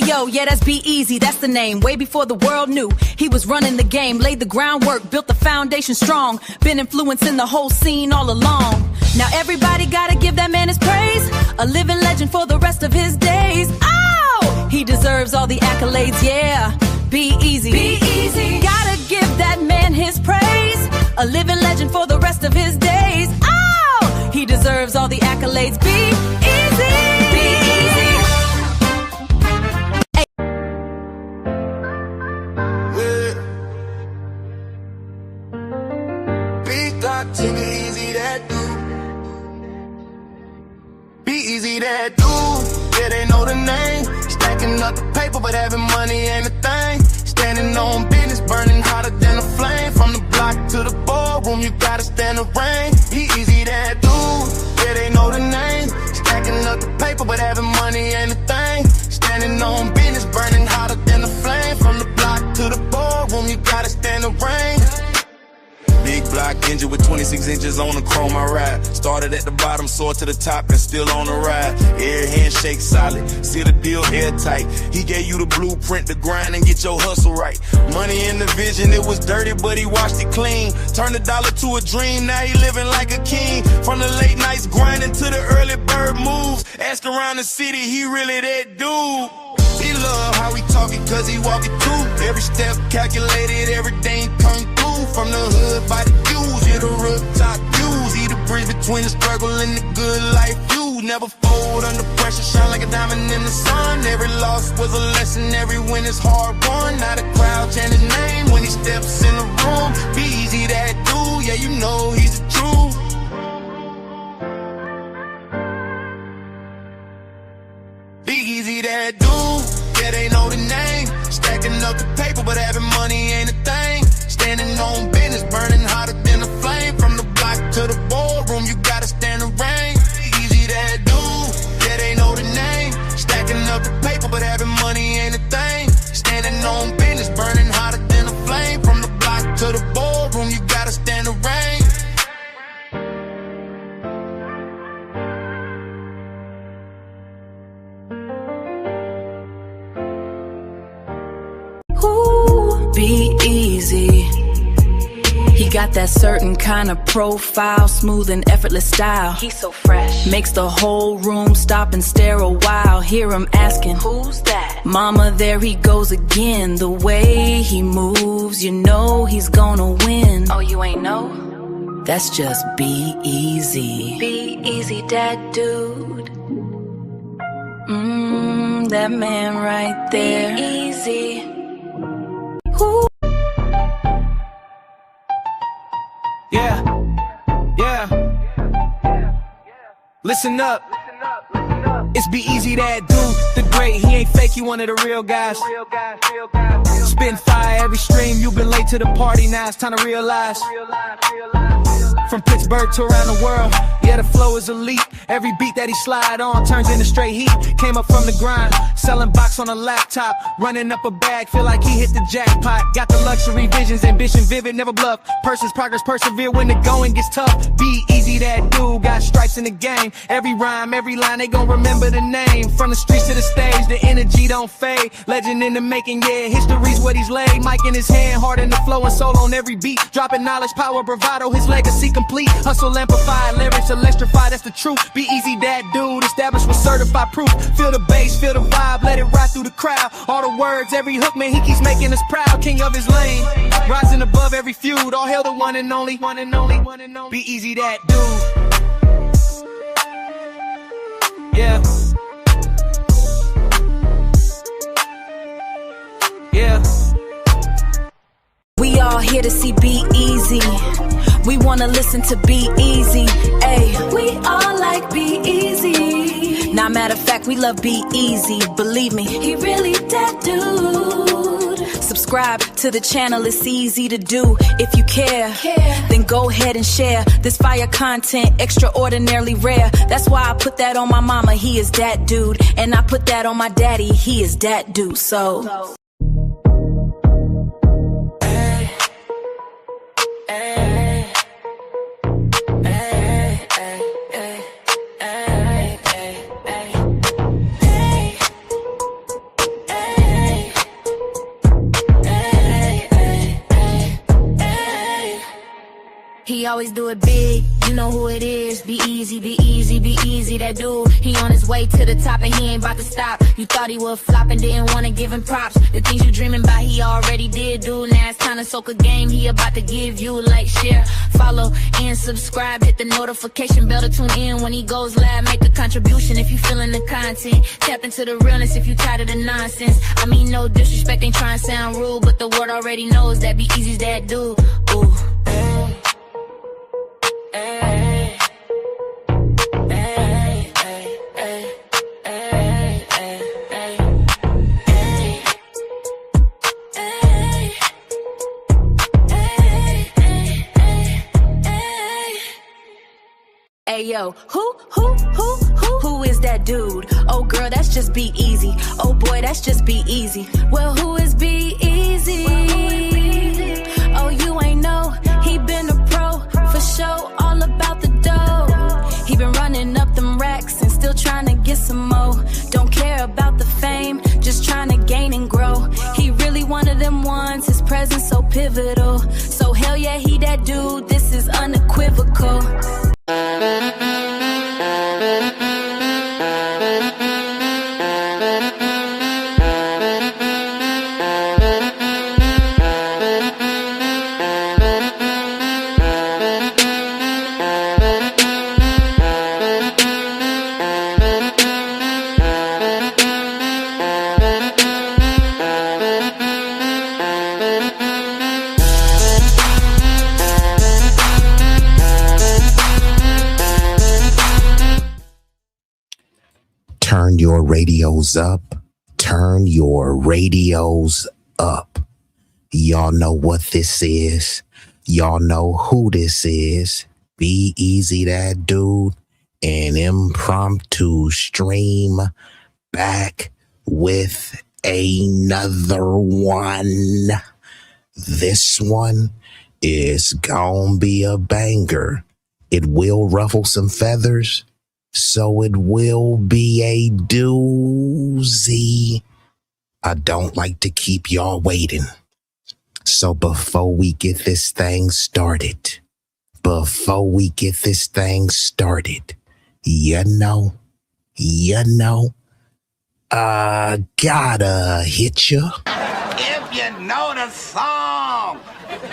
Yo, yeah, that's B-Eazy, that's the name. Way before the world knew he was running the game. Laid the groundwork, built the foundation strong. Been influencing the whole scene all along. Now everybody gotta give that man his praise. A living legend for the rest of his days. Oh, he deserves all the accolades, yeah. B-Eazy, B-Eazy, gotta give that man his praise. A living legend for the rest of his days. Oh, he deserves all the accolades. B-Eazy, B-Eazy. B-Eazy Dat Dude. B-Eazy Dat Dude. Yeah, they know the name. Stacking up the paper, but having money ain't a thing. Standing on business, burning hotter than a flame. From the block to the ballroom, you gotta stand the rain. B-Eazy Dat Dude. Yeah, they know the name. Stacking up the paper, but having money ain't a thing. Standing on business, burning hotter than a flame. From the block to the ballroom, you gotta stand the rain. Big block engine with 26 inches on the chrome I ride. Started at the bottom, soared to the top and still on the ride. Air handshake solid, seal the deal airtight. He gave you the blueprint to grind and get your hustle right. Money in the vision, it was dirty but he washed it clean. Turned a dollar to a dream, now he living like a king. From the late nights grinding to the early bird moves. Ask around the city, he really that dude. He love how he talk it cause he walk it too. Every step calculated, everything come through. From the hood by the views, yeah, the rooftop views. He the bridge between the struggle and the good life views. Never fold under pressure, shine like a diamond in the sun. Every loss was a lesson, every win is hard won. Now the crowd chant his name when he steps in the room. B-Eazy Dat Dude, yeah, you know he's the truth. B-Eazy Dat Dude, yeah, they know the name. Stacking up the paper, but having money ain't a thing. Standing on business, burning hotter than a flame. From the block to the ballroom, you gotta stand the rain. B-Eazy Dat Dude, yeah, they know the name. Stacking up the paper, but having money ain't a thing. Standing on business, burning hotter than a flame. From the block to the ballroom, you gotta stand the rain. B-Eazy. He got that certain kind of profile, smooth and effortless style. He's so fresh, makes the whole room stop and stare a while. Hear him asking, who's that? Mama, there he goes again. The way he moves, you know he's gonna win. Oh, you ain't know? That's just B-Eazy. B-Eazy Dat Dude. That man right there. B-Eazy. Who? Yeah. Listen up. It's B-Eazy Dat Dude, the great. He ain't fake, he one of the real guys. Spitting fire every stream. You've been late to the party, now it's time to realize. From Pittsburgh to around the world, yeah, the flow is elite. Every beat that he slide on turns into straight heat. Came up from the grind, selling box on a laptop, running up a bag, feel like he hit the jackpot. Got the luxury visions, ambition vivid, never bluff. Person's progress, persevere when the going gets tough. B-Eazy Dat Dude, got stripes in the game. Every rhyme, every line, they gon' remember the name. From the streets to the stage, the energy don't fade. Legend in the making, yeah, history's what he's laid. Mic in his hand, heart in the flow and soul on every beat. Dropping knowledge, power, bravado, his legacy complete. Hustle amplified, lyrics electrified, that's the truth. B-Eazy Dat Dude, established with certified proof. Feel the bass, feel the vibe, let it ride through the crowd. All the words, every hook, man, he keeps making us proud. King of his lane, rising above every feud. All hail the one and only, B-Eazy Dat Dude. Yeah. We all here to see B-Eazy. We wanna listen to B-Eazy. Ayy, we all like B-Eazy. Now, matter of fact, we love B-Eazy. Believe me, he really that dude. Subscribe to the channel, it's easy to do. If you care, then go ahead and share this fire content, extraordinarily rare. That's why I put that on my mama, he is that dude. And I put that on my daddy, he is that dude. So always do it big. You know who it is. B-Eazy, B-Eazy, B-Eazy that dude. He on his way to the top and he ain't about to stop. You thought he would flop and didn't wanna give him props. The things you dreaming about he already did, dude. Now it's time to soak a game he about to give you. Like, share, follow, and subscribe. Hit the notification bell to tune in when he goes live. Make a contribution if you feeling the content. Tap into the realness if you tired of the nonsense. I mean, no disrespect, ain't trying to sound rude, but the world already knows that B-Eazy's that dude. Ooh. Hey yo, who is that dude? Oh girl, that's just B-Eazy. Oh boy, that's just B-Eazy. Well, who is B-Eazy? Oh, you ain't know, he been a pro for show, all about the dough. He been running up them racks and still trying to get some more. Don't care about the fame, just trying to gain and grow. He really one of them ones, his presence so pivotal. So hell yeah, he that dude, this is unequivocal. Turn your radios up. Turn your radios up. Y'all know what this is. Y'all know who this is. B-Eazy Dat Dude. An impromptu stream back with another one. This one is gonna be a banger. It will ruffle some feathers. So it will be a doozy. I don't like to keep y'all waiting. So before we get this thing started, you know, I gotta hit ya. If you know the song,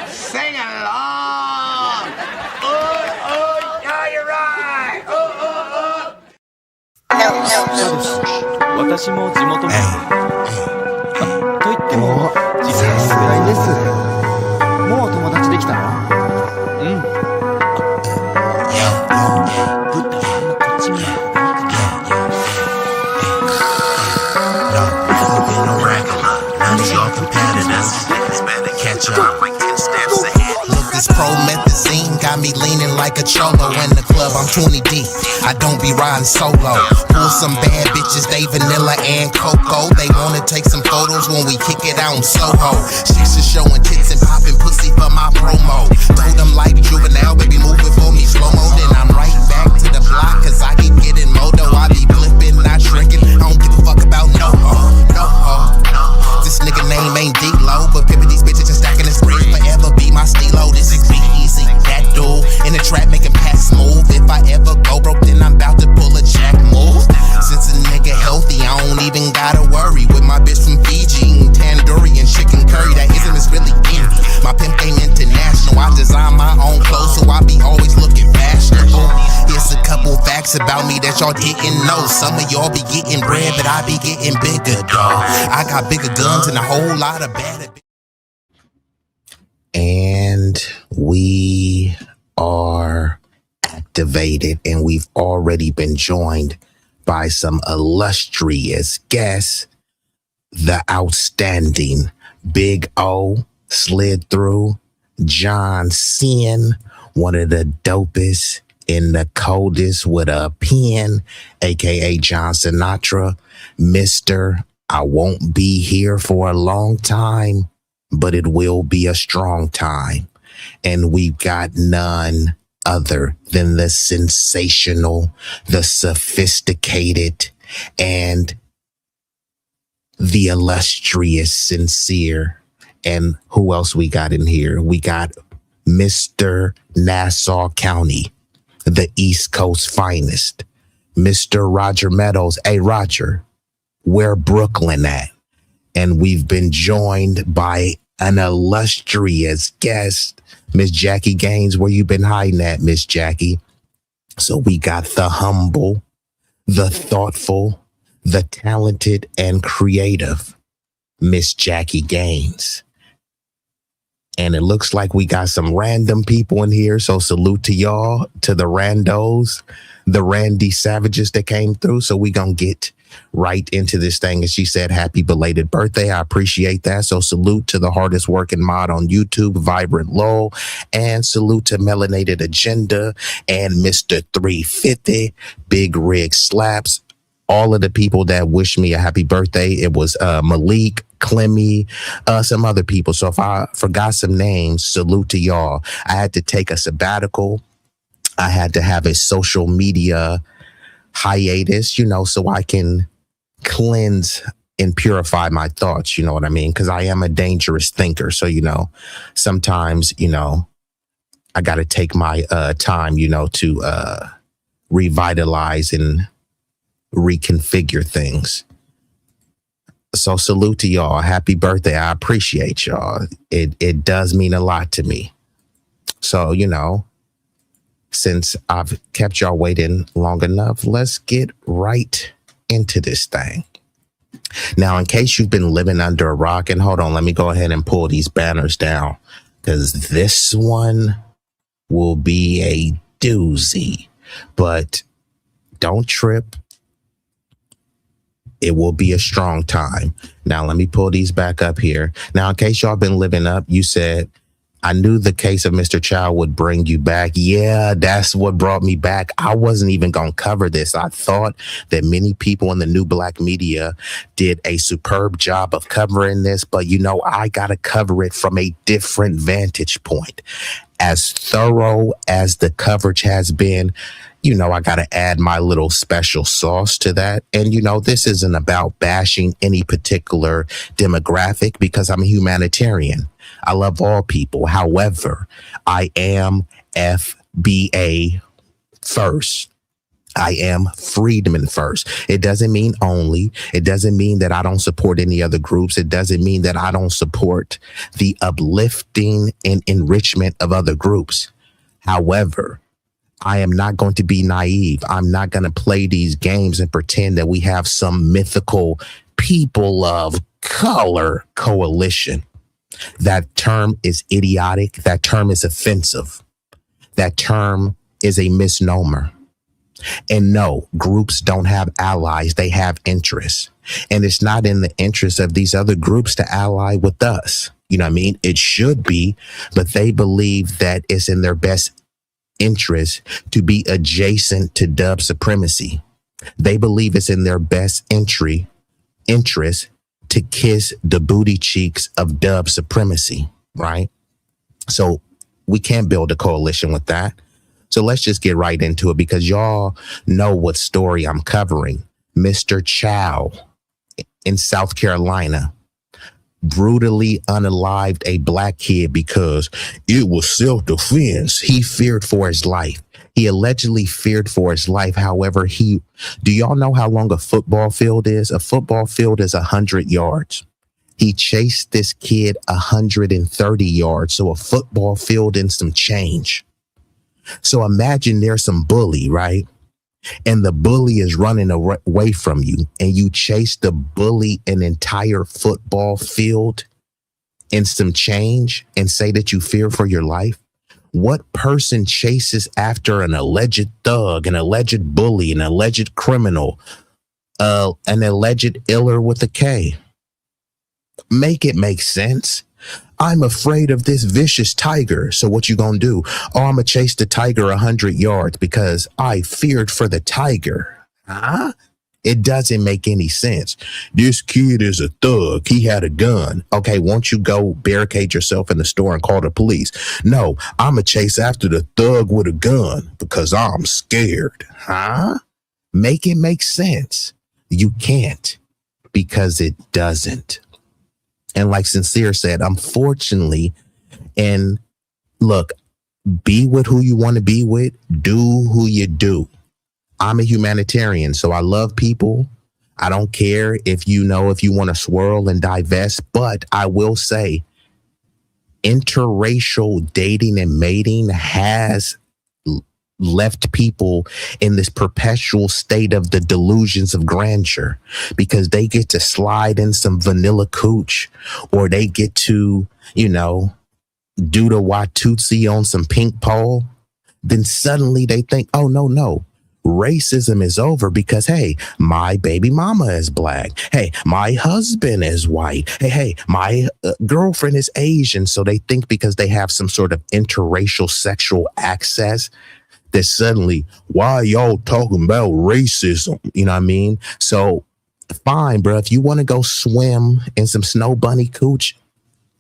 sing along. Yeah, you're right. 私も地元民と言っても実際にぐらいです。もう友達できたの？うん。ぶったこっち見ろ。This promethazine got me leaning like a cholo in the club. I'm 20 deep. I don't be riding solo. Pull some bad bitches, they vanilla and cocoa. They wanna take some photos when we kick it out in Soho. Chicks are showing tits and popping pussy for my promo. Throw them like juvenile, baby, move it for me slow mo. Then I'm right back to the block, cause I keep getting moto. I be flipping, not shrinking. I don't give a fuck about no ho. This nigga name ain't D-Lo, but pimpin' these bitches and stacking this bread forever be my stilo. This is B-Eazy Dat Dude in the trap making pass smooth. If I ever go broke, then I'm about to pull a jack move. Since a nigga healthy, I don't even gotta worry. With my bitch from Fiji, eating tandoori and chicken curry. That ism is really in me. My pimp game international. I design my own clothes, so I be always looking fashionable. Here's a couple facts about me that y'all didn't know. Some of y'all be getting bread, but I be getting bigger, dawg. I got bigger guns and a whole lot of bad. And we are activated, and we've already been joined by some illustrious guests. The outstanding Big O slid through. John Sin, one of the dopest and the coldest with a pen, aka John Sinatra. Mr. I won't be here for a long time, but it will be a strong time. And we've got none other than the sensational, the sophisticated, and the illustrious Sincere. And who else we got in here? We got Mr. Nassau County, the East Coast finest, Mr. Roger Meadows. Hey, Roger, where Brooklyn at? And we've been joined by an illustrious guest, Miss Jackie Gaines. Where you been hiding at, Miss Jackie? So we got the humble, the thoughtful, the talented, and creative Miss Jackie Gaines. And it looks like we got some random people in here. So salute to y'all, to the randos, the Randy Savages that came through. So we gonna get right into this thing. And she said, happy belated birthday. I appreciate that. So salute to the hardest working mod on YouTube, Vibrant Lowell, and salute to Melanated Agenda and Mr. 350, Big Rig Slaps. All of the people that wished me a happy birthday. It was Malik, Clemmy, some other people. So if I forgot some names, salute to y'all. I had to take a sabbatical. I had to have a social media hiatus, so I can cleanse and purify my thoughts. You know what I mean? Because I am a dangerous thinker. So, sometimes, I got to take my time, to revitalize and reconfigure things. So salute to y'all. Happy birthday. I appreciate y'all. It does mean a lot to me. So, since I've kept y'all waiting long enough, let's get right into this thing. Now, in case you've been living under a rock, and hold on, let me go ahead and pull these banners down, because this one will be a doozy, but don't trip. It will be a strong time. Now, let me pull these back up here. Now, in case y'all been living up, you said, I knew the case of Mr. Child would bring you back. Yeah, that's what brought me back. I wasn't even going to cover this. I thought that many people in the new black media did a superb job of covering this, but I got to cover it from a different vantage point. As thorough as the coverage has been, I got to add my little special sauce to that. And, this isn't about bashing any particular demographic, because I'm a humanitarian. I love all people. However, I am FBA first. I am freedman first. It doesn't mean only. It doesn't mean that I don't support any other groups. It doesn't mean that I don't support the uplifting and enrichment of other groups. However, I am not going to be naive. I'm not going to play these games and pretend that we have some mythical people of color coalition. That term is idiotic. That term is offensive. That term is a misnomer. And no, groups don't have allies. They have interests. And it's not in the interest of these other groups to ally with us. You know what I mean? It should be, but they believe that it's in their best interest to be adjacent to dub supremacy. They believe it's in their best interest to kiss the booty cheeks of dub supremacy, right? So we can't build a coalition with that. So let's just get right into it, because y'all know what story I'm covering. Mr. Chow in South Carolina brutally unalived a black kid because it was self-defense. He feared for his life. He allegedly feared for his life. However, do y'all know how long a football field is? A football field is 100 yards. He chased this kid 130 yards. So a football field and some change. So imagine there's some bully, right? And the bully is running away from you, and you chase the bully an entire football field and some change and say that you fear for your life. What person chases after an alleged thug, an alleged bully, an alleged criminal, an alleged iller with a K? Make it make sense. I'm afraid of this vicious tiger. So what you gonna do? Oh, I'm gonna chase the tiger 100 yards because I feared for the tiger. Huh? It doesn't make any sense. This kid is a thug. He had a gun. Okay, won't you go barricade yourself in the store and call the police? No, I'm gonna chase after the thug with a gun because I'm scared. Huh? Make it make sense. You can't, because it doesn't. And like Sincere said, unfortunately, and look, Be with who you want to be with. Do who you do. I'm a humanitarian, so I love people. I don't care if you want to swirl and divest, but I will say interracial dating and mating has left people in this perpetual state of the delusions of grandeur, because they get to slide in some vanilla cooch, or they get to, do the Watusi on some pink pole. Then suddenly they think, oh, no, racism is over because, hey, my baby mama is black. Hey, my husband is white. Hey, my girlfriend is Asian. So they think because they have some sort of interracial sexual access that suddenly, why are y'all talking about racism? You know what I mean? So fine, bro. If you want to go swim in some snow bunny cooch,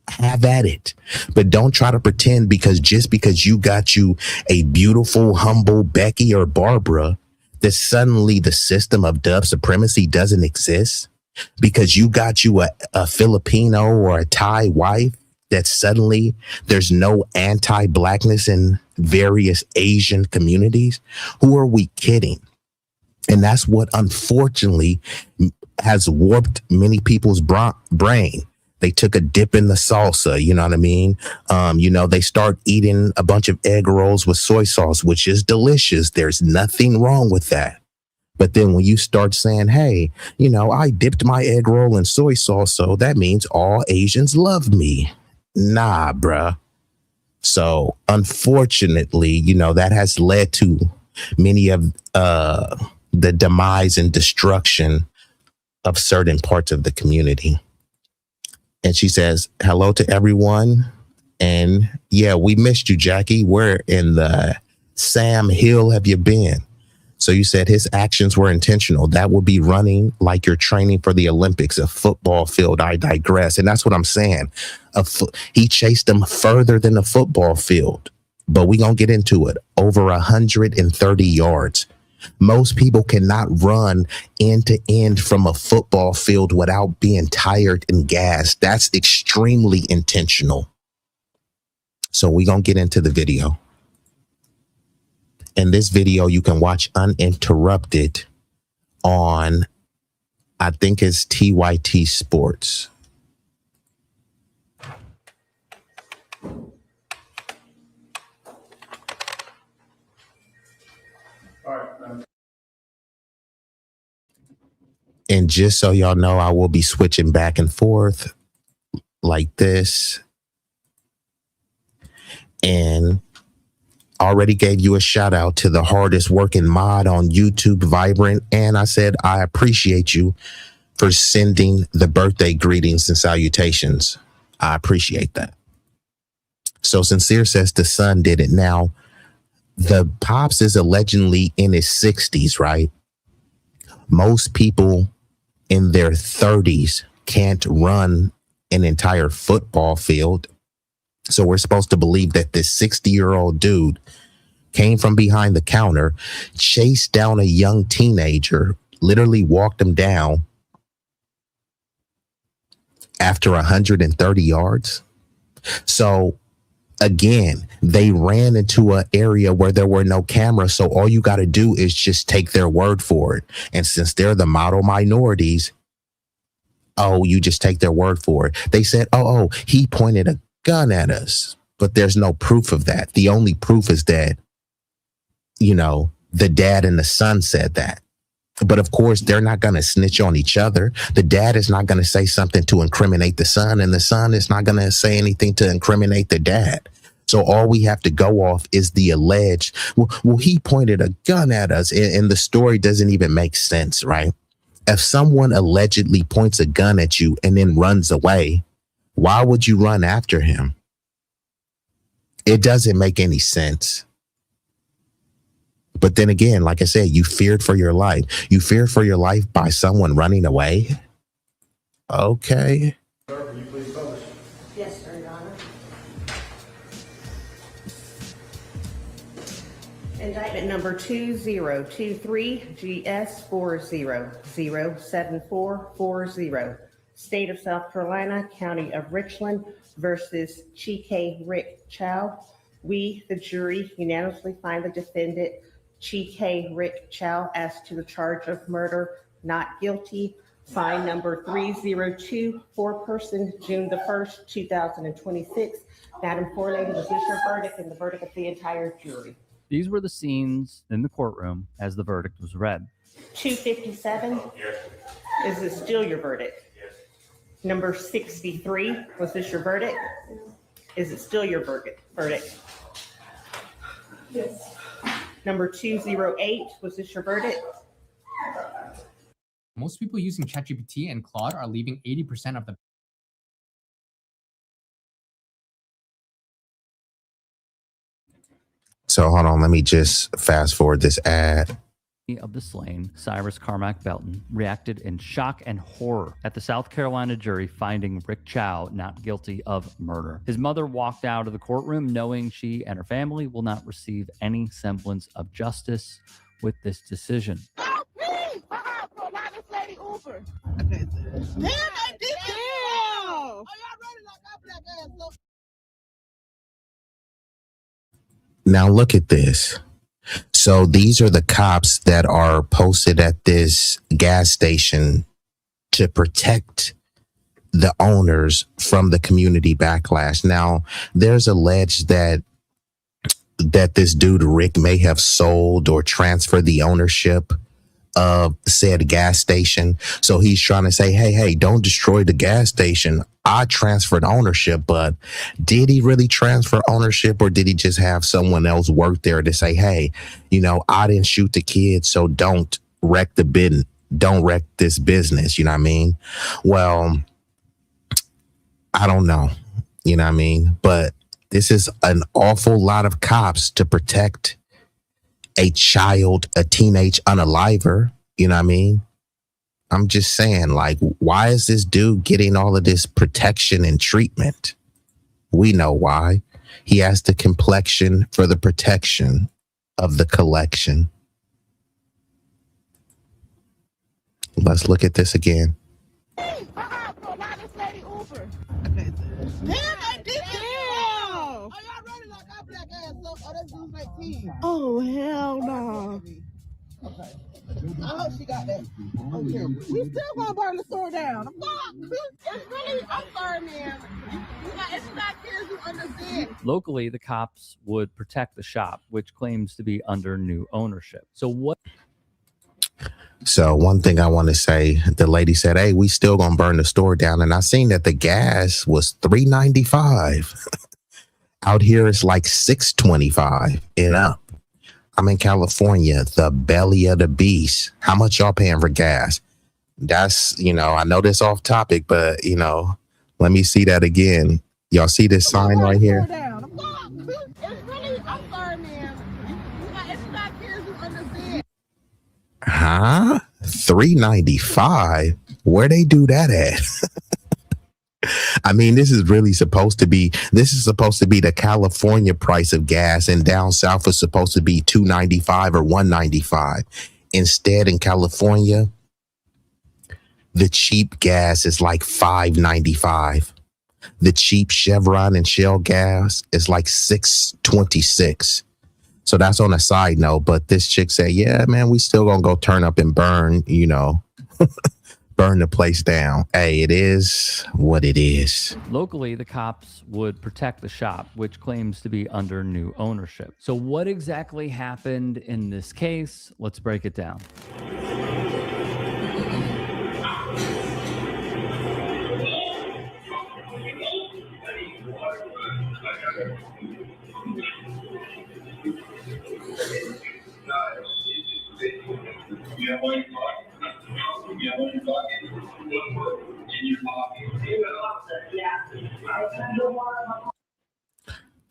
have at it. But don't try to pretend because you got you a beautiful, humble Becky or Barbara, that suddenly the system of dub supremacy doesn't exist. Because you got you a Filipino or a Thai wife, that suddenly there's no anti-blackness in various Asian communities. Who are we kidding? And that's what unfortunately has warped many people's brain. They took a dip in the salsa, you know what I mean? They start eating a bunch of egg rolls with soy sauce, which is delicious. There's nothing wrong with that. But then when you start saying, hey, I dipped my egg roll in soy sauce, so that means all Asians love me. Nah, bruh. So unfortunately, that has led to many of the demise and destruction of certain parts of the community. And she says, hello to everyone. And yeah, we missed you, Jackie. Where in the Sam Hill have you been? So you said his actions were intentional. That would be running like you're training for the Olympics, a football field. I digress. And that's what I'm saying. He chased them further than the football field. But we're going to get into it. Over 130 yards. Most people cannot run end to end from a football field without being tired and gassed. That's extremely intentional. So we're going to get into the video. And this video you can watch uninterrupted on, I think it's TYT Sports. And just so y'all know, I will be switching back and forth like this. And already gave you a shout out to the hardest working mod on YouTube, Vibrant. And I said, I appreciate you for sending the birthday greetings and salutations. I appreciate that. So Sincere says the son did it. Now, the Pops is allegedly in his 60s, right? Most people in their 30s can't run an entire football field. So we're supposed to believe that this 60-year-old dude came from behind the counter, chased down a young teenager, literally walked him down after 130 yards. So again, they ran into an area where there were no cameras. So all you got to do is just take their word for it. And since they're the model minorities, you just take their word for it. They said, he pointed a gun at us, but there's no proof of that. The only proof is that, the dad and the son said that. But of course, they're not going to snitch on each other. The dad is not going to say something to incriminate the son, and the son is not going to say anything to incriminate the dad. So all we have to go off is the alleged, well, he pointed a gun at us, and the story doesn't even make sense, right? If someone allegedly points a gun at you and then runs away, why would you run after him? It doesn't make any sense. But then again, like I said, you feared for your life. You feared for your life by someone running away? Okay. Sir, will you please publish? Yes, sir, Your Honor. Indictment number 2023 GS 400740, State of South Carolina, County of Richland versus Chike Rick Chow. We, the jury, unanimously find the defendant, Chike Rick Chow, as to the charge of murder, not guilty. Fine number 302, foreperson, June the 1st, 2026. Madam Forelady, was this your verdict and the verdict of the entire jury? These were the scenes in the courtroom as the verdict was read. 257, is this still your verdict? Number 63, was this your verdict? Is it still your verdict? Yes. Number 208, was this your verdict? Most people using ChatGPT and Claude are leaving 80% of the So hold on, let me just fast forward this ad. Of the slain, Cyrus Carmack Belton, reacted in shock and horror at the South Carolina jury finding Rick Chow not guilty of murder. His mother walked out of the courtroom knowing she and her family will not receive any semblance of justice with this decision. Now look at this. So these are the cops that are posted at this gas station to protect the owners from the community backlash. Now, there's alleged that this dude Rick may have sold or transferred the ownership of said gas station. So he's trying to say, hey, don't destroy the gas station. I transferred ownership, but did he really transfer ownership, or did he just have someone else work there to say, hey, I didn't shoot the kids, so don't wreck this business. You know what I mean? Well, I don't know. You know what I mean? But this is an awful lot of cops to protect a child, a teenage unaliver. You know what I mean? I'm just saying, like, why is this dude getting all of this protection and treatment? We know why. He has the complexion for the protection of the collection. Let's look at this again. Oh, hell no. Okay. I hope she got that. Okay. We still gonna burn the store down. It's really, I'm sorry, man. It's not kids who understand. Locally, the cops would protect the shop, which claims to be under new ownership. So one thing I want to say, the lady said, hey, we still gonna burn the store down. And I seen that the gas was $3.95. Out here, it's like $6.25 and up. I'm in California, the belly of the beast. How much y'all paying for gas? That's, I know this off topic, but, let me see that again. Y'all see this sign right here? Huh? $3.95? Where they do that at? I mean, this is supposed to be the California price of gas, and down south is supposed to be $2.95 or $1.95. Instead, in California, the cheap gas is like $5.95. The cheap Chevron and Shell gas is like $6.26. So that's on a side note. But this chick said, yeah, man, we still gonna go turn up and burn, burn the place down. Hey, it is what it is. Locally, the cops would protect the shop, which claims to be under new ownership. So what exactly happened in this case? Let's break it down.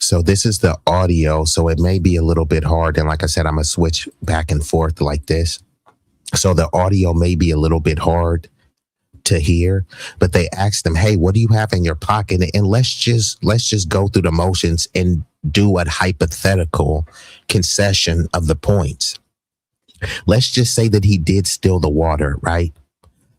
So this is the audio, so it may be a little bit hard. And like I said, I'm going to switch back and forth like this. So the audio may be a little bit hard to hear, but they asked them, hey, what do you have in your pocket? And let's just go through the motions and do a hypothetical concession of the points. Let's just say that he did steal the water, right?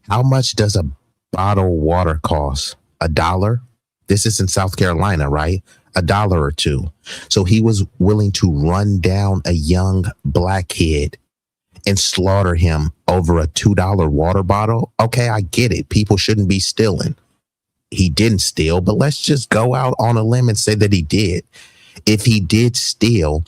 How much does a bottle of water cost? $1? This is in South Carolina, right? $1 or $2. So he was willing to run down a young black kid and slaughter him over a $2 water bottle. Okay, I get it. People shouldn't be stealing. He didn't steal, but let's just go out on a limb and say that he did. If he did steal,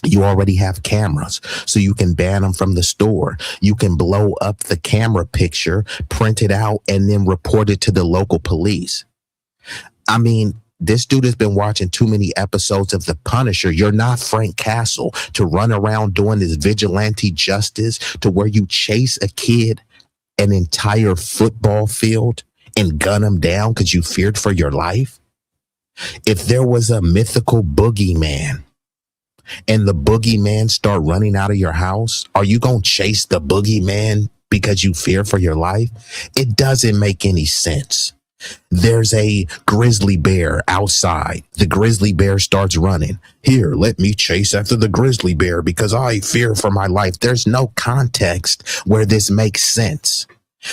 you already have cameras, so you can ban them from the store. You can blow up the camera picture, print it out, and then report it to the local police. I mean, this dude has been watching too many episodes of The Punisher. You're not Frank Castle to run around doing this vigilante justice to where you chase a kid an entire football field and gun him down because you feared for your life. If there was a mythical boogeyman and the boogeyman start running out of your house, are you going to chase the boogeyman because you fear for your life? It doesn't make any sense. There's a grizzly bear outside. The grizzly bear starts running. Here, let me chase after the grizzly bear because I fear for my life. There's no context where this makes sense.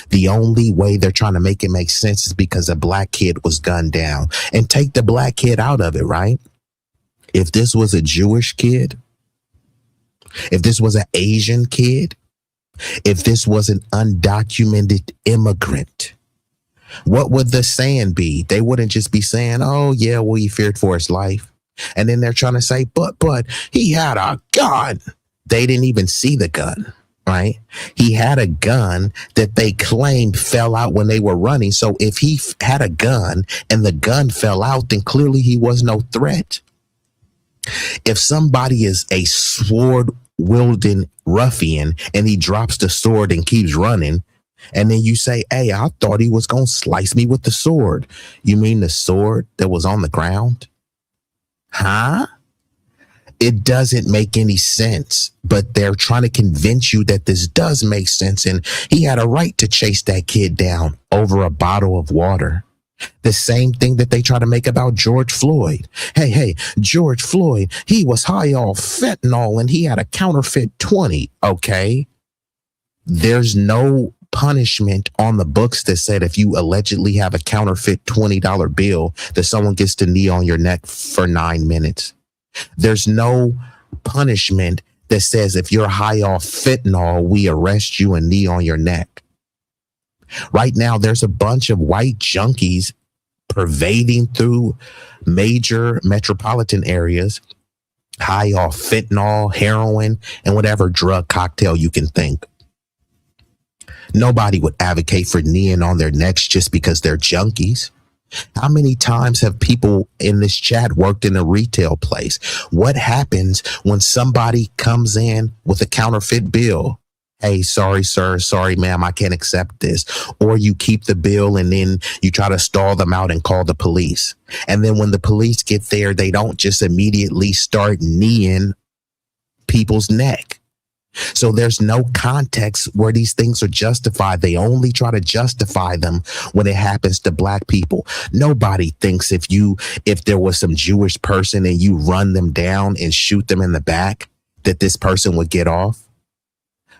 The only way they're trying to make it make sense is because a black kid was gunned down. And take the black kid out of it, right? If this was a Jewish kid, if this was an Asian kid, if this was an undocumented immigrant, what would the saying be? They wouldn't just be saying, oh, yeah, well, he feared for his life. And then they're trying to say, but he had a gun. They didn't even see the gun, right? He had a gun that they claimed fell out when they were running. So if he had a gun and the gun fell out, then clearly he was no threat. If somebody is a sword wielding ruffian and he drops the sword and keeps running, and then you say, hey, I thought he was going to slice me with the sword. You mean the sword that was on the ground? Huh? It doesn't make any sense, but they're trying to convince you that this does make sense. And he had a right to chase that kid down over a bottle of water. The same thing that they try to make about George Floyd. Hey, George Floyd, he was high off fentanyl and he had a counterfeit 20. Okay. There's no punishment on the books that said if you allegedly have a counterfeit $20 bill that someone gets to knee on your neck for 9 minutes. There's no punishment that says if you're high off fentanyl, we arrest you and knee on your neck. Right now, there's a bunch of white junkies pervading through major metropolitan areas, high off fentanyl, heroin, and whatever drug cocktail you can think. Nobody would advocate for kneeing on their necks just because they're junkies. How many times have people in this chat worked in a retail place? What happens when somebody comes in with a counterfeit bill? Hey, sorry, sir. Sorry, ma'am. I can't accept this. Or you keep the bill and then you try to stall them out and call the police. And then when the police get there, they don't just immediately start kneeing people's neck. So there's no context where these things are justified. They only try to justify them when it happens to black people. Nobody thinks if there was some Jewish person and you run them down and shoot them in the back, that this person would get off.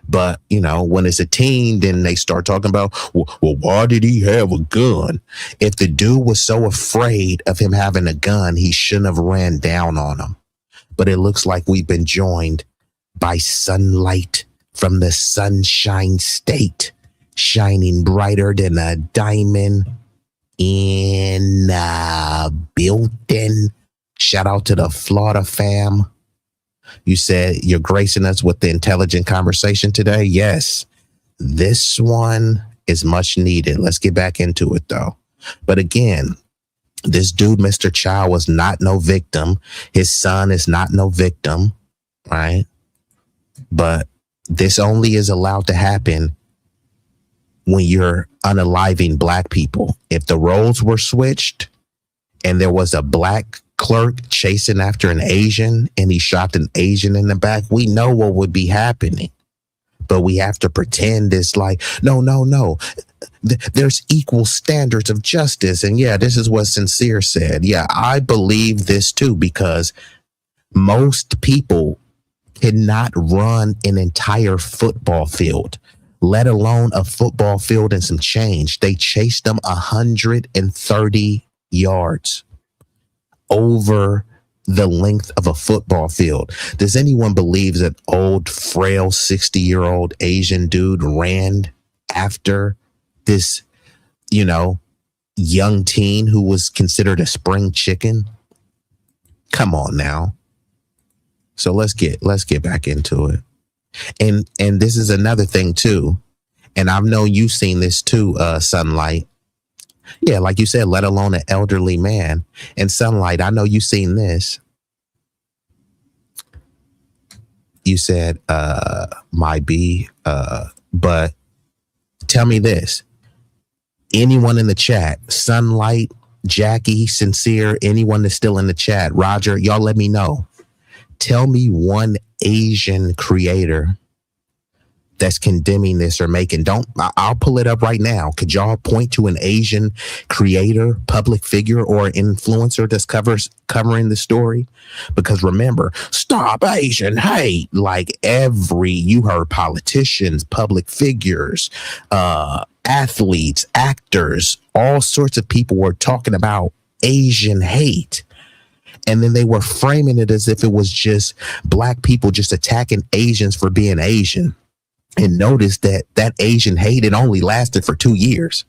But, you know, when it's a teen, then they start talking about, well, why did he have a gun? If the dude was so afraid of him having a gun, he shouldn't have ran down on him. But it looks like we've been joined by sunlight from the Sunshine State, shining brighter than a diamond in a building. Shout out to the Florida fam. You said you're gracing us with the intelligent conversation today. Yes, this one is much needed. Let's get back into it, though. But again, this dude, Mr. Chow, was not no victim. His son is not no victim, right? But this only is allowed to happen when you're unaliving black people. If the roles were switched and there was a black clerk chasing after an Asian and he shot an Asian in the back, we know what would be happening. But we have to pretend it's like, no. There's equal standards of justice. And yeah, this is what Sincere said. Yeah, I believe this too, because most people cannot run an entire football field, let alone a football field and some change. They chased them 130 yards. over the length of a football field. Does anyone believe that old, frail, 60-year-old Asian dude ran after this, young teen who was considered a spring chicken? Come on now. So let's get back into it. And this is another thing too. And I've known you've seen this too, Sunlight. Yeah, like you said, let alone an elderly man. And Sunlight, I know you've seen this. You said might be, but tell me this. Anyone in the chat, Sunlight, Jackie, Sincere, anyone that's still in the chat, Roger, y'all let me know. Tell me one Asian creator that's condemning this or I'll pull it up right now. Could y'all point to an Asian creator, public figure, or influencer that's covering the story? Because remember, stop Asian hate. Like you heard politicians, public figures, athletes, actors, all sorts of people were talking about Asian hate. And then they were framing it as if it was just black people just attacking Asians for being Asian. And notice that Asian hate, it only lasted for 2 years.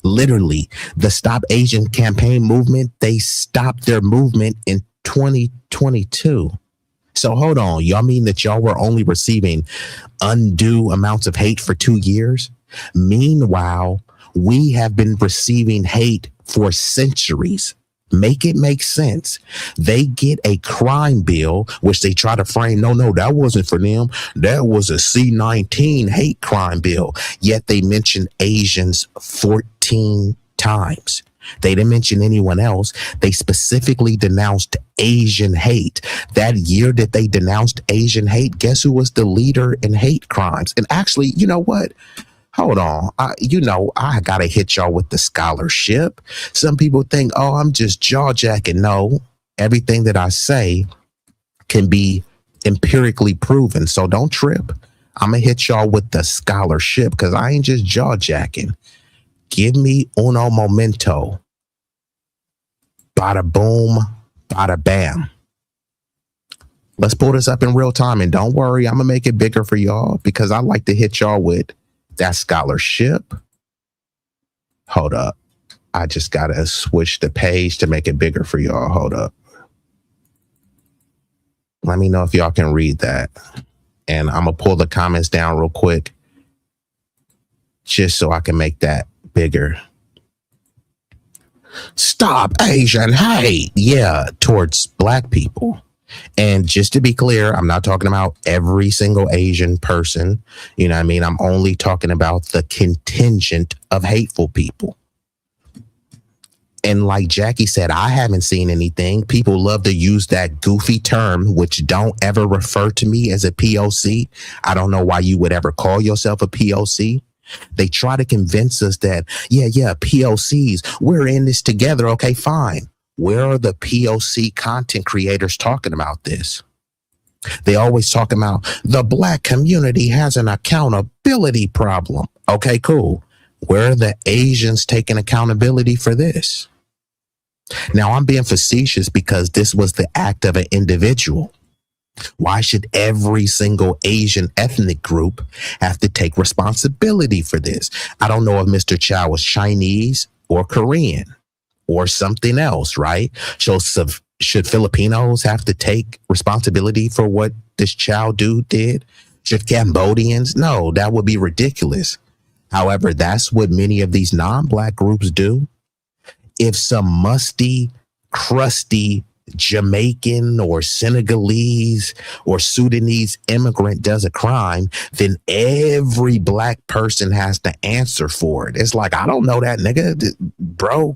Literally, the Stop Asian campaign movement, they stopped their movement in 2022. So hold on, y'all mean that y'all were only receiving undue amounts of hate for 2 years? Meanwhile, we have been receiving hate for centuries. Make it make sense. They get a crime bill, which they try to frame. No, that wasn't for them. That was a C-19 hate crime bill. Yet they mention Asians 14 times. They didn't mention anyone else. They specifically denounced Asian hate. That year that they denounced Asian hate, guess who was the leader in hate crimes? And actually, you know what? Hold on. I got to hit y'all with the scholarship. Some people think, oh, I'm just jaw jacking. No, everything that I say can be empirically proven. So don't trip. I'm going to hit y'all with the scholarship because I ain't just jaw jacking. Give me uno momento. Bada boom, bada bam. Let's pull this up in real time. And don't worry, I'm going to make it bigger for y'all because I like to hit y'all with that scholarship. Hold up. I just got to switch the page to make it bigger for y'all. Hold up. Let me know if y'all can read that. And I'm going to pull the comments down real quick just so I can make that bigger. Stop Asian hate. Yeah, towards black people. And just to be clear, I'm not talking about every single Asian person. You know what I mean? I'm only talking about the contingent of hateful people. And like Jackie said, I haven't seen anything. People love to use that goofy term, which don't ever refer to me as a POC. I don't know why you would ever call yourself a POC. They try to convince us that, yeah, POCs, we're in this together. Okay, fine. Where are the POC content creators talking about this? They always talk about the black community has an accountability problem. Okay, cool. Where are the Asians taking accountability for this? Now, I'm being facetious because this was the act of an individual. Why should every single Asian ethnic group have to take responsibility for this? I don't know if Mr. Chow was Chinese or Korean or something else, right? So should Filipinos have to take responsibility for what this Chow dude did? Should Cambodians? No, that would be ridiculous. However, that's what many of these non-black groups do. If some musty, crusty Jamaican or Senegalese or Sudanese immigrant does a crime, then every black person has to answer for it. It's like, I don't know that nigga, bro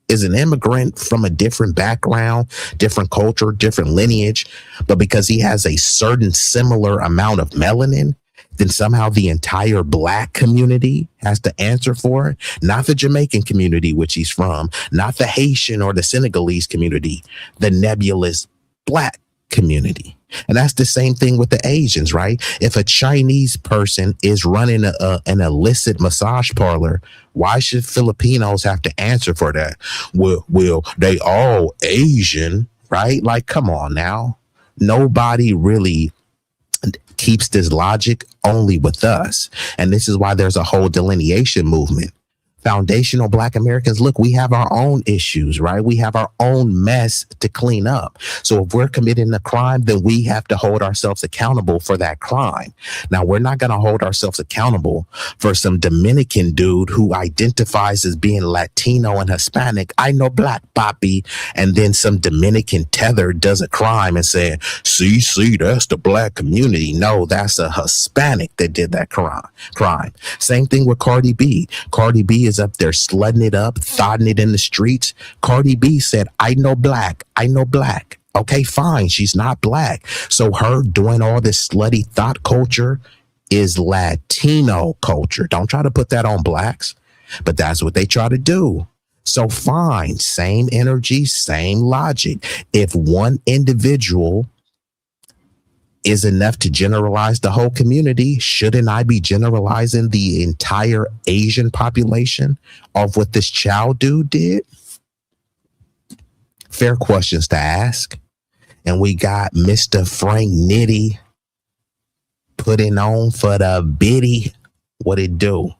is an immigrant from a different background, different culture, different lineage, but because he has a certain similar amount of melanin, then somehow the entire black community has to answer for it. Not the Jamaican community, which he's from, not the Haitian or the Senegalese community, the nebulous black community. And that's the same thing with the Asians, right? If a Chinese person is running an illicit massage parlor, why should Filipinos have to answer for that? Well, they all Asian, right? Like, come on now. Nobody really keeps this logic only with us. And this is why there's a whole delineation movement. Foundational Black Americans, look, we have our own issues, right? We have our own mess to clean up. So if we're committing a crime, then we have to hold ourselves accountable for that crime. Now, we're not going to hold ourselves accountable for some Dominican dude who identifies as being Latino and Hispanic. I know black, papi. And then some Dominican tether does a crime and said, see, that's the black community. No, that's a Hispanic that did that crime. Same thing with Cardi B. Cardi B is up there slutting it up, thotting it in the streets. Cardi B said, I know black. Okay, fine. She's not black. So her doing all this slutty thought culture is Latino culture. Don't try to put that on blacks, but that's what they try to do. So fine, same energy, same logic. If one individual is enough to generalize the whole community, shouldn't I be generalizing the entire Asian population of what this Chow dude did? Fair questions to ask. And we got Mr. Frank Nitty putting on for the biddy. What it do?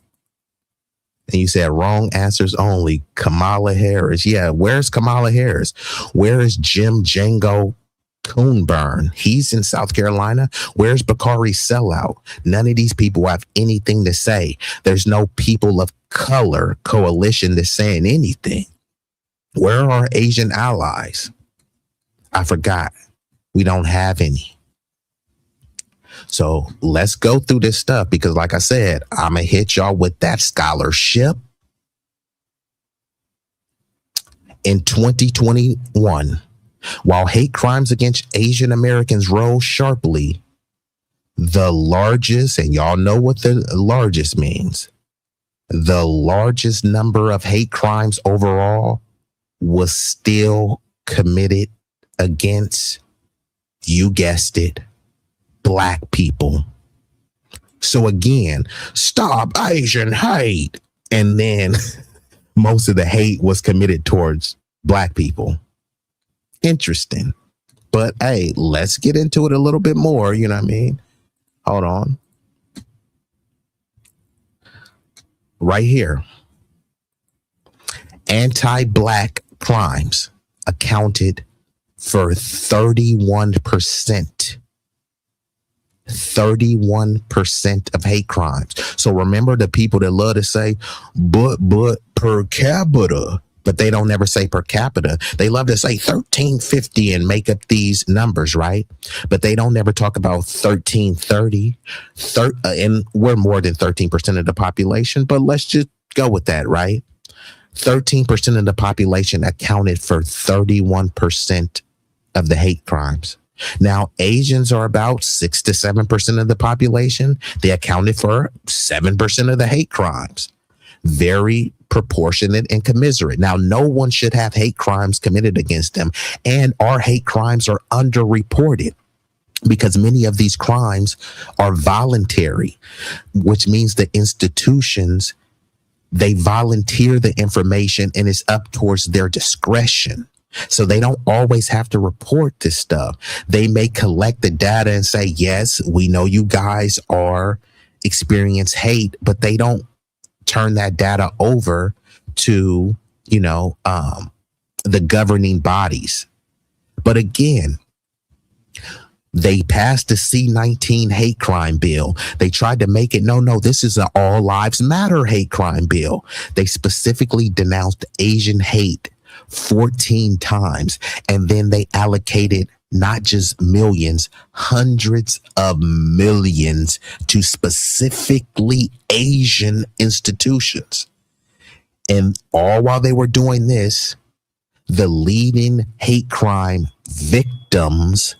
And you said wrong answers only. Kamala Harris. Yeah, where's Kamala Harris? Where is Jim Django Coonburn? He's in South Carolina. Where's Bakari Sellout? None of these people have anything to say. There's no people of color coalition that's saying anything. Where are our Asian allies? I forgot. We don't have any. So let's go through this stuff because, like I said, I'm going to hit y'all with that scholarship. In 2021, while hate crimes against Asian Americans rose sharply, the largest, and y'all know what the largest means, the largest number of hate crimes overall was still committed against, you guessed it, black people. So again, stop Asian hate. And then most of the hate was committed towards black people. Interesting. But hey, let's get into it a little bit more. You know what I mean? Hold on. Right here. Anti-black crimes accounted for 31%. 31% of hate crimes. So remember the people that love to say, but per capita, but they don't ever say per capita. They love to say 1350 and make up these numbers, right? But they don't ever talk about 1330. And we're more than 13% of the population, but let's just go with that, right? 13% of the population accounted for 31% of the hate crimes. Now, Asians are about 6 to 7% of the population. They accounted for 7% of the hate crimes. Very proportionate and commiserate. Now, no one should have hate crimes committed against them. And our hate crimes are underreported because many of these crimes are voluntary, which means the institutions, they volunteer the information and it's up towards their discretion. So they don't always have to report this stuff. They may collect the data and say, yes, we know you guys are experience hate, but they don't turn that data over to, the governing bodies. But again, they passed the C-19 hate crime bill. They tried to make it, no, this is an all lives matter hate crime bill. They specifically denounced Asian hate 14 times. And then they allocated not just millions, hundreds of millions to specifically Asian institutions. And all while they were doing this, the leading hate crime victims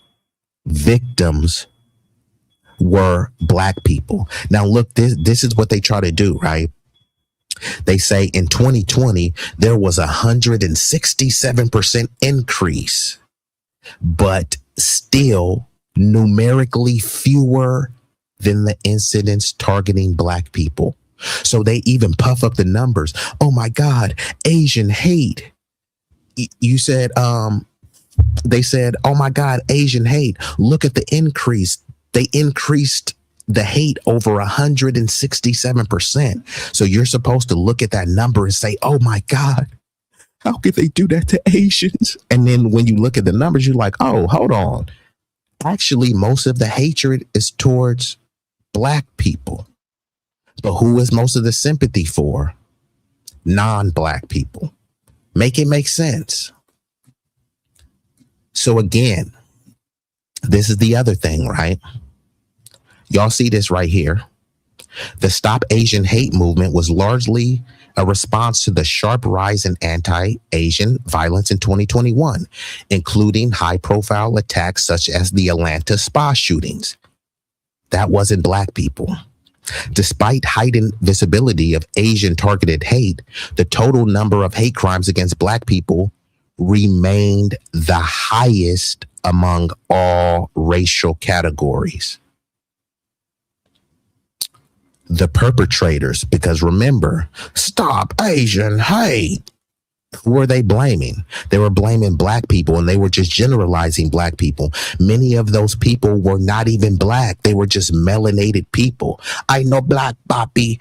were black people. Now, look, this is what they try to do, right? They say in 2020, there was 167% increase, but still numerically fewer than the incidents targeting Black people. So they even puff up the numbers. Oh my God, Asian hate. You said, they said, oh my God, Asian hate. Look at the increase. They increased the hate over 167%. So you're supposed to look at that number and say, oh my God, how could they do that to Asians? And then when you look at the numbers, you're like, oh, hold on. Actually, most of the hatred is towards Black people. But who is most of the sympathy for? Non-Black people. Make it make sense. So again, this is the other thing, right? Y'all see this right here. The Stop Asian Hate movement was largely a response to the sharp rise in anti-Asian violence in 2021, including high-profile attacks such as the Atlanta spa shootings. That wasn't Black people. Despite heightened visibility of Asian-targeted hate, the total number of hate crimes against Black people remained the highest among all racial categories. The perpetrators, because remember, Stop Asian Hate. Who were they blaming? They were blaming Black people, and they were just generalizing Black people. Many of those people were not even Black. They were just melanated people. I know Black Papi.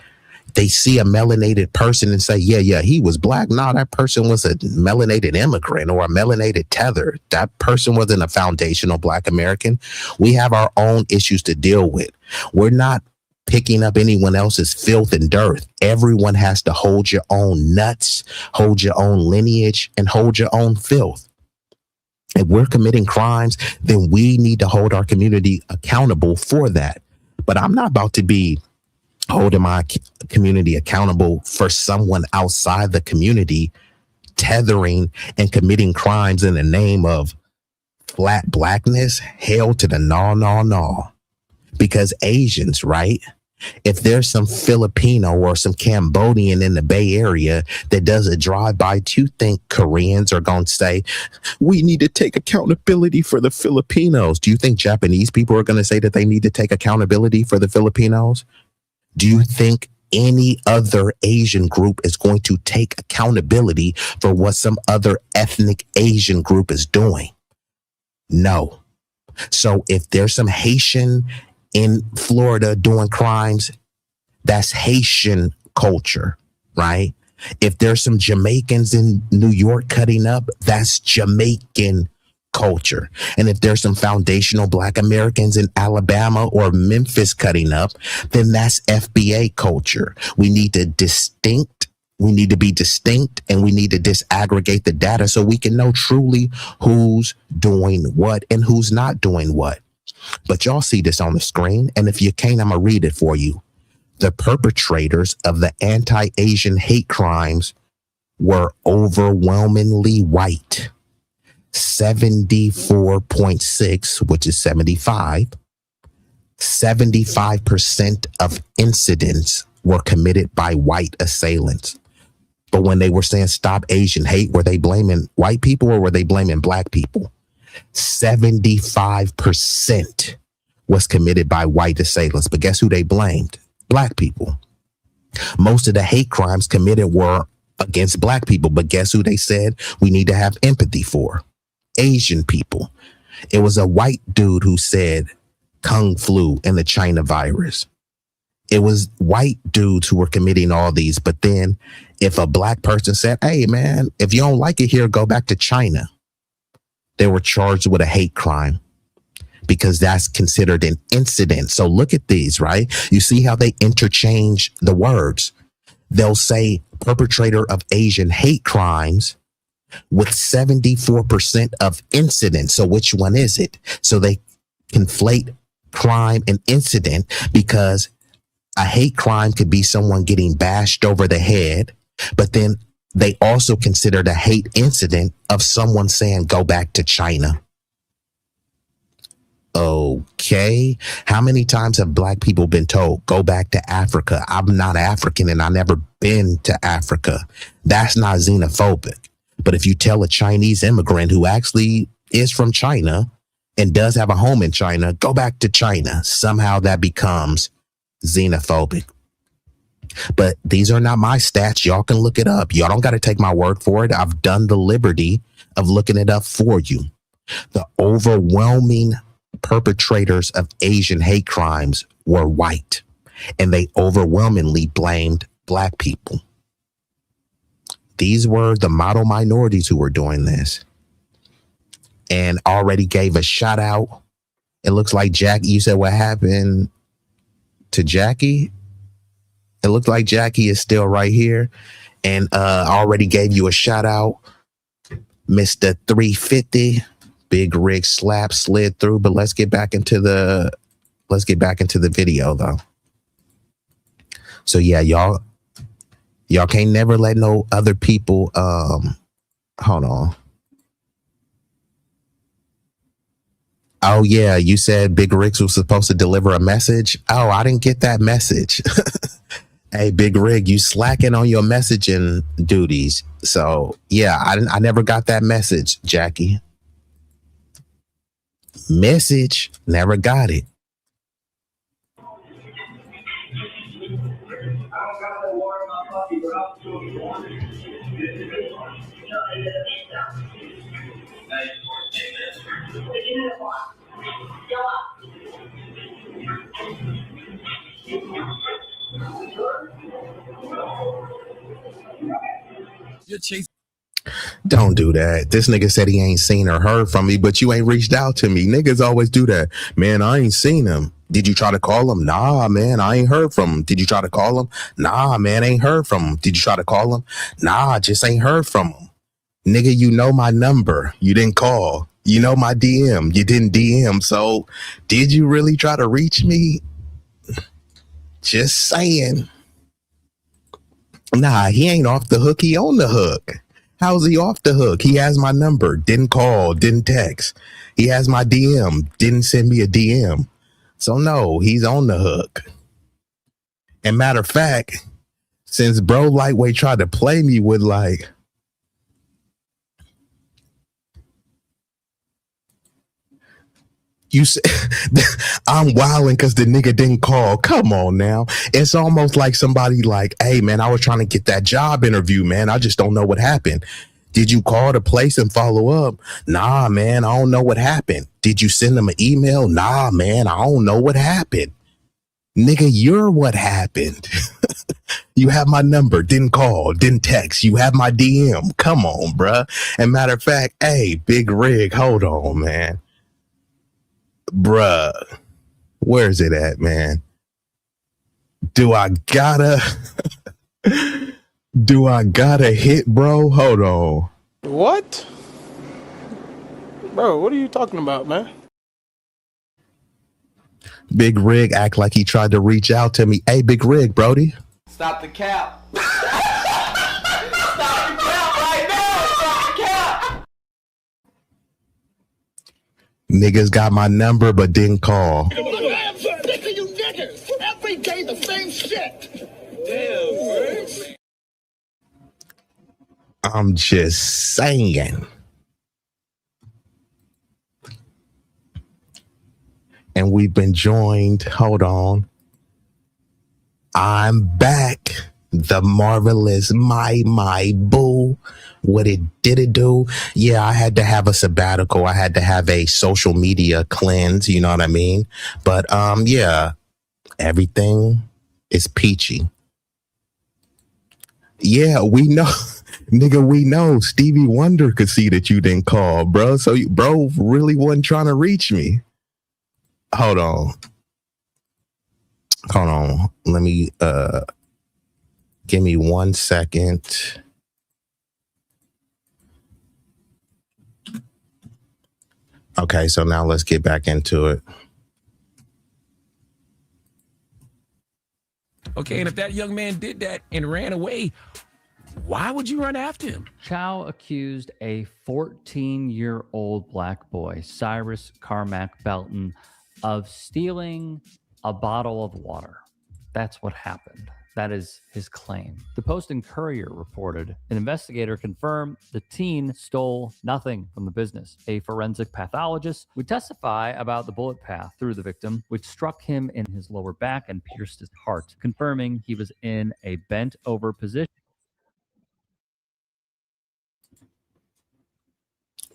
They see a melanated person and say, yeah, he was Black. No, that person was a melanated immigrant or a melanated tether. That person wasn't a foundational Black American. We have our own issues to deal with. We're not picking up anyone else's filth and dirt. Everyone has to hold your own nuts, hold your own lineage, and hold your own filth. If we're committing crimes, then we need to hold our community accountable for that. But I'm not about to be holding my community accountable for someone outside the community tethering and committing crimes in the name of flat Blackness. Hell to the no. Because Asians, right? If there's some Filipino or some Cambodian in the Bay Area that does a drive-by, do you think Koreans are going to say, we need to take accountability for the Filipinos? Do you think Japanese people are going to say that they need to take accountability for the Filipinos? Do you think any other Asian group is going to take accountability for what some other ethnic Asian group is doing? No. So if there's some Haitian in Florida doing crimes, that's Haitian culture, right? If there's some Jamaicans in New York cutting up, that's Jamaican culture. And if there's some foundational Black Americans in Alabama or Memphis cutting up, then that's FBA culture. We need to be distinct, and we need to disaggregate the data so we can know truly who's doing what and who's not doing what. But y'all see this on the screen, and if you can't, I'm gonna read it for you. The perpetrators of the anti-Asian hate crimes were overwhelmingly white. 74.6, which is 75. 75% of incidents were committed by white assailants. But when they were saying stop Asian hate, were they blaming white people or were they blaming Black people? 75% was committed by white assailants. But guess who they blamed? Black people. Most of the hate crimes committed were against Black people. But guess who they said we need to have empathy for? Asian people. It was a white dude who said Kung flu and the China virus. It was white dudes who were committing all these. But then if a Black person said, hey, man, if you don't like it here, go back to China, they were charged with a hate crime because that's considered an incident. So look at these, right? You see how they interchange the words. They'll say perpetrator of Asian hate crimes with 74% of incidents. So which one is it? So they conflate crime and incident because a hate crime could be someone getting bashed over the head, but then they also consider the hate incident of someone saying, go back to China. Okay. How many times have Black people been told, go back to Africa? I'm not African and I never been to Africa. That's not xenophobic. But if you tell a Chinese immigrant who actually is from China and does have a home in China, go back to China. Somehow that becomes xenophobic. But these are not my stats. Y'all can look it up. Y'all don't got to take my word for it. I've done the liberty of looking it up for you. The overwhelming perpetrators of Asian hate crimes were white, and they overwhelmingly blamed black people. These were the model minorities who were doing this, and already gave a shout out. It looks like Jackie, you said what happened to Jackie? It looks like Jackie is still right here, and already gave you a shout out. Mr. 350, Big Rig slap slid through, but let's get back into the video though. So yeah, y'all can't never let no other people hold on. Oh yeah, you said Big Rigs was supposed to deliver a message. Oh, I didn't get that message. Hey, Big Rig, you slacking on your messaging duties. So yeah, I never got that message, Jackie. Message, never got it. Don't do that. This nigga said he ain't seen or heard from me, but you ain't reached out to me. Niggas always do that. Man, I ain't seen him. Did you try to call him? Nah, man, I ain't heard from him. Did you try to call him? Nah, man, ain't heard from him. Did you try to call him? Nah, just ain't heard from him. Nigga, you know my number. You didn't call. You know my DM. You didn't DM. So did you really try to reach me? Just saying. Nah, he ain't off the hook. He on the hook. How's he off the hook? He has my number. Didn't call. Didn't text. He has my DM. Didn't send me a DM. So no, he's on the hook. And matter of fact, since bro Lightweight tried to play me with like, you said I'm wilding because the nigga didn't call. Come on now. It's almost like somebody like, hey man, I was trying to get that job interview, man. I just don't know what happened. Did you call the place and follow up? Nah, man, I don't know what happened. Did you send them an email? Nah, man, I don't know what happened. Nigga, you're what happened. You have my number, didn't call, didn't text. You have my DM. Come on, bruh. And matter of fact, hey, Big Rig, hold on, man. Bruh, where's it at, man? Do I gotta hit, bro? Hold on. What? Bro, what are you talking about, man? Big Rig act like he tried to reach out to me. Hey, Big Rig, Brody. Stop the cap. Stop the cap right now. Stop the cap. Niggas got my number but didn't call. Listen, you niggas. Every day the same shit. Damn, bro. I'm just saying. And we've been joined. Hold on. I'm back. The marvelous my boo. What it do? Yeah, I had to have a sabbatical. I had to have a social media cleanse. You know what I mean? But yeah, everything is peachy. Yeah, we know. Nigga, we know Stevie Wonder could see that you didn't call, bro. So bro really wasn't trying to reach me. Hold on. Let me give me 1 second. Okay, so now let's get back into it. Okay, and if that young man did that and ran away, why would you run after him? Chow accused a 14-year-old black boy, Cyrus Carmack Belton, of stealing a bottle of water. That's what happened. That is his claim. The Post and Courier reported an investigator confirmed the teen stole nothing from the business. A forensic pathologist would testify about the bullet path through the victim, which struck him in his lower back and pierced his heart, confirming he was in a bent over position.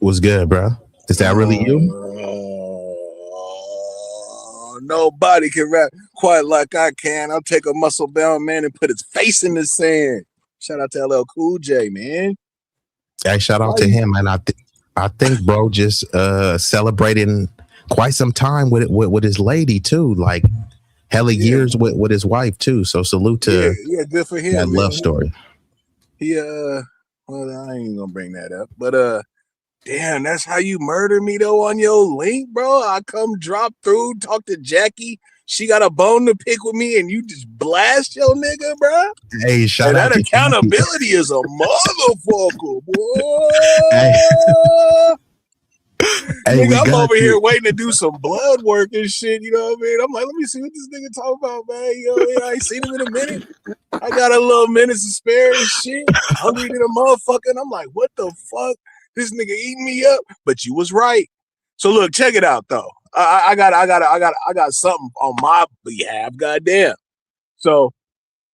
What's good, bro? Is that really you? Nobody can rap quite like I can. I'll take a muscle-bound man and put his face in the sand. Shout out to LL Cool J, man. Hey, shout out to him, and I think bro just celebrating quite some time with his lady too, like hella years with his wife too. So salute to good for him. That man. love story. Well, I ain't gonna bring that up, but damn, that's how you murder me though on your link, bro. I come drop through, talk to Jackie. She got a bone to pick with me, and you just blast your nigga, bro. Hey, shout out that to accountability is a motherfucker, boy. Hey, nigga, I'm over here waiting to do some blood work and shit. You know what I mean? I'm like, let me see what this nigga talk about, man. You know, I ain't seen him in a minute. I got a little minutes to spare and shit. Hungry to the motherfucker. And I'm like, what the fuck? This nigga eating me up, but you was right. So look, check it out though. I got something on my behalf. Goddamn. So,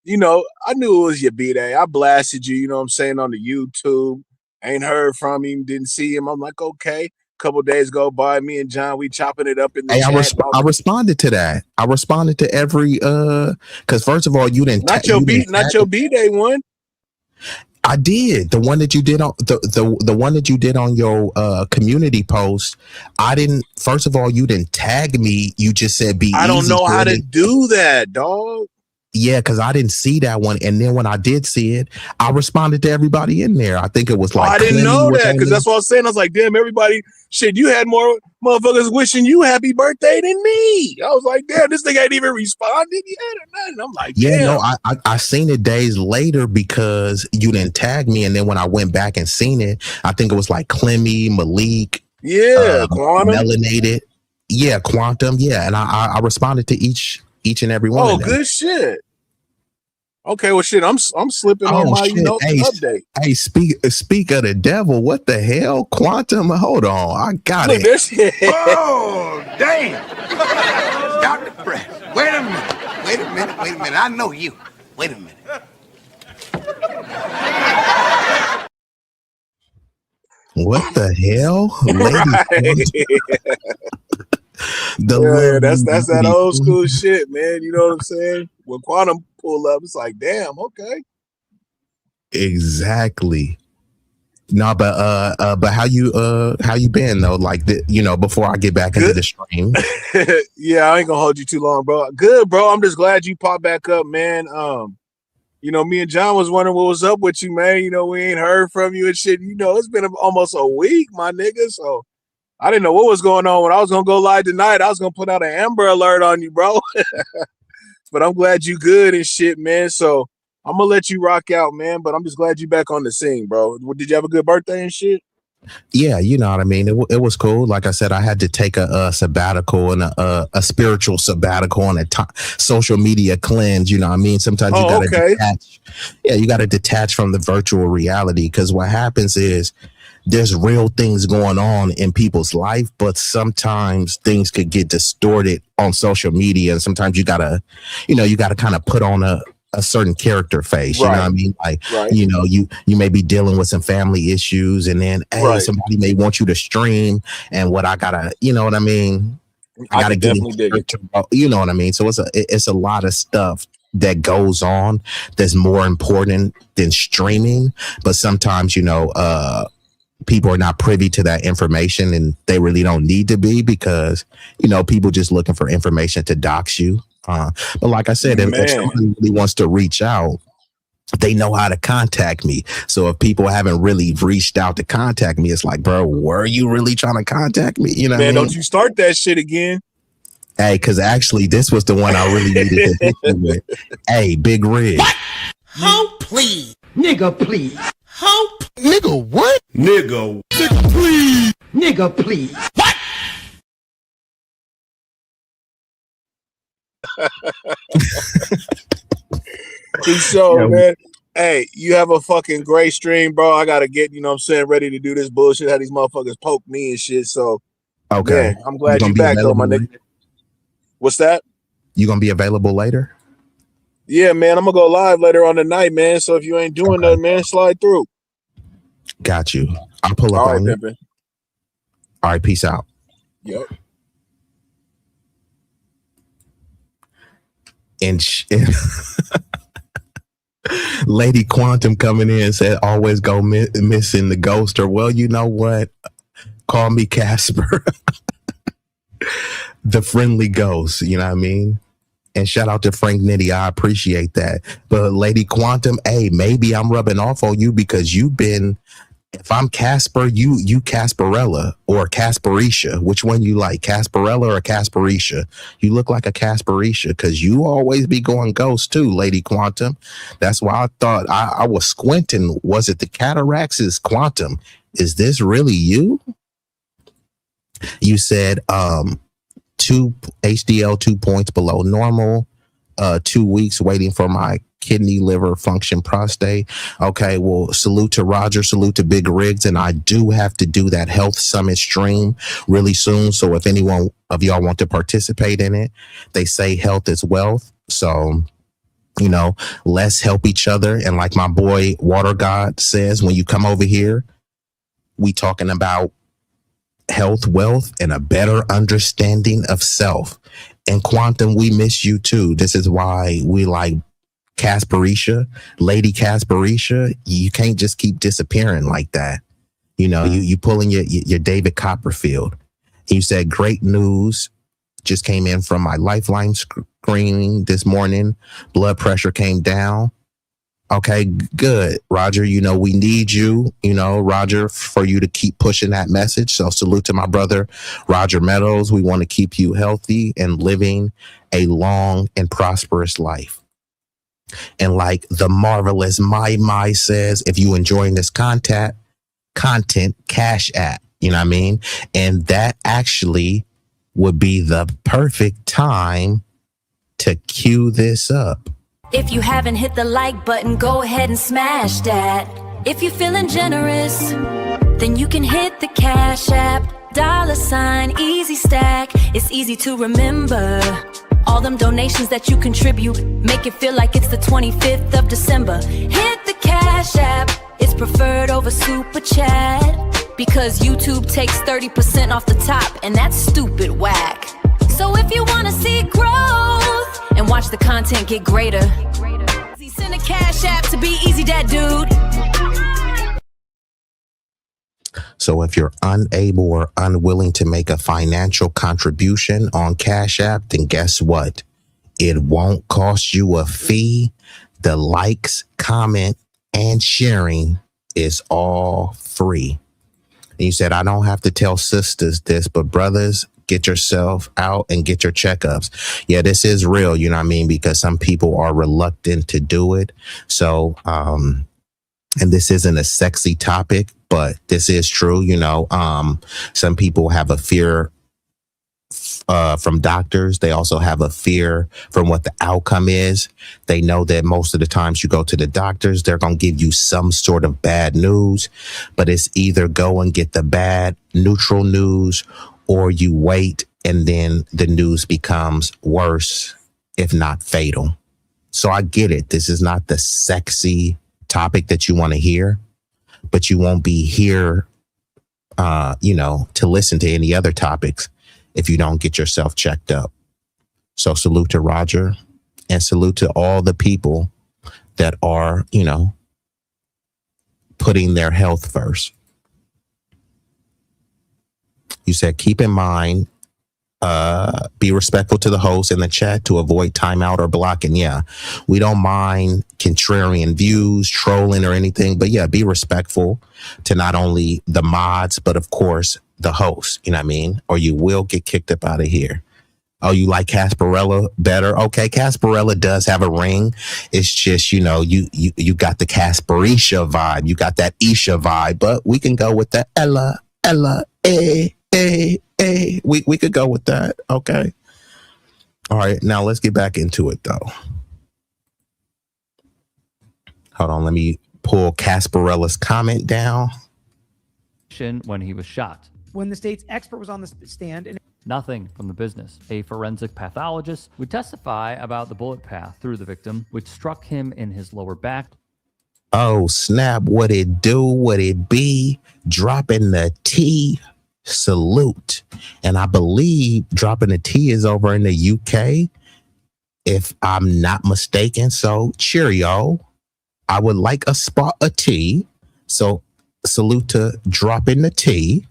you know, I knew it was your B-Day. I blasted you. You know what I'm saying, on the YouTube. Ain't heard from him. Didn't see him. I'm like, okay. Couple days go by. Me and John, we chopping it up in the chat. I responded to that. I responded to every because first of all, you didn't not your B-Day one. I did the one that you did on the one that you did on your community post. I didn't. First of all, you didn't tag me. You just said be. I don't know how to do that, dog. Yeah, because I didn't see that one, and then when I did see it, I responded to everybody in there. I think it was like I didn't know that because that's what I was saying. I was like, damn, everybody, shit, you had more motherfuckers wishing you happy birthday than me. I was like, damn, this thing ain't even responded yet or nothing. I'm like, damn. Yeah, no, I seen it days later because you didn't tag me, and then when I went back and seen it, I think it was like Clemmy, Malik, Quantum, Melanated, Quantum, and I responded to each and every one. Oh, good shit. Okay, well, shit, I'm slipping on my update. Hey, speak of the devil. What the hell, Quantum? Hold on, I got it. Oh, damn! Stop the press. Wait a minute. I know you. Wait a minute. What the hell, that's that old school shit, man. You know what I'm saying? When Quantum pull up, it's like, damn, okay. Exactly. No, but how you been though? Like before I get back into the stream. Yeah, I ain't gonna hold you too long, bro. Good, bro. I'm just glad you popped back up, man. Me and John was wondering what was up with you, man. You know, we ain't heard from you and shit. You know, it's been almost a week, my nigga. So I didn't know what was going on. When I was gonna go live tonight, I was gonna put out an Amber Alert on you, bro. But I'm glad you good and shit, man. So I'm gonna let you rock out, man. But I'm just glad you back on the scene, bro. Did you have a good birthday and shit? Yeah, you know what I mean. It was cool. Like I said, I had to take a sabbatical and a spiritual sabbatical and a social media cleanse. You know what I mean. Sometimes you gotta detach. Yeah, you gotta detach from the virtual reality because what happens is there's real things going on in people's life, but sometimes things could get distorted on social media, and sometimes you gotta kind of put on a certain character face. You know what I mean? Like, you may be dealing with some family issues, and then somebody may want you to stream, and what I gotta, you know what I mean? I gotta get into, you know what I mean? So it's a lot of stuff that goes on that's more important than streaming, but sometimes people are not privy to that information, and they really don't need to be because people just looking for information to dox you. But like I said, if somebody really wants to reach out, they know how to contact me. So if people haven't really reached out to contact me, it's like, bro, were you really trying to contact me? You know, man, don't you start that shit again. Hey, because actually this was the one I really needed to hit you with. Hey, Big Rig. What? Hope, please. Nigga, please. Hope. Nigga, what? Nigga, please. Nigga, please. What? For sure, man. Hey, you have a fucking great stream, bro. I gotta get, you know what I'm saying, ready to do this bullshit. How these motherfuckers poke me and shit. So Okay. yeah, I'm glad you back though, my nigga. What's that? You gonna be available later? Yeah, man. I'm gonna go live later on tonight, man. So if you ain't doing nothing, man, slide through. Got you. I'll pull up on you. Pimpin'. All right, peace out. Yep. And Lady Quantum coming in said, always go missing the ghost, or well, you know what? Call me Casper. The friendly ghost, you know what I mean? And shout out to Frank Nitty. I appreciate that. But Lady Quantum, hey, maybe I'm rubbing off on you because you've been, if I'm Casper, you Casperella or Casperisha. Which one you like, Casperella or Casperisha? You look like a Casperisha because you always be going ghost too, Lady Quantum. That's why I thought I was squinting. Was it the cataracts? Is Quantum? Is this really you? You said 2 HDL 2 points below normal, 2 weeks waiting for my kidney, liver function, prostate. Okay, well, salute to Roger, salute to Big Riggs, and I do have to do that health summit stream really soon. So if anyone of y'all want to participate in it, they say health is wealth. So, you know, let's help each other. And like my boy Water God says, when you come over here, we talking about health, wealth, and a better understanding of self. And Quantum, we miss you too. This is why we like Casperisha, Lady Casperisha. You can't just keep disappearing like that. You know, you pulling your David Copperfield. You said great news just came in from my Lifeline screening this morning. Blood pressure came down. Okay, good. Roger, you know, we need you, you know, Roger, for you to keep pushing that message. So salute to my brother, Roger Meadows. We want to keep you healthy and living a long and prosperous life. And like the marvelous My says, if you enjoying this content, Cash App, you know what I mean? And that actually would be the perfect time to cue this up. If you haven't hit the like button, go ahead and smash that. If you're feeling generous, then you can hit the Cash App. $ easy stack. It's easy to remember. All them donations that you contribute make it feel like it's the 25th of December. Hit the Cash App. It's preferred over Super Chat because YouTube takes 30% off the top, and that's stupid whack. So if you want to see growth and watch the content get greater, send a Cash App to B-Eazy Dat Dude. So if you're unable or unwilling to make a financial contribution on Cash App, then guess what? It won't cost you a fee. The likes, comment, and sharing is all free. And you said, I don't have to tell sisters this, but brothers, get yourself out and get your checkups. Yeah, this is real, you know what I mean? Because some people are reluctant to do it. So, and this isn't a sexy topic, but this is true. You know, some people have a fear from doctors. They also have a fear from what the outcome is. They know that most of the times you go to the doctors, they're going to give you some sort of bad news, but it's either go and get the bad neutral news, or you wait and then the news becomes worse, if not fatal. So I get it. This is not the sexy topic that you want to hear, but you won't be here, you know, to listen to any other topics if you don't get yourself checked up. So salute to Roger and salute to all the people that are, you know, putting their health first. You said, keep in mind, be respectful to the host in the chat to avoid timeout or blocking. Yeah, we don't mind contrarian views, trolling or anything, but yeah, be respectful to not only the mods, but of course the host, you know what I mean? Or you will get kicked up out of here. Oh, you like Casperella better? Okay, Casperella does have a ring. It's just, you know, you got the Casperisha vibe. You got that Isha vibe, but we can go with the Ella, we could go with that. Okay. All right. Now let's get back into it though. Hold on, let me pull Casparella's comment down. When he was shot. When the state's expert was on the stand and Nothing from the business. A forensic pathologist would testify about the bullet path through the victim, which struck him in his lower back. Oh, snap. What it do? What it be? Dropping the T. Salute. And I believe dropping the T is over in the UK, if I'm not mistaken. So cheerio. I would like a spot of tea. So salute to dropping the T.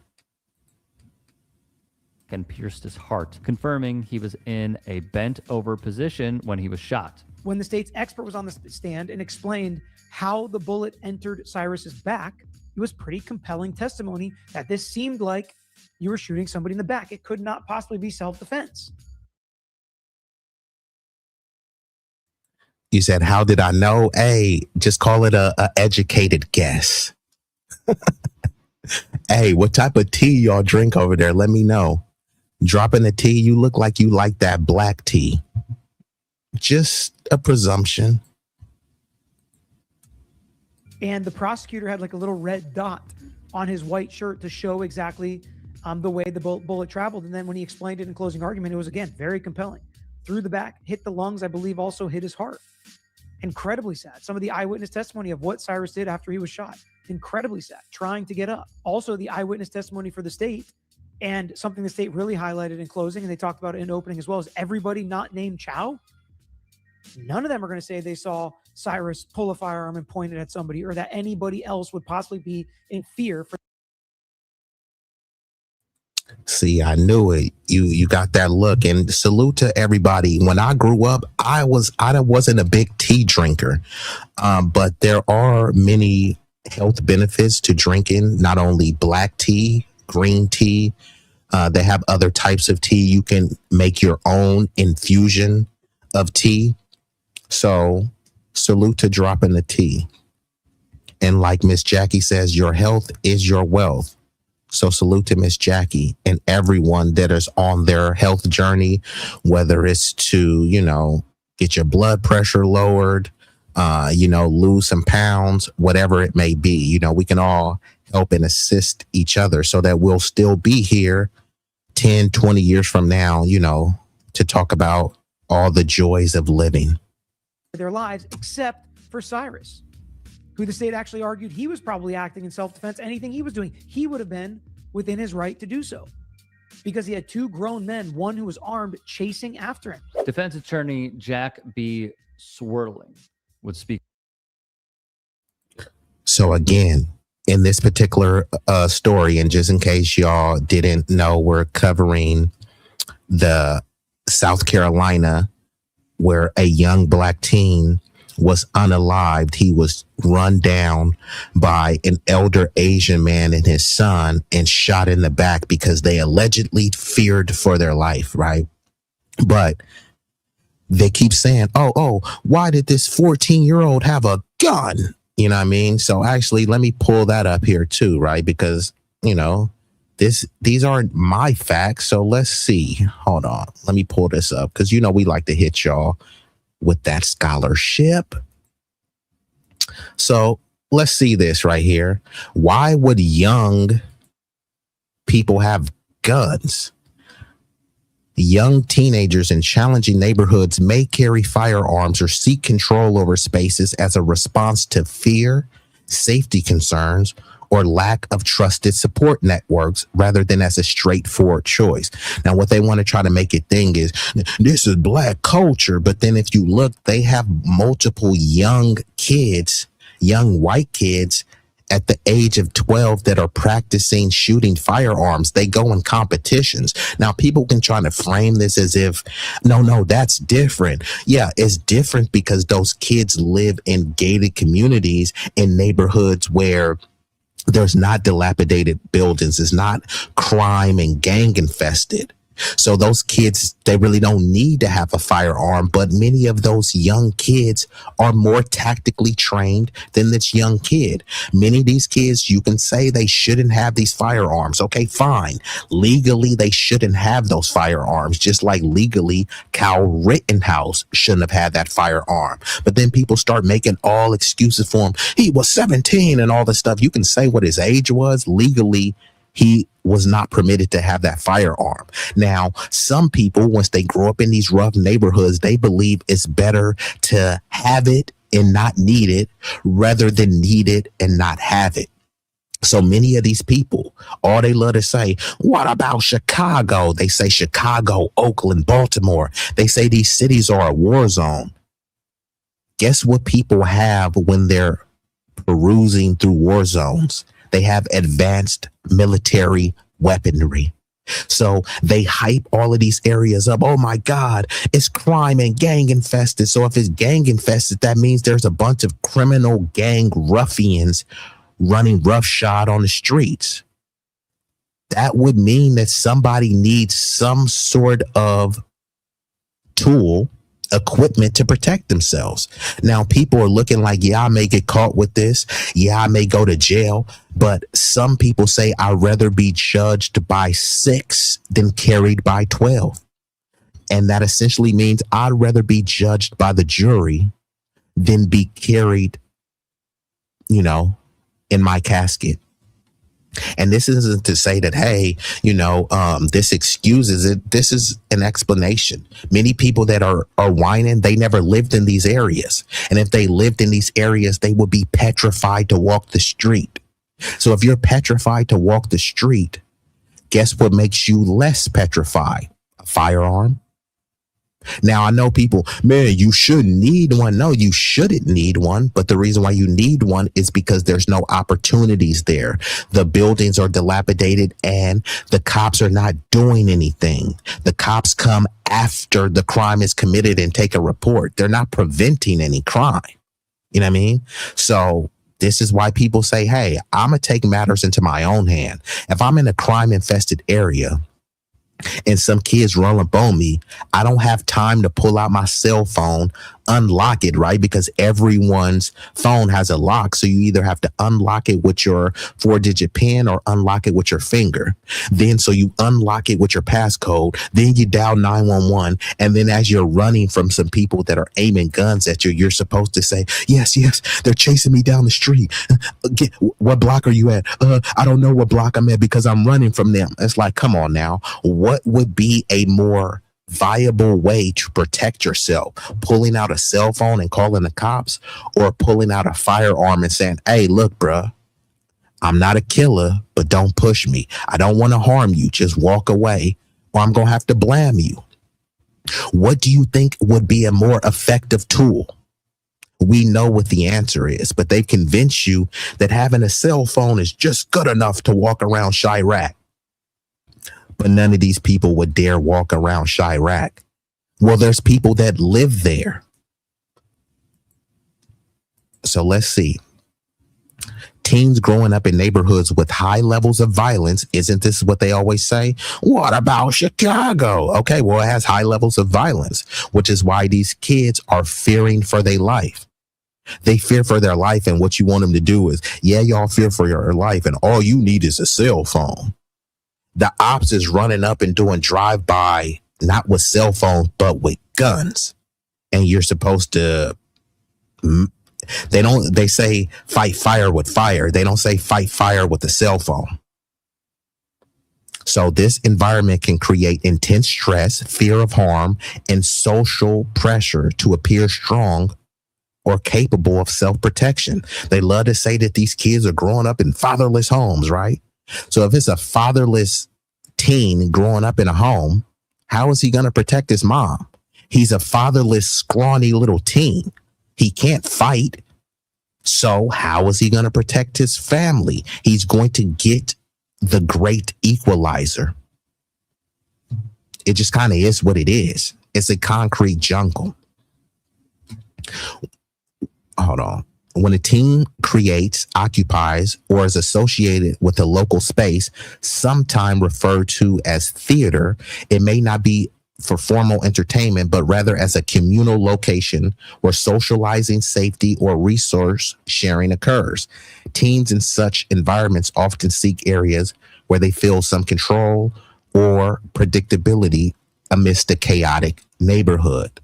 And pierced his heart, confirming he was in a bent over position when he was shot. when the state's expert was on the stand and explained how the bullet entered Cyrus's back, it was pretty compelling testimony that this seemed like you were shooting somebody in the back. It could not possibly be self-defense. You said, how did I know? Hey, just call it a educated guess. Hey, what type of tea y'all drink over there? Let me know. Dropping the tea, you look like you like that black tea. Just a presumption. And the prosecutor had like a little red dot on his white shirt to show exactly the way the bullet traveled. And then when he explained it in closing argument, it was, again, very compelling. Through the back, hit the lungs, I believe also hit his heart. Incredibly sad. Some of the eyewitness testimony of what Cyrus did after he was shot. Incredibly sad. Trying to get up. Also, the eyewitness testimony for the state, and something the state really highlighted in closing, and they talked about it in opening as well, is everybody not named Chow. None of them are going to say they saw Cyrus pull a firearm and point it at somebody, or that anybody else would possibly be in fear for. See, I knew it. You got that look. And salute to everybody. When I grew up, I wasn't a big tea drinker, but there are many health benefits to drinking not only black tea, green tea. They have other types of tea. You can make your own infusion of tea. So salute to dropping the tea. And like Miss Jackie says, your health is your wealth. So salute to Miss Jackie and everyone that is on their health journey, whether it's to, get your blood pressure lowered, lose some pounds, whatever it may be. We can all help and assist each other so that we'll still be here 10, 20 years from now, to talk about all the joys of living. Their lives, except for Cyrus, who the state actually argued he was probably acting in self-defense. Anything he was doing, he would have been within his right to do so, because he had two grown men, one who was armed, chasing after him. Defense attorney Jack B. Swirling would speak. So again, in this particular story, and just in case y'all didn't know, we're covering the South Carolina where a young black teen was unalived. He was run down by an elder Asian man and his son and shot in the back because they allegedly feared for their life, right? But they keep saying, oh, why did this 14-year-old have a gun? You know what I mean? So actually, let me pull that up here too, right? Because, these aren't my facts. So let's see. Hold on. Let me pull this up because, we like to hit y'all with that scholarship. So let's see this right here. Why would young people have guns? Young teenagers in challenging neighborhoods may carry firearms or seek control over spaces as a response to fear, safety concerns, or lack of trusted support networks rather than as a straightforward choice. Now, what they want to try to make it think is this is black culture. But then if you look, they have multiple young white kids at the age of 12 that are practicing shooting firearms. They go in competitions. Now, people can try to frame this as if, no, that's different. Yeah, it's different because those kids live in gated communities in neighborhoods where there's not dilapidated buildings. It's not crime and gang infested. So those kids, they really don't need to have a firearm, but many of those young kids are more tactically trained than this young kid. Many of these kids, you can say they shouldn't have these firearms. Okay, fine. Legally, they shouldn't have those firearms, just like legally Kyle Rittenhouse shouldn't have had that firearm. But then people start making all excuses for him. He was 17 and all this stuff. You can say what his age was. Legally, he was not permitted to have that firearm. Now, some people, once they grow up in these rough neighborhoods, they believe it's better to have it and not need it rather than need it and not have it. So many of these people, all they love to say, what about Chicago? They say Chicago, Oakland, Baltimore. They say these cities are a war zone. Guess what people have when they're perusing through war zones? They have advanced military weaponry. So they hype all of these areas up. Oh my God, it's crime and gang infested. So if it's gang infested, that means there's a bunch of criminal gang ruffians running roughshod on the streets. That would mean that somebody needs some sort of tool, equipment to protect themselves. Now, people are looking like, yeah, I may get caught with this. Yeah, I may go to jail. But some people say I'd rather be judged by 6 than carried by 12. And that essentially means I'd rather be judged by the jury than be carried, in my casket. And this isn't to say that, hey, this excuses it. This is an explanation. Many people that are whining, they never lived in these areas. And if they lived in these areas, they would be petrified to walk the street. So if you're petrified to walk the street, guess what makes you less petrified? A firearm. Now, I know people, man, you should need one. No, you shouldn't need one. But the reason why you need one is because there's no opportunities there. The buildings are dilapidated and the cops are not doing anything. The cops come after the crime is committed and take a report. They're not preventing any crime. You know what I mean? So this is why people say, hey, I'm going to take matters into my own hand. If I'm in a crime infested area and some kids roll up on me, I don't have time to pull out my cell phone, unlock it, right? Because everyone's phone has a lock. So you either have to unlock it with your 4-digit PIN or unlock it with your finger. Then so you unlock it with your passcode. Then you dial 911. And then as you're running from some people that are aiming guns at you, you're supposed to say, yes, they're chasing me down the street. What block are you at? I don't know what block I'm at because I'm running from them. It's like, come on now. What would be a more viable way to protect yourself? Pulling out a cell phone and calling the cops, or pulling out a firearm and saying, hey, look, bruh, I'm not a killer, but don't push me. I don't want to harm you. Just walk away or I'm going to have to blame you. What do you think would be a more effective tool? We know what the answer is, but they convince you that having a cell phone is just good enough to walk around Chirac. But none of these people would dare walk around Chirac. Well, there's people that live there. So let's see. Teens growing up in neighborhoods with high levels of violence, isn't this what they always say? What about Chicago? Okay, well, it has high levels of violence, which is why these kids are fearing for their life. They fear for their life, and what you want them to do is, yeah, y'all fear for your life, and all you need is a cell phone. The ops is running up and doing drive-by, not with cell phones, but with guns. And you're supposed to, they say fight fire with fire. They don't say fight fire with a cell phone. So this environment can create intense stress, fear of harm, and social pressure to appear strong or capable of self-protection. They love to say that these kids are growing up in fatherless homes, right? So if it's a fatherless teen growing up in a home, how is he going to protect his mom? He's a fatherless, scrawny little teen. He can't fight. So how is he going to protect his family? He's going to get the great equalizer. It just kind of is what it is. It's a concrete jungle. Hold on. when a teen creates, occupies, or is associated with a local space, sometime referred to as theater, it may not be for formal entertainment, but rather as a communal location where socializing, safety, or resource sharing occurs. Teens in such environments often seek areas where they feel some control or predictability amidst a chaotic neighborhood.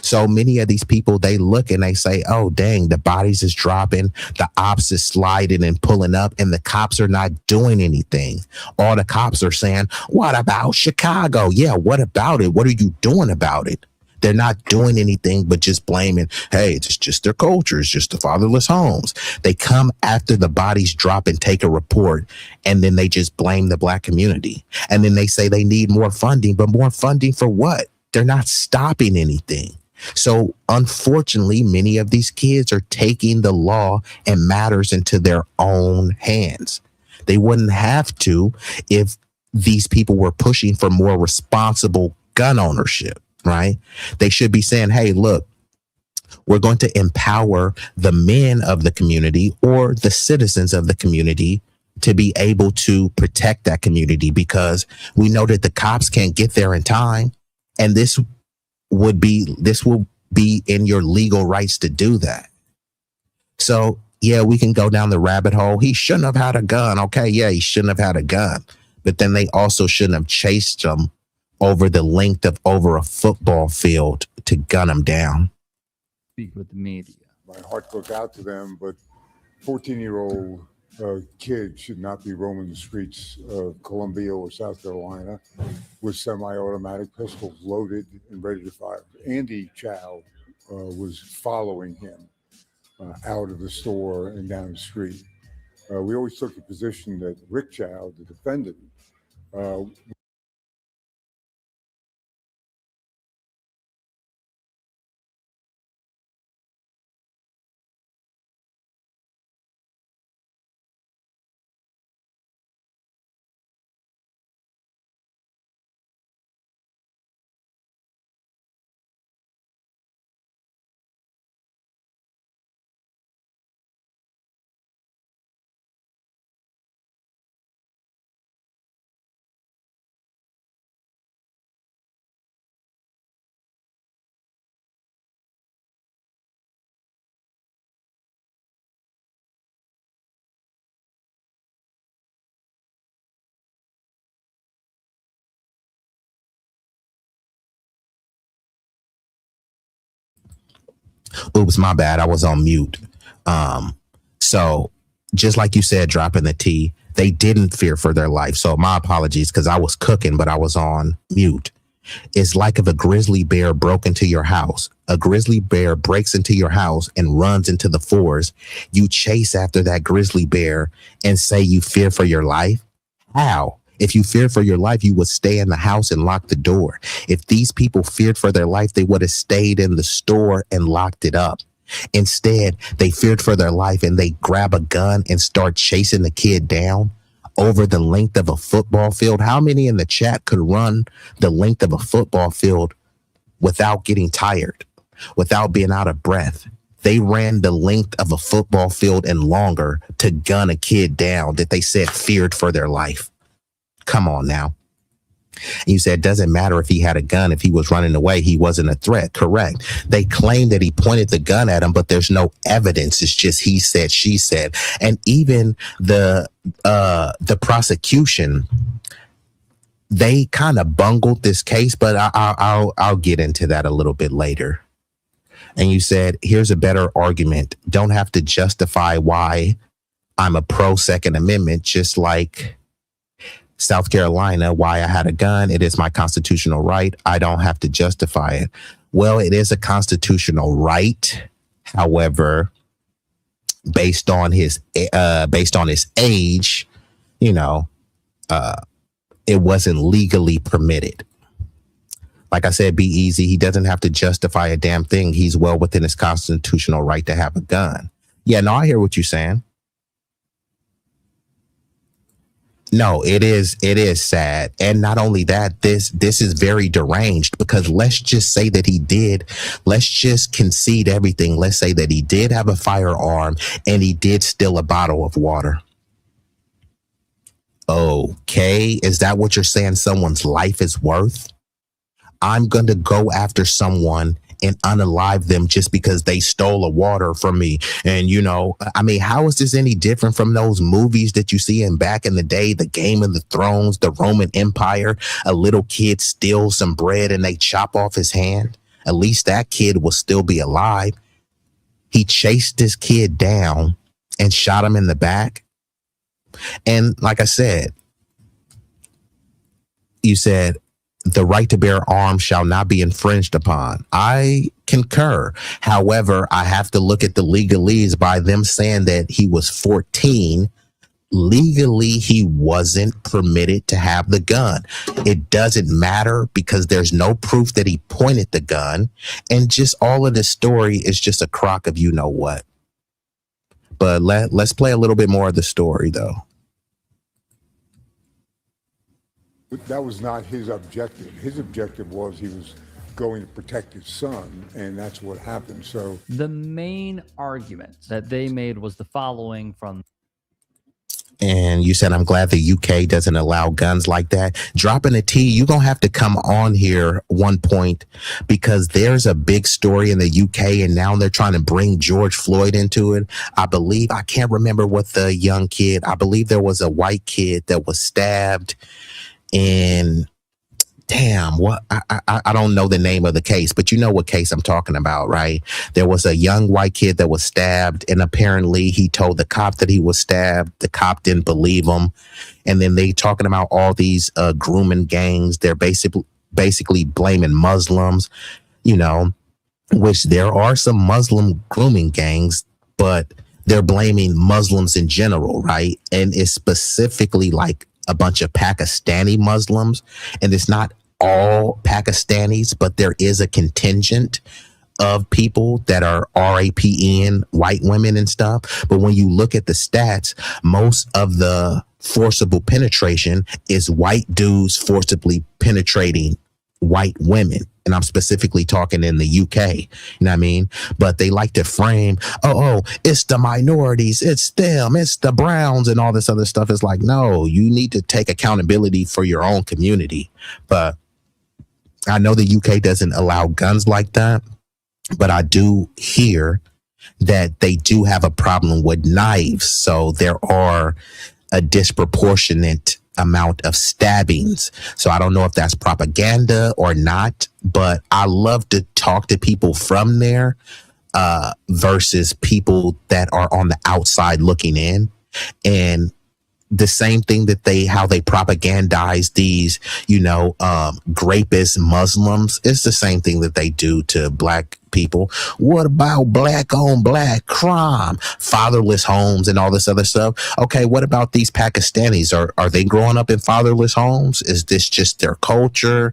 So many of these people, they look and they say, oh, dang, the bodies is dropping, the ops is sliding and pulling up, and the cops are not doing anything. All the cops are saying, what about Chicago? Yeah, what about it? What are you doing about it? They're not doing anything but just blaming, hey, it's just their culture. It's just the fatherless homes. They come after the bodies drop and take a report, and then they just blame the Black community. And then they say they need more funding, but more funding for what? They're not stopping anything. So unfortunately, many of these kids are taking the law and matters into their own hands. They wouldn't have to if these people were pushing for more responsible gun ownership, right? They should be saying, hey, look, we're going to empower the men of the community or the citizens of the community to be able to protect that community, because we know that the cops can't get there in time. And this will be in your legal rights to do that. So, yeah, we can go down the rabbit hole. He shouldn't have had a gun. Okay, yeah, he shouldn't have had a gun. But then they also shouldn't have chased him over the length of over a football field to gun him down. Speak with the media. My heart goes out to them, but 14-year-old kids should not be roaming the streets of Columbia or South Carolina with semi-automatic pistols loaded and ready to fire. Andy Chow was following him out of the store and down the street. We always took the position that Rick Chow, the defendant, Oops, my bad. I was on mute. So just like you said, dropping the T, they didn't fear for their life. So my apologies, because I was cooking, but I was on mute. It's like if a grizzly bear broke into your house. A grizzly bear breaks into your house and runs into the forest. You chase after that grizzly bear and say you fear for your life. How? If you feared for your life, you would stay in the house and lock the door. If these people feared for their life, they would have stayed in the store and locked it up. Instead, they feared for their life and they grab a gun and start chasing the kid down over the length of a football field. How many in the chat could run the length of a football field without getting tired, without being out of breath? They ran the length of a football field and longer to gun a kid down that they said feared for their life. Come on now. And you said it doesn't matter if he had a gun. If he was running away, he wasn't a threat. Correct. They claim that he pointed the gun at him, but there's no evidence. It's just he said, she said. And even the prosecution, they kind of bungled this case, but I'll get into that a little bit later. And you said, here's a better argument. Don't have to justify why I'm a pro Second Amendment, just like South Carolina, why I had a gun. It is my constitutional right. I don't have to justify it. Well, it is a constitutional right. However, based on his age, it wasn't legally permitted. Like I said, B-Eazy, he doesn't have to justify a damn thing. He's well within his constitutional right to have a gun. Yeah, no, I hear what you're saying. No, it is sad. And not only that, this is very deranged, because let's just say that he did, let's just concede everything. Let's say that he did have a firearm and he did steal a bottle of water. Okay, is that what you're saying someone's life is worth? I'm going to go after someone and unalive them just because they stole a water from me. And, you know, I mean, how is this any different from those movies that you see in back in the day, the Game of the Thrones, the Roman Empire? A little kid steals some bread and they chop off his hand. At least that kid will still be alive. He chased this kid down and shot him in the back. And like I said, you said, the right to bear arms shall not be infringed upon. I concur. However, I have to look at the legalese by them saying that he was 14. Legally, he wasn't permitted to have the gun. It doesn't matter because there's no proof that he pointed the gun. And just all of this story is just a crock of you know what. But let's play a little bit more of the story, though. That was not his objective. His objective was he was going to protect his son, and that's what happened. So the main argument that they made was the following from. And you said, I'm glad the UK doesn't allow guns like that. Dropping a T, you're going to have to come on here one point, because there's a big story in the UK and now they're trying to bring George Floyd into it. I believe, I can't remember what the young kid, I believe there was a white kid that was stabbed in, damn, what I don't know the name of the case, but you know what case I'm talking about, right? There was a young white kid that was stabbed, and apparently he told the cop that he was stabbed. The cop didn't believe him, and then they talking about all these grooming gangs. They're basically blaming Muslims, you know, which there are some Muslim grooming gangs, but they're blaming Muslims in general, right? And it's specifically like a bunch of Pakistani Muslims, and it's not all Pakistanis, but there is a contingent of people that are RAPN, white women and stuff. But when you look at the stats, most of the forcible penetration is white dudes forcibly penetrating white women. And I'm specifically talking in the UK, you know what I mean? But they like to frame, oh, it's the minorities, it's them, it's the browns and all this other stuff. It's like, no, you need to take accountability for your own community. But I know the UK doesn't allow guns like that, but I do hear that they do have a problem with knives. So there are a disproportionate amount of stabbings. So I don't know if that's propaganda or not, but I love to talk to people from there versus people that are on the outside looking in. And the same thing that how they propagandize these, you know, rapist Muslims, it's the same thing that they do to black people. What about black on black crime, fatherless homes and all this other stuff? Okay, what about these Pakistanis? Are they growing up in fatherless homes? Is this just their culture?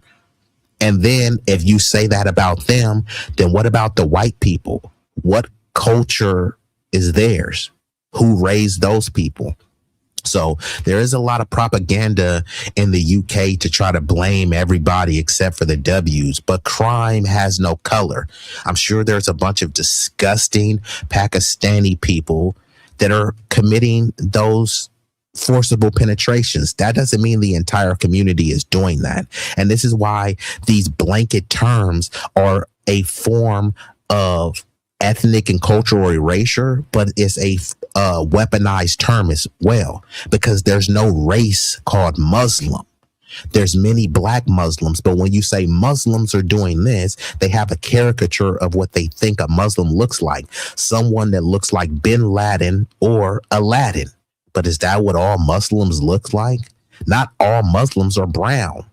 And then if you say that about them, then what about the white people? What culture is theirs? Who raised those people? So there is a lot of propaganda in the UK to try to blame everybody except for the W's, but crime has no color. I'm sure there's a bunch of disgusting Pakistani people that are committing those forcible penetrations. That doesn't mean the entire community is doing that. And this is why these blanket terms are a form of ethnic and cultural erasure, but it's a weaponized term as well, because there's no race called Muslim. There's many black Muslims, but when you say Muslims are doing this, they have a caricature of what they think a Muslim looks like. Someone that looks like Bin Laden or Aladdin. But is that what all Muslims look like? Not all Muslims are brown.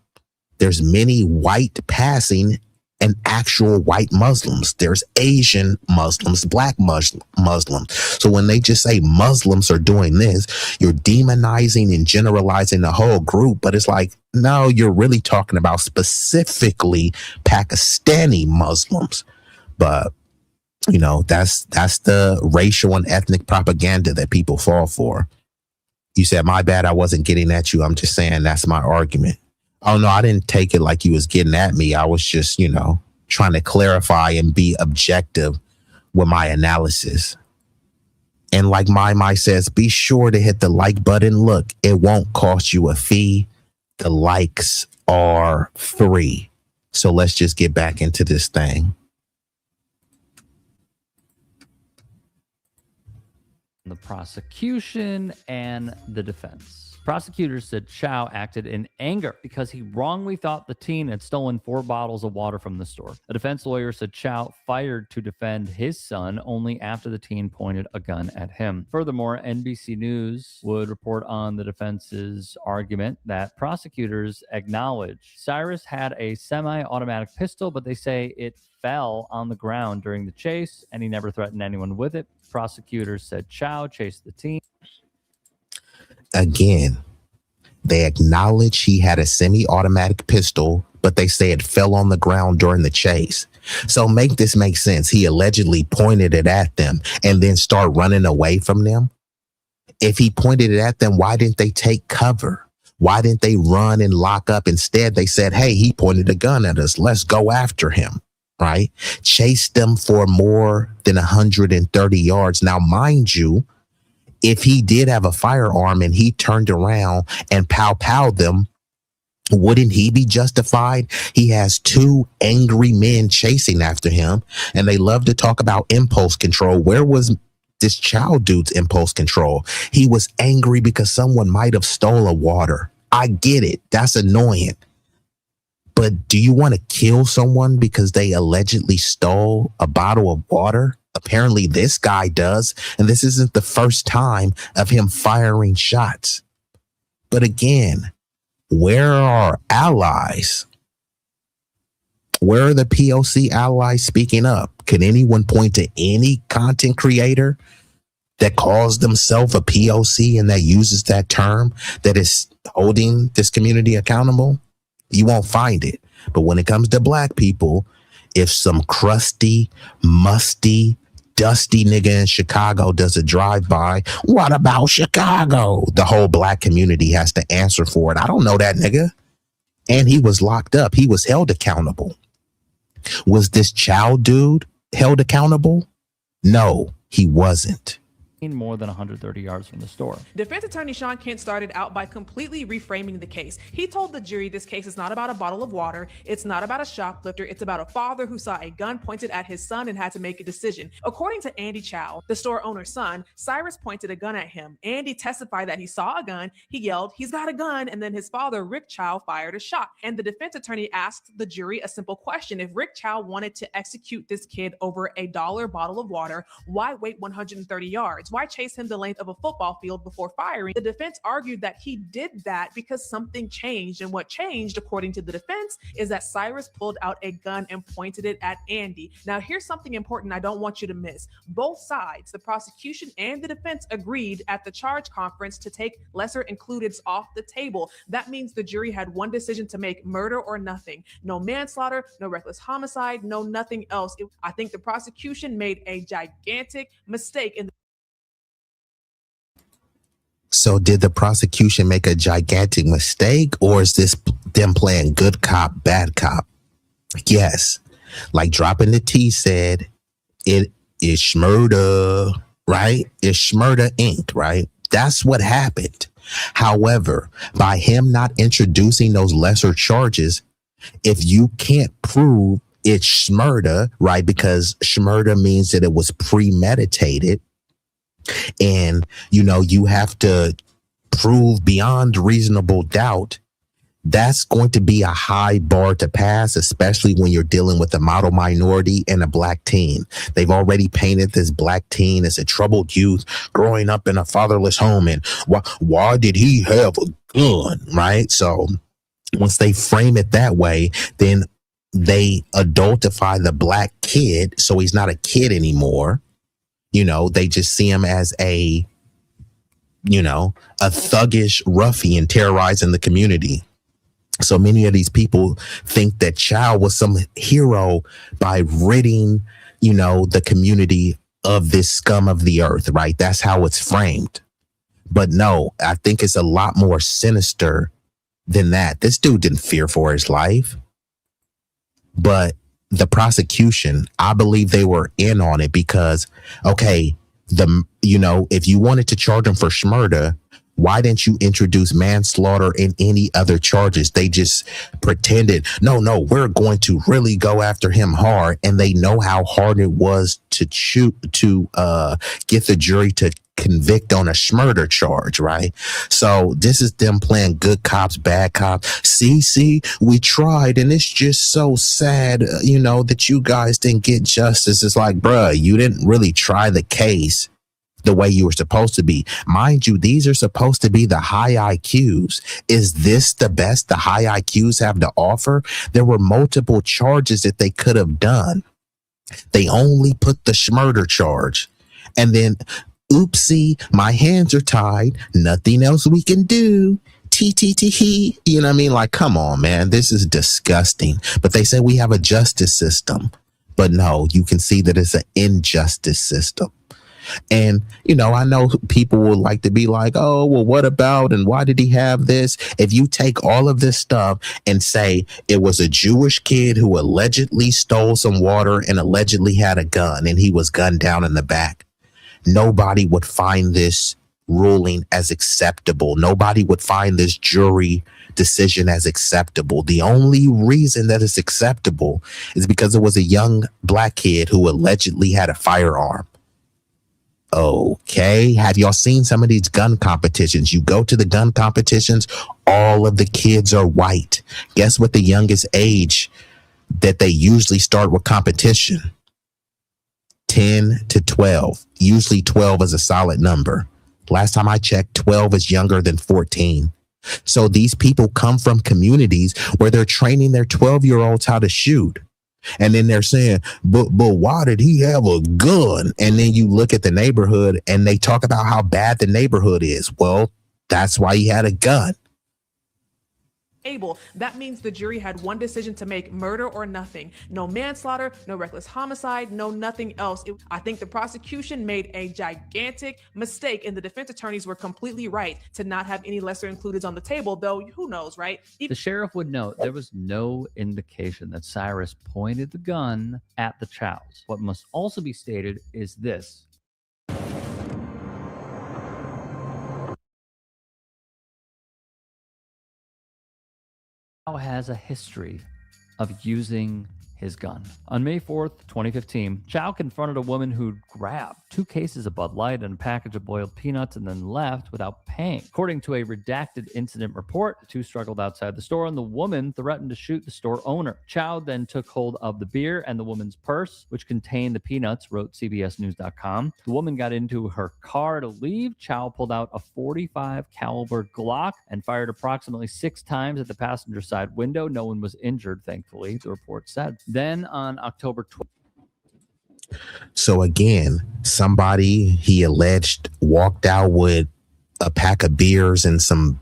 There's many white passing and actual white Muslims. There's Asian Muslims, black Muslims. So when they just say Muslims are doing this, you're demonizing and generalizing the whole group. But it's like, no, you're really talking about specifically Pakistani Muslims. But, you know, that's the racial and ethnic propaganda that people fall for. You said, my bad, I wasn't getting at you. I'm just saying that's my argument. Oh, no, I didn't take it like you was getting at me. I was just, trying to clarify and be objective with my analysis. And like my says, be sure to hit the like button. Look, it won't cost you a fee. The likes are free. So let's just get back into this thing. The prosecution and the defense. Prosecutors said Chow acted in anger because he wrongly thought the teen had stolen 4 bottles of water from the store. A defense lawyer said Chow fired to defend his son only after the teen pointed a gun at him. Furthermore, NBC News would report on the defense's argument that prosecutors acknowledge Cyrus had a semi-automatic pistol, but they say it fell on the ground during the chase and he never threatened anyone with it. Prosecutors said Chow chased the teen. Again, they acknowledge he had a semi-automatic pistol, but they say it fell on the ground during the chase. So make this make sense. He allegedly pointed it at them and then start running away from them. If he pointed it at them, why didn't they take cover? Why didn't they run and lock up? Instead, they said, hey, he pointed a gun at us. Let's go after him. Right? Chased them for more than 130 yards. Now, mind you, if he did have a firearm and he turned around and pow-powed them, wouldn't he be justified? He has 2 angry men chasing after him, and they love to talk about impulse control. Where was this child dude's impulse control? He was angry because someone might have stolen water. I get it. That's annoying. But do you want to kill someone because they allegedly stole a bottle of water? Apparently this guy does, and this isn't the first time of him firing shots. But again, where are our allies? Where are the POC allies speaking up? Can anyone point to any content creator that calls themselves a POC and that uses that term that is holding this community accountable? You won't find it. But when it comes to black people, if some crusty, musty, dusty nigga in Chicago does a drive-by, what about Chicago? The whole black community has to answer for it. I don't know that nigga. And he was locked up. He was held accountable. Was this child dude held accountable? No, he wasn't. More than 130 yards from the store. Defense attorney Sean Kent started out by completely reframing the case. He told the jury this case is not about a bottle of water, it's not about a shoplifter, it's about a father who saw a gun pointed at his son and had to make a decision. According to Andy Chow, the store owner's son, Cyrus pointed a gun at him. Andy testified that he saw a gun, he yelled, "He's got a gun," and then his father, Rick Chow, fired a shot. And the defense attorney asked the jury a simple question. If Rick Chow wanted to execute this kid over a $1 bottle of water, why wait 130 yards? Why chase him the length of a football field before firing? The defense argued that he did that because something changed. And what changed, according to the defense, is that Cyrus pulled out a gun and pointed it at Andy. Now, here's something important I don't want you to miss. Both sides, the prosecution and the defense, agreed at the charge conference to take lesser includeds off the table. That means the jury had one decision to make: murder or nothing. No manslaughter, no reckless homicide, no nothing else. I think the prosecution made a gigantic mistake in the So did the prosecution make a gigantic mistake, or is this them playing good cop, bad cop? Yes. Like Dropping the T said, it is Schmurda, right? It's Schmurda Inc., right? That's what happened. However, by him not introducing those lesser charges, if you can't prove it's Schmurda, right? Because Schmurda means that it was premeditated. And, you have to prove beyond reasonable doubt. That's going to be a high bar to pass, especially when you're dealing with a model minority and a black teen. They've already painted this black teen as a troubled youth growing up in a fatherless home. And why did he have a gun, right? So once they frame it that way, then they adultify the black kid. So he's not a kid anymore. They just see him as a thuggish ruffian terrorizing the community. So many of these people think that Chow was some hero by ridding, the community of this scum of the earth, right? That's how it's framed. But no, I think it's a lot more sinister than that. This dude didn't fear for his life. But the prosecution, I believe they were in on it because, okay, if you wanted to charge him for murder, why didn't you introduce manslaughter and any other charges? They just pretended, no, we're going to really go after him hard. And they know how hard it was to get the jury to convict on a murder charge, right? So this is them playing good cops, bad cops. See, we tried, and it's just so sad, that you guys didn't get justice. It's like, bruh, you didn't really try the case the way you were supposed to be. Mind you, these are supposed to be the high IQs. Is this the best the high IQs have to offer? There were multiple charges that they could have done. They only put the murder charge. And then, oopsie, my hands are tied. Nothing else we can do. He. You know what I mean? Like, come on, man. This is disgusting. But they say we have a justice system. But no, you can see that it's an injustice system. And, I know people will like to be like, oh, well, what about, and why did he have this? If you take all of this stuff and say it was a Jewish kid who allegedly stole some water and allegedly had a gun and he was gunned down in the back, nobody would find this ruling as acceptable. Nobody would find this jury decision as acceptable. The only reason that it's acceptable is because it was a young black kid who allegedly had a firearm. Okay, have y'all seen some of these gun competitions? You go to the gun competitions, all of the kids are white. Guess what the youngest age that they usually start with competition? 10 to 12. Usually 12 is a solid number. Last time I checked, 12 is younger than 14. So these people come from communities where they're training their 12-year-olds how to shoot. And then they're saying, but why did he have a gun? And then you look at the neighborhood and they talk about how bad the neighborhood is. Well, that's why he had a gun. That means the jury had one decision to make: murder or nothing. No manslaughter, no reckless homicide, no nothing else. I think the prosecution made a gigantic mistake, and the defense attorneys were completely right to not have any lesser included on the table, though who knows, right? The sheriff would note there was no indication that Cyrus pointed the gun at the Chows. What must also be stated is this. Has a history of using his gun. On May 4th, 2015, Chow confronted a woman who'd grabbed 2 cases of Bud Light and a package of boiled peanuts and then left without paying. According to a redacted incident report, the 2 struggled outside the store and the woman threatened to shoot the store owner. Chow then took hold of the beer and the woman's purse, which contained the peanuts, wrote CBSNews.com. The woman got into her car to leave. Chow pulled out a .45 caliber Glock and fired approximately 6 times at the passenger side window. No one was injured, thankfully, the report said. Then on October 12th. So again, somebody he alleged walked out with a pack of beers and some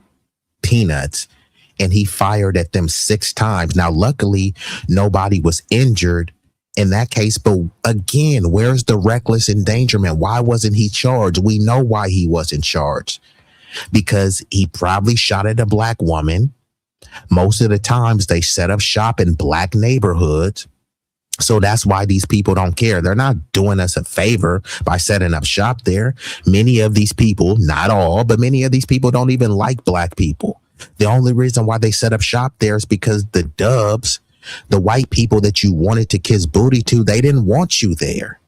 peanuts, and he fired at them 6 times. Now, luckily, nobody was injured in that case. But again, where's the reckless endangerment? Why wasn't he charged? We know why he wasn't charged. Because he probably shot at a black woman. Most of the times they set up shop in black neighborhoods. So that's why these people don't care. They're not doing us a favor by setting up shop there. Many of these people, not all, but many of these people don't even like black people. The only reason why they set up shop there is because the dubs, the white people that you wanted to kiss booty to, they didn't want you there.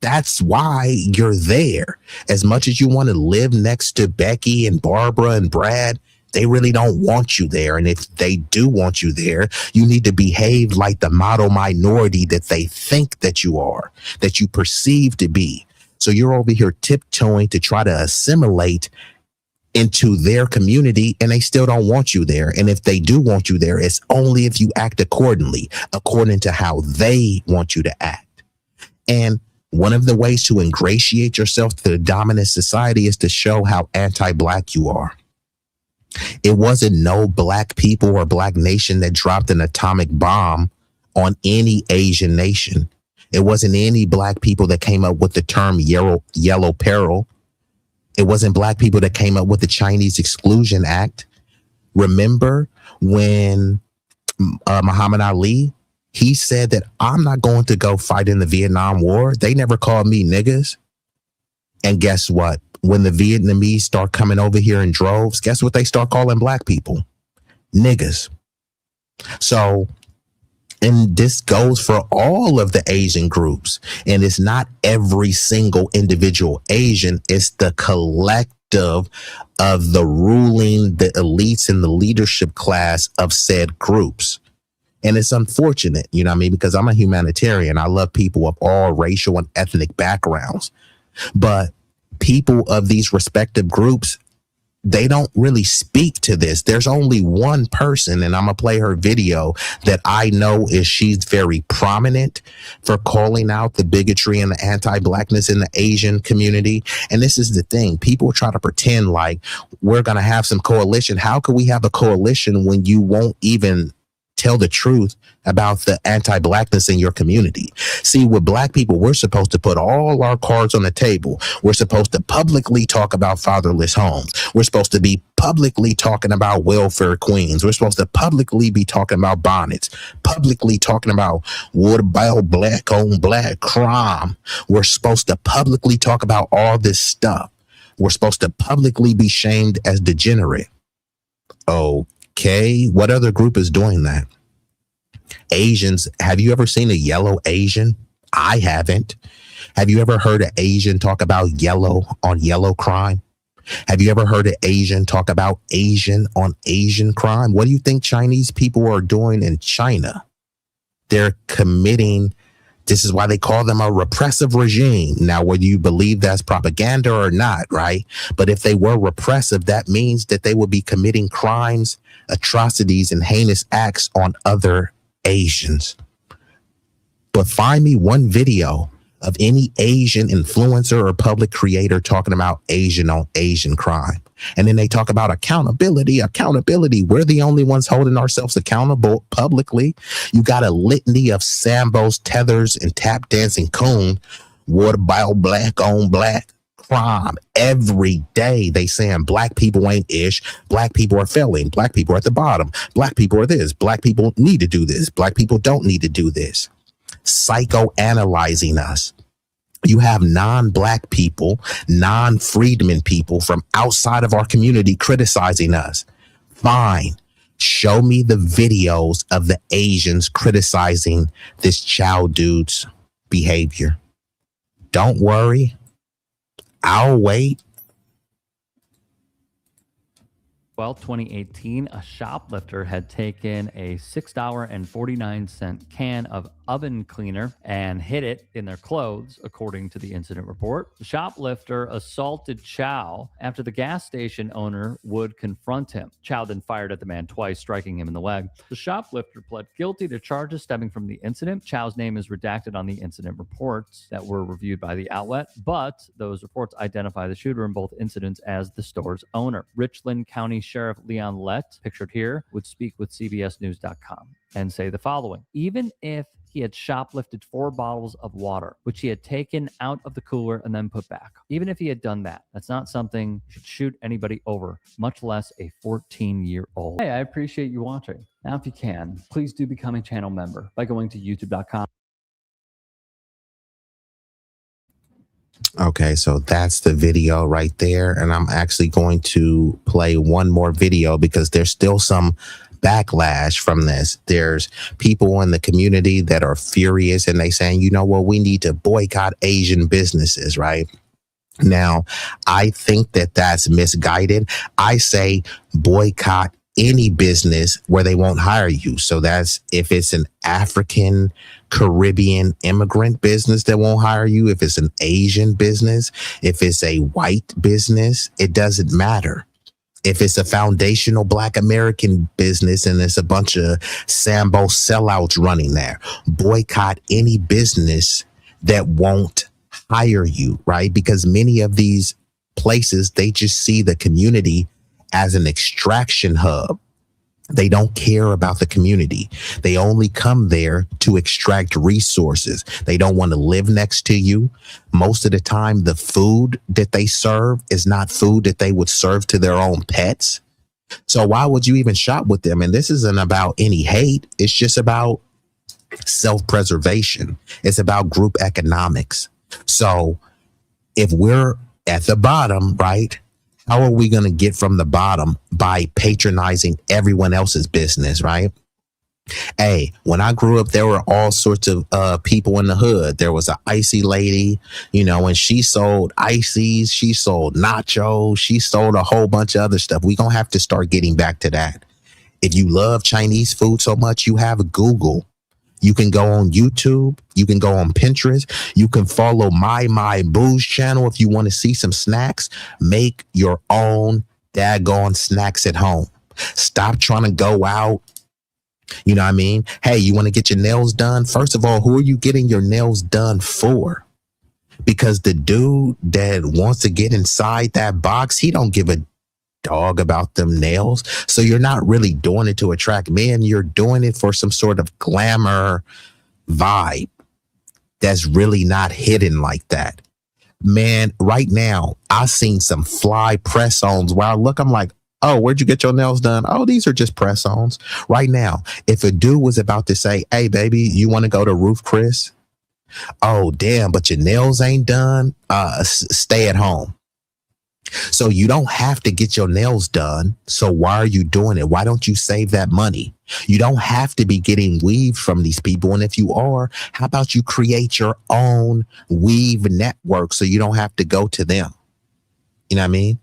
That's why you're there. As much as you want to live next to Becky and Barbara and Brad, they really don't want you there. And if they do want you there, you need to behave like the model minority that they think that you are, that you perceive to be. So you're over here tiptoeing to try to assimilate into their community, and they still don't want you there. And if they do want you there, it's only if you act accordingly, according to how they want you to act. And one of the ways to ingratiate yourself to the dominant society is to show how anti-black you are. It wasn't no black people or black nation that dropped an atomic bomb on any Asian nation. It wasn't any black people that came up with the term yellow peril. It wasn't black people that came up with the Chinese Exclusion Act. Remember when Muhammad Ali, he said that I'm not going to go fight in the Vietnam War. They never called me niggas. And guess what? When the Vietnamese start coming over here in droves, guess what they start calling black people? Niggas. So, and this goes for all of the Asian groups. And it's not every single individual Asian. It's the collective of the ruling, the elites and the leadership class of said groups. And it's unfortunate, you know what I mean? Because I'm a humanitarian. I love people of all racial and ethnic backgrounds. But people of these respective groups, they don't really speak to this. There's only one person, and I'm going to play her video, that I know is she's very prominent for calling out the bigotry and the anti-blackness in the Asian community. And this is the thing. People try to pretend like we're going to have some coalition. How can we have a coalition when you won't even tell the truth about the anti-blackness in your community? See, with black people, we're supposed to put all our cards on the table. We're supposed to publicly talk about fatherless homes. We're supposed to be publicly talking about welfare queens. We're supposed to publicly be talking about bonnets, publicly talking about what about black on black crime. We're supposed to publicly talk about all this stuff. We're supposed to publicly be shamed as degenerate. Okay, what other group is doing that? Asians, have you ever seen a yellow Asian? I haven't. Have you ever heard an Asian talk about yellow on yellow crime? Have you ever heard an Asian talk about Asian on Asian crime? What do you think Chinese people are doing in China? They're committing, this is why they call them a repressive regime. Now, whether you believe that's propaganda or not, right? But if they were repressive, that means that they would be committing crimes, atrocities, and heinous acts on other Asians. But find me one video of any Asian influencer or public creator talking about Asian on Asian crime. And then they talk about accountability. We're the only ones holding ourselves accountable publicly. You got a litany of Sambos, tethers, and tap dancing coon. What about black on black crime? Every day they saying black people ain't ish. Black people are failing. Black people are at the bottom. Black people are this. Black people need to do this. Black people don't need to do this. Psychoanalyzing us. You have non-black people, non-freedmen people from outside of our community criticizing us. Fine. Show me the videos of the Asians criticizing this Chow dude's behavior. Don't worry. I'll wait. Well, 2018, a shoplifter had taken a $6.49 can of oven cleaner and hid it in their clothes, according to the incident report. The shoplifter assaulted Chow after the gas station owner would confront him. Chow then fired at the man twice, striking him in the leg. The shoplifter pled guilty to charges stemming from the incident. Chow's name is redacted on the incident reports that were reviewed by the outlet, but those reports identify the shooter in both incidents as the store's owner. Richland County Sheriff Leon Lett, pictured here, would speak with CBSNews.com and say the following: even if he had shoplifted 4 bottles of water, which he had taken out of the cooler and then put back, even if he had done that, that's not something you should shoot anybody over, much less a 14-year-old. Hey, I appreciate you watching. Now, if you can, please do become a channel member by going to youtube.com. Okay, so that's the video right there. And I'm actually going to play one more video because there's still some backlash from this. There's people in the community that are furious and they saying, you know what, we need to boycott Asian businesses, right? Now, I think that that's misguided. I say boycott any business where they won't hire you. So that's if it's an African Caribbean immigrant business that won't hire you, if it's an Asian business, if it's a white business, it doesn't matter. If it's a foundational Black American business and it's a bunch of Sambo sellouts running there, boycott any business that won't hire you, right? Because many of these places, they just see the community as an extraction hub. They don't care about the community. They only come there to extract resources. They don't want to live next to you. Most of the time, the food that they serve is not food that they would serve to their own pets. So why would you even shop with them? And this isn't about any hate. It's just about self-preservation. It's about group economics. So if we're at the bottom, right? How are we going to get from the bottom? By patronizing everyone else's business, right? Hey, when I grew up, there were all sorts of people in the hood. There was an icy lady, you know, and she sold ices, she sold nachos, she sold a whole bunch of other stuff. We're going to have to start getting back to that. If you love Chinese food so much, you have Google. You can go on YouTube. You can go on Pinterest. You can follow My Boo's channel if you want to see some snacks. Make your own daggone snacks at home. Stop trying to go out. You know what I mean? Hey, you want to get your nails done? First of all, who are you getting your nails done for? Because the dude that wants to get inside that box, he don't give a dog about them nails. So you're not really doing it to attract men. You're doing it for some sort of glamour vibe that's really not hidden like that. Man, right now, I've seen some fly press-ons where I look, I'm like, oh, where'd you get your nails done? Oh, these are just press-ons. Right now, if a dude was about to say, hey, baby, you want to go to Roof Chris? Oh, damn, but your nails ain't done. Stay at home. So you don't have to get your nails done. So why are you doing it? Why don't you save that money? You don't have to be getting weave from these people. And if you are, how about you create your own weave network so you don't have to go to them? You know what I mean?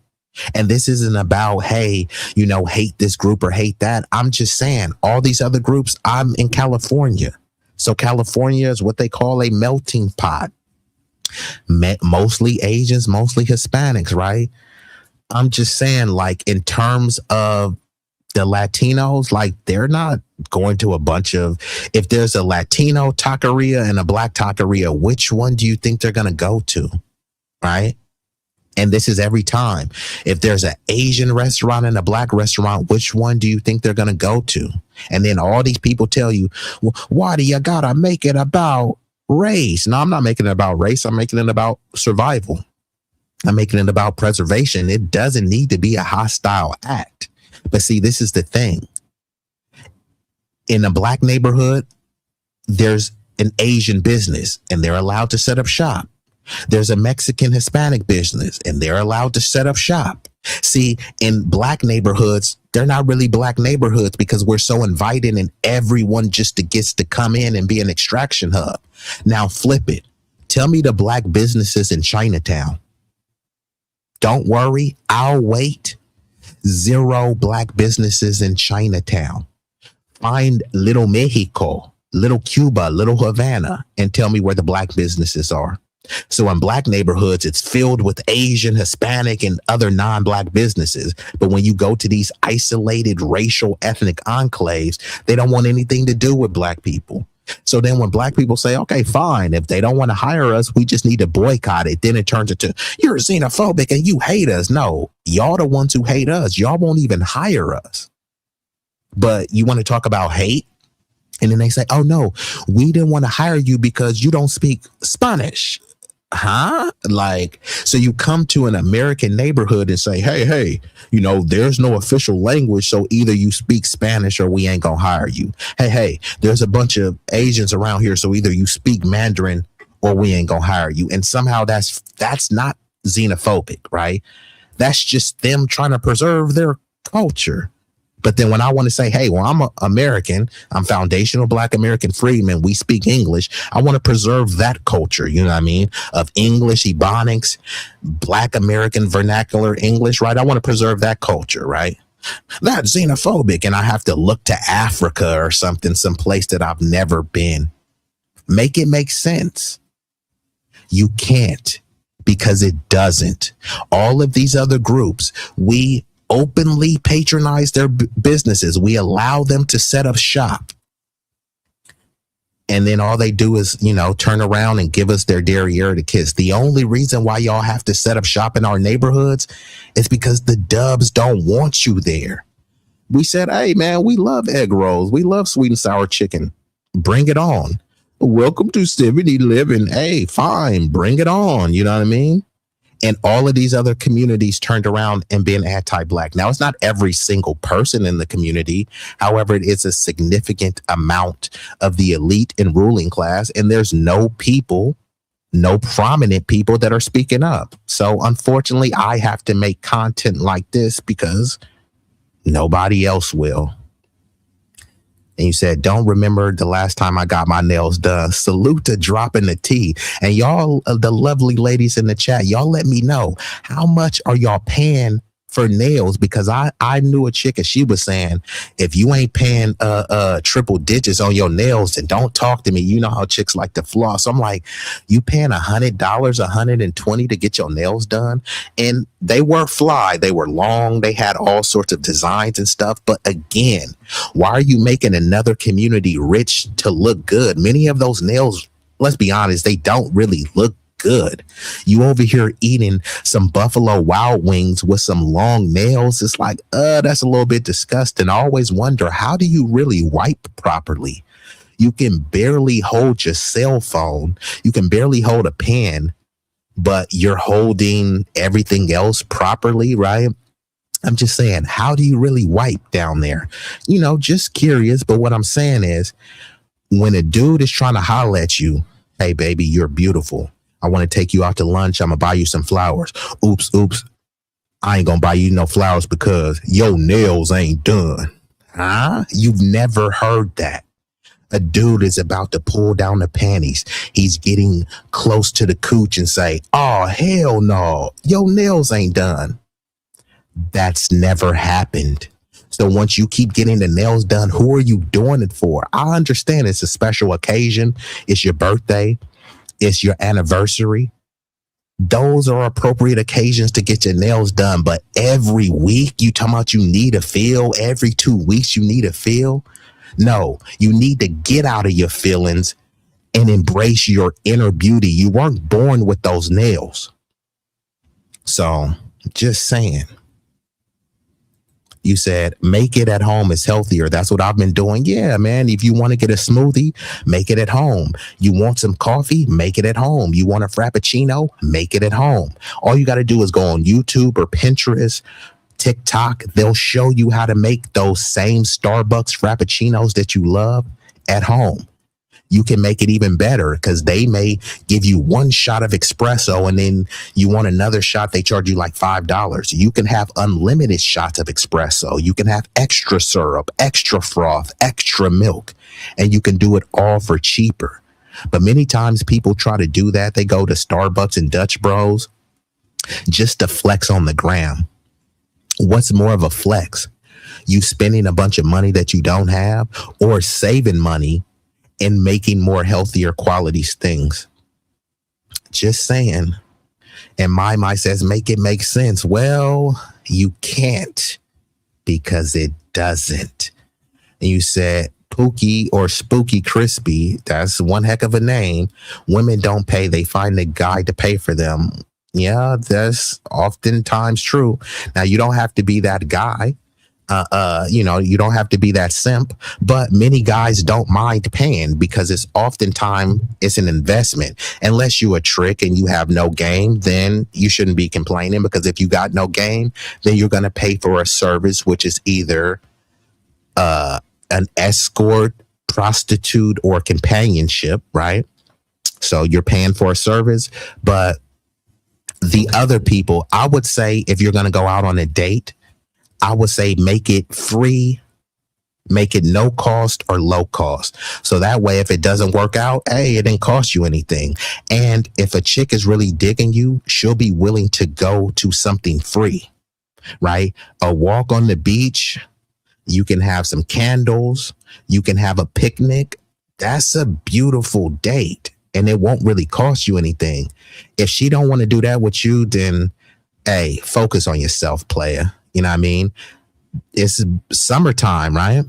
And this isn't about, hey, you know, hate this group or hate that. I'm just saying all these other groups, I'm in California. So California is what they call a melting pot. Mostly Asians, mostly Hispanics, right? I'm just saying, like, in terms of the Latinos, like, they're not going to a bunch of, if there's a Latino taqueria and a black taqueria, which one do you think they're going to go to? Right? And this is every time. If there's an Asian restaurant and a black restaurant, which one do you think they're going to go to? And then all these people tell you, well, why do you got to make it about race? No, I'm not making it about race. I'm making it about survival. I'm making it about preservation. It doesn't need to be a hostile act. But see, this is the thing. In a black neighborhood, there's an Asian business and they're allowed to set up shop. There's a Mexican Hispanic business and they're allowed to set up shop. See, in black neighborhoods, they're not really black neighborhoods because we're so inviting and everyone just gets to come in and be an extraction hub. Now flip it. Tell me the black businesses in Chinatown. Don't worry, I'll wait. 0 black businesses in Chinatown. Find Little Mexico, Little Cuba, Little Havana, and tell me where the black businesses are. So in black neighborhoods, it's filled with Asian, Hispanic, and other non-black businesses. But when you go to these isolated racial ethnic enclaves, they don't want anything to do with black people. So then when black people say, okay, fine, if they don't want to hire us, we just need to boycott it. Then it turns into, you're xenophobic and you hate us. No, y'all the ones who hate us. Y'all won't even hire us. But you want to talk about hate? And then they say, oh, no, we didn't want to hire you because you don't speak Spanish. Huh? Like, so you come to an American neighborhood and say, hey, you know, there's no official language. So either you speak Spanish or we ain't gonna hire you. Hey, there's a bunch of Asians around here. So either you speak Mandarin or we ain't gonna hire you. And somehow that's not xenophobic, right? That's just them trying to preserve their culture. But then when I want to say, hey, well, I'm American, I'm foundational Black American freedman, we speak English, I want to preserve that culture, you know what I mean, of English, Ebonics, Black American vernacular English, right? I want to preserve that culture, right? That's xenophobic, and I have to look to Africa or something, someplace that I've never been. Make it make sense. You can't, because it doesn't. All of these other groups, we openly patronize their businesses. We allow them to set up shop. And then all they do is, you know, turn around and give us their derriere to kiss. The only reason why y'all have to set up shop in our neighborhoods is because the dubs don't want you there. We said, hey, man, we love egg rolls. We love sweet and sour chicken. Bring it on. Welcome to 7-Eleven. Hey, fine. Bring it on. You know what I mean? And all of these other communities turned around and been anti-Black. Now, it's not every single person in the community. However, it is a significant amount of the elite and ruling class. And there's no prominent people that are speaking up. So unfortunately, I have to make content like this because nobody else will. And you said, don't remember the last time I got my nails done. Salute to dropping the T. And y'all, the lovely ladies in the chat, y'all let me know, how much are y'all paying for nails? Because I knew a chick and she was saying, if you ain't paying triple digits on your nails, then don't talk to me. You know how chicks like to floss. So I'm like, you paying $100, $120 to get your nails done? And they were fly, they were long, they had all sorts of designs and stuff. But again, why are you making another community rich to look good? Many of those nails, let's be honest, they don't really look good. You over here eating some Buffalo Wild Wings with some long nails. It's like, that's a little bit disgusting. I always wonder, how do you really wipe properly? You can barely hold your cell phone. You can barely hold a pen, but you're holding everything else properly, right? I'm just saying, how do you really wipe down there? You know, just curious. But what I'm saying is, when a dude is trying to holler at you, hey, baby, you're beautiful. I want to take you out to lunch. I'm going to buy you some flowers. Oops. I ain't going to buy you no flowers because your nails ain't done. Huh? You've never heard that. A dude is about to pull down the panties. He's getting close to the cooch and say, oh, hell no, your nails ain't done. That's never happened. So once you keep getting the nails done, who are you doing it for? I understand it's a special occasion. It's your birthday. It's your anniversary. Those are appropriate occasions to get your nails done. But every week you talking about you need a feel. Every 2 weeks you need a feel. No, you need to get out of your feelings and embrace your inner beauty. You weren't born with those nails. So just saying. You said, make it at home is healthier. That's what I've been doing. Yeah, man. If you want to get a smoothie, make it at home. You want some coffee, make it at home. You want a Frappuccino, make it at home. All you got to do is go on YouTube or Pinterest, TikTok. They'll show you how to make those same Starbucks Frappuccinos that you love at home. You can make it even better because they may give you one shot of espresso and then you want another shot. They charge you like $5. You can have unlimited shots of espresso. You can have extra syrup, extra froth, extra milk, and you can do it all for cheaper. But many times people try to do that. They go to Starbucks and Dutch Bros just to flex on the gram. What's more of a flex? You spending a bunch of money that you don't have, or saving money and making more healthier quality things. Just saying. And my says, make it make sense. Well, you can't, because it doesn't. And you said Pookie or Spooky Crispy. That's one heck of a name. Women don't pay. They find a guy to pay for them. Yeah, that's oftentimes true. Now, you don't have to be that guy. You don't have to be that simp, but many guys don't mind paying because it's oftentimes it's an investment. Unless you a trick and you have no game, then you shouldn't be complaining, because if you got no game, then you're going to pay for a service, which is either an escort, prostitute, or companionship, right? So you're paying for a service. But the other people, I would say, if you're going to go out on a date, I would say make it free, make it no cost or low cost. So that way, if it doesn't work out, hey, it didn't cost you anything. And if a chick is really digging you, she'll be willing to go to something free, right? A walk on the beach. You can have some candles. You can have a picnic. That's a beautiful date, and it won't really cost you anything. If she don't want to do that with you, then, hey, focus on yourself, player. You know what I mean? It's summertime, right?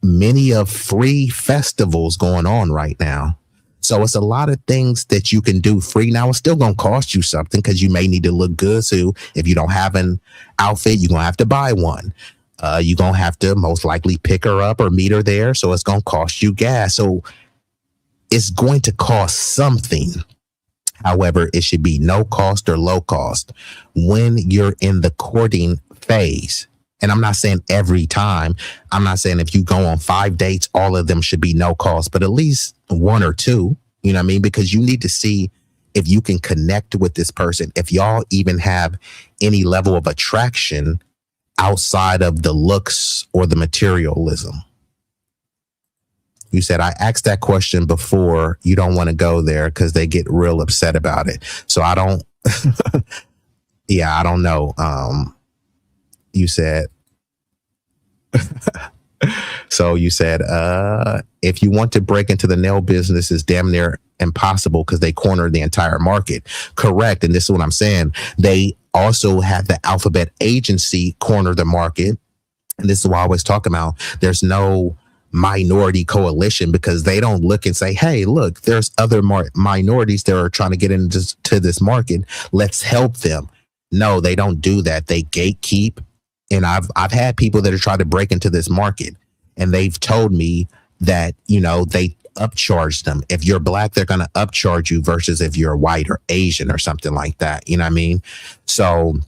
Many of free festivals going on right now. So it's a lot of things that you can do free. Now, it's still going to cost you something because you may need to look good. So if you don't have an outfit, you're going to have to buy one. You're going to have to most likely pick her up or meet her there. So it's going to cost you gas. So it's going to cost something. However, it should be no cost or low cost when you're in the courting phase. And I'm not saying every time. I'm not saying if you go on 5 dates, all of them should be no cost, but at least 1 or 2, you know what I mean? Because you need to see if you can connect with this person, if y'all even have any level of attraction outside of the looks or the materialism. You said, I asked that question before. You don't want to go there because they get real upset about it. So I don't, yeah, I don't know. You said, so you said, if you want to break into the nail business, it's damn near impossible because they cornered the entire market. Correct. And this is what I'm saying. They also had the Alphabet agency corner the market. And this is why I always talk about there's no minority coalition, because they don't look and say, hey, look, there's other minorities that are trying to get into this market. Let's help them. No, they don't do that. They gatekeep. And I've had people that are trying to break into this market, and they've told me that, you know, they upcharge them. If you're black, they're going to upcharge you versus if you're white or Asian or something like that. You know what I mean? So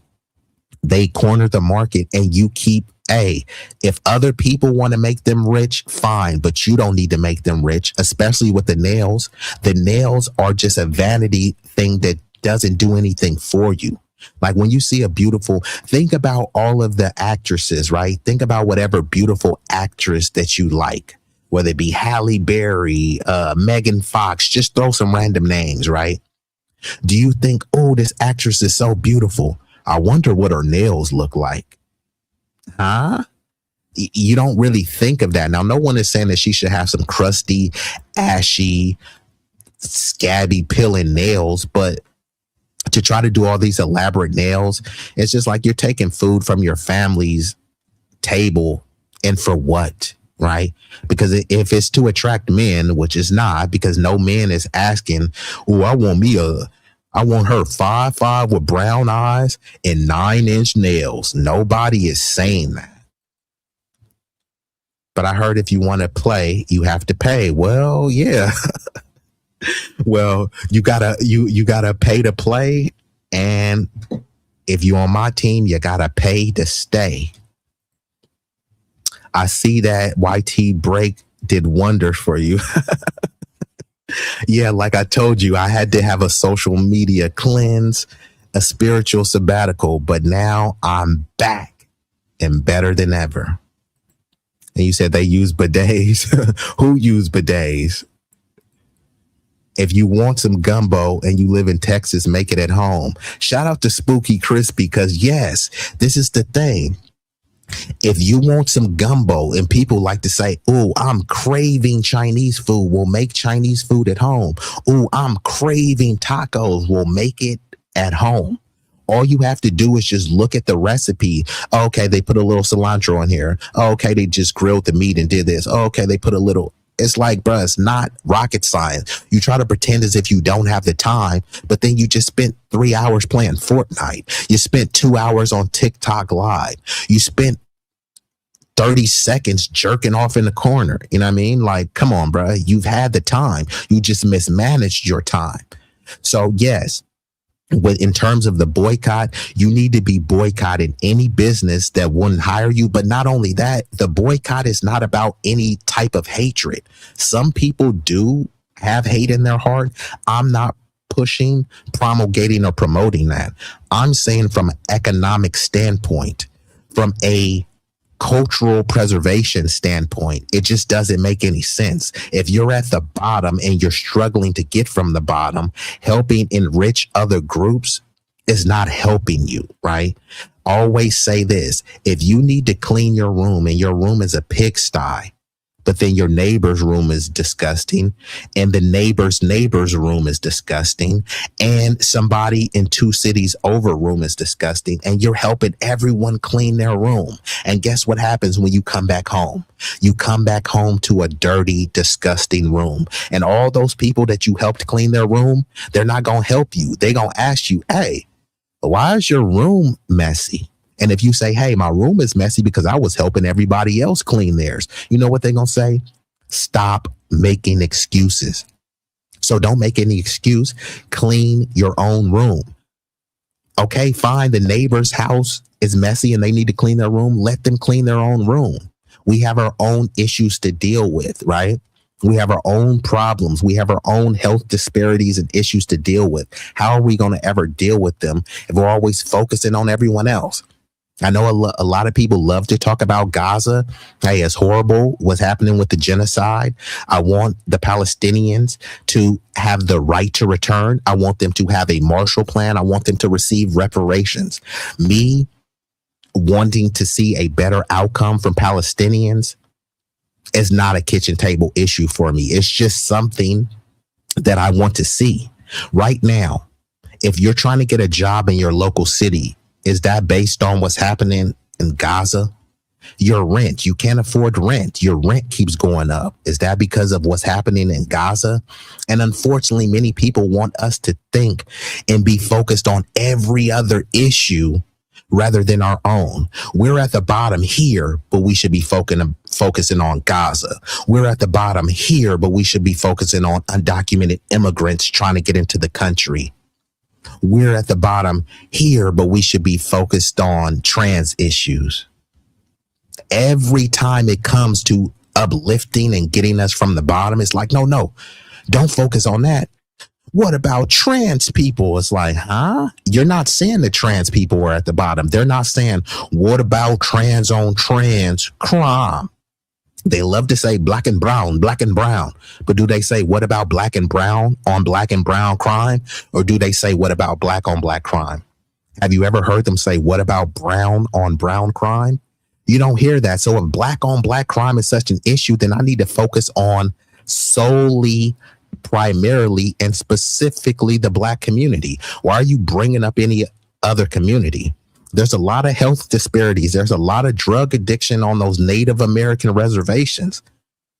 they corner the market, and you keep, if other people want to make them rich, fine, but you don't need to make them rich, especially with the nails. The nails are just a vanity thing that doesn't do anything for you. Like when you see a beautiful, think about all of the actresses, right? Think about whatever beautiful actress that you like, whether it be Halle Berry, Megan Fox, just throw some random names, right? Do you think, oh, this actress is so beautiful, I wonder what her nails look like? Huh? You don't really think of that. Now, no one is saying that she should have some crusty, ashy, scabby, peeling nails, but to try to do all these elaborate nails, it's just like you're taking food from your family's table, and for what, right? Because if it's to attract men, which is not, because no man is asking, oh, I want her 5'5" with brown eyes and 9-inch nails. Nobody is saying that. But I heard if you want to play, you have to pay. Well, yeah. Well, you gotta pay to play, and if you're on my team, you gotta pay to stay. I see that YT break did wonders for you. Yeah, like I told you, I had to have a social media cleanse, a spiritual sabbatical, but now I'm back and better than ever. And you said they use bidets. Who use bidets? If you want some gumbo and you live in Texas, make it at home. Shout out to Spooky Crispy, because yes, this is the thing. If you want some gumbo, and people like to say, oh, I'm craving Chinese food, we'll make Chinese food at home. Oh, I'm craving tacos, we'll make it at home. All you have to do is just look at the recipe. Okay, they put a little cilantro in here. Okay, they just grilled the meat and did this. Okay, they put a little. It's like, bruh, it's not rocket science. You try to pretend as if you don't have the time, but then you just spent 3 hours playing Fortnite. You spent 2 hours on TikTok Live. You spent 30 seconds jerking off in the corner. You know what I mean? Like, come on, bruh. You've had the time. You just mismanaged your time. So yes, in terms of the boycott, you need to be boycotting any business that wouldn't hire you. But not only that, the boycott is not about any type of hatred. Some people do have hate in their heart. I'm not pushing, promulgating, or promoting that. I'm saying from an economic standpoint, from a cultural preservation standpoint, it just doesn't make any sense. If you're at the bottom and you're struggling to get from the bottom, helping enrich other groups is not helping you, right? Always say this: if you need to clean your room and your room is a pigsty, but then your neighbor's room is disgusting, and the neighbor's room is disgusting, and somebody in 2 cities over room is disgusting, and you're helping everyone clean their room. And guess what happens when you come back home? You come back home to a dirty, disgusting room. And all those people that you helped clean their room, they're not going to help you. They're going to ask you, hey, why is your room messy? And if you say, hey, my room is messy because I was helping everybody else clean theirs, you know what they're going to say? Stop making excuses. So don't make any excuse. Clean your own room. Okay, fine. The neighbor's house is messy and they need to clean their room. Let them clean their own room. We have our own issues to deal with, right? We have our own problems. We have our own health disparities and issues to deal with. How are we going to ever deal with them if we're always focusing on everyone else? I know a lot of people love to talk about Gaza. Hey, it's horrible what's happening with the genocide. I want the Palestinians to have the right to return. I want them to have a Marshall Plan. I want them to receive reparations. Me wanting to see a better outcome from Palestinians is not a kitchen table issue for me. It's just something that I want to see. Right now, if you're trying to get a job in your local city, is that based on what's happening in Gaza? Your rent, you can't afford rent. Your rent keeps going up. Is that because of what's happening in Gaza? And unfortunately, many people want us to think and be focused on every other issue rather than our own. We're at the bottom here, but we should be focusing on Gaza. We're at the bottom here, but we should be focusing on undocumented immigrants trying to get into the country. We're at the bottom here, but we should be focused on trans issues. Every time it comes to uplifting and getting us from the bottom, it's like, no, don't focus on that. What about trans people? It's like, huh? You're not saying the trans people are at the bottom. They're not saying, what about trans on trans crime? They love to say black and brown. But do they say, what about black and brown on black and brown crime? Or do they say, what about black on black crime? Have you ever heard them say, what about brown on brown crime? You don't hear that. So if black on black crime is such an issue, then I need to focus on solely, primarily, and specifically the black community. Why are you bringing up any other community? There's a lot of health disparities. There's a lot of drug addiction on those Native American reservations.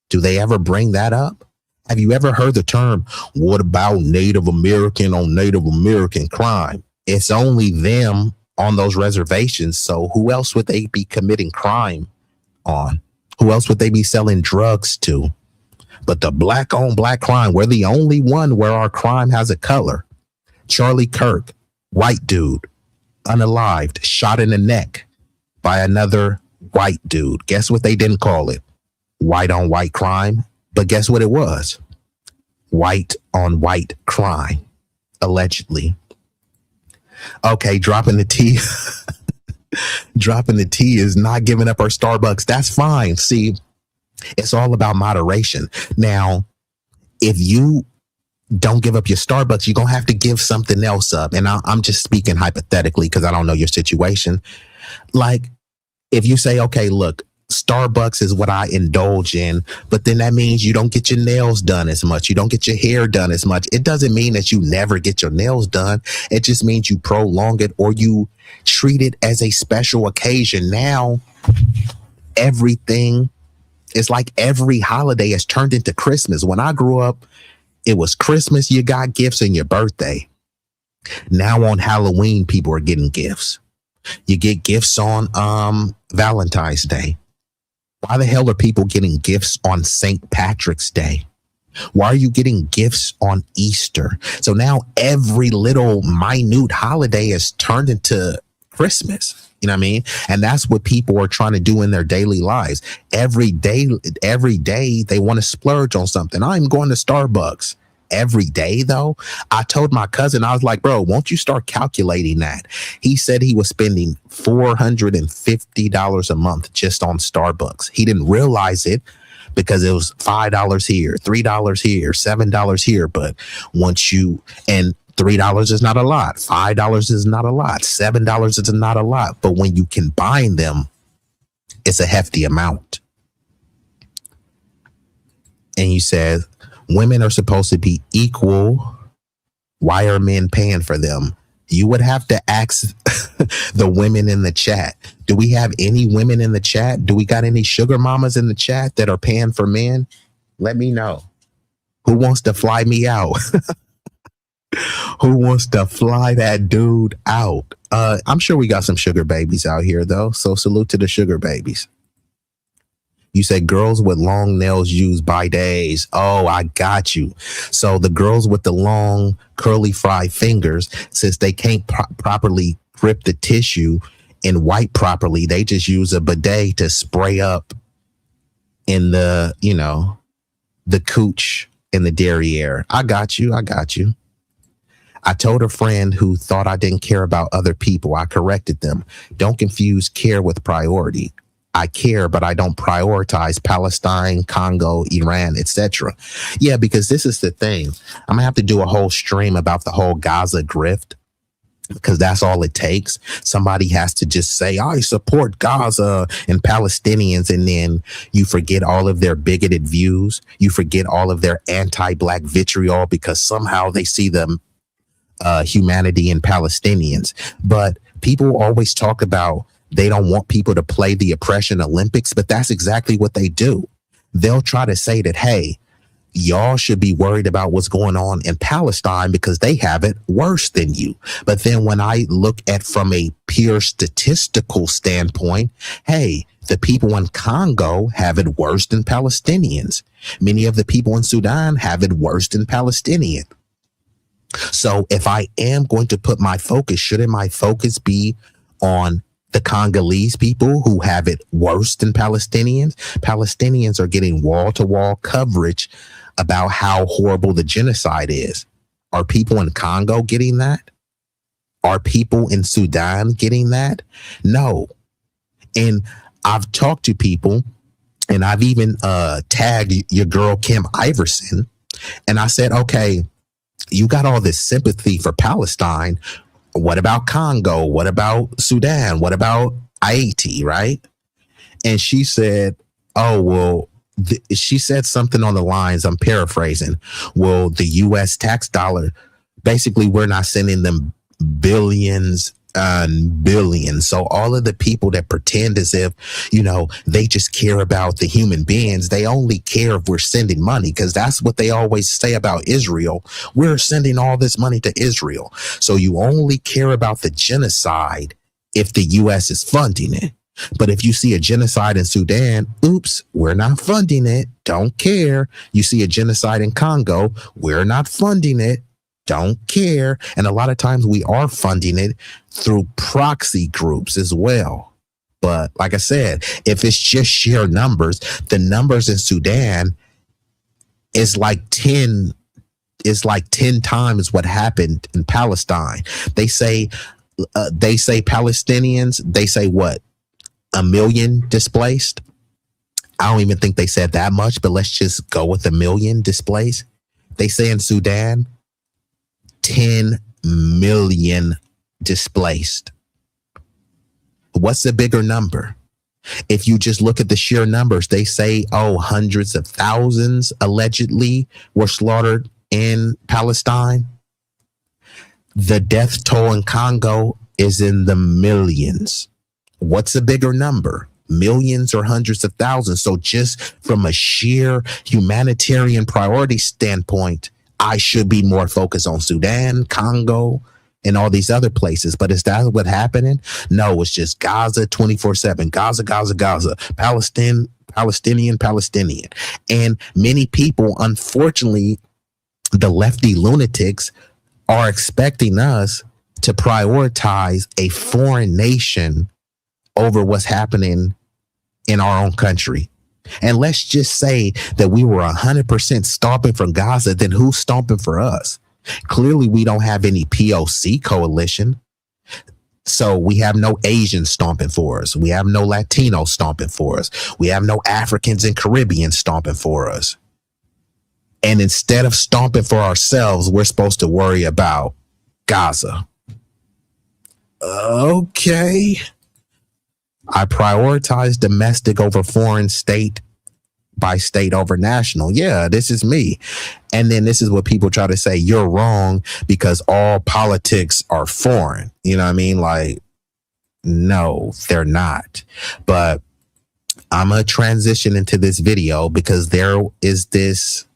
Do they ever bring that up? Have you ever heard the term, what about Native American on Native American crime? It's only them on those reservations. So who else would they be committing crime on? Who else would they be selling drugs to? But the black on black crime, we're the only one where our crime has a color. Charlie Kirk, white dude, unalived, shot in the neck by another white dude. Guess what they didn't call it? White on white crime. But guess what it was? White on white crime, allegedly. Okay, dropping the T. Dropping the T is not giving up our Starbucks. That's fine. See, it's all about moderation. Now, if you don't give up your Starbucks, you're going to have to give something else up. And I'm just speaking hypothetically because I don't know your situation. Like, if you say, okay, look, Starbucks is what I indulge in, but then that means you don't get your nails done as much. You don't get your hair done as much. It doesn't mean that you never get your nails done. It just means you prolong it or you treat it as a special occasion. Now, everything is like every holiday has turned into Christmas. When I grew up, it was Christmas, you got gifts, and your birthday. Now on Halloween, people are getting gifts. You get gifts on Valentine's Day. Why the hell are people getting gifts on St. Patrick's Day? Why are you getting gifts on Easter? So now every little minute holiday is turned into Christmas. You know what I mean? And that's what people are trying to do in their daily lives. Every day they want to splurge on something. I'm going to Starbucks. Every day, though, I told my cousin, I was like, bro, won't you start calculating that? He said he was spending $450 a month just on Starbucks. He didn't realize it because it was $5 here, $3 here, $7 here. But once you, and $3 is not a lot, $5 is not a lot, $7 is not a lot. But when you combine them, it's a hefty amount. And you said, women are supposed to be equal. Why are men paying for them? You would have to ask the women in the chat. Do we have any women in the chat? Do we got any sugar mamas in the chat that are paying for men? Let me know. Who wants to fly me out? Who wants to fly that dude out? I'm sure we got some sugar babies out here though. So salute to the sugar babies. You said girls with long nails use bidets. Oh, I got you. So the girls with the long curly fried fingers, since they can't properly grip the tissue and wipe properly, they just use a bidet to spray up in the, you know, the cooch and the derriere. I got you. I got you. I told a friend who thought I didn't care about other people. I corrected them. Don't confuse care with priority. I care, but I don't prioritize Palestine, Congo, Iran, etc. Yeah, because this is the thing. I'm gonna have to do a whole stream about the whole Gaza grift, because that's all it takes. Somebody has to just say, I support Gaza and Palestinians, and then you forget all of their bigoted views. You forget all of their anti-Black vitriol because somehow they see them humanity in Palestinians. But people always talk about they don't want people to play the oppression Olympics, but that's exactly what they do. They'll try to say that, hey, y'all should be worried about what's going on in Palestine because they have it worse than you. But then when I look at from a pure statistical standpoint, hey, the people in Congo have it worse than Palestinians. Many of the people in Sudan have it worse than Palestinian. So if I am going to put my focus, shouldn't my focus be on the Congolese people who have it worse than Palestinians? Palestinians are getting wall-to-wall coverage about how horrible the genocide is. Are people in Congo getting that? Are people in Sudan getting that? No. And I've talked to people, and I've even tagged your girl Kim Iverson, and I said, okay, you got all this sympathy for Palestine. What about Congo? What about Sudan? What about Haiti, right? And she said, oh, well, she said something on the lines, I'm paraphrasing. Well, the U.S. tax dollar, basically, we're not sending them billions and billions. So all of the people that pretend as if, you know, they just care about the human beings, they only care if we're sending money, because that's what they always say about Israel. We're sending all this money to Israel. So you only care about the genocide if the U.S. is funding it. But if you see a genocide in Sudan, oops, we're not funding it. Don't care. You see a genocide in Congo, we're not funding it. Don't care. And a lot of times we are funding it through proxy groups as well. But like I said, if it's just sheer numbers, the numbers in Sudan is like 10 times what happened in Palestine. They say Palestinians, they say what? 1 million displaced. I don't even think they said that much, but let's just go with 1 million displaced. They say in Sudan, 10 million displaced. What's the bigger number? If you just look at the sheer numbers, they say, oh, hundreds of thousands allegedly were slaughtered in Palestine. The death toll in Congo is in the millions. What's a bigger number? Millions or hundreds of thousands? So just from a sheer humanitarian priority standpoint, I should be more focused on Sudan, Congo, and all these other places. But is that what's happening? No, it's just Gaza 24/7. Gaza, Gaza, Gaza. Palestinian. And many people, unfortunately, the lefty lunatics are expecting us to prioritize a foreign nation over what's happening in our own country. And let's just say that we were 100% stomping for Gaza, then who's stomping for us? Clearly, we don't have any POC coalition. So we have no Asians stomping for us. We have no Latinos stomping for us. We have no Africans and Caribbeans stomping for us. And instead of stomping for ourselves, we're supposed to worry about Gaza. Okay. I prioritize domestic over foreign, state by state over national. Yeah, this is me. And then this is what people try to say, you're wrong because all politics are foreign. You know what I mean? Like, no, they're not. But I'm going to transition into this video because there is this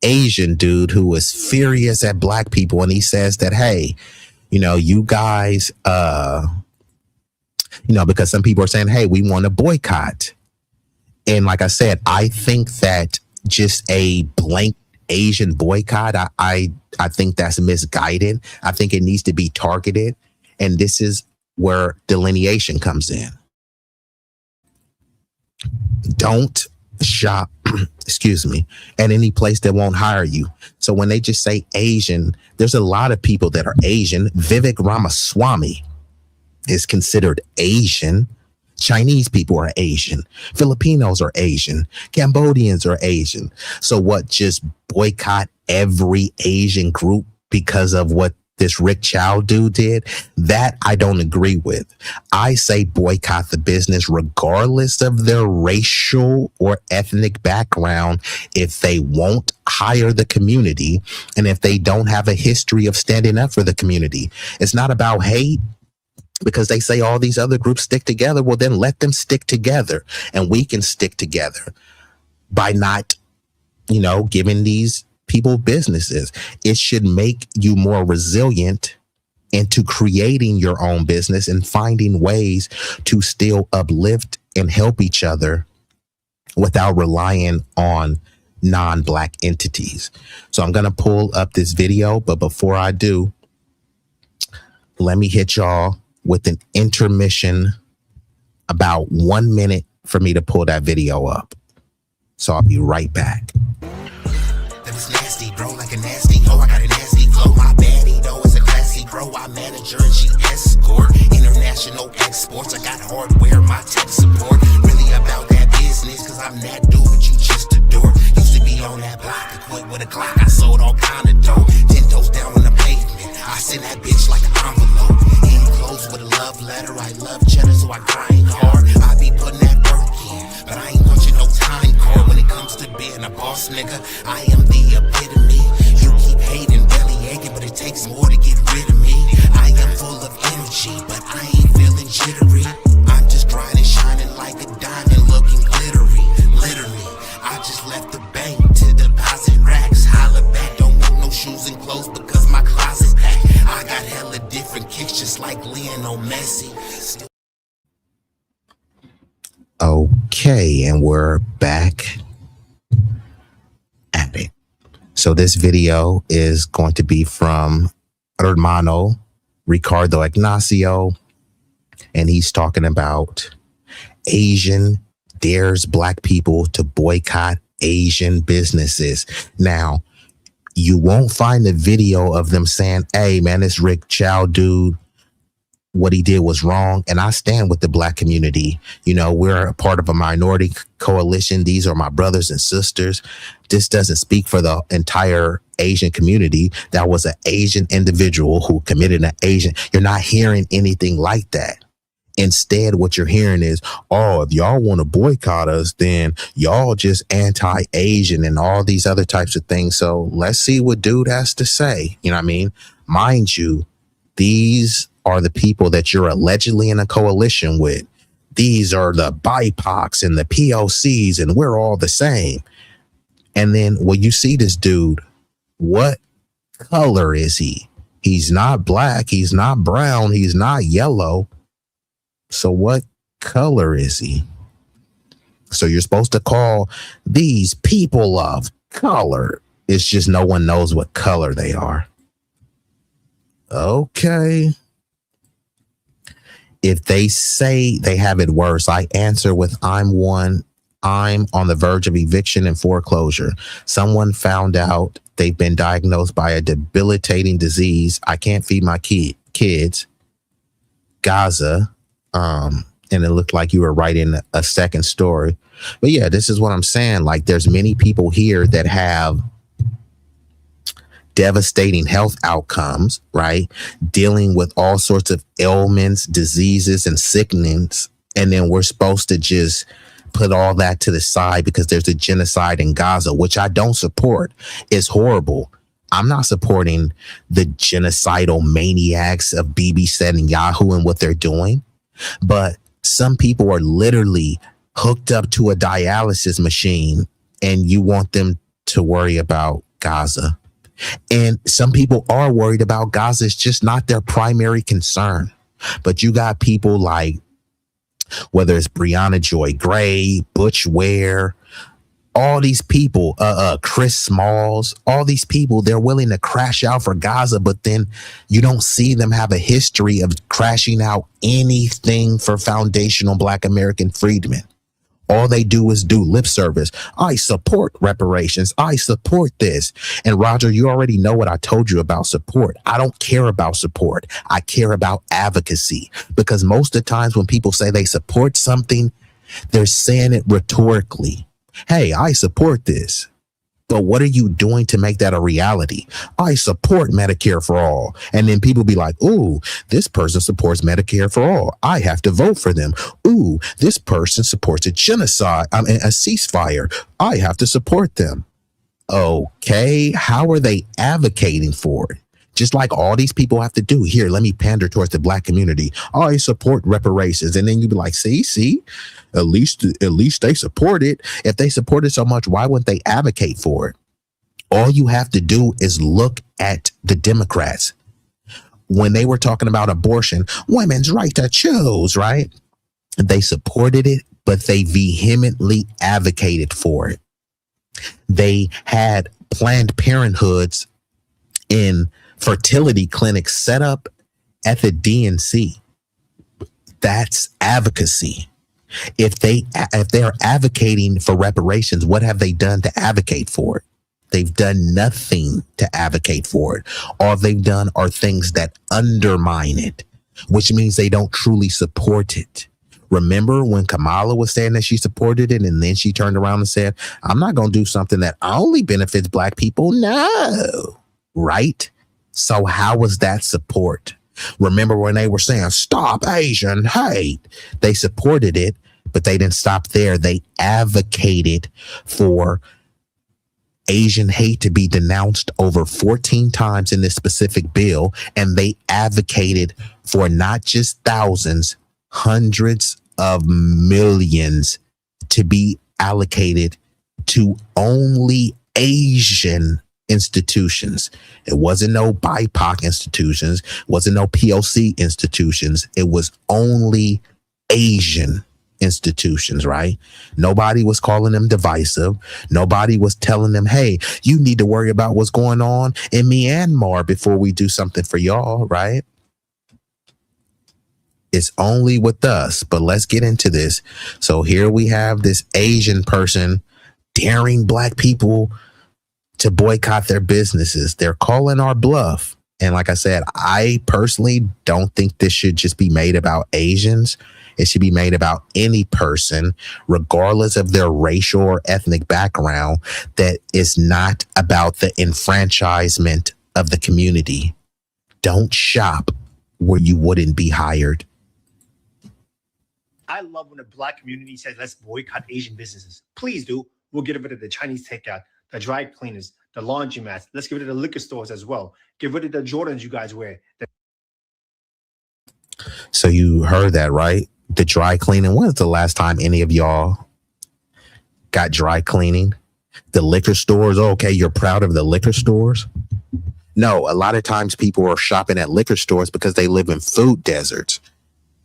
Asian dude who is furious at black people. And he says that, hey, You know, you guys, because some people are saying, hey, we want to boycott. And like I said, I think that just a blank Asian boycott, I think that's misguided. I think it needs to be targeted. And this is where delineation comes in. Don't shop, excuse me, at any place that won't hire you. So when they just say Asian, there's a lot of people that are Asian. Vivek Ramaswamy is considered Asian. Chinese people are Asian. Filipinos are Asian. Cambodians are Asian. So what, just boycott every Asian group because of what this Rick Chow dude did? That I don't agree with. I say boycott the business regardless of their racial or ethnic background if they won't hire the community and if they don't have a history of standing up for the community. It's not about hate. Because they say all these other groups stick together. Well, then let them stick together, and we can stick together by not, giving these people businesses. It should make you more resilient into creating your own business and finding ways to still uplift and help each other without relying on non-Black entities. So I'm going to pull up this video, but before I do, let me hit y'all with an intermission, about 1 minute for me to pull that video up. So I'll be right back. That is nasty, bro, like a nasty hoe. I got a nasty flow. My baddie, though, is a classy bro. I manage her and she escort. International exports. I got hardware, my tech support. Really about that business, cause I'm that dude, but you just adore. Used to be on that block, equipped with a Glock. I sold all kind of dope. 10 toes down on the pavement. I send that bitch like an envelope. With a love letter, I love cheddar, so I grind hard. I be putting that work in, but I ain't punching no time card. When it comes to being a boss, nigga, I am the epitome. You keep hating, belly aching, but it takes more to get rid of me. I am full of energy, but I ain't feeling jittery. I'm just grinding, shining like a diamond, looking glittery. Literally, I just left the bank to deposit racks. Holla back, don't want no shoes and clothes because my closet's packed. I got hella different kicks just like Lionel Messi. Okay, and we're back at it. So this video is going to be from Hermano Ricardo Ignacio, and he's talking about Asian dares Black people to boycott Asian businesses. Now, you won't find a video of them saying, hey, man, this Rick Chow dude, what he did was wrong. And I stand with the Black community. We're a part of a minority coalition. These are my brothers and sisters. This doesn't speak for the entire Asian community. That was an Asian individual who committed an Asian. You're not hearing anything like that. Instead, what you're hearing is, oh, if y'all want to boycott us, then y'all just anti-Asian and all these other types of things. So let's see what dude has to say. You know what I mean? Mind you, these are the people that you're allegedly in a coalition with. These are the BIPOCs and the POCs, and we're all the same. And then when you see this dude, what color is he? He's not Black. He's not brown. He's not yellow. So what color is he? So you're supposed to call these people of color. It's just no one knows what color they are. Okay. If they say they have it worse, I answer with, I'm on the verge of eviction and foreclosure. Someone found out they've been diagnosed by a debilitating disease. I can't feed my kids. Gaza. And it looked like you were writing a second story. But yeah, this is what I'm saying. Like, there's many people here that have devastating health outcomes, right? Dealing with all sorts of ailments, diseases, and sickness. And then we're supposed to just put all that to the side because there's a genocide in Gaza, which I don't support. It's horrible. I'm not supporting the genocidal maniacs of Bibi Netanyahu and what they're doing. But some people are literally hooked up to a dialysis machine and you want them to worry about Gaza. And some people are worried about Gaza. It's just not their primary concern. But you got people like, whether it's Breonna Joy Gray, Butch Ware, all these people, Chris Smalls, all these people, they're willing to crash out for Gaza, but then you don't see them have a history of crashing out anything for foundational Black American freedmen. All they do is do lip service. I support reparations. I support this. And Roger, you already know what I told you about support. I don't care about support. I care about advocacy, because most of the times when people say they support something, they're saying it rhetorically. Hey, I support this. But what are you doing to make that a reality? I support Medicare for all. And then people be like, ooh, this person supports Medicare for all. I have to vote for them. Ooh, this person supports a genocide, a ceasefire. I have to support them. Okay, how are they advocating for it? Just like all these people have to do. Here, let me pander towards the Black community. I support reparations. And then you be like, see, at least they support it. If they support it so much, why wouldn't they advocate for it? All you have to do is look at the Democrats. When they were talking about abortion, women's right to choose, right? They supported it, but they vehemently advocated for it. They had Planned Parenthoods in fertility clinics set up at the DNC. That's advocacy. If they're advocating for reparations, what have they done to advocate for it? They've done nothing to advocate for it. All they've done are things that undermine it, which means they don't truly support it. Remember when Kamala was saying that she supported it, and then she turned around and said, I'm not going to do something that only benefits Black people? No. Right? So how was that support? Remember when they were saying, stop Asian hate? They supported it, but they didn't stop there. They advocated for Asian hate to be denounced over 14 times in this specific bill. And they advocated for not just thousands, hundreds of millions to be allocated to only Asian institutions. It wasn't no BIPOC institutions, wasn't no POC institutions. It was only Asian institutions, right? Nobody was calling them divisive. Nobody was telling them, hey, you need to worry about what's going on in Myanmar before we do something for y'all, right? It's only with us. But let's get into this. So here we have this Asian person daring Black people to boycott their businesses. They're calling our bluff. And like I said, I personally don't think this should just be made about Asians. It should be made about any person, regardless of their racial or ethnic background, that is not about the enfranchisement of the community. Don't shop where you wouldn't be hired. I love when the Black community says, let's boycott Asian businesses. Please do. We'll get rid of the Chinese takeout, the dry cleaners, the laundromats. Let's get rid of the liquor stores as well. Get rid of the Jordans you guys wear. So you heard that, right? The dry cleaning. When was the last time any of y'all got dry cleaning? The liquor stores. Okay, you're proud of the liquor stores? No, a lot of times people are shopping at liquor stores because they live in food deserts.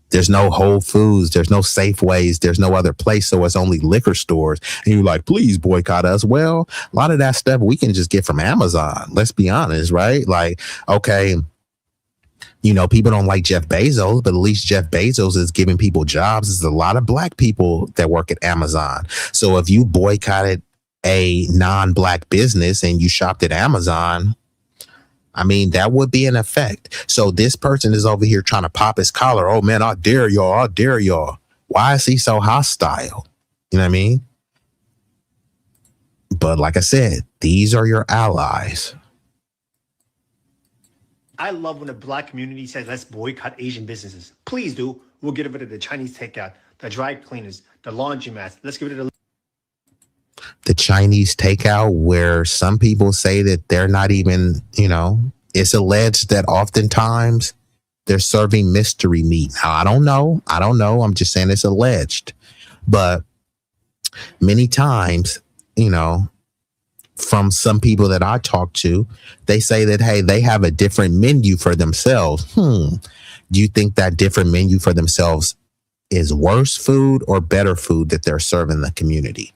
There's no Whole Foods, there's no Safeways, there's no other place, so it's only liquor stores. And you're like, please boycott us. Well, a lot of that stuff we can just get from Amazon. Let's be honest, right? Like, okay, you know, people don't like Jeff Bezos, but at least Jeff Bezos is giving people jobs. There's a lot of Black people that work at Amazon. So if you boycotted a non-Black business and you shopped at Amazon, I mean, that would be an effect. So this person is over here trying to pop his collar. Oh, man, I dare y'all. I dare y'all. Why is he so hostile? You know what I mean? But like I said, these are your allies. I love when the Black community says, let's boycott Asian businesses. Please do. We'll get rid of the Chinese takeout, the dry cleaners, the laundromats. Let's get rid of the Chinese takeout, where some people say that they're not even, you know, it's alleged that oftentimes they're serving mystery meat. Now, I don't know. I'm just saying it's alleged. But many times, you know, from some people that I talk to, they say that, hey, they have a different menu for themselves. Do you think that different menu for themselves is worse food or better food that they're serving the community?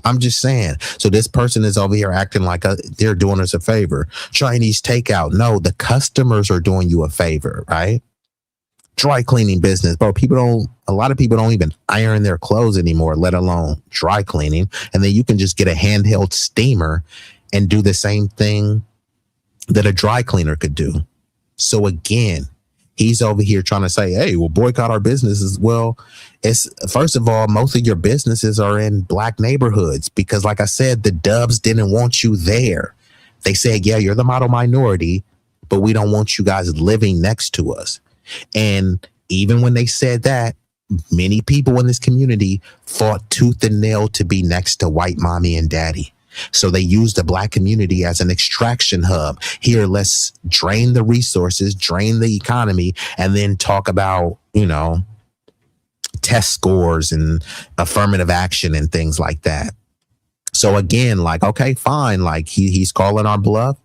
I'm just saying. So this person is over here acting like they're doing us a favor. Chinese takeout. No, the customers are doing you a favor, right? Dry cleaning business, bro. A lot of people don't even iron their clothes anymore, let alone dry cleaning. And then you can just get a handheld steamer and do the same thing that a dry cleaner could do. So again, he's over here trying to say, hey, we'll boycott our businesses. Well, it's first of all, most of your businesses are in black neighborhoods because, like I said, the Dubs didn't want you there. They said, yeah, you're the model minority, but we don't want you guys living next to us. And even when they said that, many people in this community fought tooth and nail to be next to white mommy and daddy. So they used the black community as an extraction hub. Here, let's drain the resources, drain the economy, and then talk about, test scores and affirmative action and things like that. So again, like, okay, fine. Like he's calling our bluff.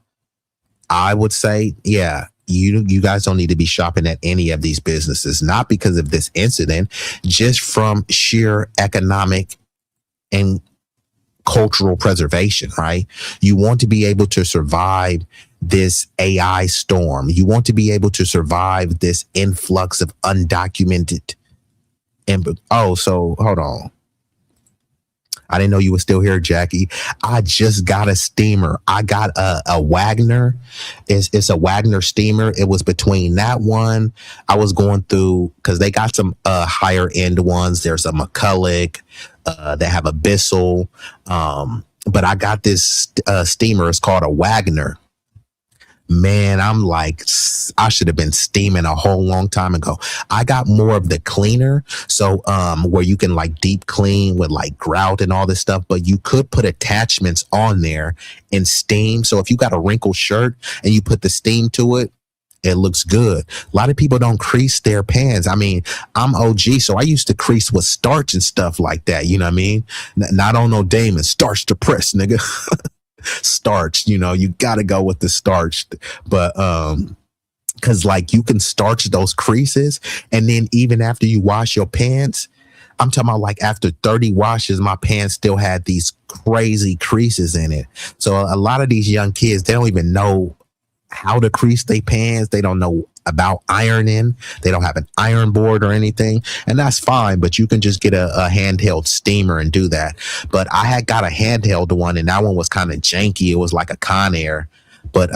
I would say, yeah, you guys don't need to be shopping at any of these businesses, not because of this incident, just from sheer economic and cultural preservation, right? You want to be able to survive this AI storm. You want to be able to survive this influx of undocumented. So hold on. I didn't know you were still here, Jackie. I just got a steamer. I got a Wagner. It's a Wagner steamer. It was between that one. I was going through because they got some higher end ones. There's a McCulloch. They have a Bissell. But I got this steamer. It's called a Wagner. Man, I'm like, I should have been steaming a whole long time ago. I got more of the cleaner. So where you can like deep clean with like grout and all this stuff, but you could put attachments on there and steam. So if you got a wrinkled shirt and you put the steam to it, it looks good. A lot of people don't crease their pants. I mean, I'm OG, so I used to crease with starch and stuff like that. You know what I mean? Not on no Damon, starch to press, nigga. Starch, you gotta go with the starch, but because like you can starch those creases, and then even after you wash your pants, I'm talking about like after 30 washes, my pants still had these crazy creases in it. So a lot of these young kids, they don't even know how to crease their pants. They don't know about ironing. They don't have an iron board or anything, and that's fine, but you can just get a handheld steamer and do that. But I had got a handheld one, and that one was kind of janky. It was like a Conair, but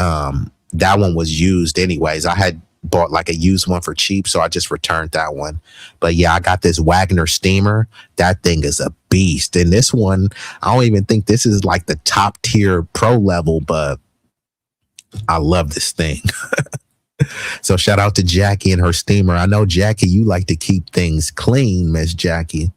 that one was used anyways. I had bought like a used one for cheap, so I just returned that one. But yeah, I got this Wagner steamer. That thing is a beast. And this one, I don't even think this is like the top tier pro level, but I love this thing. So shout out to Jackie and her steamer. I know, Jackie, you like to keep things clean, Miss Jackie.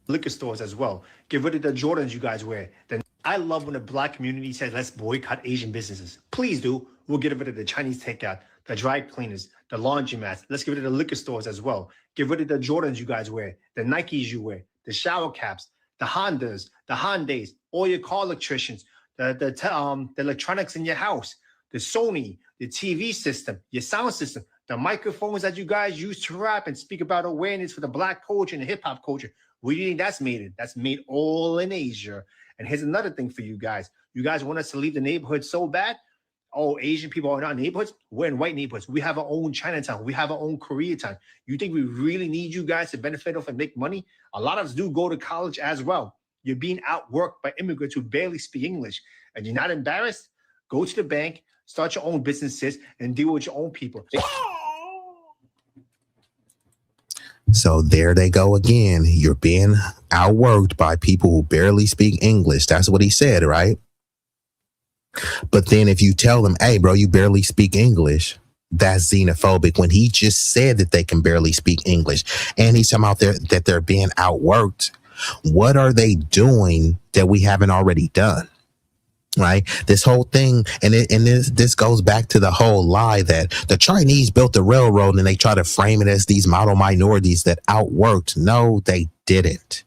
Liquor stores as well. Get rid of the Jordans you guys wear. Then I love when the black community says, let's boycott Asian businesses. Please do. We'll get rid of the Chinese takeout, the dry cleaners, the laundromats. Let's get rid of the liquor stores as well. Get rid of the Jordans you guys wear, the Nikes you wear, the shower caps, the Hondas, the Hyundais, all your car electricians, the electronics in your house, the Sony, the TV system, your sound system, the microphones that you guys use to rap and speak about awareness for the black culture and the hip hop culture. Where do you think that's made in? That's made all in Asia. And here's another thing for you guys. You guys want us to leave the neighborhood so bad? Oh, Asian people are not neighborhoods? We're in white neighborhoods. We have our own Chinatown. We have our own Koreatown. You think we really need you guys to benefit off and make money? A lot of us do go to college as well. You're being outworked by immigrants who barely speak English. And you're not embarrassed? Go to the bank, start your own businesses, and deal with your own people. So there they go again. You're being outworked by people who barely speak English. That's what he said, right? But then if you tell them, hey, bro, you barely speak English, that's xenophobic when he just said that they can barely speak English. And he's talking about that they're being outworked. What are they doing that we haven't already done? Right? This whole thing, and this goes back to the whole lie that the Chinese built the railroad and they try to frame it as these model minorities that outworked. No, they didn't.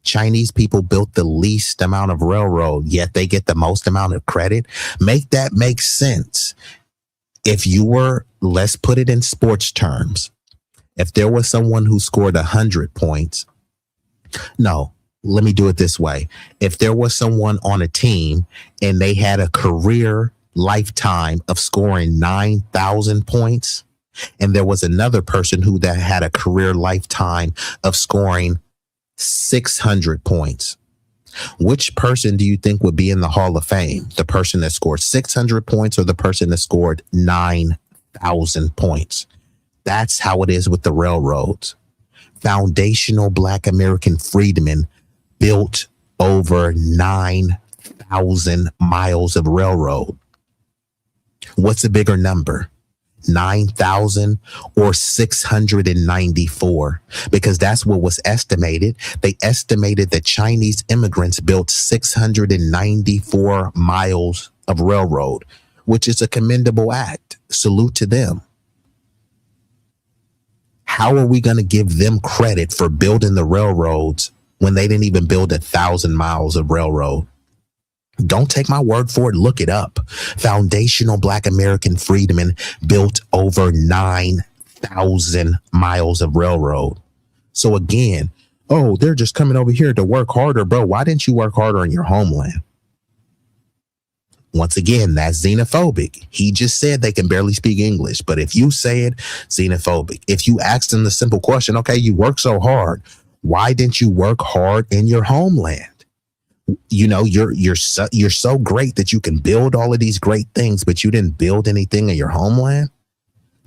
Chinese people built the least amount of railroad, yet they get the most amount of credit. Make that make sense. If you were, let's put it in sports terms. If there was someone who scored 100 points, no, let me do it this way. If there was someone on a team and they had a career lifetime of scoring 9,000 points, and there was another person who that had a career lifetime of scoring 600 points, which person do you think would be in the Hall of Fame? The person that scored 600 points or the person that scored 9,000 points? That's how it is with the railroads. Foundational Black American freedmen built over 9,000 miles of railroad. What's a bigger number? 9,000 or 694? Because that's what was estimated. They estimated that Chinese immigrants built 694 miles of railroad, which is a commendable act. Salute to them. How are we going to give them credit for building the railroads when they didn't even build 1,000 miles of railroad? Don't take my word for it. Look it up. Foundational Black American freedmen built over 9,000 miles of railroad. So again, oh, they're just coming over here to work harder, bro. Why didn't you work harder in your homeland? Once again, that's xenophobic. He just said they can barely speak English. But if you say it, xenophobic. If you ask them the simple question, okay, you work so hard, why didn't you work hard in your homeland? You know, you're so great that you can build all of these great things, but you didn't build anything in your homeland.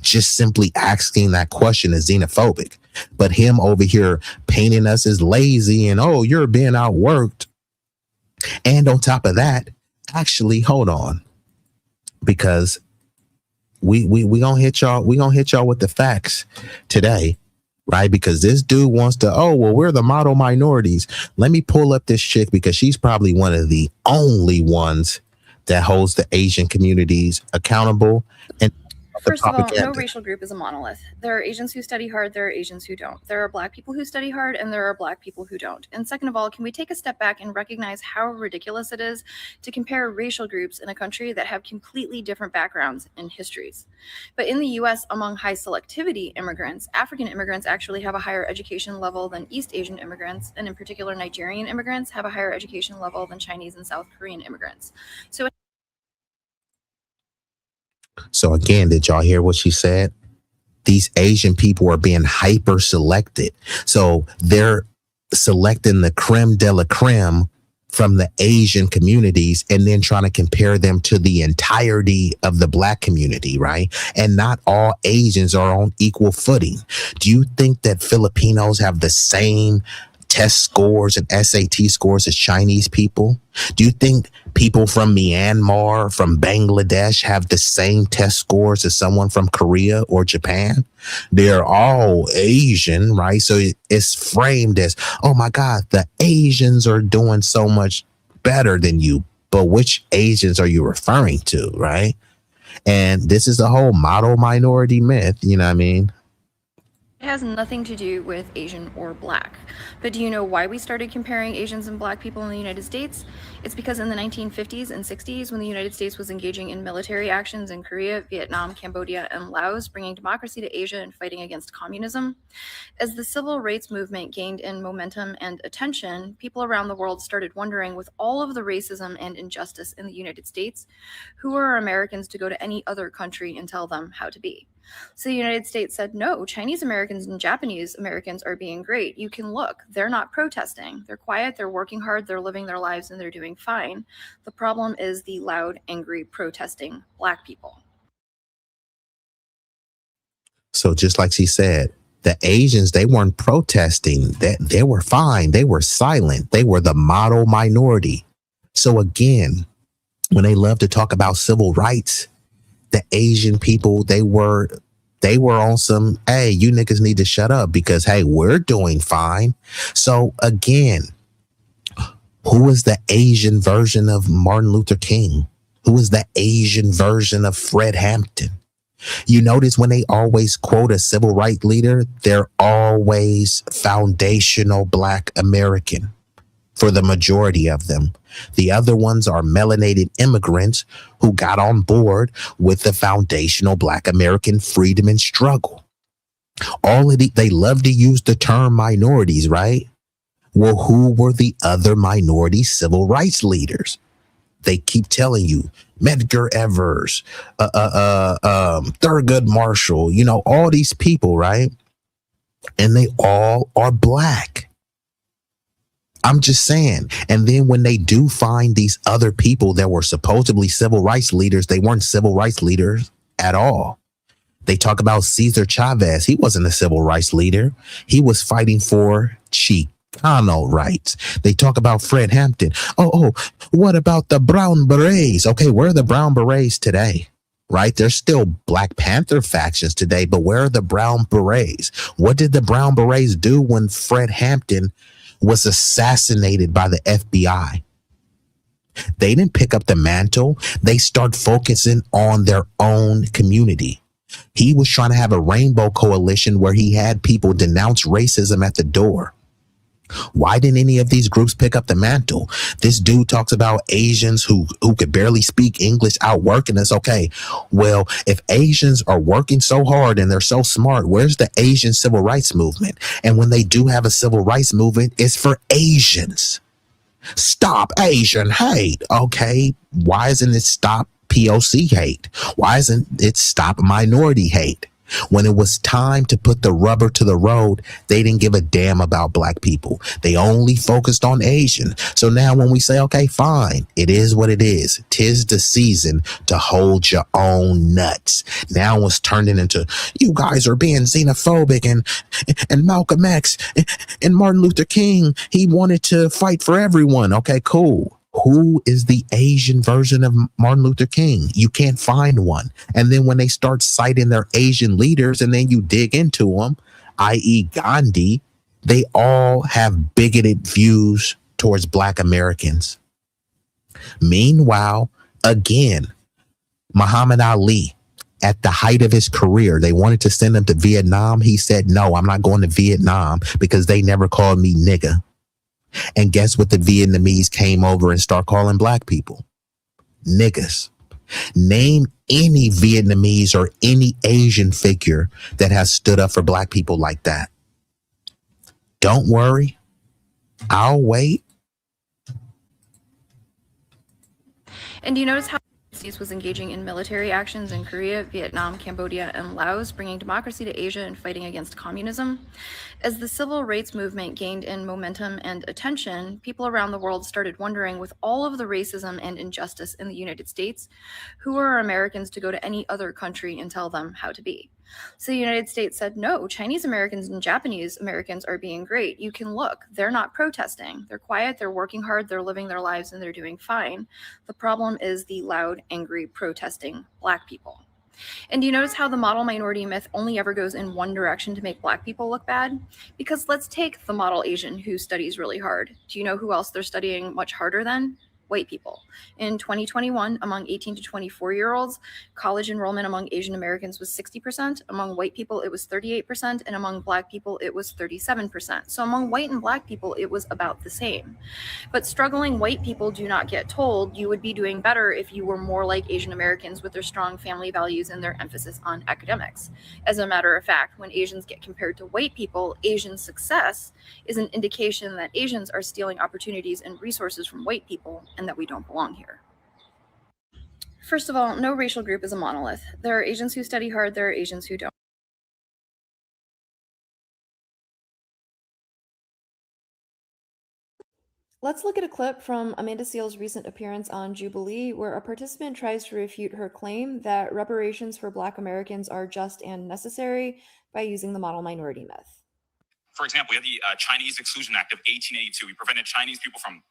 Just simply asking that question is xenophobic. But him over here painting us as lazy and, oh, you're being outworked. And on top of that, actually, hold on, because we gonna hit y'all with the facts today, right? Because this dude wants to, oh, well, we're the model minorities. Let me pull up this chick because she's probably one of the only ones that holds the Asian communities accountable. And first of all, no racial group is a monolith. There are Asians who study hard, there are Asians who don't. There are Black people who study hard, and there are Black people who don't. And second of all, can we take a step back and recognize how ridiculous it is to compare racial groups in a country that have completely different backgrounds and histories? But in the US, among high selectivity immigrants, African immigrants actually have a higher education level than East Asian immigrants, and in particular, Nigerian immigrants have a higher education level than Chinese and South Korean immigrants. So again, did y'all hear what she said? These Asian people are being hyper selected. So they're selecting the creme de la creme from the Asian communities and then trying to compare them to the entirety of the Black community, right? And not all Asians are on equal footing. Do you think that Filipinos have the same test scores and SAT scores as Chinese people? Do you think people from Myanmar, from Bangladesh have the same test scores as someone from Korea or Japan? They're all Asian, right? So it's framed as, oh my God, the Asians are doing so much better than you. But which Asians are you referring to, right? And this is the whole model minority myth, you know what I mean? It has nothing to do with Asian or Black. But do you know why we started comparing Asians and Black people in the United States? It's because in the 1950s and 60s, when the United States was engaging in military actions in Korea, Vietnam, Cambodia, and Laos, bringing democracy to Asia and fighting against communism, as the civil rights movement gained in momentum and attention, people around the world started wondering, with all of the racism and injustice in the United States, who are Americans to go to any other country and tell them how to be? So the United States said, no, Chinese Americans and Japanese Americans are being great. You can look, they're not protesting. They're quiet, they're working hard, they're living their lives, and they're doing fine. The problem is the loud, angry, protesting Black people. So just like she said, the Asians, they weren't protesting. They were fine. They were silent. They were the model minority. So again, when they love to talk about civil rights, the Asian people, they were on some, hey, you niggas need to shut up because, hey, we're doing fine. So again, who is the Asian version of Martin Luther King? Who is the Asian version of Fred Hampton? You notice when they always quote a civil rights leader, they're always foundational Black American. for the majority of them. The other ones are melanated immigrants who got on board with the foundational Black American freedom and struggle. All of they love to use the term minorities, right? Well, who were the other minority civil rights leaders? They keep telling you Medgar Evers, Thurgood Marshall, you know, all these people, right? And they all are Black. I'm just saying. And then when they do find these other people that were supposedly civil rights leaders, they weren't civil rights leaders at all. They talk about Cesar Chavez. He wasn't a civil rights leader. He was fighting for Chicano rights. They talk about Fred Hampton. Oh, what about the Brown Berets? Okay, where are the Brown Berets today? Right? There's still Black Panther factions today, but where are the Brown Berets? What did the Brown Berets do when Fred Hampton was assassinated by the FBI? They didn't pick up the mantle. They start focusing on their own community. He was trying to have a rainbow coalition where he had people denounce racism at the door. Why didn't any of these groups pick up the mantle? This dude talks about Asians who could barely speak English outworking us. Okay, well, if Asians are working so hard and they're so smart, where's the Asian civil rights movement? And when they do have a civil rights movement, it's for Asians. Stop Asian hate. Okay, why isn't it stop POC hate? Why isn't it stop minority hate? When it was time to put the rubber to the road, they didn't give a damn about Black people. They only focused on Asian. So now when we say, okay, fine, it is what it is. 'Tis the season to hold your own nuts. Now it's turning into, you guys are being xenophobic, and Malcolm X and Martin Luther King, he wanted to fight for everyone. Okay, cool. Who is the Asian version of Martin Luther King? You can't find one. And then when they start citing their Asian leaders and then you dig into them, i.e. Gandhi, they all have bigoted views towards Black Americans. Meanwhile, again, Muhammad Ali, at the height of his career, they wanted to send him to Vietnam. He said, no, I'm not going to Vietnam because they never called me nigga. And guess what the Vietnamese came over and start calling Black people? Niggas. Name any Vietnamese or any Asian figure that has stood up for Black people like that. Don't worry. I'll wait. And do you notice how the States was engaging in military actions in Korea, Vietnam, Cambodia, and Laos, bringing democracy to Asia and fighting against communism? As the civil rights movement gained in momentum and attention, people around the world started wondering, with all of the racism and injustice in the United States, who are Americans to go to any other country and tell them how to be? So the United States said, no, Chinese Americans and Japanese Americans are being great. You can look. They're not protesting. They're quiet. They're working hard. They're living their lives, and they're doing fine. The problem is the loud, angry, protesting Black people. And do you notice how the model minority myth only ever goes in one direction to make Black people look bad? Because let's take the model Asian who studies really hard. Do you know who else they're studying much harder than? White people. In 2021, among 18 to 24-year-olds, college enrollment among Asian Americans was 60%, among white people it was 38%, and among Black people it was 37%. So among white and Black people it was about the same. But struggling white people do not get told you would be doing better if you were more like Asian Americans with their strong family values and their emphasis on academics. As a matter of fact, when Asians get compared to white people, Asian success is an indication that Asians are stealing opportunities and resources from white people, and that we don't belong here. First of all, no racial group is a monolith. There are Asians who study hard, there are Asians who don't. Let's look at a clip from Amanda Seale's recent appearance on Jubilee, where a participant tries to refute her claim that reparations for Black Americans are just and necessary by using the model minority myth. For example, we had the Chinese Exclusion Act of 1882. We prevented Chinese people from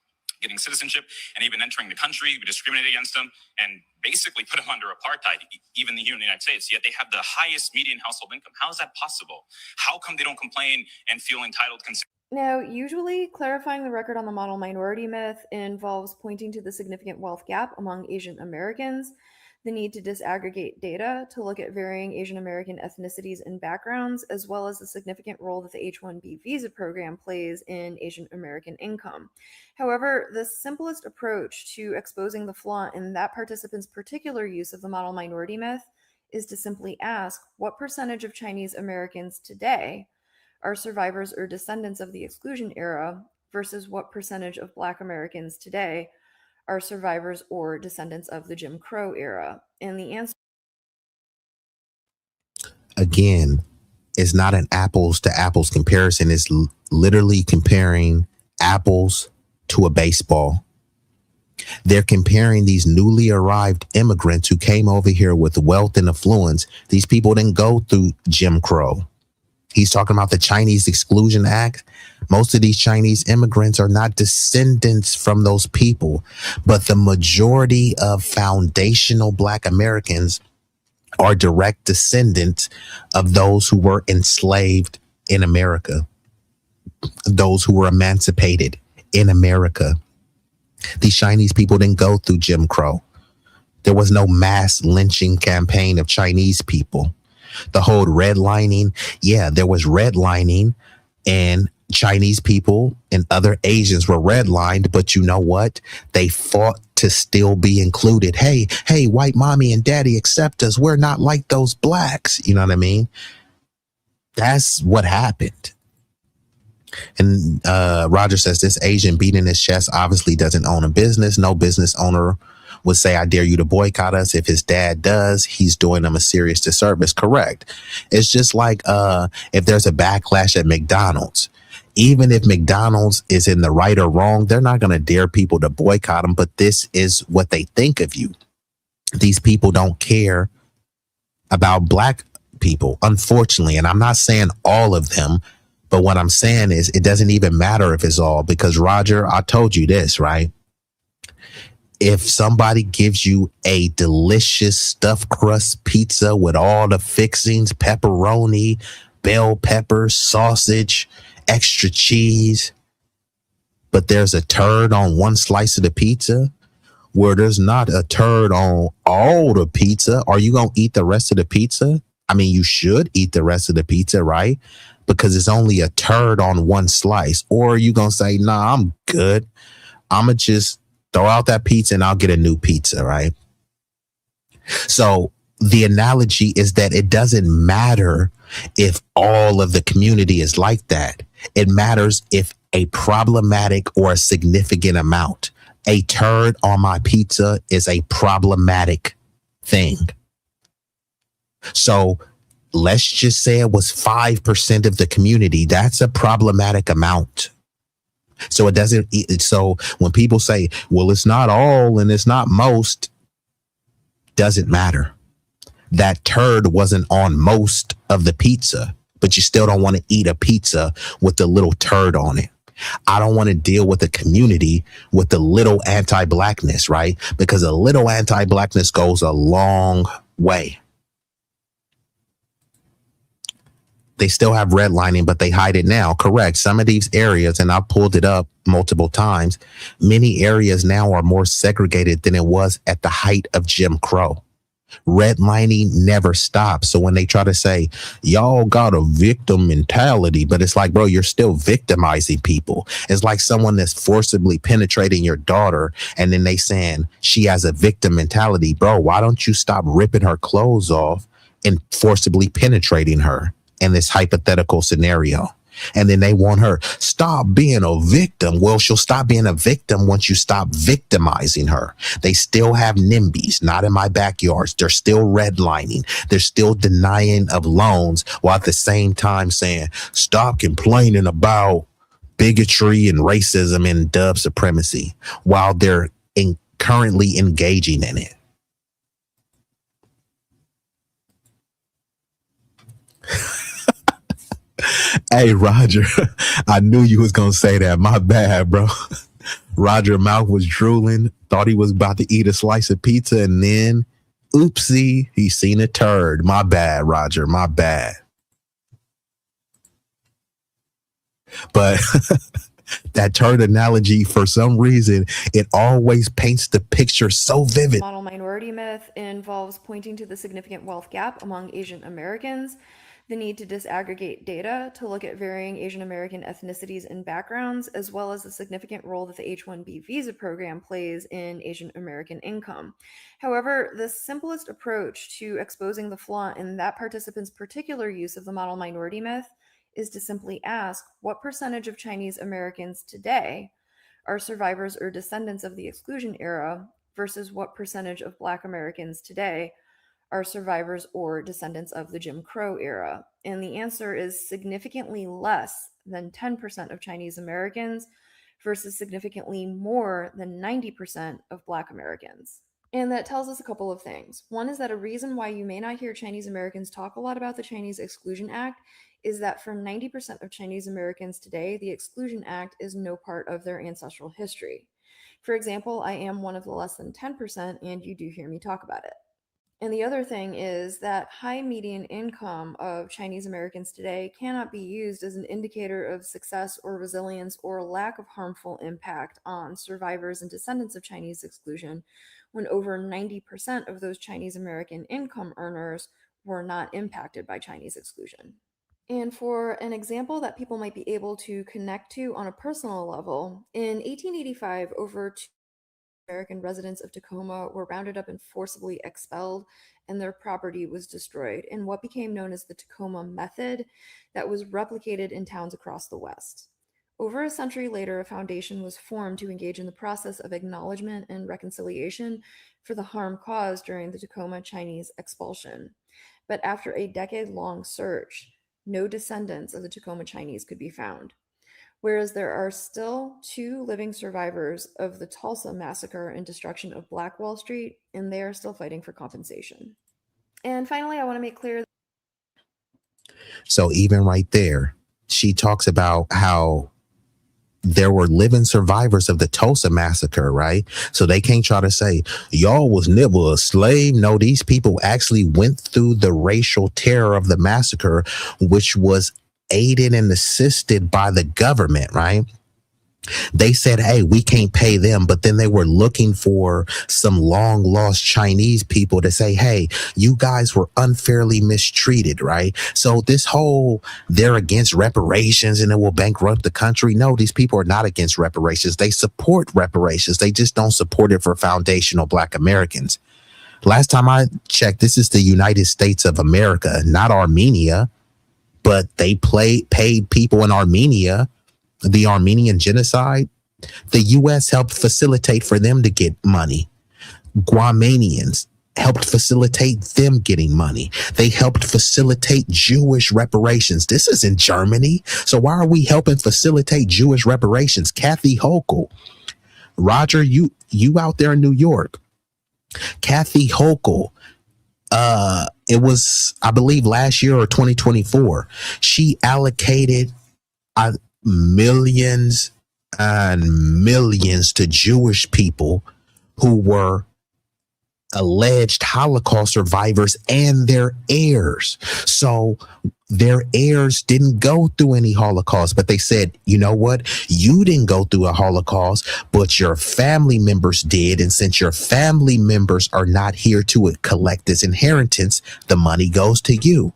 getting citizenship and even entering the country. We discriminated against them and basically put them under apartheid, even here in the United States. Yet they have the highest median household income. How is that possible? How come they don't complain and feel entitled? Now, usually clarifying the record on the model minority myth involves pointing to the significant wealth gap among Asian Americans. the need to disaggregate data to look at varying Asian American ethnicities and backgrounds, as well as the significant role that the H-1B visa program plays in Asian American income. However, the simplest approach to exposing the flaw in that participant's particular use of the model minority myth is to simply ask what percentage of Chinese Americans today are survivors or descendants of the exclusion era versus what percentage of Black Americans today are survivors or descendants of the Jim Crow era. And the answer, again, is not an apples to apples comparison. It's literally comparing apples to a baseball. They're comparing these newly arrived immigrants who came over here with wealth and affluence. These people didn't go through Jim Crow. He's talking about the Chinese Exclusion Act. Most of these Chinese immigrants are not descendants from those people, but the majority of foundational Black Americans are direct descendants of those who were enslaved in America, those who were emancipated in America. These Chinese people didn't go through Jim Crow. There was no mass lynching campaign of Chinese people. The whole redlining, yeah, there was redlining, and Chinese people and other Asians were redlined, but you know what? They fought to still be included. Hey, white mommy and daddy accept us. We're not like those blacks. You know what I mean? That's what happened. And Roger says this Asian beating his chest obviously doesn't own a business. No business owner would say, I dare you to boycott us. If his dad does, he's doing them a serious disservice. Correct. It's just like if there's a backlash at McDonald's, even if McDonald's is in the right or wrong, they're not going to dare people to boycott them. But this is what they think of you. These people don't care about Black people, unfortunately. And I'm not saying all of them, but what I'm saying is it doesn't even matter if it's all, because Roger, I told you this, right? If somebody gives you a delicious stuffed crust pizza with all the fixings, pepperoni, bell peppers, sausage, extra cheese, but there's a turd on one slice of the pizza, where there's not a turd on all the pizza, are you going to eat the rest of the pizza? I mean, you should eat the rest of the pizza, right? Because it's only a turd on one slice. Or are you going to say, nah, I'm good. I'm going to just throw out that pizza and I'll get a new pizza, right? So the analogy is that it doesn't matter if all of the community is like that. It matters if a problematic or a significant amount. A turd on my pizza is a problematic thing. So let's just say it was 5% of the community. That's a problematic amount. So it doesn't. So when people say, well, it's not all and it's not most, doesn't matter. That turd wasn't on most of the pizza, but you still don't want to eat a pizza with the little turd on it. I don't want to deal with the community with the little anti-Blackness, right? Because a little anti-Blackness goes a long way. They still have redlining, but they hide it now. Correct. Some of these areas, and I've pulled it up multiple times, many areas now are more segregated than it was at the height of Jim Crow. Redlining never stops. So when they try to say, y'all got a victim mentality, but it's like, bro, you're still victimizing people. It's like someone that's forcibly penetrating your daughter, and then they saying she has a victim mentality. Bro, why don't you stop ripping her clothes off and forcibly penetrating her in this hypothetical scenario? And then they want her, stop being a victim. Well, she'll stop being a victim once you stop victimizing her. They still have NIMBYs, not in my backyards. They're still redlining. They're still denying of loans, while at the same time saying, stop complaining about bigotry and racism and dub supremacy, while they're currently engaging in it. Hey, Roger, I knew you was going to say that. My bad, bro. Roger mouth was drooling, thought he was about to eat a slice of pizza, and then, oopsie, he seen a turd. My bad, Roger, my bad. But that turd analogy, for some reason, it always paints the picture so vivid. Model minority myth involves pointing to the significant wealth gap among Asian Americans, the need to disaggregate data to look at varying Asian American ethnicities and backgrounds, as well as the significant role that the H-1B visa program plays in Asian American income. However, the simplest approach to exposing the flaw in that participant's particular use of the model minority myth is to simply ask what percentage of Chinese Americans today are survivors or descendants of the exclusion era versus what percentage of Black Americans today are survivors or descendants of the Jim Crow era. And the answer is significantly less than 10% of Chinese Americans versus significantly more than 90% of Black Americans. And that tells us a couple of things. One is that a reason why you may not hear Chinese Americans talk a lot about the Chinese Exclusion Act is that for 90% of Chinese Americans today, the Exclusion Act is no part of their ancestral history. For example, I am one of the less than 10%, and you do hear me talk about it. And the other thing is that high median income of Chinese Americans today cannot be used as an indicator of success or resilience or lack of harmful impact on survivors and descendants of Chinese exclusion, when over 90% of those Chinese American income earners were not impacted by Chinese exclusion. And for an example that people might be able to connect to on a personal level, in 1885, over 2 American residents of Tacoma were rounded up and forcibly expelled, and their property was destroyed in what became known as the Tacoma Method that was replicated in towns across the West. Over a century later, a foundation was formed to engage in the process of acknowledgement and reconciliation for the harm caused during the Tacoma Chinese expulsion. But after a decade-long search, no descendants of the Tacoma Chinese could be found, whereas there are still 2 living survivors of the Tulsa massacre and destruction of Black Wall Street, and they are still fighting for compensation. And finally, I want to make clear. So even right there, she talks about how there were living survivors of the Tulsa massacre, right? So they can't try to say, y'all was never a slave. No, these people actually went through the racial terror of the massacre, which was aided and assisted by the government, right? They said, hey, we can't pay them, but then they were looking for some long lost Chinese people to say, hey, you guys were unfairly mistreated, right? So this whole they're against reparations and it will bankrupt the country. No, these people are not against reparations. They support reparations. They just don't support it for foundational Black Americans. Last time I checked, this is the United States of America, not Armenia, but they paid people in Armenia, the Armenian genocide. The U.S. helped facilitate for them to get money. Guamanians helped facilitate them getting money. They helped facilitate Jewish reparations. This is in Germany. So why are we helping facilitate Jewish reparations? Kathy Hochul. Roger, you out there in New York. Kathy Hochul. It was, I believe, last year or 2024. She allocated millions and millions to Jewish people who were alleged Holocaust survivors and their heirs. So their heirs didn't go through any Holocaust, but they said, you know what? You didn't go through a Holocaust, but your family members did. And since your family members are not here to collect this inheritance, the money goes to you.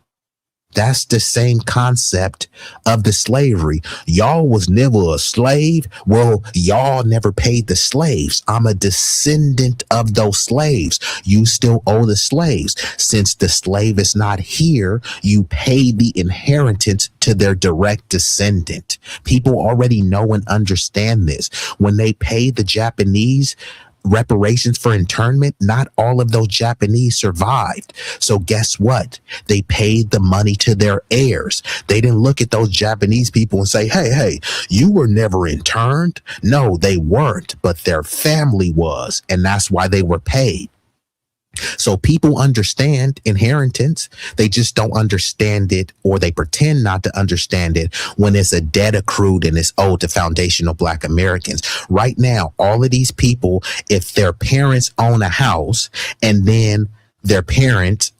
That's the same concept of the slavery. Y'all was never a slave. Well, y'all never paid the slaves. I'm a descendant of those slaves. You still owe the slaves. Since the slave is not here, you pay the inheritance to their direct descendant. People already know and understand this. When they pay the Japanese reparations for internment, not all of those Japanese survived. So guess what? They paid the money to their heirs. They didn't look at those Japanese people and say, hey, you were never interned. No, they weren't, but their family was, and that's why they were paid. So people understand inheritance. They just don't understand it, or they pretend not to understand it when it's a debt accrued and it's owed to foundational Black Americans. Right now, all of these people, if their parents own a house and then their parent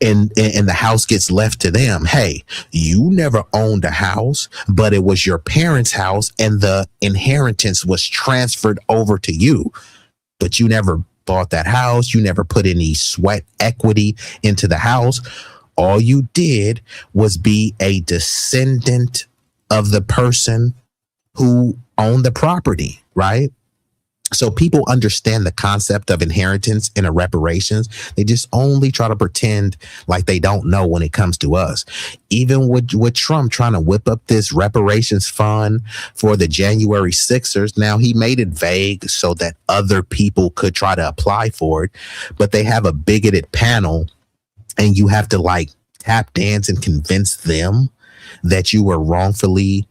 and the house gets left to them. Hey, you never owned a house, but it was your parents' house and the inheritance was transferred over to you, but you never bought that house. You never put any sweat equity into the house. All you did was be a descendant of the person who owned the property, right? So people understand the concept of inheritance and reparations. They just only try to pretend like they don't know when it comes to us. Even with Trump trying to whip up this reparations fund for the January 6ers, now he made it vague so that other people could try to apply for it, but they have a bigoted panel and you have to like tap dance and convince them that you were wrongfully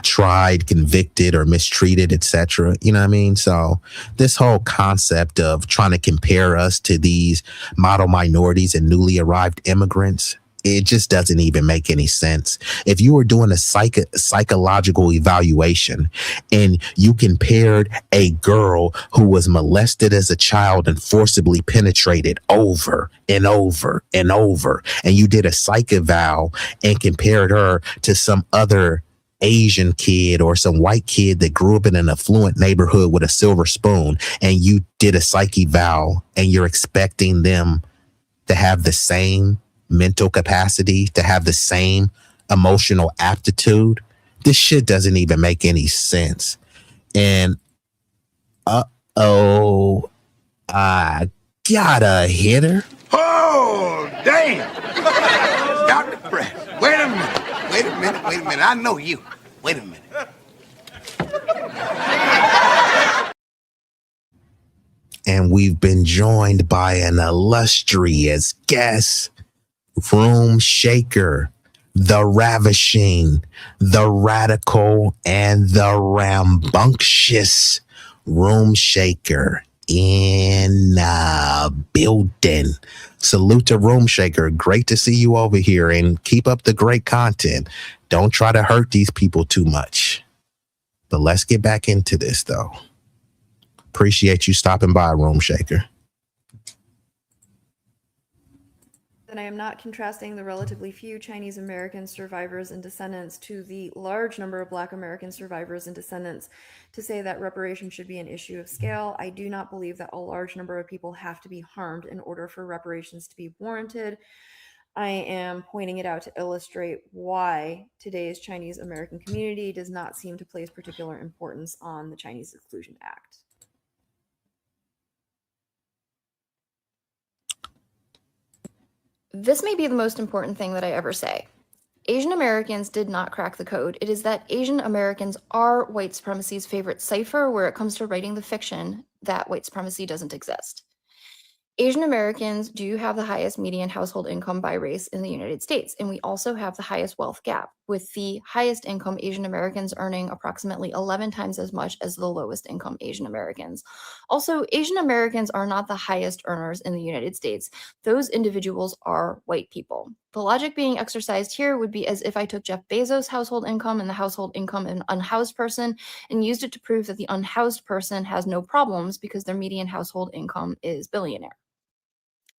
tried, convicted, or mistreated, etc. You know what I mean? So this whole concept of trying to compare us to these model minorities and newly arrived immigrants, it just doesn't even make any sense. If you were doing a psychological evaluation and you compared a girl who was molested as a child and forcibly penetrated over and over and over, and you did a psych eval and compared her to some other Asian kid or some white kid that grew up in an affluent neighborhood with a silver spoon, and you did a psych eval and you're expecting them to have the same mental capacity, to have the same emotional aptitude, this shit doesn't even make any sense. And I got a hitter. Oh, damn! Dr. Brett, wait a minute. I know you. Wait a minute. And we've been joined by an illustrious guest, Room Shaker, the ravishing, the radical, and the rambunctious Room Shaker in the building. Salute to Room Shaker. Great to see you over here, and keep up the great content. Don't try to hurt these people too much. But let's get back into this, though. Appreciate you stopping by, Room Shaker. And I am not contrasting the relatively few Chinese American survivors and descendants to the large number of Black American survivors and descendants to say that reparations should be an issue of scale. I do not believe that a large number of people have to be harmed in order for reparations to be warranted. I am pointing it out to illustrate why today's Chinese American community does not seem to place particular importance on the Chinese Exclusion Act. This may be the most important thing that I ever say. Asian Americans did not crack the code. It is that Asian Americans are white supremacy's favorite cipher where it comes to writing the fiction that white supremacy doesn't exist. Asian Americans do have the highest median household income by race in the United States, and we also have the highest wealth gap, with the highest income Asian Americans earning approximately 11 times as much as the lowest income Asian Americans. Also, Asian Americans are not the highest earners in the United States. Those individuals are white people. The logic being exercised here would be as if I took Jeff Bezos' household income and the household income of an unhoused person and used it to prove that the unhoused person has no problems because their median household income is billionaire.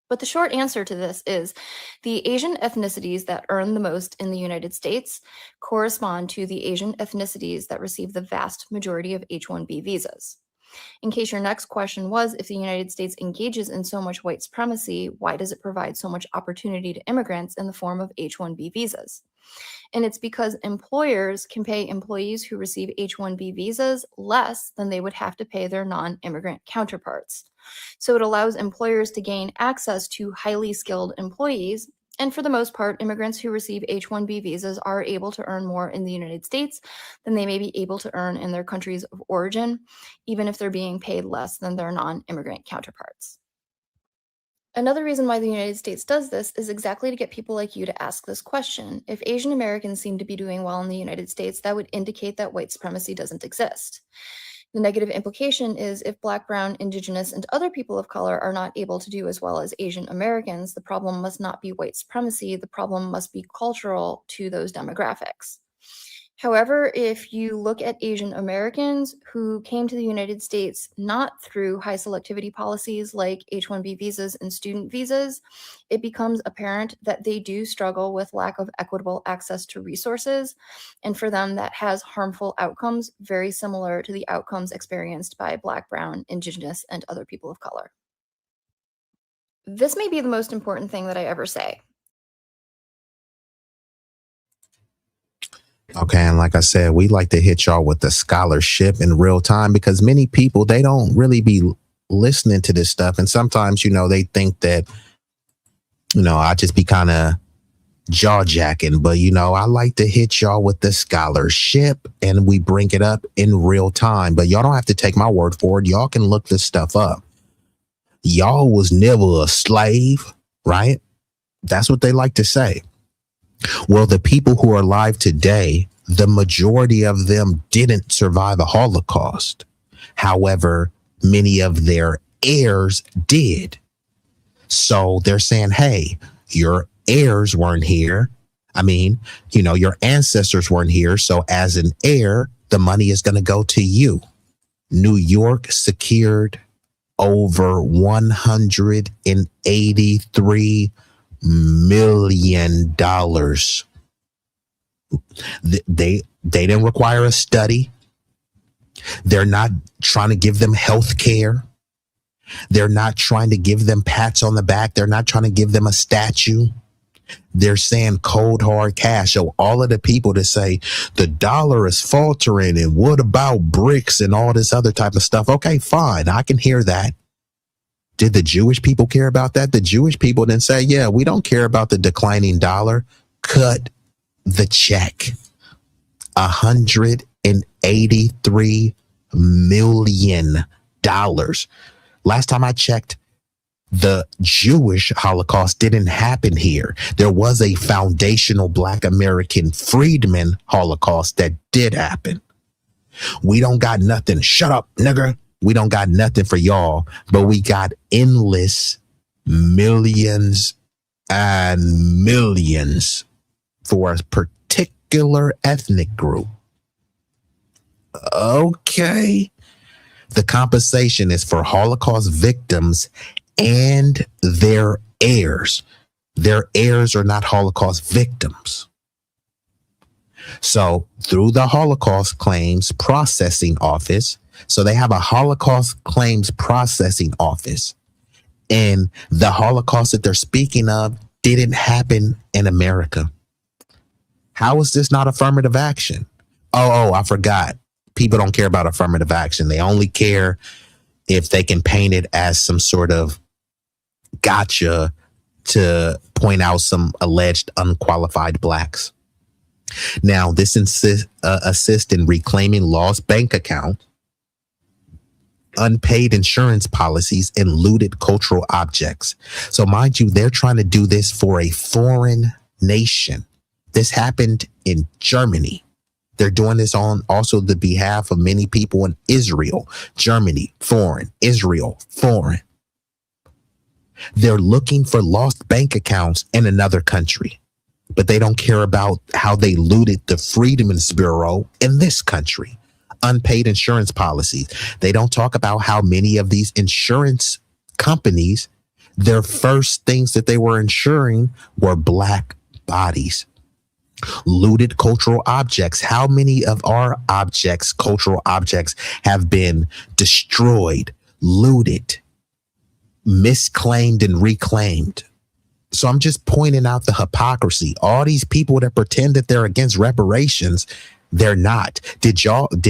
But the short answer to this is the Asian ethnicities that earn the most in the United States correspond to the Asian ethnicities that receive the vast majority of H-1B visas. In case your next question was, if the United States engages in so much white supremacy, why does it provide so much opportunity to immigrants in the form of H-1B visas? And it's because employers can pay employees who receive H-1B visas less than they would have to pay their non-immigrant counterparts. So it allows employers to gain access to highly skilled employees. And for the most part, immigrants who receive H-1B visas are able to earn more in the United States than they may be able to earn in their countries of origin, even if they're being paid less than their non-immigrant counterparts. Another reason why the United States does this is exactly to get people like you to ask this question. If Asian Americans seem to be doing well in the United States, that would indicate that white supremacy doesn't exist. The negative implication is if Black, Brown, Indigenous, and other people of color are not able to do as well as Asian Americans, the problem must not be white supremacy, the problem must be cultural to those demographics. However, if you look at Asian Americans who came to the United States not through high selectivity policies like H-1B visas and student visas, it becomes apparent that they do struggle with lack of equitable access to resources. And for them, that has harmful outcomes very similar to the outcomes experienced by Black, Brown, Indigenous, and other people of color. This may be the most important thing that I ever say. Okay, and like I said, we like to hit y'all with the scholarship in real time because many people, they don't really be listening to this stuff. And sometimes, they think that, I just be kind of jaw jacking, but I like to hit y'all with the scholarship and we bring it up in real time. But y'all don't have to take my word for it. Y'all can look this stuff up. Y'all was never a slave, right? That's what they like to say. Well, the people who are alive today, the majority of them didn't survive the Holocaust. However, many of their heirs did. So they're saying, hey, your heirs weren't here. I mean, your ancestors weren't here. So as an heir, the money is going to go to you. New York secured over $183 million. They didn't require a study. They're not trying to give them health care. They're not trying to give them pats on the back. They're not trying to give them a statue. They're saying cold hard cash. So all of the people that say the dollar is faltering and what about bricks and all this other type of stuff? Okay, fine. I can hear that. Did the Jewish people care about that? The Jewish people didn't say, yeah, we don't care about the declining dollar. Cut the check. $183 million. Last time I checked, the Jewish Holocaust didn't happen here. There was a foundational Black American freedman Holocaust that did happen. We don't got nothing. Shut up, nigga. We don't got nothing for y'all, but we got endless millions and millions for a particular ethnic group. Okay. The compensation is for Holocaust victims and their heirs. Their heirs are not Holocaust victims. So through the Holocaust Claims Processing Office, so they have a Holocaust Claims Processing Office, and the Holocaust that they're speaking of didn't happen in America. How is this not affirmative action? Oh, I forgot. People don't care about affirmative action. They only care if they can paint it as some sort of gotcha to point out some alleged unqualified Blacks. Now, this assists in reclaiming lost bank accounts, unpaid insurance policies, and looted cultural objects. So mind you, they're trying to do this for a foreign nation. This happened in Germany. They're doing this on also the behalf of many people in Israel, Germany, foreign, Israel, foreign. They're looking for lost bank accounts in another country, but they don't care about how they looted the Freedmen's Bureau in this country. Unpaid insurance policies. They don't talk about how many of these insurance companies, their first things that they were insuring were Black bodies. Looted cultural objects. How many of our objects, cultural objects, have been destroyed, looted, misclaimed, and reclaimed? So I'm just pointing out the hypocrisy. All these people that pretend that they're against reparations, they're not. Did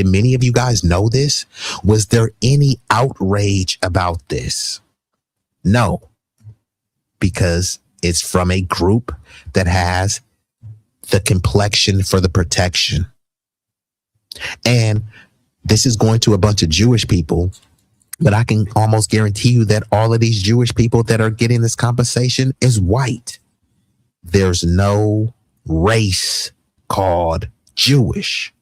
many of you guys know this? Was there any outrage about this? No, because it's from a group that has the complexion for the protection. And this is going to a bunch of Jewish people, but I can almost guarantee you that all of these Jewish people that are getting this compensation is white. There's no race called Jewish.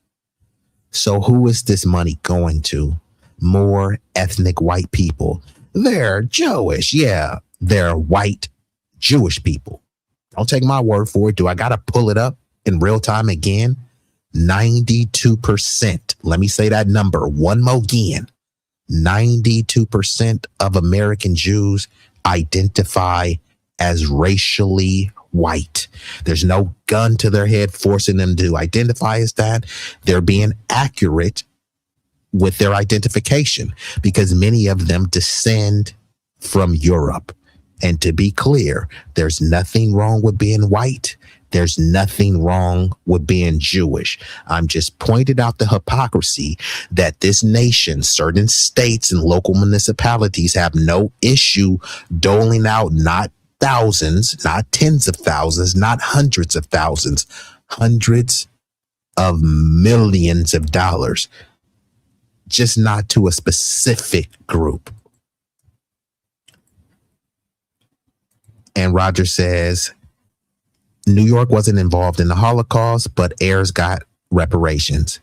So who is this money going to? More ethnic white people. They're Jewish. Yeah, they're white Jewish people. Don't take my word for it. Do I got to pull it up in real time again? 92%. Let me say that number one more again. 92% of American Jews identify as racially white. There's no gun to their head forcing them to identify as that. They're being accurate with their identification because many of them descend from Europe. And to be clear, there's nothing wrong with being white. There's nothing wrong with being Jewish. I'm just pointed out the hypocrisy that this nation, certain states and local municipalities have no issue doling out not thousands, not tens of thousands, not hundreds of thousands, hundreds of millions of dollars, just not to a specific group. And Roger says, New York wasn't involved in the Holocaust, but heirs got reparations.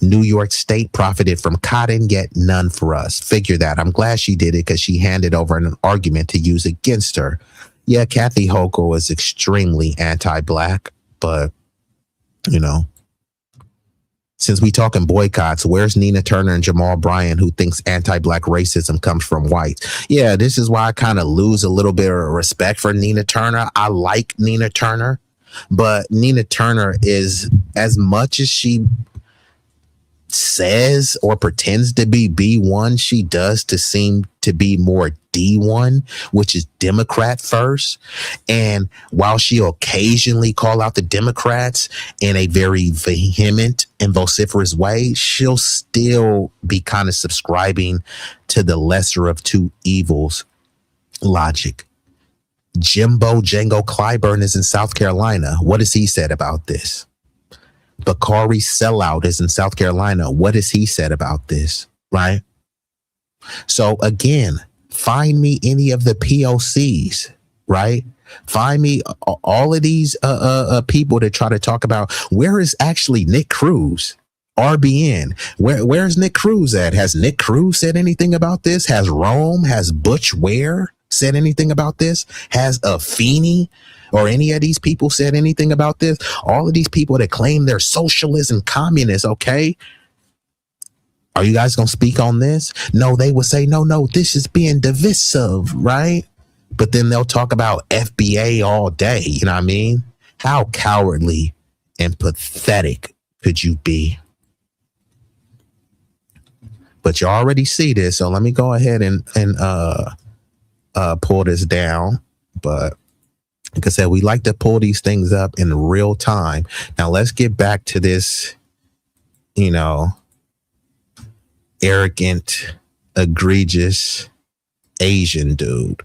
New York State profited from cotton, yet none for us. Figure that. I'm glad she did it because she handed over an argument to use against her. Yeah, Kathy Hochul is extremely anti-Black, but, you know, since we talking boycotts, where's Nina Turner and Jamal Bryant, who thinks anti-Black racism comes from whites? Yeah, this is why I kind of lose a little bit of respect for Nina Turner. I like Nina Turner, but Nina Turner is, as much as she says or pretends to be B1, she does to seem to be more D1, which is Democrat first. And while she'll occasionally call out the Democrats in a very vehement and vociferous way, she'll still be kind of subscribing to the lesser of two evils logic. Jimbo Django Clyburn is in South Carolina. What has he said about this? Bakari Sellout is in South Carolina. What has he said about this? Right? So again, find me any of the POCs, right? Find me all of these people that try to talk about where is actually Nick Cruz, RBN. Where's Nick Cruz at? Has Nick Cruz said anything about this? Has Rome, has Butch Ware said anything about this? Has Afeni or any of these people said anything about this? All of these people that claim they're socialists and communists, okay? Are you guys going to speak on this? No, they would say, no, this is being divisive, right? But then they'll talk about FBA all day, you know what I mean? How cowardly and pathetic could you be? But you already see this, so let me go ahead and pull this down. But like I said, we like to pull these things up in real time. Now let's get back to this, you know, arrogant, egregious Asian dude.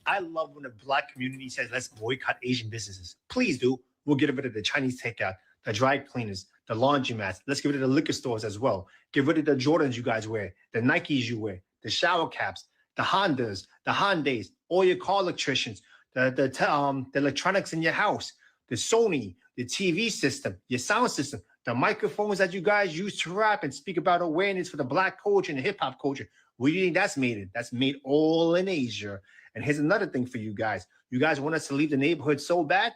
I love when the Black community says, let's boycott Asian businesses. Please do. We'll get rid of the Chinese takeout, the dry cleaners, the laundromats. Let's get rid of the liquor stores as well. Get rid of the Jordans you guys wear, the Nikes you wear, the shower caps, the Hondas, the Hyundais, all your car electricians, the electronics in your house, the Sony, the TV system, your sound system, the microphones that you guys use to rap and speak about awareness for the Black culture and the hip hop culture. Where do you think that's made? That's made all in Asia. And here's another thing for you guys. You guys want us to leave the neighborhood so bad?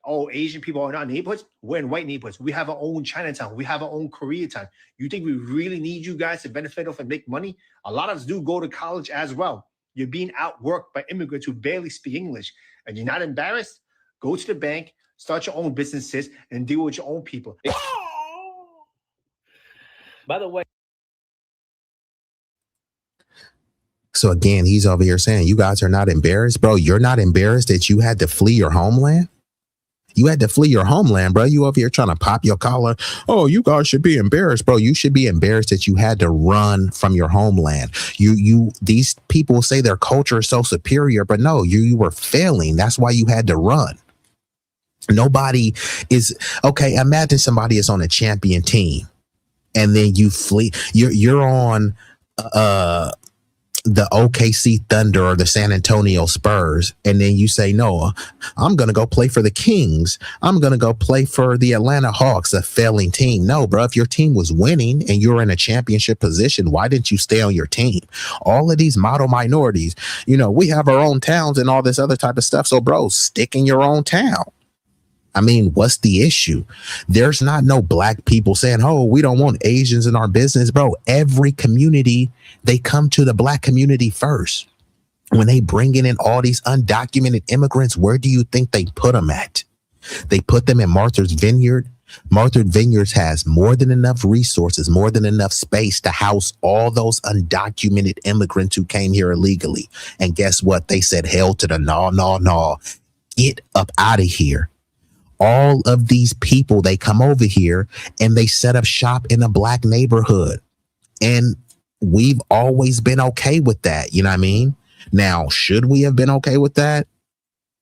Oh, Asian people are not neighborhoods. We're in white neighborhoods. We have our own Chinatown. We have our own Koreatown. You think we really need you guys to benefit off and make money? A lot of us do go to college as well. You're being outworked by immigrants who barely speak English. And you're not embarrassed? Go to the bank, start your own businesses, and deal with your own people. By the way. So again, he's over here saying, you guys are not embarrassed, bro. You're not embarrassed that you had to flee your homeland. You had to flee your homeland, bro. You over here trying to pop your collar. Oh, you guys should be embarrassed, bro. You should be embarrassed that you had to run from your homeland. These people say their culture is so superior, but no, you were failing. That's why you had to run. Nobody is okay. Imagine somebody is on a champion team and then you flee. You're on the OKC Thunder or the San Antonio Spurs, and then you say, no, I'm going to go play for the Kings. I'm going to go play for the Atlanta Hawks, a failing team. No, bro, if your team was winning and you're in a championship position, why didn't you stay on your team? All of these model minorities, you know, we have our own towns and all this other type of stuff. So, bro, stick in your own town. I mean, what's the issue? There's not no black people saying, oh, we don't want Asians in our business, bro. Every community, they come to the black community first. When they bringing in all these undocumented immigrants, where do you think they put them at? They put them in Martha's Vineyard. Martha's Vineyards has more than enough resources, more than enough space to house all those undocumented immigrants who came here illegally. And guess what? They said, hell to the no. Get up out of here. All of these people, they come over here and they set up shop in a black neighborhood. And we've always been okay with that. You know what I mean? Now, should we have been okay with that?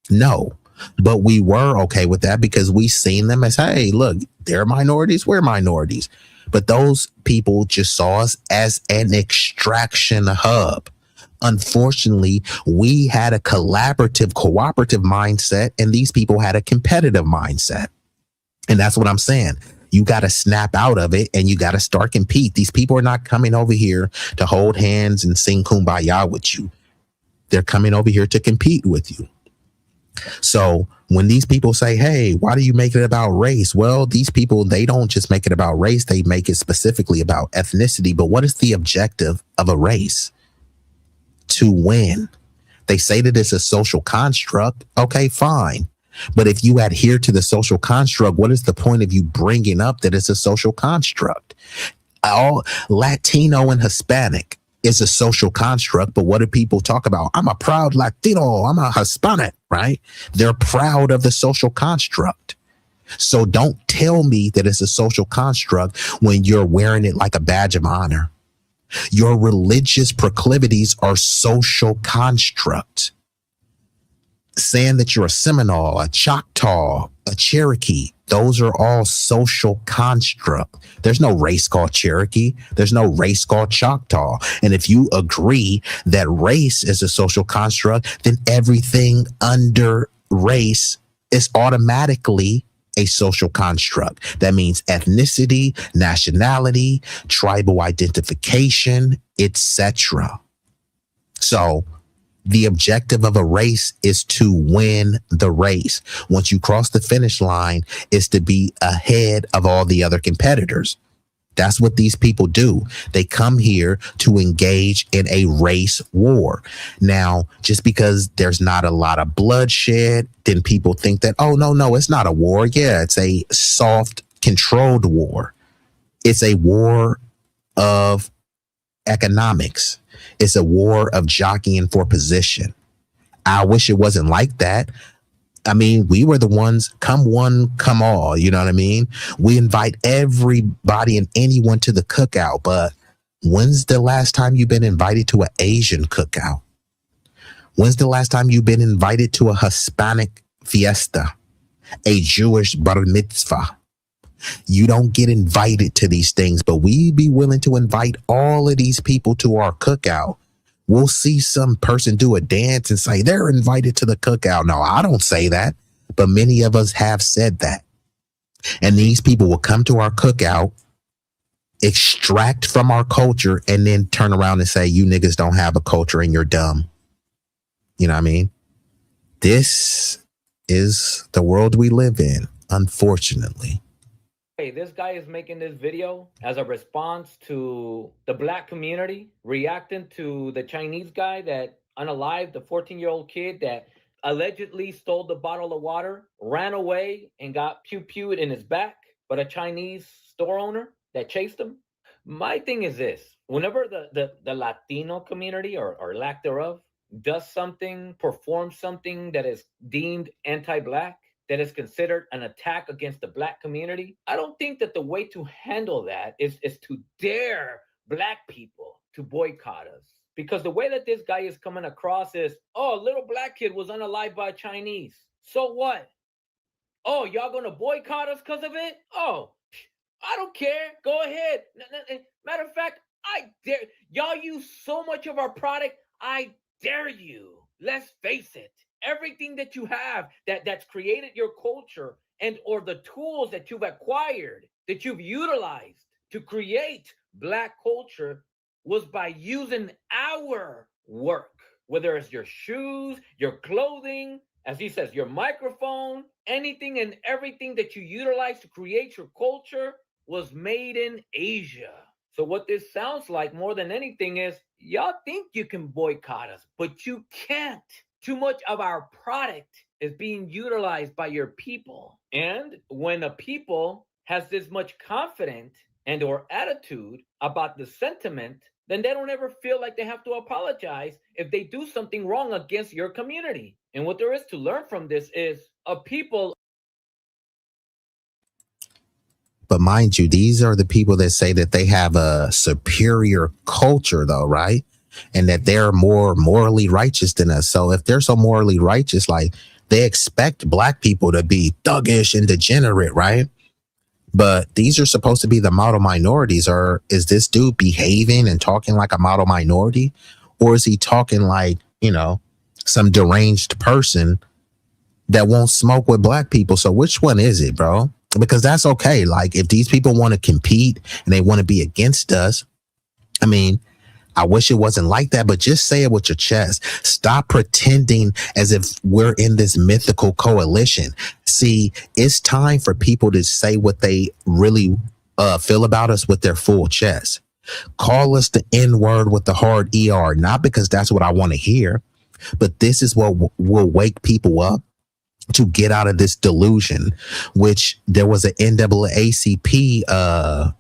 No. But we were okay with that because we seen them as, hey, look, they're minorities, we're minorities. But those people just saw us as an extraction hub. Unfortunately, we had a collaborative, cooperative mindset, and these people had a competitive mindset. And that's what I'm saying. You got to snap out of it and you got to start compete. These people are not coming over here to hold hands and sing Kumbaya with you. They're coming over here to compete with you. So when these people say, hey, why do you make it about race? Well, these people, they don't just make it about race. They make it specifically about ethnicity. But what is the objective of a race? To win. They say that it's a social construct. Okay, fine. But if you adhere to the social construct, what is the point of you bringing up that it's a social construct? All Latino and Hispanic is a social construct, but what do people talk about? I'm a proud Latino, I'm a Hispanic, right? They're proud of the social construct. So don't tell me that it's a social construct when you're wearing it like a badge of honor. Your religious proclivities are social construct. Saying that you're a Seminole, a Choctaw, a Cherokee, those are all social construct. There's no race called Cherokee. There's no race called Choctaw. And if you agree that race is a social construct, then everything under race is automatically a social construct. That means ethnicity, nationality, tribal identification, etc. So the objective of a race is to win the race. Once you cross the finish line, is to be ahead of all the other competitors. That's what these people do. They come here to engage in a race war. Now, just because there's not a lot of bloodshed, then people think that, oh, no, it's not a war. Yeah, it's a soft, controlled war. It's a war of economics. It's a war of jockeying for position. I wish it wasn't like that. I mean, we were the ones, come one, come all, you know what I mean? We invite everybody and anyone to the cookout, but when's the last time you've been invited to an Asian cookout? When's the last time you've been invited to a Hispanic fiesta, a Jewish bar mitzvah? You don't get invited to these things, but we be willing to invite all of these people to our cookout. We'll see some person do a dance and say they're invited to the cookout. No, I don't say that, but many of us have said that. And these people will come to our cookout, extract from our culture, and then turn around and say, you niggas don't have a culture and you're dumb. You know what I mean? This is the world we live in, unfortunately. Hey, this guy is making this video as a response to the black community reacting to the Chinese guy that unalived the 14-year-old kid that allegedly stole the bottle of water, ran away and got pew-pewed in his back, but a Chinese store owner that chased him. My thing is this: whenever the Latino community or lack thereof does something, performs something that is deemed anti-black, that is considered an attack against the black community, I don't think that the way to handle that is to dare black people to boycott us. Because the way that this guy is coming across is, oh, a little black kid was unalived by Chinese. So what? Oh, y'all gonna boycott us because of it? Oh, I don't care. Go ahead. Matter of fact, I dare. Y'all use so much of our product, I dare you. Let's face it. Everything that you have that's created your culture and or the tools that you've acquired, that you've utilized to create black culture was by using our work, whether it's your shoes, your clothing, as he says, your microphone, anything and everything that you utilize to create your culture was made in Asia. So what this sounds like more than anything is y'all think you can boycott us, but you can't. Too much of our product is being utilized by your people. And when a people has this much confidence and or attitude about the sentiment, then they don't ever feel like they have to apologize if they do something wrong against your community. And what there is to learn from this is a people. But mind you, these are the people that say that they have a superior culture, though, right? And that they're more morally righteous than us. So if they're so morally righteous, like, they expect black people to be thuggish and degenerate, right? But these are supposed to be the model minorities. Or is this dude behaving and talking like a model minority? Or is he talking like, you know, some deranged person that won't smoke with black people? So which one is it, bro? Because that's okay. Like, if these people want to compete and they want to be against us, I mean, I wish it wasn't like that, but just say it with your chest. Stop pretending as if we're in this mythical coalition. See, it's time for people to say what they really feel about us with their full chest. Call us the N-word with the hard ER, not because that's what I want to hear, but this is what will wake people up to get out of this delusion, which there was an NAACP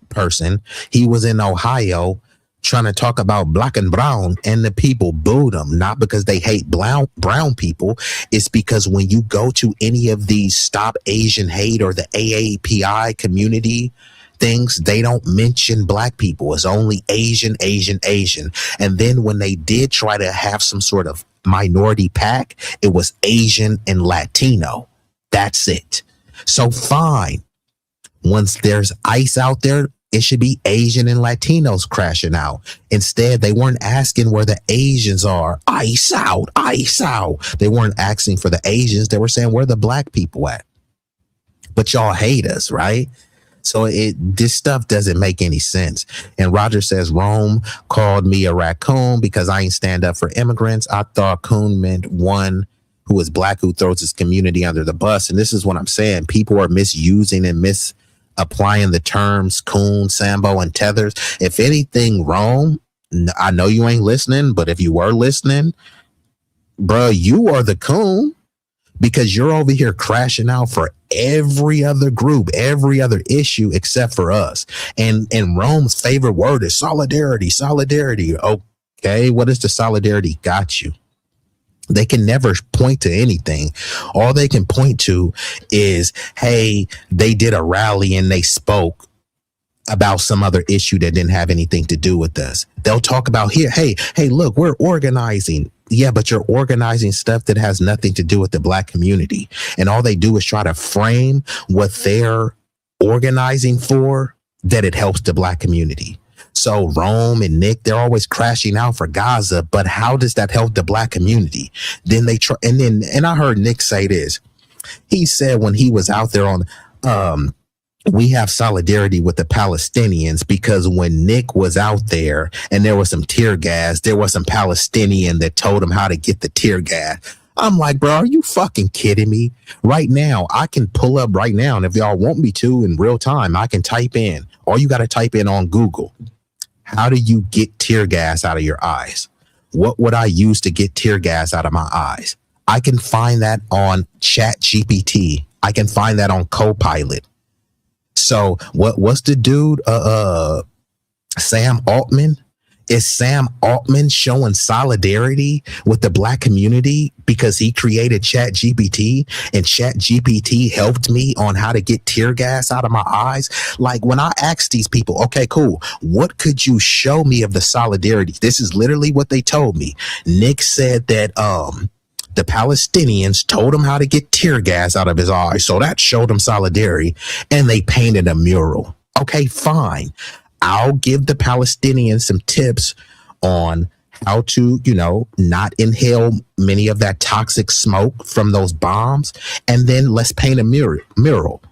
person. He was in Ohio trying to talk about black and brown, and the people booed him, not because they hate brown people. It's because when you go to any of these Stop Asian Hate or the AAPI community things, they don't mention black people. It's only Asian. And then when they did try to have some sort of minority pack, it was Asian and Latino. That's it. So fine. Once there's ICE out there, it should be Asian and Latinos crashing out. Instead, they weren't asking where the Asians are. ICE out, ICE out. They weren't asking for the Asians. They were saying, where the black people at? But y'all hate us, right? So this stuff doesn't make any sense. And Roger says, Rome called me a raccoon because I ain't stand up for immigrants. I thought coon meant one who is black who throws his community under the bus. And this is what I'm saying. People are misusing and misapplying the terms coon, Sambo, and tethers. If anything, Rome, I know you ain't listening, but if you were listening, bro, you are the coon. Because you're over here crashing out for every other group, every other issue except for us. And Rome's favorite word is solidarity. Okay, what is the solidarity got you? They can never point to anything. All they can point to is, hey, they did a rally and they spoke about some other issue that didn't have anything to do with us. They'll talk about here, hey, look, we're organizing. Yeah, but you're organizing stuff that has nothing to do with the black community. And all they do is try to frame what they're organizing for, that it helps the black community. So Rome and Nick, they're always crashing out for Gaza, but how does that help the black community? Then they try, and I heard Nick say this. He said when he was out there on, we have solidarity with the Palestinians because when Nick was out there and there was some tear gas, there was some Palestinian that told him how to get the tear gas. I'm like, bro, are you fucking kidding me? Right now, I can pull up right now, and if y'all want me to in real time, I can type in. All you got to type in on Google. How do you get tear gas out of your eyes? What would I use to get tear gas out of my eyes? I can find that on ChatGPT. I can find that on Copilot. So what's the dude, Sam Altman? Is Sam Altman showing solidarity with the black community because he created ChatGPT and ChatGPT helped me on how to get tear gas out of my eyes? Like when I asked these people, okay, cool, what could you show me of the solidarity? This is literally what they told me. Nick said that the Palestinians told him how to get tear gas out of his eyes. So that showed him solidarity, and they painted a mural. Okay, fine. I'll give the Palestinians some tips on how to, not inhale many of that toxic smoke from those bombs. And then let's paint a mural.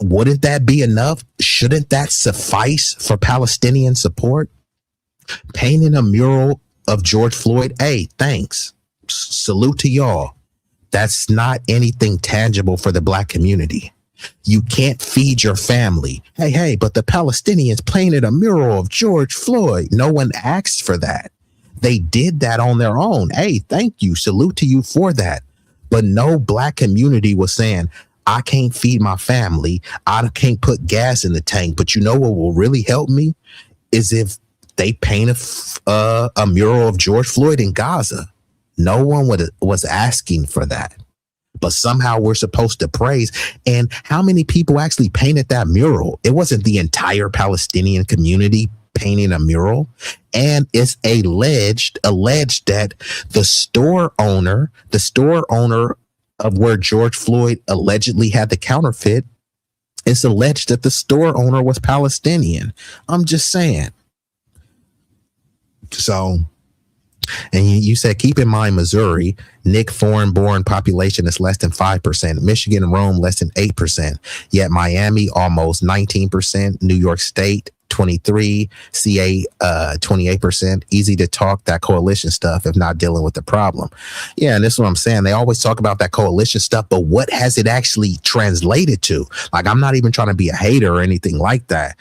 Wouldn't that be enough? Shouldn't that suffice for Palestinian support? Painting a mural of George Floyd, hey, thanks. salute to y'all. That's not anything tangible for the Black community. You can't feed your family. Hey, but the Palestinians painted a mural of George Floyd. No one asked for that. They did that on their own. Hey, thank you. Salute to you for that. But no Black community was saying, I can't feed my family. I can't put gas in the tank. But you know what will really help me is if they paint a mural of George Floyd in Gaza. No one was asking for that. But somehow we're supposed to praise. And how many people actually painted that mural? It wasn't the entire Palestinian community painting a mural. And it's alleged that the store owner of where George Floyd allegedly had the counterfeit, it's alleged that the store owner was Palestinian. I'm just saying. So, and you said, keep in mind, Missouri, NIC foreign-born population is less than 5%. Michigan and Rome, less than 8%. Yet Miami, almost 19%. New York State, 23%. CA, 28%. Easy to talk that coalition stuff if not dealing with the problem. Yeah, and this is what I'm saying. They always talk about that coalition stuff, but what has it actually translated to? Like, I'm not even trying to be a hater or anything like that.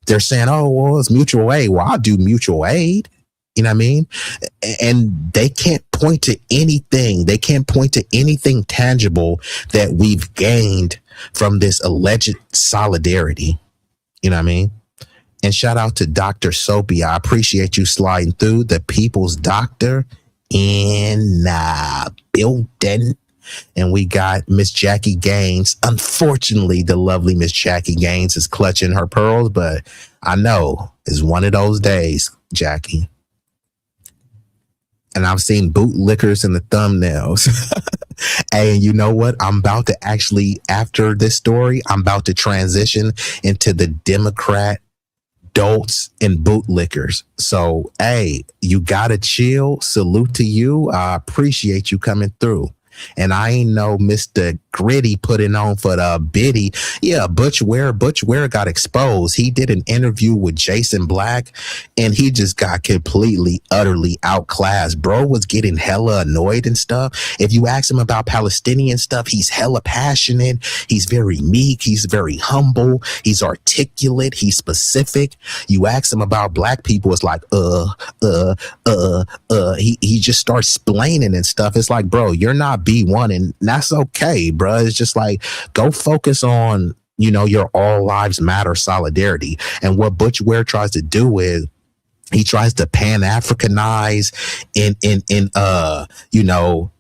They're saying, oh, well, it's mutual aid. Well, I'll do mutual aid. You know what I mean? And they can't point to anything. They can't point to anything tangible that we've gained from this alleged solidarity. You know what I mean? And shout out to Dr. Soapy. I appreciate you sliding through. The people's doctor in building. And we got Miss Jackie Gaines. Unfortunately, the lovely Miss Jackie Gaines is clutching her pearls, but I know it's one of those days, Jackie. And I've seen bootlickers in the thumbnails. And you know what? I'm about to actually, after this story, I'm about to transition into the Democrat adults and bootlickers. So, hey, you gotta chill. Salute to you. I appreciate you coming through. And I ain't know Mr. Gritty putting on for the biddy. Yeah, Butch Ware got exposed. He did an interview with Jason Black and he just got completely, utterly outclassed. Bro was getting hella annoyed and stuff. If you ask him about Palestinian stuff, he's hella passionate. He's very meek. He's very humble. He's articulate. He's specific. You ask him about Black people, it's like, he just starts splaining and stuff. It's like, bro, you're not B1 and that's okay, bro. It's just like, go focus on, you know, your all lives matter solidarity. And what Butch Ware tries to do is he tries to pan-Africanize in you know,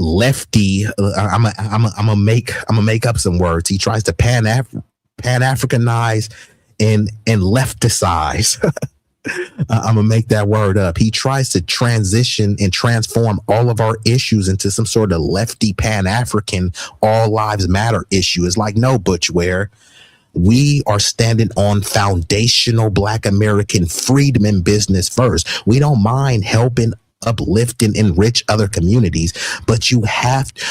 lefty. I'm gonna make up some words. He tries to pan-Africanize and lefticize. I'm gonna make that word up. He tries to transition and transform all of our issues into some sort of lefty Pan-African all lives matter issue. It's like, no, Butch Ware, we are standing on foundational Black American freedom business first. We don't mind helping, uplift, and enrich other communities, but you have to.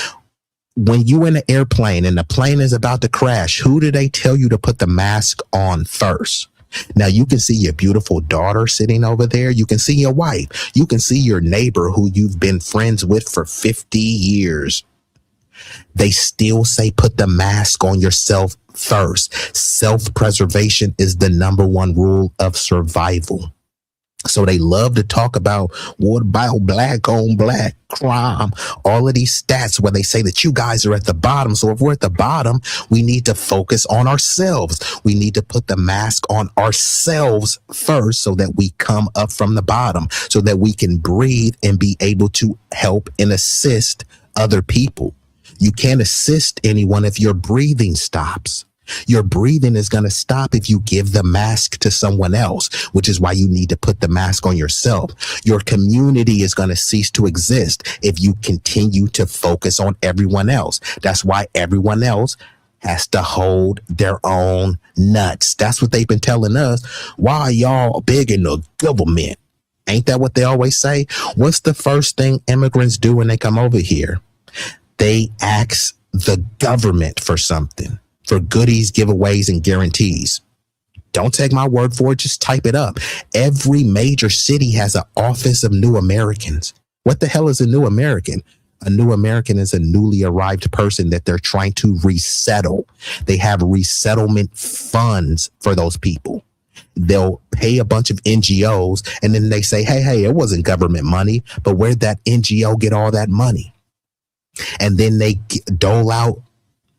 When you in an airplane and the plane is about to crash, who do they tell you to put the mask on first? Now, you can see your beautiful daughter sitting over there. You can see your wife. You can see your neighbor who you've been friends with for 50 years. They still say put the mask on yourself first. Self-preservation is the number one rule of survival. So they love to talk about what about Black on Black crime, all of these stats where they say that you guys are at the bottom. So if we're at the bottom, we need to focus on ourselves. We need to put the mask on ourselves first so that we come up from the bottom, so that we can breathe and be able to help and assist other people. You can't assist anyone if your breathing stops. Your breathing is going to stop if you give the mask to someone else, which is why you need to put the mask on yourself. Your community is going to cease to exist if you continue to focus on everyone else. That's why everyone else has to hold their own nuts. That's what they've been telling us. Why are y'all big in the government? Ain't that what they always say? What's the first thing immigrants do when they come over here? They ask the government for something. For goodies, giveaways, and guarantees. Don't take my word for it. Just type it up. Every major city has an office of new Americans. What the hell is a new American? A new American is a newly arrived person that they're trying to resettle. They have resettlement funds for those people. They'll pay a bunch of NGOs and then they say, hey, it wasn't government money, but where'd that NGO get all that money? And then they dole out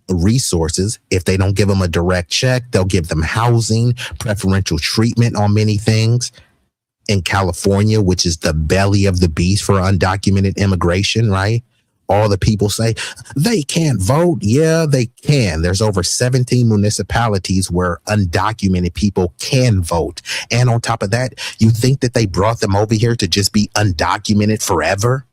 resources. If they don't give them a direct check, they'll give them housing, preferential treatment on many things. In California, which is the belly of the beast for undocumented immigration, right? All the people say they can't vote. Yeah, they can. There's over 17 municipalities where undocumented people can vote. And on top of that, you think that they brought them over here to just be undocumented forever?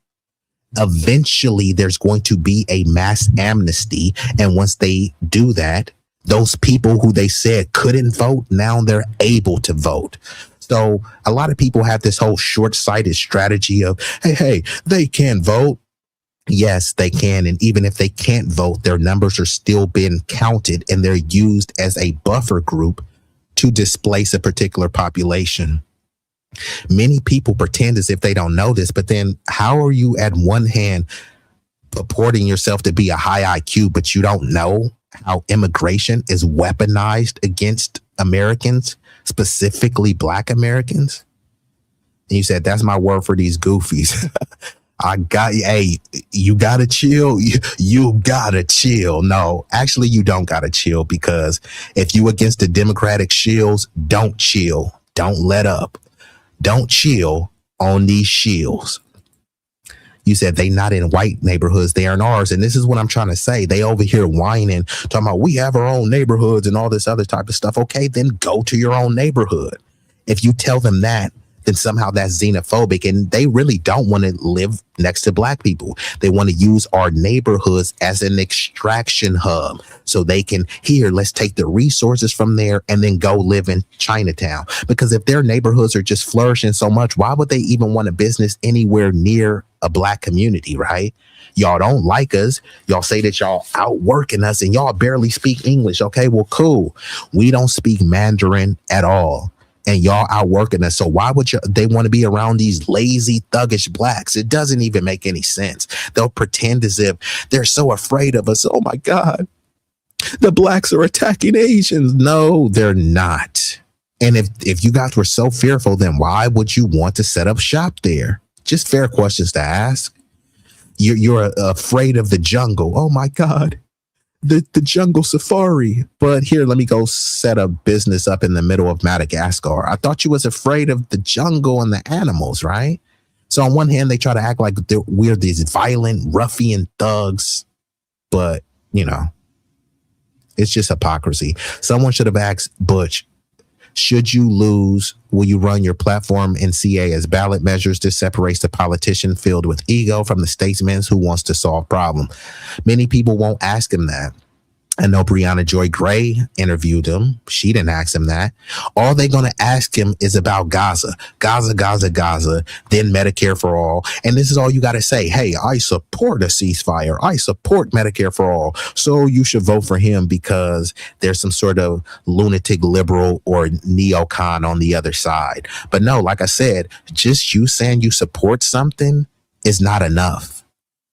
Eventually, there's going to be a mass amnesty. And once they do that, those people who they said couldn't vote, now they're able to vote. So a lot of people have this whole short-sighted strategy of, hey, they can vote. Yes, they can. And even if they can't vote, their numbers are still being counted and they're used as a buffer group to displace a particular population. Many people pretend as if they don't know this, but then how are you at one hand purporting yourself to be a high IQ, but you don't know how immigration is weaponized against Americans, specifically Black Americans? And you said, that's my word for these goofies. Hey, you gotta chill. You gotta chill. No, actually, you don't gotta chill, because if you against the Democratic shills, don't chill. Don't let up. Don't chill on these shills. You said they not in white neighborhoods, they are in ours. And this is what I'm trying to say. They over here whining, talking about we have our own neighborhoods and all this other type of stuff. Okay, then go to your own neighborhood. If you tell them that, then somehow that's xenophobic, and they really don't want to live next to Black people. They want to use our neighborhoods as an extraction hub so they can, here, let's take the resources from there and then go live in Chinatown. Because if their neighborhoods are just flourishing so much, why would they even want a business anywhere near a Black community, right? Y'all don't like us. Y'all say that y'all outworking us and y'all barely speak English. Okay, well, cool. We don't speak Mandarin at all. And y'all outworking us. So why would they want to be around these lazy, thuggish Blacks? It doesn't even make any sense. They'll pretend as if they're so afraid of us. Oh my God, the Blacks are attacking Asians. No, they're not. And if you guys were so fearful, then why would you want to set up shop there? Just fair questions to ask. You're afraid of the jungle. Oh my God. The jungle safari. But here, let me go set a business up in the middle of Madagascar. I thought you was afraid of the jungle and the animals, right? So on one hand, they try to act like we're these violent ruffian thugs, but you know, it's just hypocrisy. Someone should have asked Butch, should you lose, will you run your platform in CA as ballot measures? This separates the politician filled with ego from the statesman who wants to solve problem. Many people won't ask him that. I know Brianna Joy Gray interviewed him. She didn't ask him that. All they're going to ask him is about Gaza, then Medicare for all. And this is all you got to say. Hey, I support a ceasefire. I support Medicare for all. So you should vote for him because there's some sort of lunatic liberal or neocon on the other side. But no, like I said, just you saying you support something is not enough.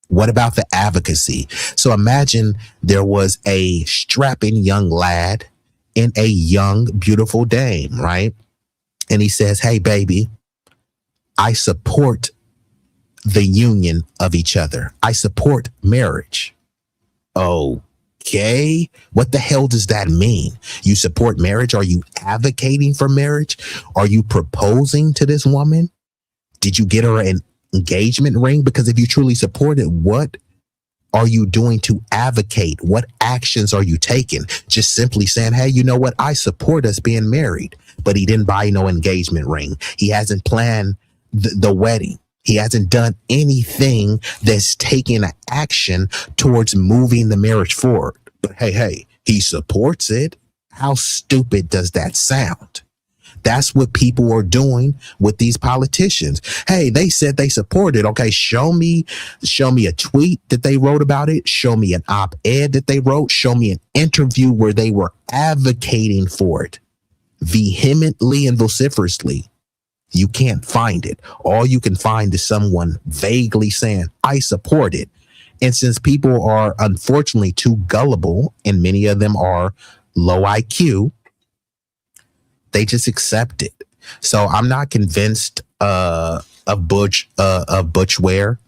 What about the advocacy? So imagine there was a strapping young lad and a young, beautiful dame, right? And he says, hey, baby, I support the union of each other. I support marriage. Okay. What the hell does that mean? You support marriage? Are you advocating for marriage? Are you proposing to this woman? Did you get her an engagement ring? Because if you truly support it, what are you doing to advocate? What actions are you taking? Just simply saying, hey, you know what? I support us being married, but he didn't buy no engagement ring. He hasn't planned the wedding. He hasn't done anything that's taking an action towards moving the marriage forward. But hey, he supports it. How stupid does that sound? That's what people are doing with these politicians. Hey, they said they support it. Okay, show me a tweet that they wrote about it. Show me an op-ed that they wrote. Show me an interview where they were advocating for it vehemently and vociferously. You can't find it. All you can find is someone vaguely saying, I support it. And since people are unfortunately too gullible, and many of them are low IQ, they just accept it. So I'm not convinced of Butch Ware.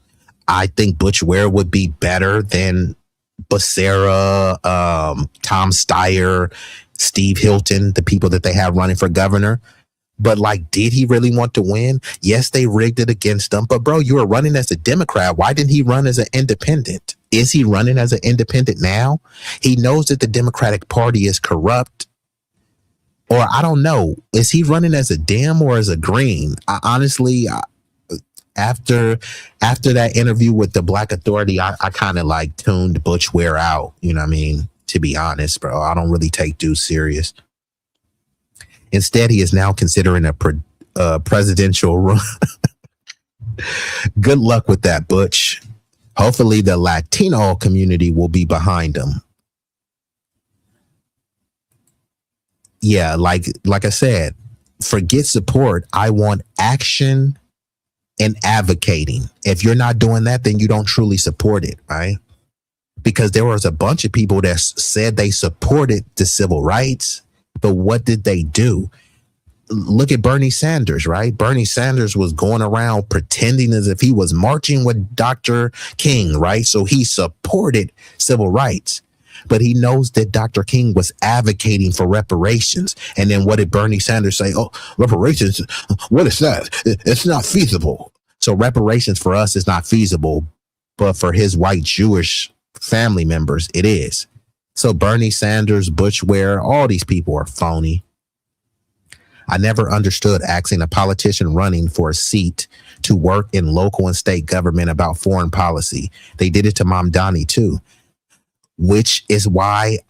I think Butch Ware would be better than Becerra, Tom Steyer, Steve Hilton, the people that they have running for governor. But like, did he really want to win? Yes, they rigged it against him. But bro, you were running as a Democrat. Why didn't he run as an independent? Is he running as an independent now? He knows that the Democratic Party is corrupt. Or I don't know. Is he running as a Dem or as a Green? Honestly, after that interview with the Black Authority, I kind of like tuned Butch Ware out. You know what I mean? To be honest, bro, I don't really take dude serious. Instead, he is now considering a presidential run. Good luck with that, Butch. Hopefully the Latino community will be behind him. Yeah, like I said, forget support. I want action and advocating. If you're not doing that, then you don't truly support it, right? Because there was a bunch of people that said they supported the civil rights, but what did they do? Look at Bernie Sanders, right? Bernie Sanders was going around pretending as if he was marching with Dr. King, right? So he supported civil rights, but he knows that Dr. King was advocating for reparations. And then what did Bernie Sanders say? Oh, reparations, what is that? It's not feasible. So reparations for us is not feasible, but for his white Jewish family members, it is. So Bernie Sanders, Butch Ware, all these people are phony. I never understood asking a politician running for a seat to work in local and state government about foreign policy. They did it to Mamdani too, which is why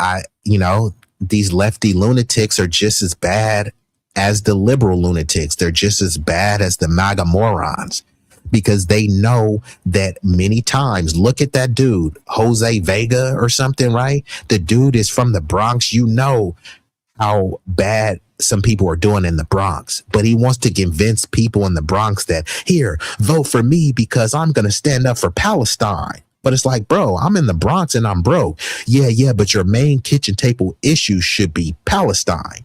these lefty lunatics are just as bad as the liberal lunatics. They're just as bad as the MAGA morons, because they know that many times, look at that dude, Jose Vega or something, right? The dude is from the Bronx. You know how bad some people are doing in the Bronx, but he wants to convince people in the Bronx that, here, vote for me because I'm going to stand up for Palestine. But it's like, bro, I'm in the Bronx and I'm broke. Yeah, but your main kitchen table issue should be Palestine.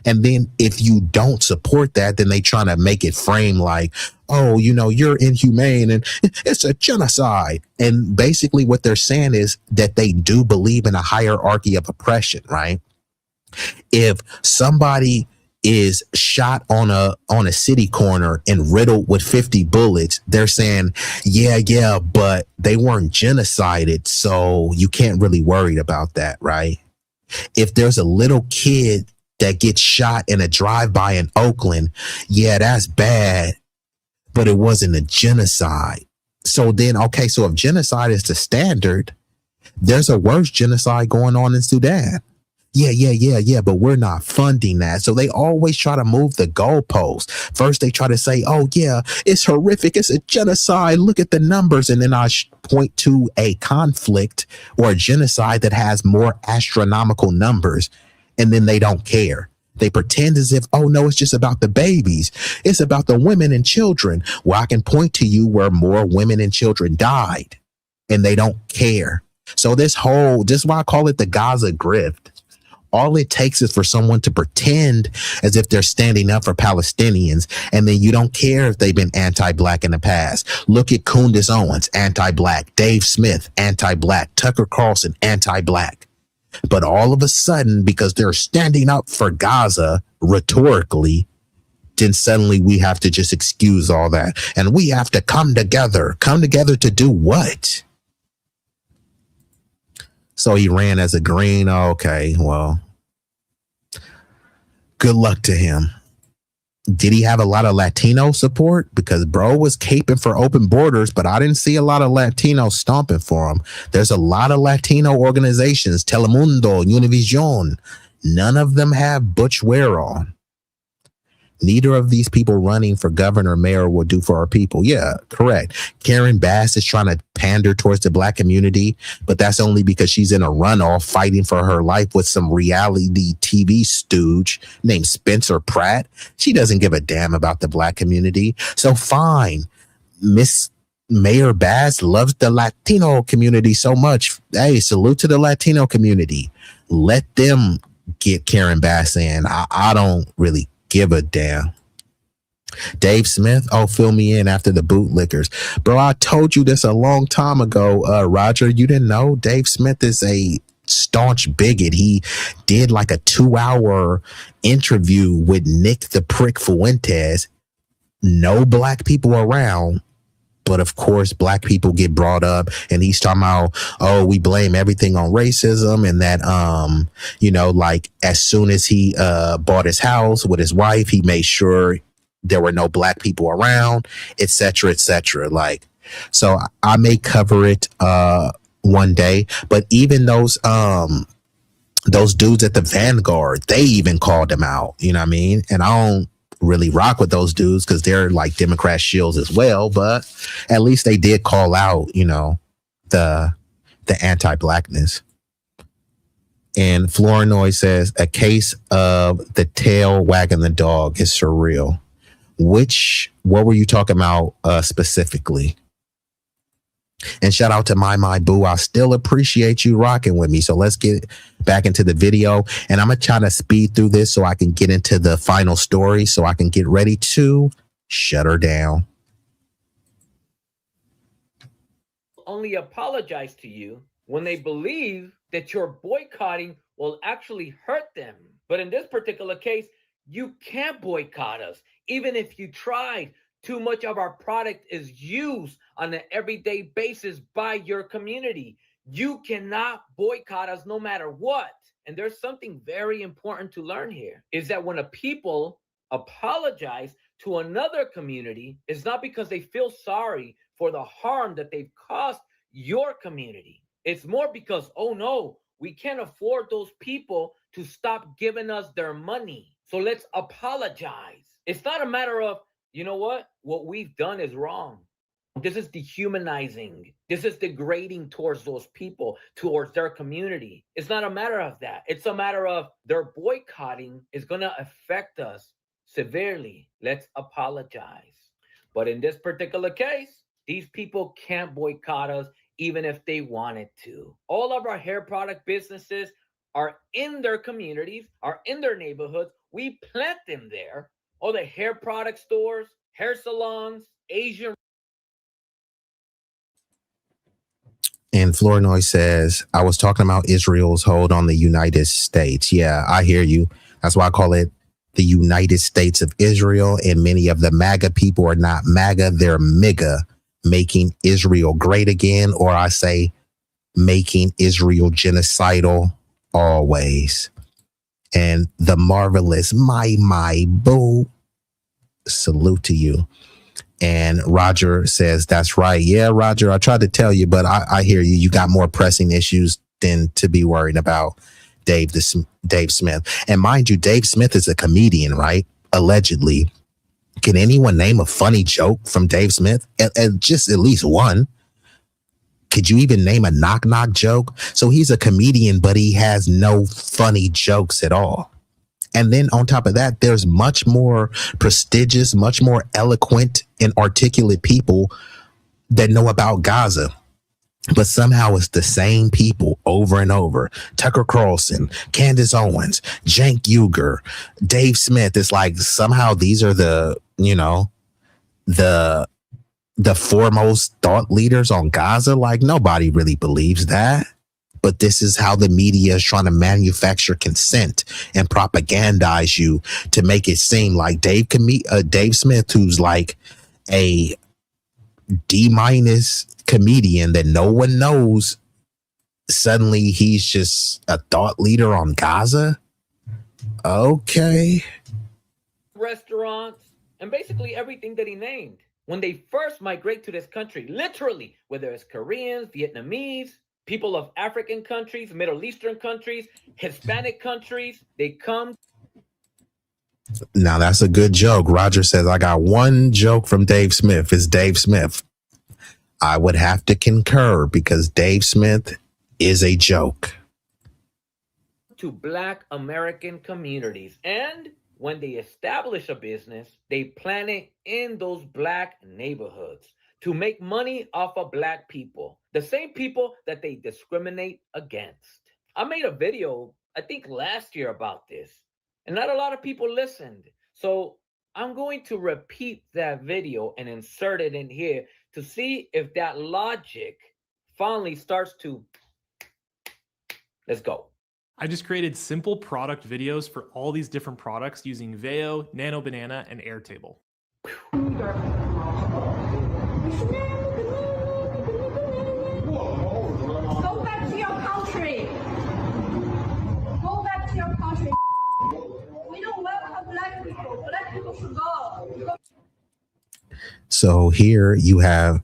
And then if you don't support that, then they try to make it frame like, oh, you're inhumane and it's a genocide. And basically what they're saying is that they do believe in a hierarchy of oppression, right? If somebody is shot on a city corner and riddled with 50 bullets, they're saying, yeah, but they weren't genocided, so you can't really worry about that, right? If there's a little kid that gets shot in a drive-by in Oakland, yeah, that's bad, but it wasn't a genocide. So then, okay, so if genocide is the standard, there's a worse genocide going on in Sudan. Yeah, but we're not funding that. So they always try to move the goalpost. First, they try to say, oh, yeah, it's horrific. It's a genocide. Look at the numbers. And then I point to a conflict or a genocide that has more astronomical numbers. And then they don't care. They pretend as if, oh, no, it's just about the babies. It's about the women and children. Well, I can point to you where more women and children died, and they don't care. So this is why I call it the Gaza grift. All it takes is for someone to pretend as if they're standing up for Palestinians, and then you don't care if they've been anti-black in the past. Look at Candace Owens, anti-black. Dave Smith, anti-black. Tucker Carlson, anti-black. But all of a sudden, because they're standing up for Gaza rhetorically, then suddenly we have to just excuse all that. And we have to come together. Come together to do what? So he ran as a Green. Okay, well, good luck to him. Did he have a lot of Latino support? Because bro was caping for open borders, but I didn't see a lot of Latinos stomping for him. There's a lot of Latino organizations, Telemundo, Univision. None of them have Butch Ware on. Neither of these people running for governor or mayor will do for our people. Yeah, correct. Karen Bass is trying to pander towards the black community, but that's only because she's in a runoff fighting for her life with some reality TV stooge named Spencer Pratt. She doesn't give a damn about the black community. So fine, Miss Mayor Bass loves the Latino community so much. Hey, salute to the Latino community. Let them get Karen Bass in. I don't really give a damn. Dave Smith, oh, fill me in after the bootlickers. Bro, I told you this a long time ago, Roger. You didn't know? Dave Smith is a staunch bigot. He did like a 2-hour interview with Nick the Prick Fuentes. No black people around. But of course, black people get brought up, and he's talking about, oh, we blame everything on racism, and that, like as soon as he bought his house with his wife, he made sure there were no black people around, etc., etc. Like, so I may cover it one day, but even those dudes at the Vanguard, they even called him out. You know what I mean? And I don't really rock with those dudes because they're like Democrat shills as well, but at least they did call out, the anti-blackness. And Flournoy says a case of the tail wagging the dog is surreal. What were you talking about specifically? And shout out to my boo. I still appreciate you rocking with me. So let's get back into the video. And I'm going to try to speed through this so I can get into the final story so I can get ready to shut her down. Only apologize to you when they believe that your boycotting will actually hurt them. But in this particular case, you can't boycott us. Even if you tried, too much of our product is used on an everyday basis by your community. You cannot boycott us no matter what. And there's something very important to learn here, is that when a people apologize to another community, it's not because they feel sorry for the harm that they've caused your community. It's more because, oh no, we can't afford those people to stop giving us their money. So let's apologize. It's not a matter of, you know what we've done is wrong. This is dehumanizing. This is degrading towards those people, towards their community. It's not a matter of that. It's a matter of their boycotting is going to affect us severely. Let's apologize. But in this particular case, these people can't boycott us even if they wanted to. All of our hair product businesses are in their communities, are in their neighborhoods. We plant them there. All the hair product stores, hair salons, Asian. And Flournoy says, I was talking about Israel's hold on the United States. Yeah, I hear you. That's why I call it the United States of Israel. And many of the MAGA people are not MAGA, they're MIGA, making Israel great again. Or I say, making Israel genocidal always. And the marvelous my boo, salute to you. And Roger says, that's right. Yeah, Roger, I tried to tell you, but I hear you. You got more pressing issues than to be worried about, Dave Smith. And mind you, Dave Smith is a comedian, right? Allegedly. Can anyone name a funny joke from Dave Smith? Just at least one. Could you even name a knock-knock joke? So he's a comedian, but he has no funny jokes at all. And then on top of that, there's much more prestigious, much more eloquent and articulate people that know about Gaza. But somehow it's the same people over and over. Tucker Carlson, Candace Owens, Cenk Uygur, Dave Smith. It's like somehow these are the foremost thought leaders on Gaza. Like nobody really believes that. But this is how the media is trying to manufacture consent and propagandize you to make it seem like Dave Smith, who's like a D- comedian that no one knows, suddenly he's just a thought leader on Gaza. Okay. Restaurants and basically everything that he named. When they first migrate to this country, literally, whether it's Koreans, Vietnamese, people of African countries, Middle Eastern countries, Hispanic countries, they come. Now that's a good joke. Roger says, I got one joke from Dave Smith. It's Dave Smith. I would have to concur because Dave Smith is a joke. To Black American communities. And when they establish a business, they plan it in those Black neighborhoods to make money off of Black people, the same people that they discriminate against. I made a video, I think last year, about this, and not a lot of people listened. So I'm going to repeat that video and insert it in here to see if that logic finally starts to, let's go. I just created simple product videos for all these different products using Veo, Nano Banana, and Airtable. Go back to your country. Go back to your country. We don't welcome Black people. Black people should go. So here you have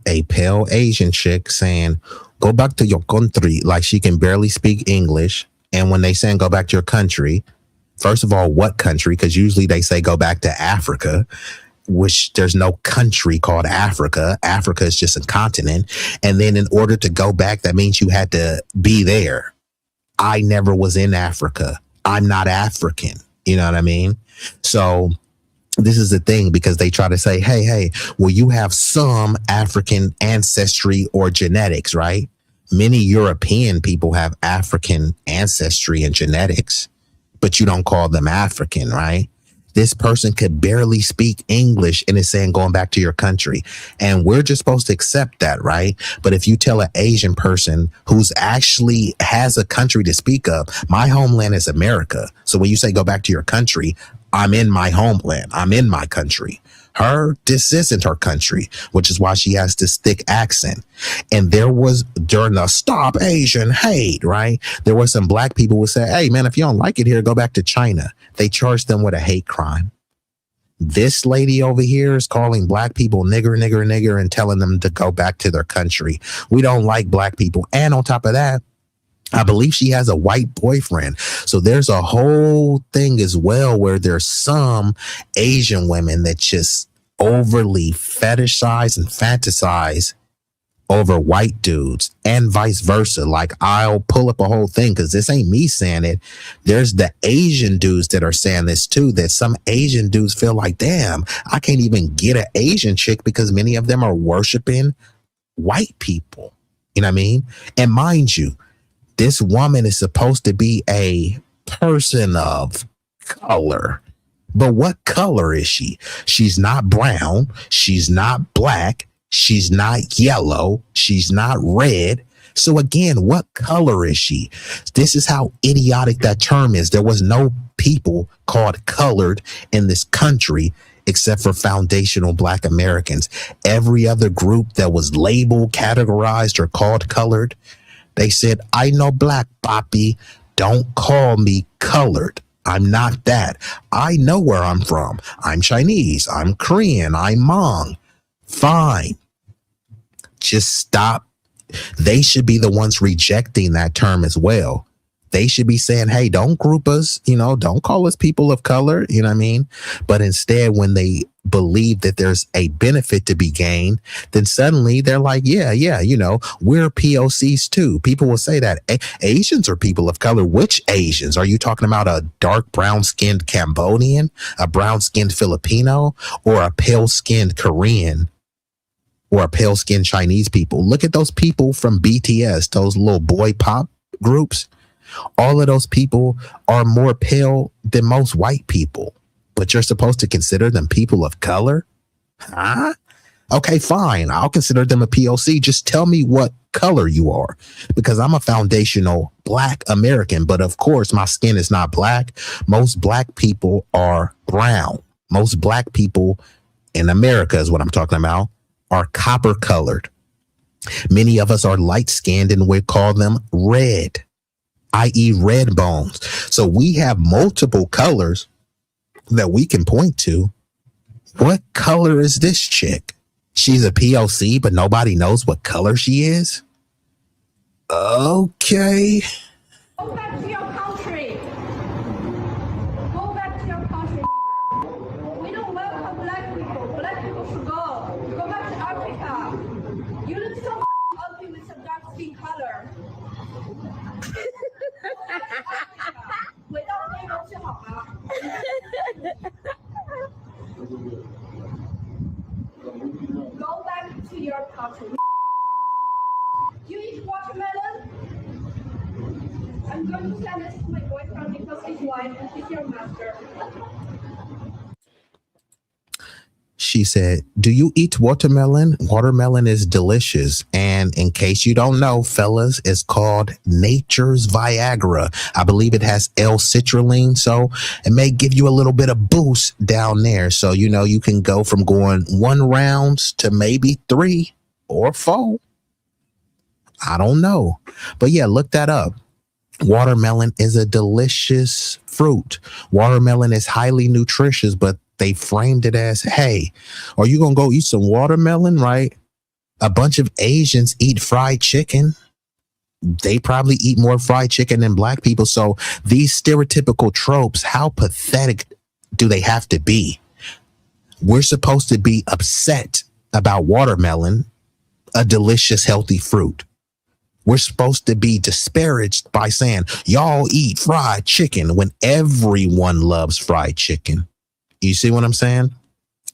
a pale Asian chick saying, go back to your country, like she can barely speak English. And when they say go back to your country, first of all, what country? Because usually they say go back to Africa, which there's no country called Africa. Africa is just a continent. And then in order to go back, that means you had to be there. I never was in Africa. I'm not African. You know what I mean? So this is the thing, because they try to say, hey, well, you have some African ancestry or genetics, right? Many European people have African ancestry and genetics, but you don't call them African, right? This person could barely speak English and is saying going back to your country. And we're just supposed to accept that, right? But if you tell an Asian person who's actually has a country to speak of, my homeland is America. So when you say go back to your country, I'm in my homeland. I'm in my country. This isn't her country, which is why she has this thick accent. And there was, during the Stop Asian Hate, right? There were some Black people who said, hey, man, if you don't like it here, go back to China. They charged them with a hate crime. This lady over here is calling Black people nigger, and telling them to go back to their country. We don't like Black people. And on top of that, I believe she has a white boyfriend. So there's a whole thing as well where there's some Asian women that just overly fetishize and fantasize over white dudes, and vice versa. Like, I'll pull up a whole thing because this ain't me saying it. There's the Asian dudes that are saying this too, that some Asian dudes feel like, damn, I can't even get an Asian chick because many of them are worshiping white people. You know what I mean? And mind you, this woman is supposed to be a person of color. But what color is she? She's not brown. She's not black. She's not yellow. She's not red. So again, what color is she? This is how idiotic that term is. There was no people called colored in this country except for foundational Black Americans. Every other group that was labeled, categorized, or called colored, they said, I know black, Poppy. Don't call me colored. I'm not that. I know where I'm from. I'm Chinese. I'm Korean. I'm Hmong. Fine. Just stop. They should be the ones rejecting that term as well. They should be saying, hey, don't group us, don't call us people of color, you know what I mean? But instead, when they believe that there's a benefit to be gained, then suddenly they're like, yeah, we're POCs too. People will say that Asians are people of color. Which Asians? Are you talking about a dark brown-skinned Cambodian, a brown-skinned Filipino, or a pale-skinned Korean, or a pale-skinned Chinese people? Look at those people from BTS, those little boy pop groups. All of those people are more pale than most white people, but you're supposed to consider them people of color? Huh? Okay, fine. I'll consider them a POC. Just tell me what color you are, because I'm a foundational Black American. But of course, my skin is not black. Most Black people are brown. Most Black people in America, is what I'm talking about, are copper colored. Many of us are light skinned, and we call them red, i.e. red bones. So we have multiple colors that we can point to. What color is this chick? She's a POC, but nobody knows what color she is? Okay. Go back to your country. Go back to your country. Kiss your master. She said, "Do you eat watermelon? Watermelon is delicious. And in case you don't know, fellas, it's called nature's Viagra. I believe it has L-citrulline, so it may give you a little bit of boost down there. So, you know, you can go from going 1 rounds to maybe 3 or 4. I don't know. But yeah, look that up. Watermelon is a delicious fruit. Watermelon is highly nutritious, but they framed it as, hey, are you going to go eat some watermelon, right? A bunch of Asians eat fried chicken. They probably eat more fried chicken than black people. So these stereotypical tropes, how pathetic do they have to be? We're supposed to be upset about watermelon, a delicious, healthy fruit. We're supposed to be disparaged by saying, y'all eat fried chicken when everyone loves fried chicken. You see what I'm saying?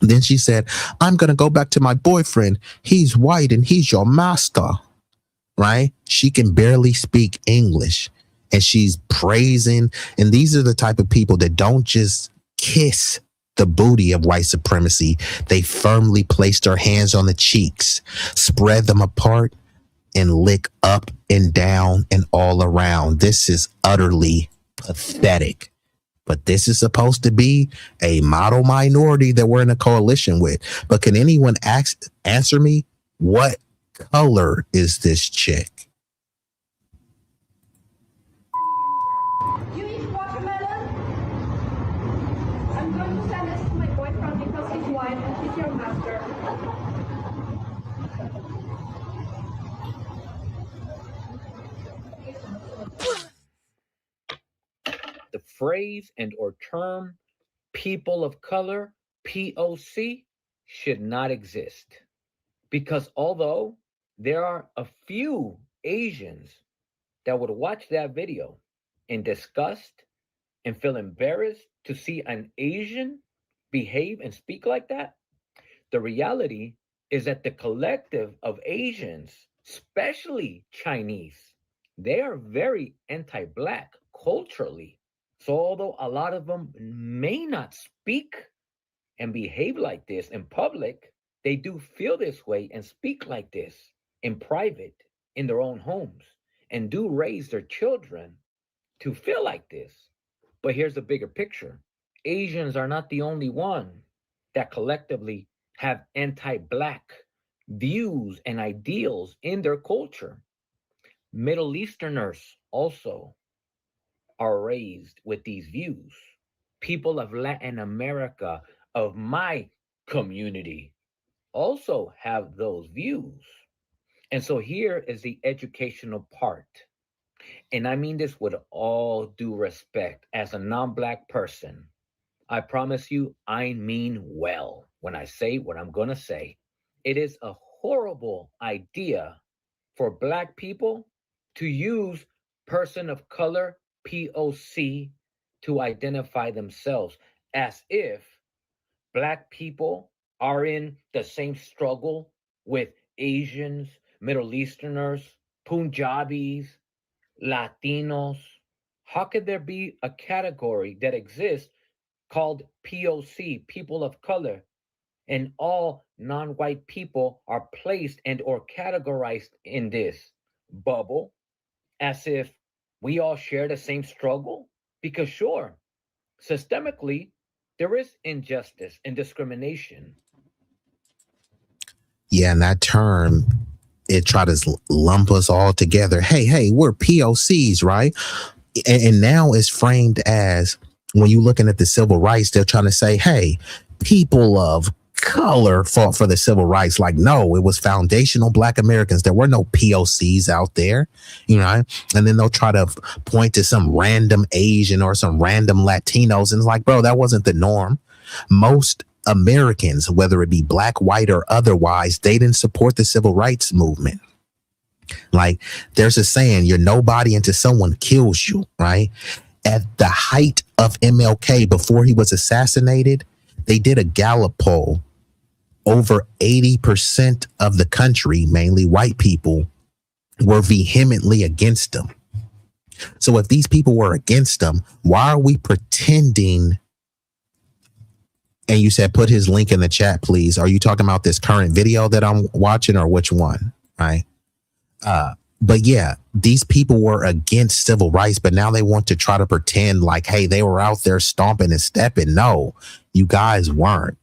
Then she said, I'm going to go back to my boyfriend. He's white and he's your master, right? She can barely speak English and she's praising. And these are the type of people that don't just kiss the booty of white supremacy. They firmly place their hands on the cheeks, spread them apart, and lick up and down and all around. This is utterly pathetic. But this is supposed to be a model minority that we're in a coalition with. But can anyone answer me? What color is this chick? You eat watermelon? I'm going to send this to my boyfriend because he's white and he's your master. The phrase and or term people of color, POC, should not exist. Because although there are a few Asians that would watch that video in disgust and feel embarrassed to see an Asian behave and speak like that, the reality is that the collective of Asians, especially Chinese, they are very anti-Black culturally. So although a lot of them may not speak and behave like this in public, they do feel this way and speak like this in private, in their own homes, and do raise their children to feel like this. But here's the bigger picture. Asians are not the only one that collectively have anti-Black views and ideals in their culture. Middle Easterners also are raised with these views. People of Latin America, of my community, also have those views. And so here is the educational part. And I mean this with all due respect. As a non-Black person, I promise you, I mean well when I say what I'm going to say. It is a horrible idea for Black people to use person of color, POC, to identify themselves as if Black people are in the same struggle with Asians, Middle Easterners, Punjabis, Latinos. How could there be a category that exists called POC, people of color, and all non-white people are placed and or categorized in this bubble as if we all share the same struggle? Because sure, systemically, there is injustice and discrimination. Yeah, and that term, it try to lump us all together. Hey, we're POCs, right? And now it's framed as, when you're looking at the civil rights, they're trying to say, hey, people of color fought for the civil rights. Like, no, it was foundational Black Americans. There were no POCs out there, you know. And then they'll try to point to some random Asian or some random Latinos, and it's like, bro, that wasn't the norm. Most Americans, whether it be Black, white, or otherwise, they didn't support the civil rights movement. Like, there's a saying, you're nobody until someone kills you, right? At the height of MLK, before he was assassinated, they did a Gallup poll. Over 80% of the country, mainly white people, were vehemently against him. So if these people were against them, why are we pretending? And you said put his link in the chat, please. Are you talking about this current video that I'm watching, or which one? Right. But yeah, these people were against civil rights, but now they want to try to pretend like, hey, they were out there stomping and stepping. No, you guys weren't.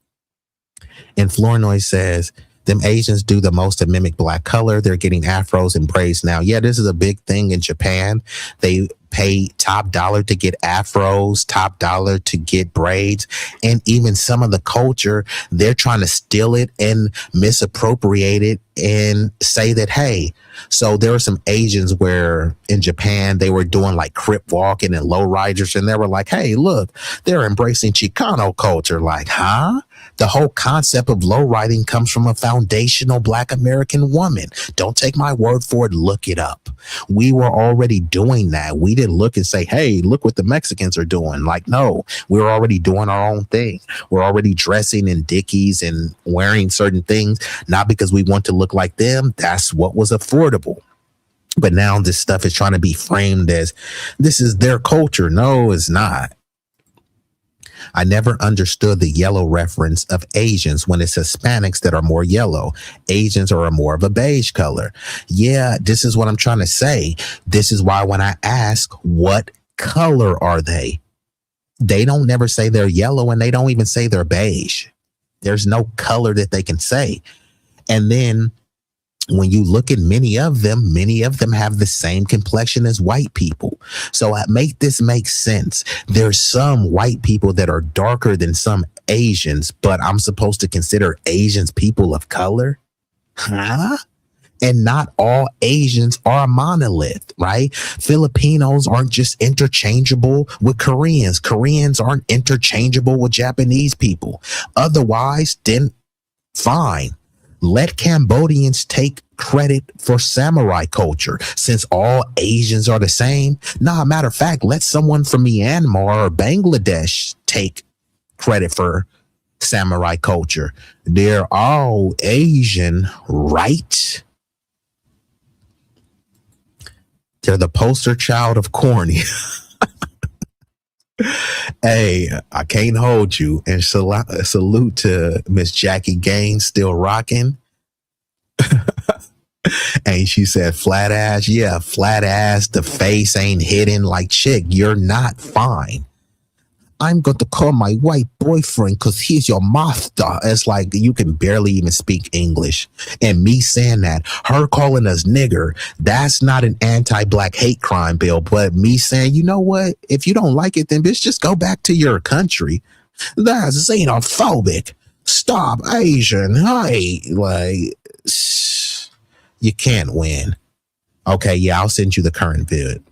And Flournoy says, them Asians do the most to mimic black color. They're getting afros and braids now. Yeah, this is a big thing in Japan. They pay top dollar to get afros, top dollar to get braids. And even some of the culture, they're trying to steal it and misappropriate it and say that, hey, so there were some Asians where in Japan, they were doing like crip walking and low riders. And they were like, hey, look, they're embracing Chicano culture. Like, huh? The whole concept of low riding comes from a foundational Black American woman. Don't take my word for it. Look it up. We were already doing that. We didn't look and say, hey, look what the Mexicans are doing. Like, no, we're already doing our own thing. We're already dressing in Dickies and wearing certain things, not because we want to look like them. That's what was affordable. But now this stuff is trying to be framed as this is their culture. No, it's not. I never understood the yellow reference of Asians when it's Hispanics that are more yellow. Asians are more of a beige color. Yeah, this is what I'm trying to say. This is why when I ask, what color are they? They don't never say they're yellow, and they don't even say they're beige. There's no color that they can say. And then when you look at many of them have the same complexion as white people. So I make this make sense. There's some white people that are darker than some Asians, but I'm supposed to consider Asians people of color? Huh? And not all Asians are a monolith, right? Filipinos aren't just interchangeable with Koreans. Koreans aren't interchangeable with Japanese people. Otherwise, then fine. Let Cambodians take credit for samurai culture since all Asians are the same. Nah, matter of fact, let someone from Myanmar or Bangladesh take credit for samurai culture. They're all Asian, right? They're the poster child of corny. Hey, I can't hold you. And salute to Miss Jackie Gaines, still rocking. And she said, flat ass. Yeah, flat ass. The face ain't hidden. Like, chick, you're not fine. I'm going to call my white boyfriend because he's your master. It's like you can barely even speak English. And me saying that, her calling us nigger, that's not an anti-black hate crime bill. But me saying, you know what? If you don't like it, then bitch, just go back to your country. That's xenophobic. Stop Asian. Hey, like, you can't win. Okay, yeah, I'll send you the current vid.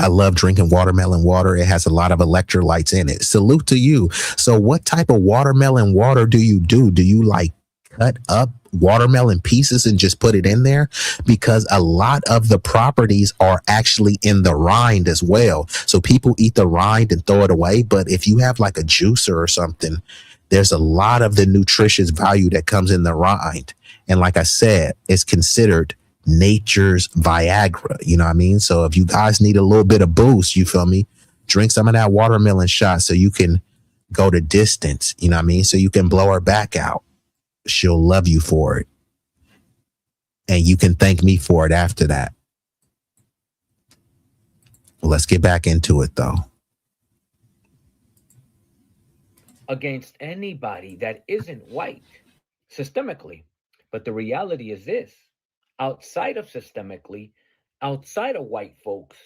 I love drinking watermelon water. It has a lot of electrolytes in it. Salute to you. So what type of watermelon water do you do? Do you like cut up watermelon pieces and just put it in there? Because a lot of the properties are actually in the rind as well. So people eat the rind and throw it away. But if you have like a juicer or something, there's a lot of the nutritious value that comes in the rind. And like I said, it's considered nature's Viagra, you know what I mean? So if you guys need a little bit of boost, you feel me? Drink some of that watermelon shot so you can go the distance, you know what I mean? So you can blow her back out. She'll love you for it. And you can thank me for it after that. Well, let's get back into it though. Against anybody that isn't white systemically. But the reality is this. Outside of systemically, outside of white folks,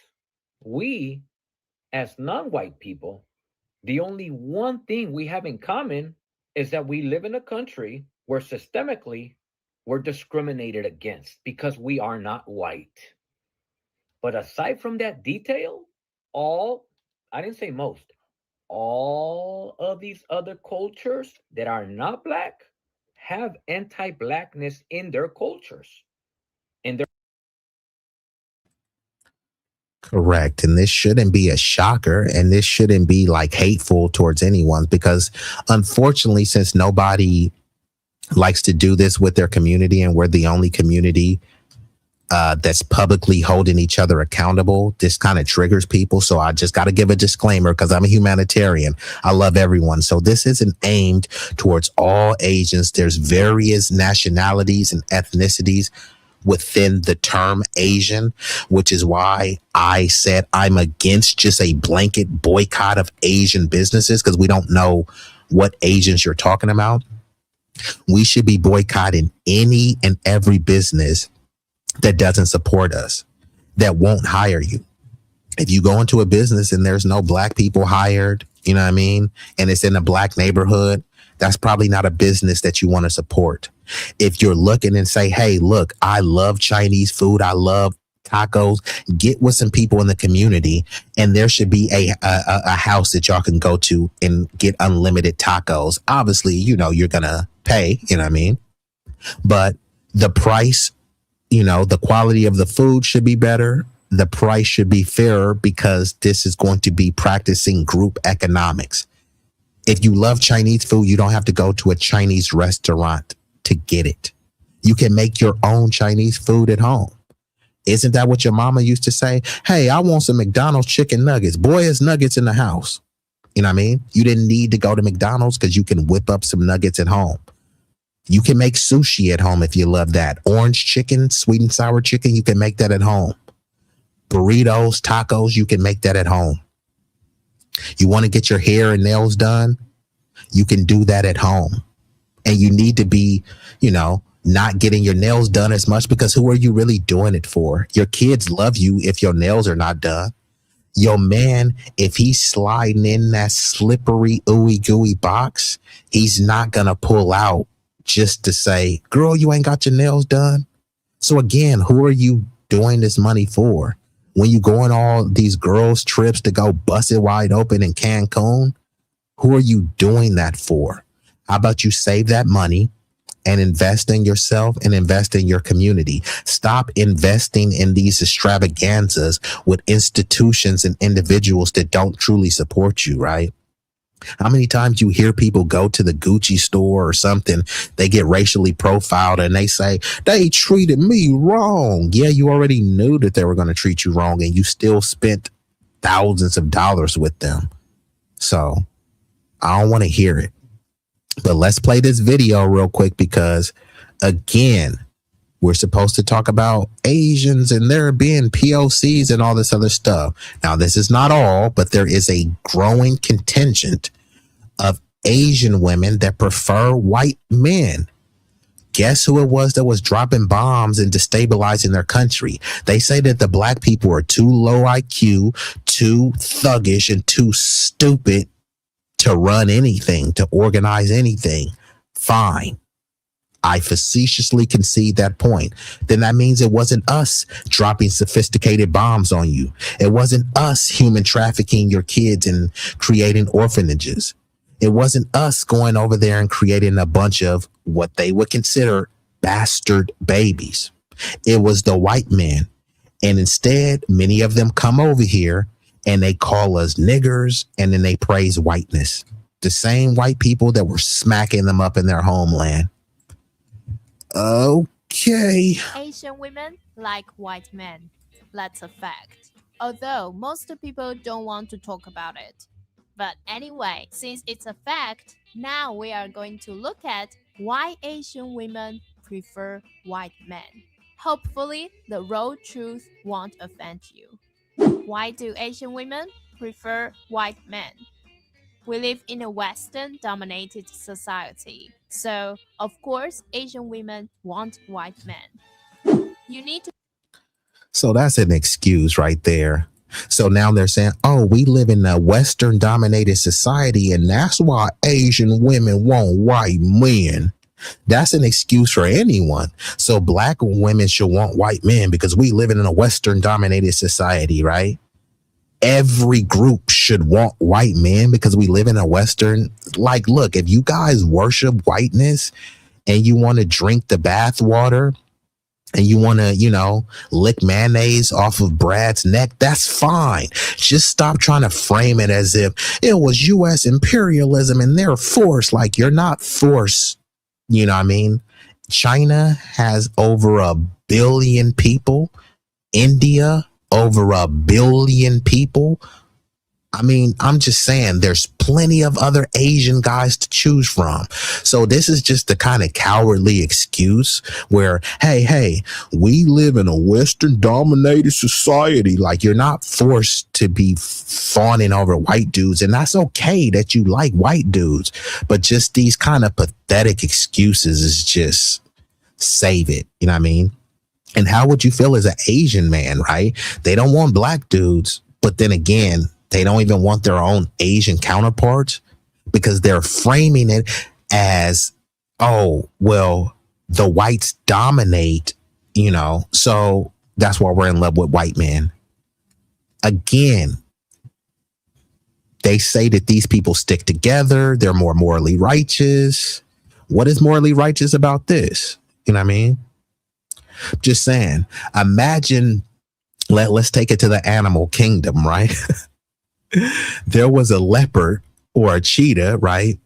we, as non-white people, the only one thing we have in common is that we live in a country where systemically we're discriminated against because we are not white. But aside from that detail, I didn't say most, all of these other cultures that are not black have anti-blackness in their cultures. Correct. And this shouldn't be a shocker, and this shouldn't be like hateful towards anyone, because unfortunately, since nobody likes to do this with their community and we're the only community that's publicly holding each other accountable, this kind of triggers people. So I just got to give a disclaimer because I'm a humanitarian. I love everyone. So this isn't aimed towards all Asians. There's various nationalities and ethnicities within the term Asian, which is why I said I'm against just a blanket boycott of Asian businesses, because we don't know what Asians you're talking about. We should be boycotting any and every business that doesn't support us, that won't hire you. If you go into a business and there's no black people hired, you know what I mean, and it's in a black neighborhood, that's probably not a business that you want to support. If you're looking and say, hey, look, I love Chinese food, I love tacos, get with some people in the community, and there should be a house that y'all can go to and get unlimited tacos. Obviously, you know, you're going to pay, you know what I mean? But the price, you know, the quality of the food should be better. The price should be fairer, because this is going to be practicing group economics. If you love Chinese food, you don't have to go to a Chinese restaurant to get it. You can make your own Chinese food at home. Isn't that what your mama used to say? Hey, I want some McDonald's chicken nuggets. Boy, there's nuggets in the house. You know what I mean? You didn't need to go to McDonald's because you can whip up some nuggets at home. You can make sushi at home if you love that. Orange chicken, sweet and sour chicken, you can make that at home. Burritos, tacos, you can make that at home. You want to get your hair and nails done? You can do that at home. And you need to be, you know, not getting your nails done as much, because who are you really doing it for? Your kids love you if your nails are not done. Your man, if he's sliding in that slippery, ooey gooey box, he's not going to pull out just to say, girl, you ain't got your nails done. So again, who are you doing this money for? When you go on all these girls' trips to go bust it wide open in Cancun, who are you doing that for? How about you save that money and invest in yourself and invest in your community? Stop investing in these extravaganzas with institutions and individuals that don't truly support you, right? How many times you hear people go to the Gucci store or something, they get racially profiled and they say, they treated me wrong. Yeah, you already knew that they were going to treat you wrong, and you still spent thousands of dollars with them. So I don't want to hear it. But let's play this video real quick, because again, we're supposed to talk about Asians and there being POCs and all this other stuff. Now, this is not all, but there is a growing contingent of Asian women that prefer white men. Guess who it was that was dropping bombs and destabilizing their country? They say that the black people are too low IQ, too thuggish, and too stupid to run anything, to organize anything. Fine. I facetiously concede that point. Then that means it wasn't us dropping sophisticated bombs on you. It wasn't us human trafficking your kids and creating orphanages. It wasn't us going over there and creating a bunch of what they would consider bastard babies. It was the white men. And instead, many of them come over here and they call us niggers, and then they praise whiteness. The same white people that were smacking them up in their homeland. Okay. Asian women like white men. That's a fact. Although most people don't want to talk about it. But anyway, since it's a fact, now we are going to look at why Asian women prefer white men. Hopefully, the raw truth won't offend you. Why do Asian women prefer white men? We live in a Western-dominated society, so of course, Asian women want white men. You need to. So that's an excuse right there. So now they're saying, oh, we live in a Western-dominated society, and that's why Asian women want white men. That's an excuse for anyone. So black women should want white men because we live in a Western-dominated society, right? Every group should want white men because we live in a Western. Like, look, if you guys worship whiteness and you want to drink the bath water and you want to, you know, lick mayonnaise off of Brad's neck, that's fine. Just stop trying to frame it as if it was U.S. imperialism and they're forced. Like, you're not forced. You know what I mean? China has over 1 billion people. India, over 1 billion people. I mean, I'm just saying there's plenty of other Asian guys to choose from. So this is just the kind of cowardly excuse where, hey, we live in a Western dominated society. Like, you're not forced to be fawning over white dudes. And that's okay that you like white dudes. But just these kind of pathetic excuses is just save it. You know what I mean? And how would you feel as an Asian man, right? They don't want black dudes, but then again, they don't even want their own Asian counterparts because they're framing it as, oh, well, the whites dominate, you know, so that's why we're in love with white men. Again, they say that these people stick together. They're more morally righteous. What is morally righteous about this? You know what I mean? Just saying, imagine, let's take it to the animal kingdom, right? There was a leopard or a cheetah, right?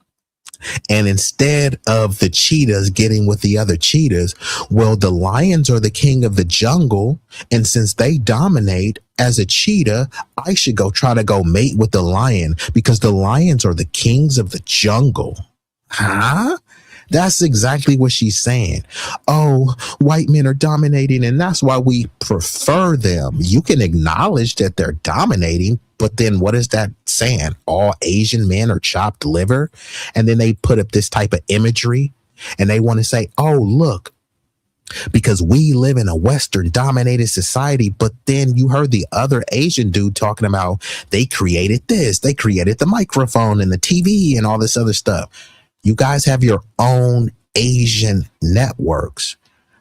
And instead of the cheetahs getting with the other cheetahs, well, the lions are the king of the jungle. And since they dominate as a cheetah, I should go try to go mate with the lion because the lions are the kings of the jungle. Huh? That's exactly what she's saying. Oh, white men are dominating, and that's why we prefer them. You can acknowledge that they're dominating, but then what is that saying? All Asian men are chopped liver? And then they put up this type of imagery, and they want to say, oh, look, because we live in a Western dominated society. But then you heard the other Asian dude talking about they created this, they created the microphone and the TV and all this other stuff. You guys have your own Asian networks.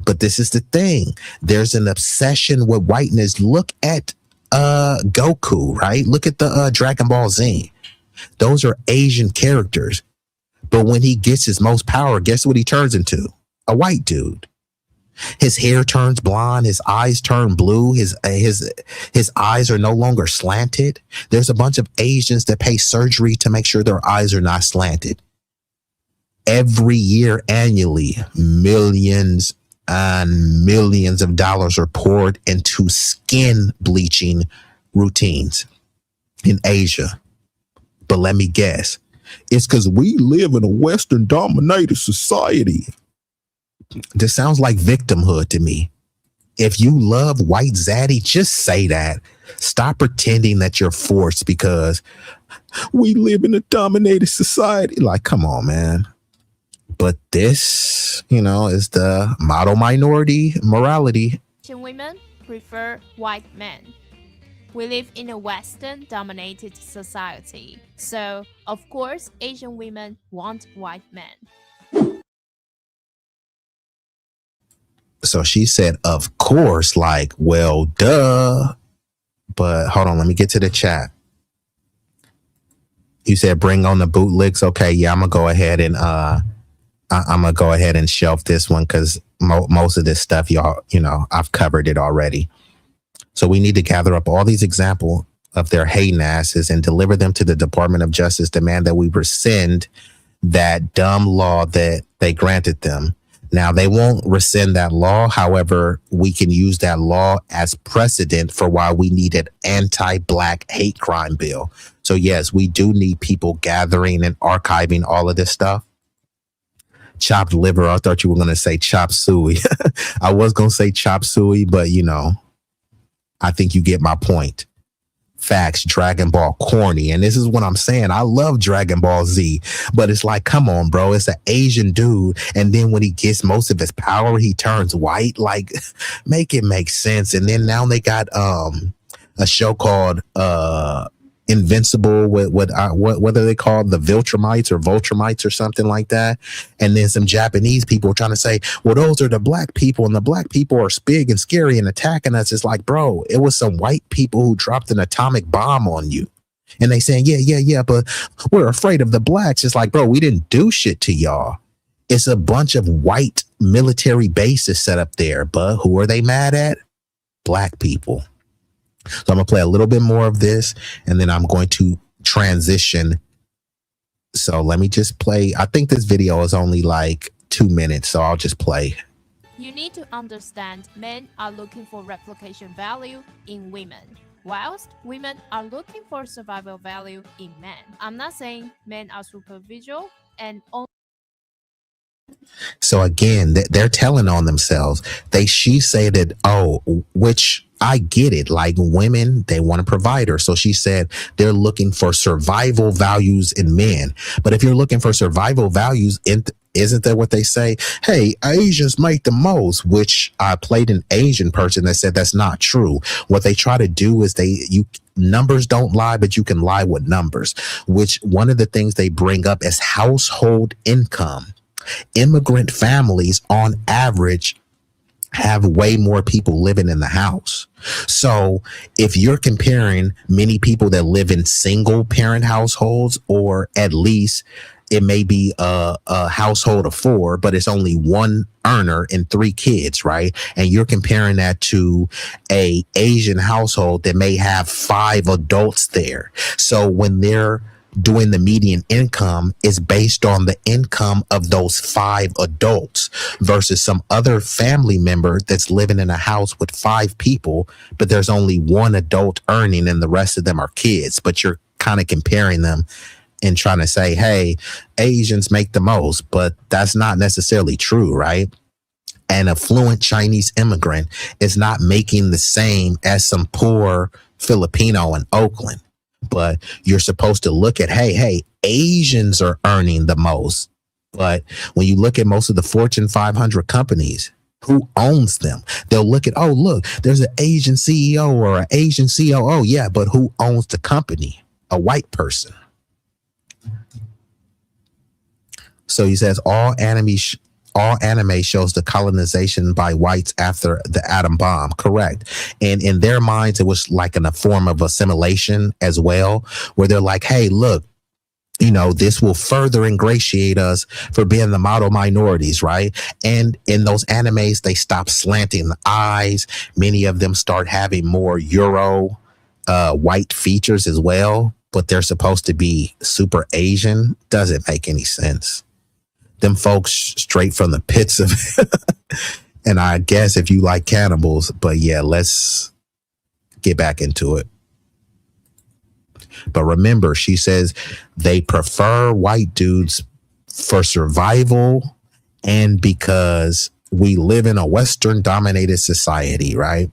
But this is the thing. There's an obsession with whiteness. Look at Goku, right? Look at the Dragon Ball Z. Those are Asian characters. But when he gets his most power, guess what he turns into? A white dude. His hair turns blonde. His eyes turn blue. His eyes are no longer slanted. There's a bunch of Asians that pay surgery to make sure their eyes are not slanted. Every year, annually, millions and millions of dollars are poured into skin bleaching routines in Asia. But let me guess, it's because we live in a Western dominated society. This sounds like victimhood to me. If you love white zaddy, just say that. Stop pretending that you're forced because we live in a dominated society. Like, come on, man. But this, you know, is the model minority morality. Asian women prefer white men. We live in a Western dominated society. So, of course, Asian women want white men. So she said, of course, like, well, duh. But hold on, let me get to the chat. You said bring on the bootlicks. Okay, yeah, I'm gonna go ahead and shelf this one because most of this stuff, y'all, you know, I've covered it already. So we need to gather up all these examples of their hating asses and deliver them to the Department of Justice, demand that we rescind that dumb law that they granted them. Now, they won't rescind that law. However, we can use that law as precedent for why we need an anti-Black hate crime bill. So yes, we do need people gathering and archiving all of this stuff. Chopped liver. I thought you were going to say chop suey. I was going to say chop suey, but you know, I think you get my point. Facts, Dragon Ball corny. And this is what I'm saying. I love Dragon Ball Z, but it's like, come on, bro. It's an Asian dude. And then when he gets most of his power, he turns white. Like, make it make sense. And then now they got a show called Invincible with what are they called, the Viltrumites or Voltrumites or something like that. And then some Japanese people are trying to say, well, those are the black people and the black people are big and scary and attacking us. It's like, bro, it was some white people who dropped an atomic bomb on you. And they saying, yeah, but we're afraid of the blacks. It's like, bro, we didn't do shit to y'all. It's a bunch of white military bases set up there, but who are they mad at? Black people. So I'm going to play a little bit more of this, and then I'm going to transition. So let me just play. I think this video is only like 2 minutes, so I'll just play. You need to understand men are looking for replication value in women, whilst women are looking for survival value in men. I'm not saying men are superficial and only. So again, they're telling on themselves. She said that, which I get it. Like women, they want a provider. So she said they're looking for survival values in men. But if you're looking for survival values, isn't that what they say? Hey, Asians make the most, which I played an Asian person that said that's not true. What they try to do is numbers don't lie, but you can lie with numbers, which one of the things they bring up is household income. Immigrant families on average have way more people living in the house. So if you're comparing many people that live in single parent households, or at least it may be a household of 4, but it's only one earner and 3 kids, right? And you're comparing that to a Asian household that may have 5 adults there. So when they're doing the median income, is based on the income of those 5 adults versus some other family member that's living in a house with 5 people, but there's only 1 adult earning and the rest of them are kids. But you're kind of comparing them and trying to say, hey, Asians make the most, but that's not necessarily true, right? An affluent Chinese immigrant is not making the same as some poor Filipino in Oakland. But you're supposed to look at, hey, Asians are earning the most. But when you look at most of the Fortune 500 companies, who owns them? They'll look at, look, there's an Asian CEO or an Asian COO. Yeah, but who owns the company? A white person. So he says all anime shows the colonization by whites after the atom bomb. Correct. And in their minds, it was like in a form of assimilation as well, where they're like, hey, look, this will further ingratiate us for being the model minorities, right? And in those animes, they stop slanting the eyes. Many of them start having more Euro white features as well, but they're supposed to be super Asian. Doesn't make any sense. Them folks straight from the pits of and I guess if you like cannibals, but yeah, let's get back into it. But remember, she says they prefer white dudes for survival and because we live in a Western dominated society, right?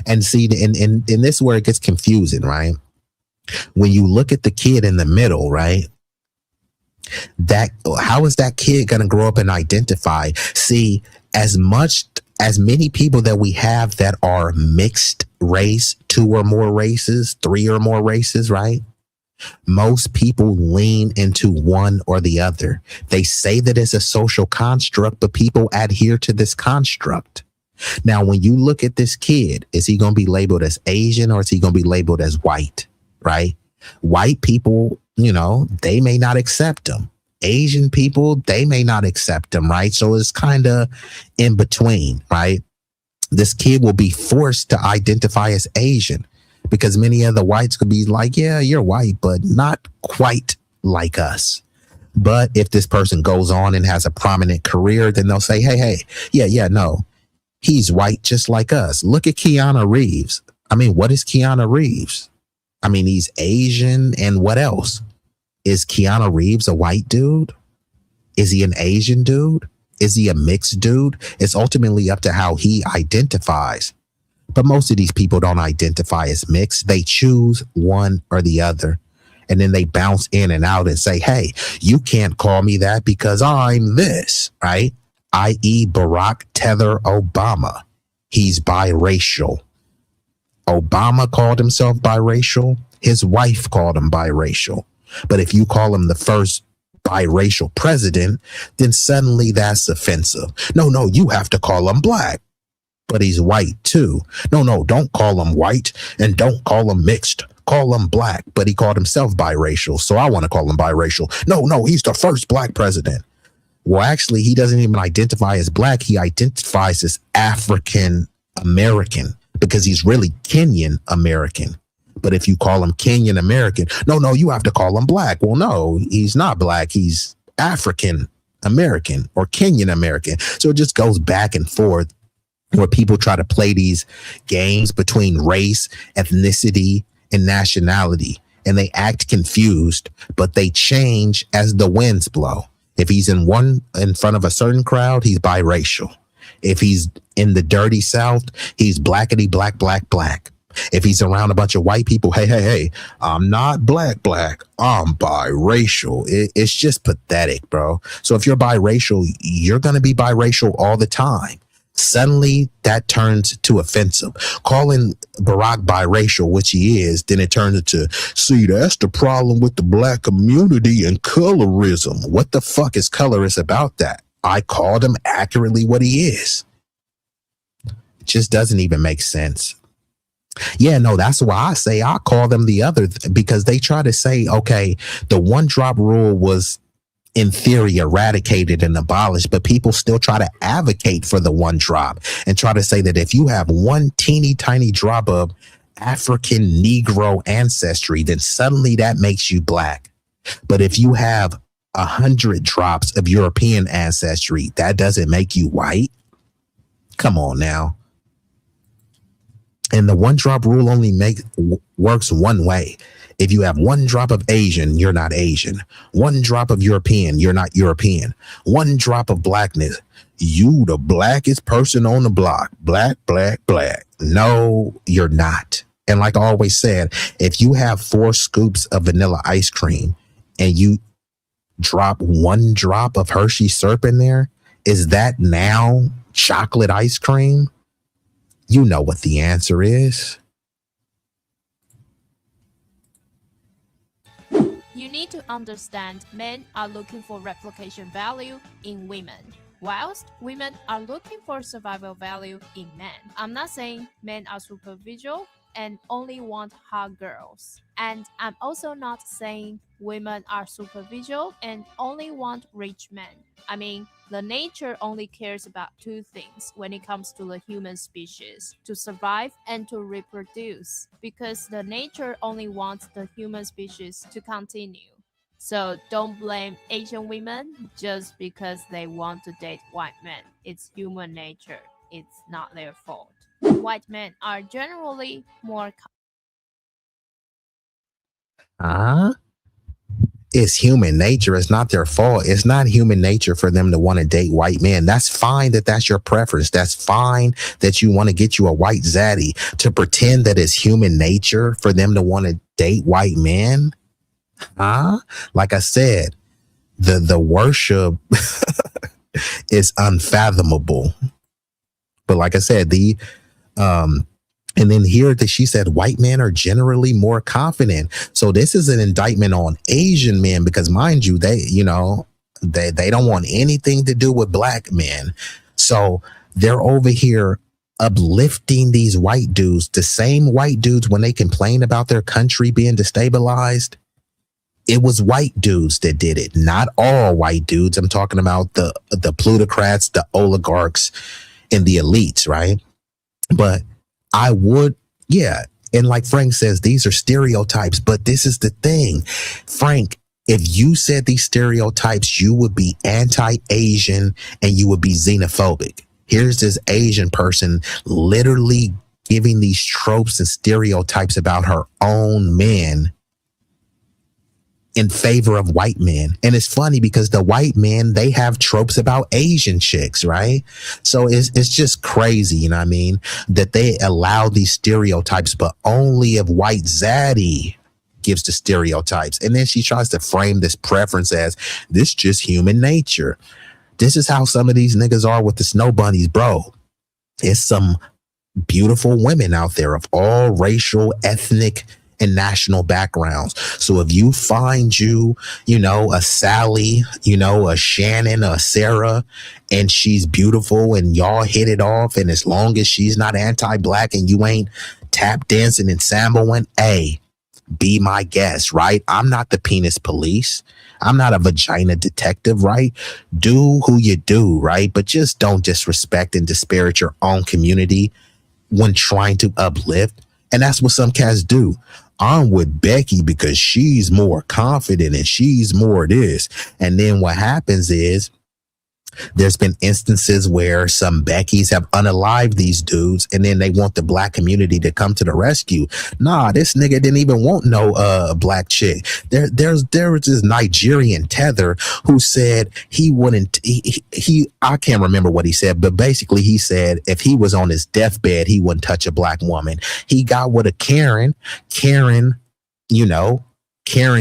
And see, in this is where it gets confusing, right? When you look at the kid in the middle, right? How is that kid going to grow up and identify? See, as many people that we have that are mixed race, 2 or more races, 3 or more races, right? Most people lean into one or the other. They say that it's a social construct, but people adhere to this construct. Now, when you look at this kid, is he going to be labeled as Asian or is he going to be labeled as white, right? White people, they may not accept him. Asian people, they may not accept him, right? So it's kind of in between, right? This kid will be forced to identify as Asian because many of the whites could be like, yeah, you're white, but not quite like us. But if this person goes on and has a prominent career, then they'll say, hey, no, he's white just like us. Look at Keanu Reeves. I mean, what is Keanu Reeves? I mean, he's Asian, and what else? Is Keanu Reeves a white dude? Is he an Asian dude? Is he a mixed dude? It's ultimately up to how he identifies. But most of these people don't identify as mixed. They choose one or the other. And then they bounce in and out and say, hey, you can't call me that because I'm this, right? I.e. Barack Tether Obama. He's biracial. Obama called himself biracial. His wife called him biracial. But if you call him the first biracial president, then suddenly that's offensive. No, you have to call him black. But he's white too. No, don't call him white and don't call him mixed. Call him black. But he called himself biracial. So I want to call him biracial. No, he's the first black president. Well, actually, he doesn't even identify as black. He identifies as African American because he's really Kenyan American. But if you call him Kenyan American, no, you have to call him black. Well, no, he's not black. He's African American or Kenyan American. So it just goes back and forth where people try to play these games between race, ethnicity, and nationality. And they act confused, but they change as the winds blow. If he's in front of a certain crowd, he's biracial. If he's in the dirty South, he's blackity black, black, black. If he's around a bunch of white people, hey, I'm not black, I'm biracial. It's just pathetic, bro. So if you're biracial, you're going to be biracial all the time. Suddenly that turns to offensive. Calling Barack biracial, which he is, then it turns into, see, that's the problem with the black community and colorism. What the fuck is colorist about that? I called him accurately what he is. It just doesn't even make sense. Yeah, no, that's why I say I call them the other, because they try to say, okay, the one drop rule was in theory eradicated and abolished, but people still try to advocate for the one drop and try to say that if you have one teeny tiny drop of African Negro ancestry, then suddenly that makes you black. But if you have 100 drops of European ancestry, that doesn't make you white. Come on now. And the one drop rule only works one way. If you have one drop of Asian, you're not Asian. One drop of European, you're not European. One drop of blackness, you the blackest person on the block. Black, black, black. No, you're not. And like I always said, if you have 4 scoops of vanilla ice cream and you drop 1 drop of Hershey syrup in there, is that now chocolate ice cream? You know what the answer is. You need to understand men are looking for replication value in women, whilst women are looking for survival value in men. I'm not saying men are superficial and only want hot girls. And I'm also not saying women are superficial and only want rich men. I mean, the nature only cares about 2 things when it comes to the human species: to survive and to reproduce, because the nature only wants the human species to continue. So don't blame Asian women just because they want to date white men. It's human nature. It's not their fault. White men are generally more It's human nature. It's not their fault. It's not human nature for them to want to date white men. That's fine that that's your preference. That's fine that you want to get you a white zaddy. To pretend that it's human nature for them to want to date white men? Like I said, the worship is unfathomable. But like I said, and then here that she said white men are generally more confident. So this is an indictment on Asian men, because mind you, they don't want anything to do with black men. So they're over here uplifting these white dudes, the same white dudes when they complain about their country being destabilized. It was white dudes that did it, not all white dudes. I'm talking about the plutocrats, the oligarchs, and the elites, right? But I would, yeah. And like Frank says, these are stereotypes, but this is the thing. Frank, if you said these stereotypes, you would be anti-Asian and you would be xenophobic. Here's this Asian person literally giving these tropes and stereotypes about her own men in favor of white men. And it's funny because the white men, they have tropes about Asian chicks, right? So it's just crazy, you know what I mean, that they allow these stereotypes, but only if white zaddy gives the stereotypes. And then she tries to frame this preference as this just human nature. This is how some of these niggas are with the snow bunnies, bro. It's some beautiful women out there of all racial, ethnic, and national backgrounds. So if you find a Sally, a Shannon, a Sarah, and she's beautiful and y'all hit it off, and as long as she's not anti-black and you ain't tap dancing and samboing, be my guest, right? I'm not the penis police. I'm not a vagina detective, right? Do who you do, right? But just don't disrespect and disparage your own community when trying to uplift. And that's what some cats do. I'm with Becky because she's more confident and she's more this. And then what happens is There's been instances where some Beckys have unalived these dudes, and then they want the black community to come to the rescue. Nah, this nigga didn't even want no black chick. There was this Nigerian tether who said he wouldn't. He I can't remember what he said, but basically he said if he was on his deathbed, he wouldn't touch a black woman. He got with a Karen, Karen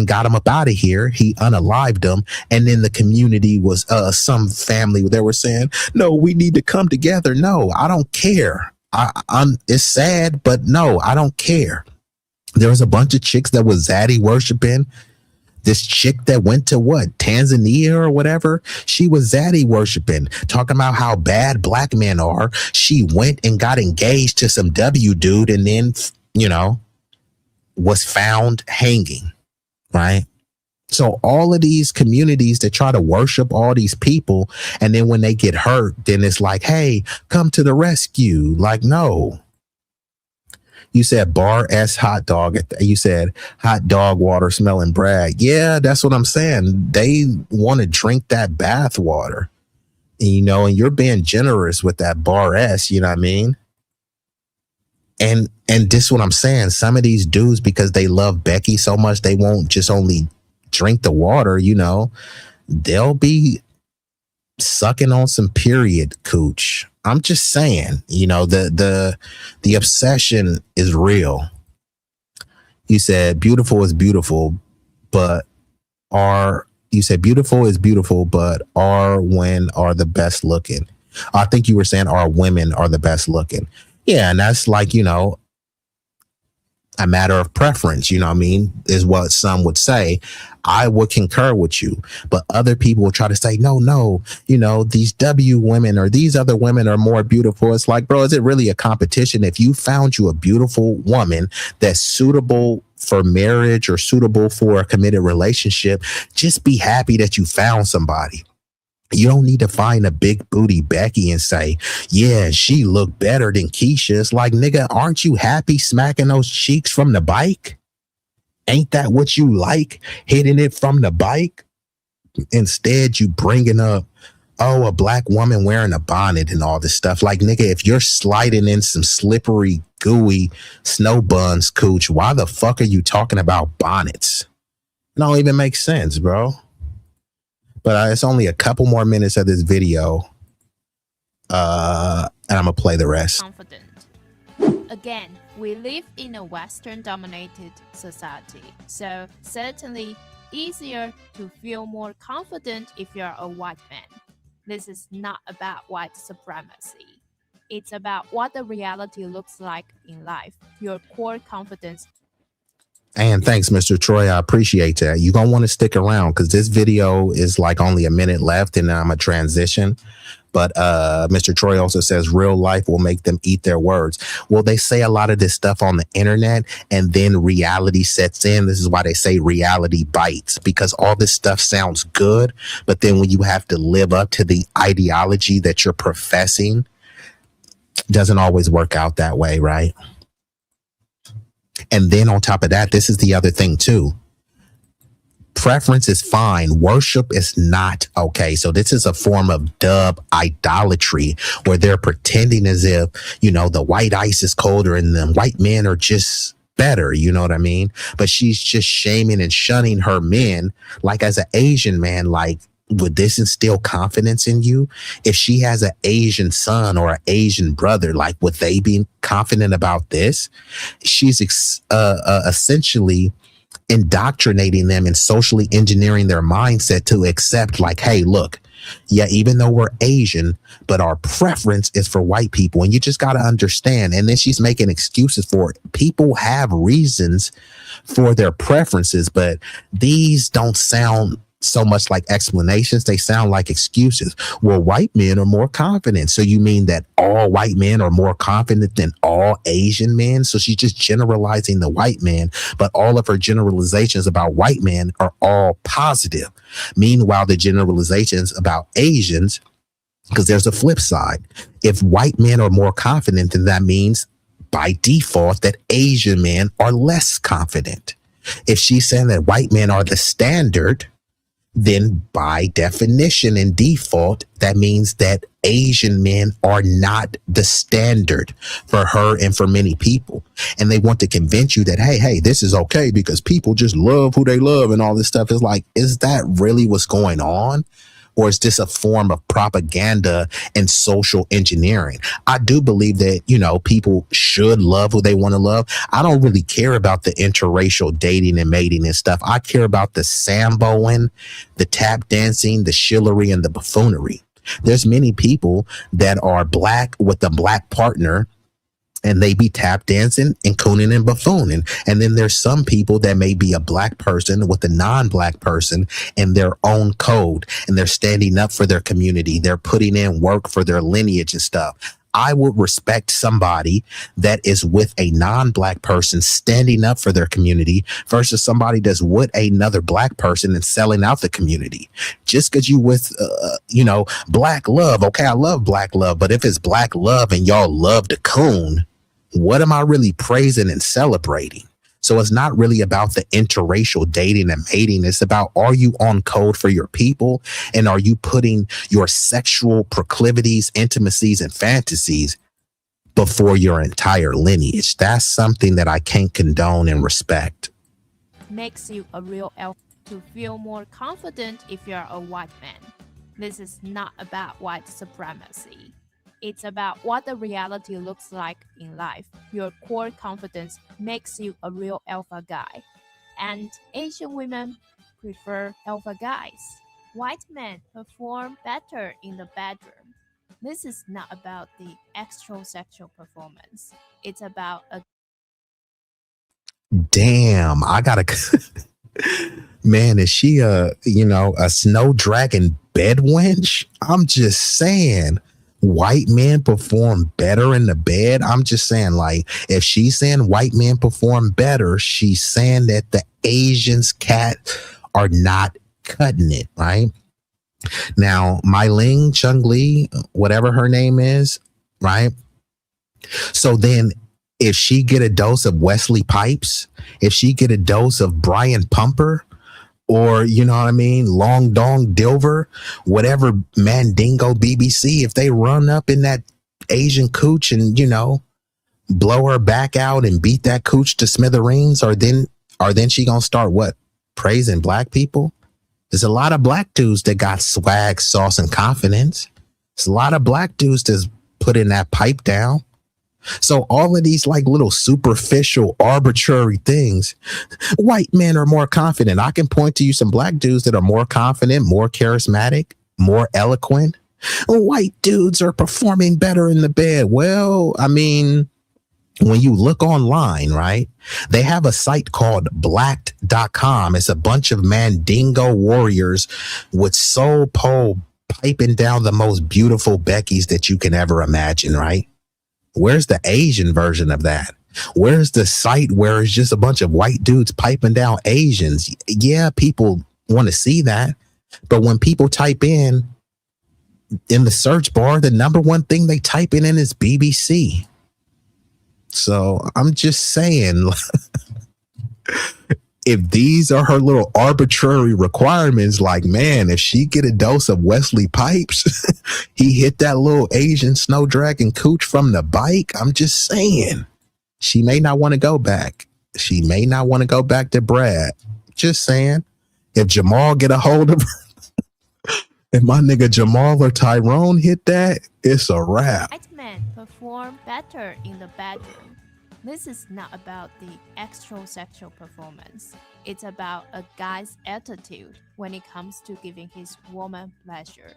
got him up out of here. He unalived him. And then the community was some family. They were saying, no, we need to come together. No, I don't care. It's sad, but no, I don't care. There was a bunch of chicks that was zaddy worshiping. This chick that went to Tanzania or whatever, she was zaddy worshiping, talking about how bad black men are. She went and got engaged to some W dude and then, was found hanging. Right. So all of these communities that try to worship all these people, and then when they get hurt, then it's like, hey, come to the rescue. Like, no. You said bar S hot dog. You said hot dog water smelling brag. Yeah, that's what I'm saying. They want to drink that bath water, and you're being generous with that bar S. You know what I mean? And this is what I'm saying. Some of these dudes, because they love Becky so much, they won't just only drink the water, they'll be sucking on some period cooch. I'm just saying, the obsession is real. You said beautiful is beautiful, but beautiful is beautiful, but when are the best looking? I think you were saying our women are the best looking. Yeah, and that's like, a matter of preference, is what some would say. I would concur with you, but other people will try to say, no, these W women or these other women are more beautiful. It's like, bro, is it really a competition? If you found you a beautiful woman that's suitable for marriage or suitable for a committed relationship, just be happy that you found somebody. You don't need to find a big booty Becky and say, yeah, she looked better than Keisha. It's like, nigga, aren't you happy smacking those cheeks from the bike? Ain't that what you like, hitting it from the bike? Instead, you bringing up, a black woman wearing a bonnet and all this stuff. Like, nigga, if you're sliding in some slippery, gooey snow buns, cooch, why the fuck are you talking about bonnets? It don't even make sense, bro. But it's only a couple more minutes of this video. And I'm going to play the rest. Confident. Again, we live in a Western-dominated society. So certainly easier to feel more confident if you're a white man. This is not about white supremacy. It's about what the reality looks like in life. Your core confidence. And thanks, Mr. Troy. I appreciate that. You're going to want to stick around because this video is like only a minute left and I'm a transition. But Mr. Troy also says real life will make them eat their words. Well, they say a lot of this stuff on the internet and then reality sets in. This is why they say reality bites, because all this stuff sounds good. But then when you have to live up to the ideology that you're professing, it doesn't always work out that way, right? And then on top of that, this is the other thing too. Preference is fine. Worship is not okay. So this is a form of dub idolatry where they're pretending as if, the white ice is colder and the white men are just better. You know what I mean? But she's just shaming and shunning her men. Like as an Asian man, like, would this instill confidence in you? If she has an Asian son or an Asian brother, like, would they be confident about this? She's essentially indoctrinating them and socially engineering their mindset to accept, like, hey, look, yeah, even though we're Asian, but our preference is for white people. And you just got to understand. And then she's making excuses for it. People have reasons for their preferences, but these don't sound so much like explanations. They sound like excuses. Well, white men are more confident. So you mean that all white men are more confident than all Asian men? So she's just generalizing the white man, but all of her generalizations about white men are all positive. Meanwhile, the generalizations about Asians, because there's a flip side. If white men are more confident, then that means by default that Asian men are less confident. If she's saying that white men are the standard, then by definition and default, that means that Asian men are not the standard for her and for many people. And they want to convince you that, hey, this is okay because people just love who they love and all this stuff. Is like, is that really what's going on? Or is this a form of propaganda and social engineering? I do believe that, people should love who they want to love. I don't really care about the interracial dating and mating and stuff. I care about the samboing, the tap dancing, the shillery, and the buffoonery. There's many people that are black with a black partner, and they be tap dancing and cooning and buffooning. And then there's some people that may be a black person with a non-black person in their own code, and they're standing up for their community. They're putting in work for their lineage and stuff. I would respect somebody that is with a non-black person standing up for their community versus somebody that's with another black person and selling out the community. Just because you with, black love. Okay, I love black love. But if it's black love and y'all love to coon, what am I really praising and celebrating? So it's not really about the interracial dating and mating. It's about, are you on code for your people? And are you putting your sexual proclivities, intimacies, and fantasies before your entire lineage? That's something that I can't condone and respect. Makes you a real elf to feel more confident if you're a white man. This is not about white supremacy. It's about what the reality looks like in life. Your core confidence makes you a real alpha guy. And Asian women prefer alpha guys. White men perform better in the bedroom. This is not about the extra sexual performance. It's about a... Damn, I gotta... Man, is she a snow dragon bed wench? I'm just saying. White men perform better in the bed. I'm just saying, like, if she's saying white men perform better, she's saying that the Asians cat are not cutting it, right? Now, Mylene Chung Lee, whatever her name is, right? So then if she get a dose of Wesley Pipes, if she get a dose of Brian Pumper, or, Long Dong Dilver, whatever Mandingo BBC, if they run up in that Asian cooch and, blow her back out and beat that cooch to smithereens, are then she gonna start what? Praising black people? There's a lot of black dudes that got swag, sauce, and confidence. There's a lot of black dudes that's putting that pipe down. So all of these like little superficial, arbitrary things, white men are more confident. I can point to you some black dudes that are more confident, more charismatic, more eloquent. White dudes are performing better in the bed. Well, I mean, when you look online, right, they have a site called blacked.com. It's a bunch of Mandingo warriors with soul pole piping down the most beautiful Beckys that you can ever imagine, right? Where's the Asian version of that? Where's the site where it's just a bunch of white dudes piping down Asians? Yeah, people want to see that. But when people type in the search bar, the number one thing they type in is BBC. So I'm just saying, if these are her little arbitrary requirements, like, man, if she get a dose of Wesley Pipes, he hit that little Asian snow dragon cooch from the bike. I'm just saying, she may not want to go back. She may not want to go back to Brad. Just saying, if Jamal get a hold of her, if my nigga Jamal or Tyrone hit that, it's a wrap. White men perform better in the bedroom. This is not about the extra sexual performance. It's about a guy's attitude when it comes to giving his woman pleasure.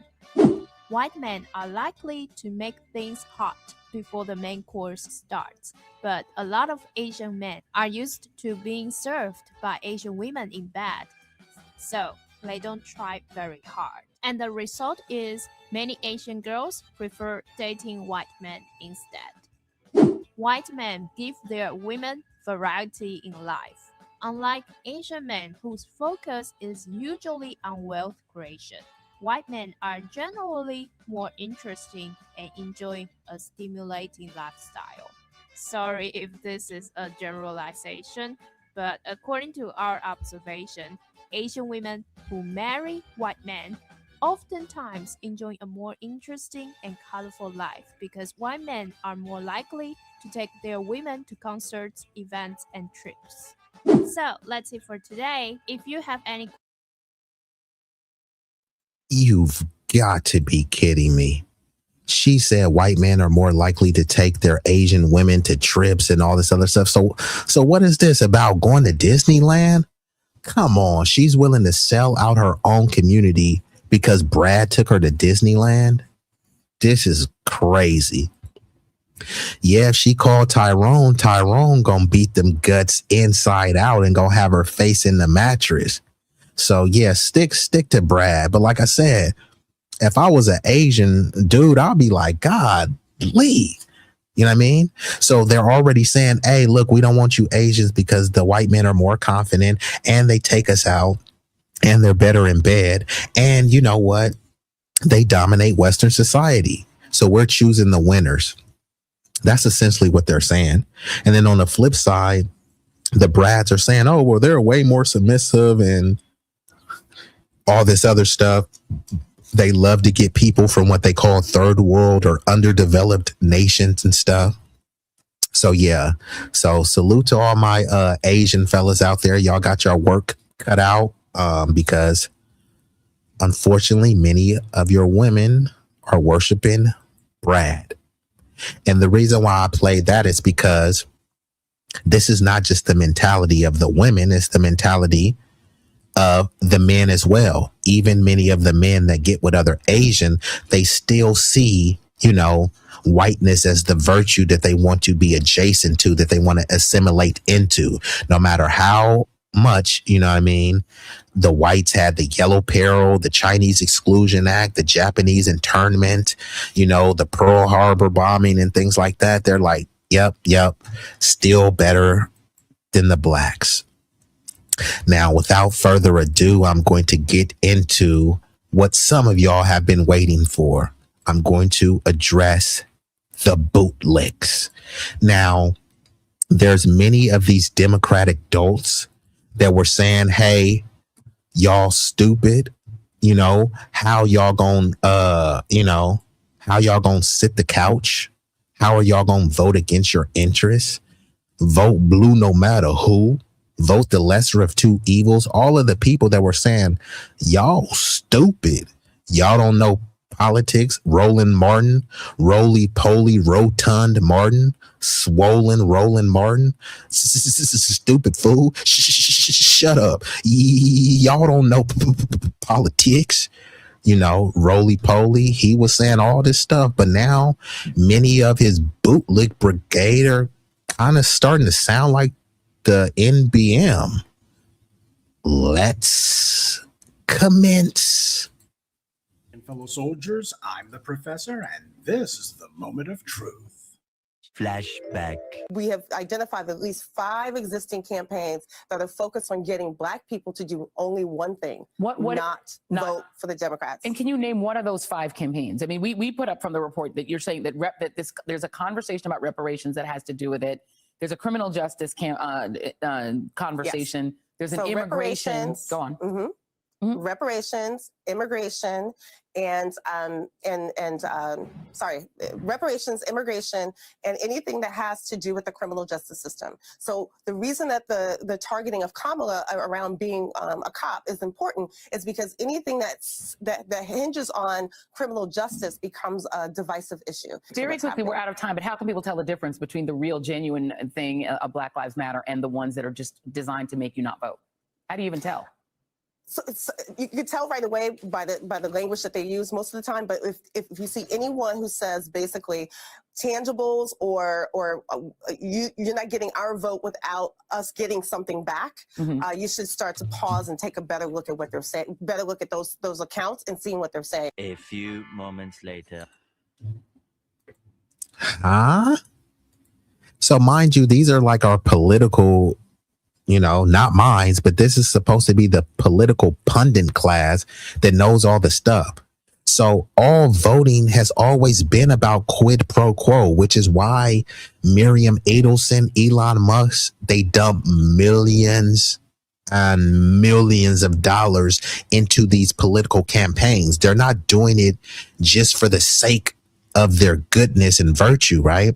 White men are likely to make things hot before the main course starts, but a lot of Asian men are used to being served by Asian women in bed, so they don't try very hard. And the result is many Asian girls prefer dating white men instead. White men give their women variety in life, unlike Asian men whose focus is usually on wealth creation. White men are generally more interesting and enjoy a stimulating lifestyle. Sorry if this is a generalization, but according to our observation, Asian women who marry white men oftentimes enjoy a more interesting and colorful life because white men are more likely to take their women to concerts, events, and trips. So that's it for today. If you have any You've got to be kidding me. She said white men are more likely to take their Asian women to trips and all this other stuff. So what is this about going to Disneyland? Come on. She's willing to sell out her own community because Brad took her to Disneyland. This is crazy. Yeah, if she called Tyrone gonna beat them guts inside out and gonna have her face in the mattress. So yeah, stick to Brad. But like I said, if I was an Asian dude, I'd be like, God, leave. You know what I mean? So they're already saying, hey, look, we don't want you Asians because the white men are more confident and they take us out and they're better in bed. And you know what? They dominate Western society. So we're choosing the winners. That's essentially what they're saying. And then on the flip side, the Brads are saying, oh, well, they're way more submissive and all this other stuff. They love to get people from what they call third world or underdeveloped nations and stuff. So, yeah. So salute to all my Asian fellas out there. Y'all got your work cut out because unfortunately, many of your women are worshiping Brad. And the reason why I played that is because this is not just the mentality of the women, it's the mentality of the men as well. Even many of the men that get with other Asian, they still see, you know, whiteness as the virtue that they want to be adjacent to, that they want to assimilate into, no matter how much, you know what I mean, the whites had the yellow peril, the Chinese Exclusion Act, the Japanese internment, you know, the Pearl Harbor bombing and things like that. They're like, yep, still better than the blacks. Now, without further ado, I'm going to get into what some of y'all have been waiting for. I'm going to address the bootlicks. Now, there's many of these Democratic dolts that were saying, hey, y'all stupid, you know, how y'all gonna sit the couch? How are y'all gonna vote against your interests? Vote blue no matter who. Vote the lesser of two evils. All of the people that were saying, y'all stupid. Y'all don't know politics. Roland Martin, roly-poly, rotund Martin, swollen Roland Martin. Stupid fool. Shut up. Y'all don't know politics. You know, roly-poly. He was saying all this stuff, but now many of his bootlick brigade are kind of starting to sound like the NBM. Let's commence. And fellow soldiers, I'm the professor, and this is the moment of truth. Flashback. We have identified at least 5 existing campaigns that are focused on getting Black people to do only one thing, not vote for the Democrats. And can you name one of those 5 campaigns? I mean, we put up from the report that you're saying that there's a conversation about reparations that has to do with it. There's a criminal justice conversation. Yes. There's an immigration. Go on. Mm-hmm. Mm-hmm. Reparations, immigration, reparations, immigration, and anything that has to do with the criminal justice system. So the reason that the targeting of Kamala around being a cop is important is because anything that hinges on criminal justice becomes a divisive issue. Very quickly, we're out of time, but how can people tell the difference between the real genuine thing of Black Lives Matter and the ones that are just designed to make you not vote? How do you even tell? So you can tell right away by the language that they use most of the time. But if you see anyone who says basically tangibles or you're not getting our vote without us getting something back, you should start to pause and take a better look at what they're saying. Better look at those accounts and seeing what they're saying. A few moments later. Huh? So mind you, these are like our political, you know, not mine, but this is supposed to be the political pundit class that knows all the stuff. So all voting has always been about quid pro quo, which is why Miriam Adelson, Elon Musk, they dump millions and millions of dollars into these political campaigns. They're not doing it just for the sake of their goodness and virtue, right?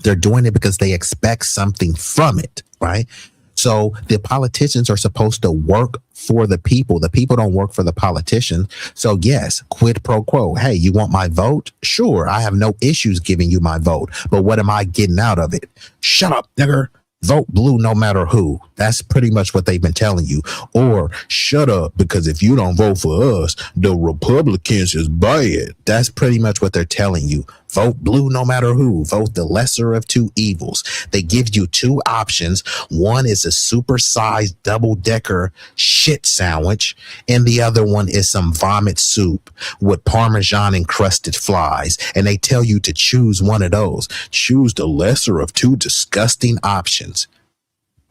They're doing it because they expect something from it, right? So the politicians are supposed to work for the people. The people don't work for the politicians. So yes, quid pro quo. Hey, you want my vote? Sure, I have no issues giving you my vote. But what am I getting out of it? Shut up, nigger. Vote blue no matter who. That's pretty much what they've been telling you. Or shut up, because if you don't vote for us, the Republicans is bad. That's pretty much what they're telling you. Vote blue no matter who. Vote the lesser of two evils. They give you two options. One is a supersized double-decker shit sandwich, and the other one is some vomit soup with Parmesan encrusted flies. And they tell you to choose one of those. Choose the lesser of two disgusting options.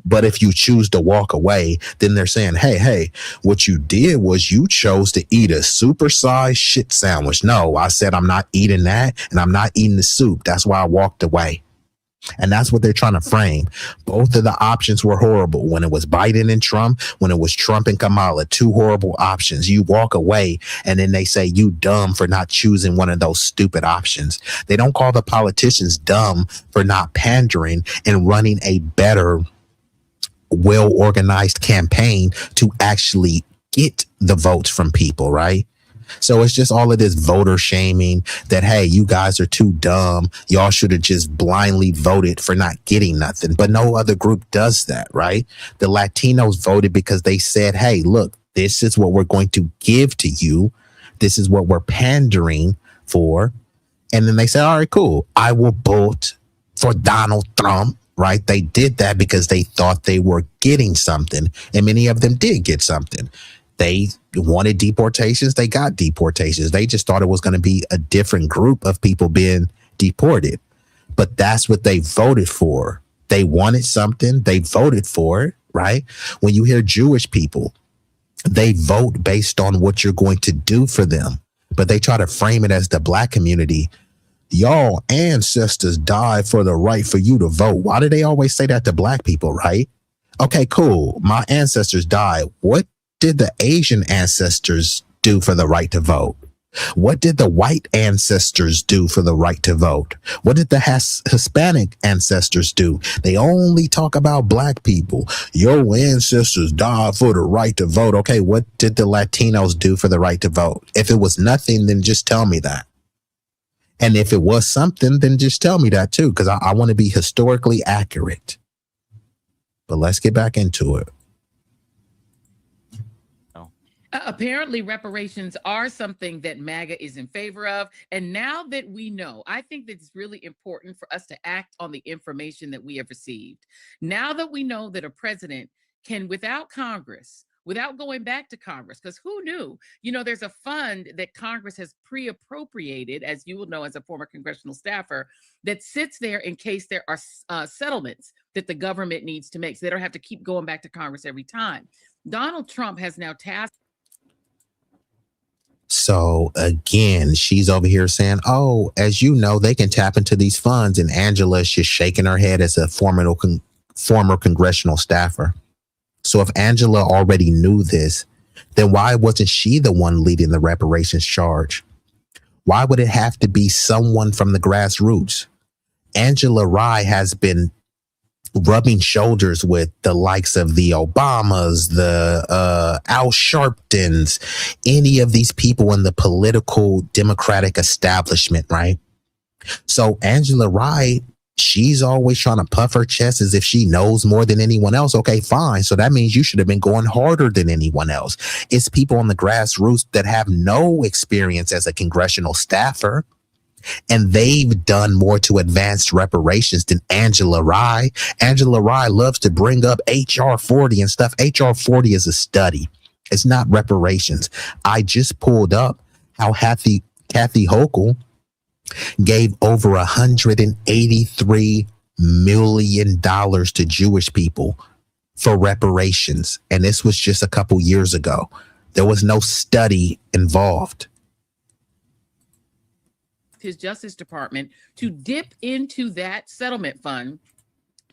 But if you choose to walk away, then they're saying, hey, what you did was you chose to eat a supersized shit sandwich. No, I said I'm not eating that, and I'm not eating the soup. That's why I walked away. And that's what they're trying to frame. Both of the options were horrible. When it was Biden and Trump, when it was Trump and Kamala, two horrible options. You walk away, and then they say you dumb for not choosing one of those stupid options. They don't call the politicians dumb for not pandering and running a better, well-organized campaign to actually get the votes from people, right? So it's just all of this voter shaming that, hey, you guys are too dumb. Y'all should have just blindly voted for not getting nothing. But no other group does that, right? The Latinos voted because they said, hey, look, this is what we're going to give to you. This is what we're pandering for. And then they said, all right, cool. I will vote for Donald Trump. Right? They did that because they thought they were getting something, and many of them did get something. They wanted deportations. They got deportations. They just thought it was going to be a different group of people being deported. But that's what they voted for. They wanted something. They voted for it, right? When you hear Jewish people, they vote based on what you're going to do for them. But they try to frame it as the black community. Y'all ancestors died for the right for you to vote. Why do they always say that to black people, right? Okay, cool. My ancestors died. What did the Asian ancestors do for the right to vote? What did the white ancestors do for the right to vote? What did the Hispanic ancestors do? They only talk about black people. Your ancestors died for the right to vote. Okay, what did the Latinos do for the right to vote? If it was nothing, then just tell me that. And if it was something, then just tell me that too, because I want to be historically accurate. But let's get back into it. Apparently, reparations are something that MAGA is in favor of. And now that we know, I think that it's really important for us to act on the information that we have received. Now that we know that a president can, without Congress, without going back to Congress, because who knew? You know, there's a fund that Congress has pre-appropriated, as you will know as a former congressional staffer, that sits there in case there are settlements that the government needs to make, so they don't have to keep going back to Congress every time. Donald Trump has now tasked. So again, she's over here saying, oh, as you know, they can tap into these funds. And Angela is just shaking her head as a former congressional staffer. So if Angela already knew this, then why wasn't she the one leading the reparations charge? Why would it have to be someone from the grassroots? Angela Rye has been rubbing shoulders with the likes of the Obamas, the Al Sharptons, any of these people in the political Democratic establishment, right? So Angela Rye, she's always trying to puff her chest as if she knows more than anyone else. Okay, fine. So that means you should have been going harder than anyone else. It's people on the grassroots that have no experience as a congressional staffer, and they've done more to advance reparations than Angela Rye. Angela Rye loves to bring up HR 40 and stuff. HR 40 is a study. It's not reparations. I just pulled up how Kathy Hochul gave over $183 million to Jewish people for reparations. And this was just a couple years ago. There was no study involved. His Justice Department to dip into that settlement fund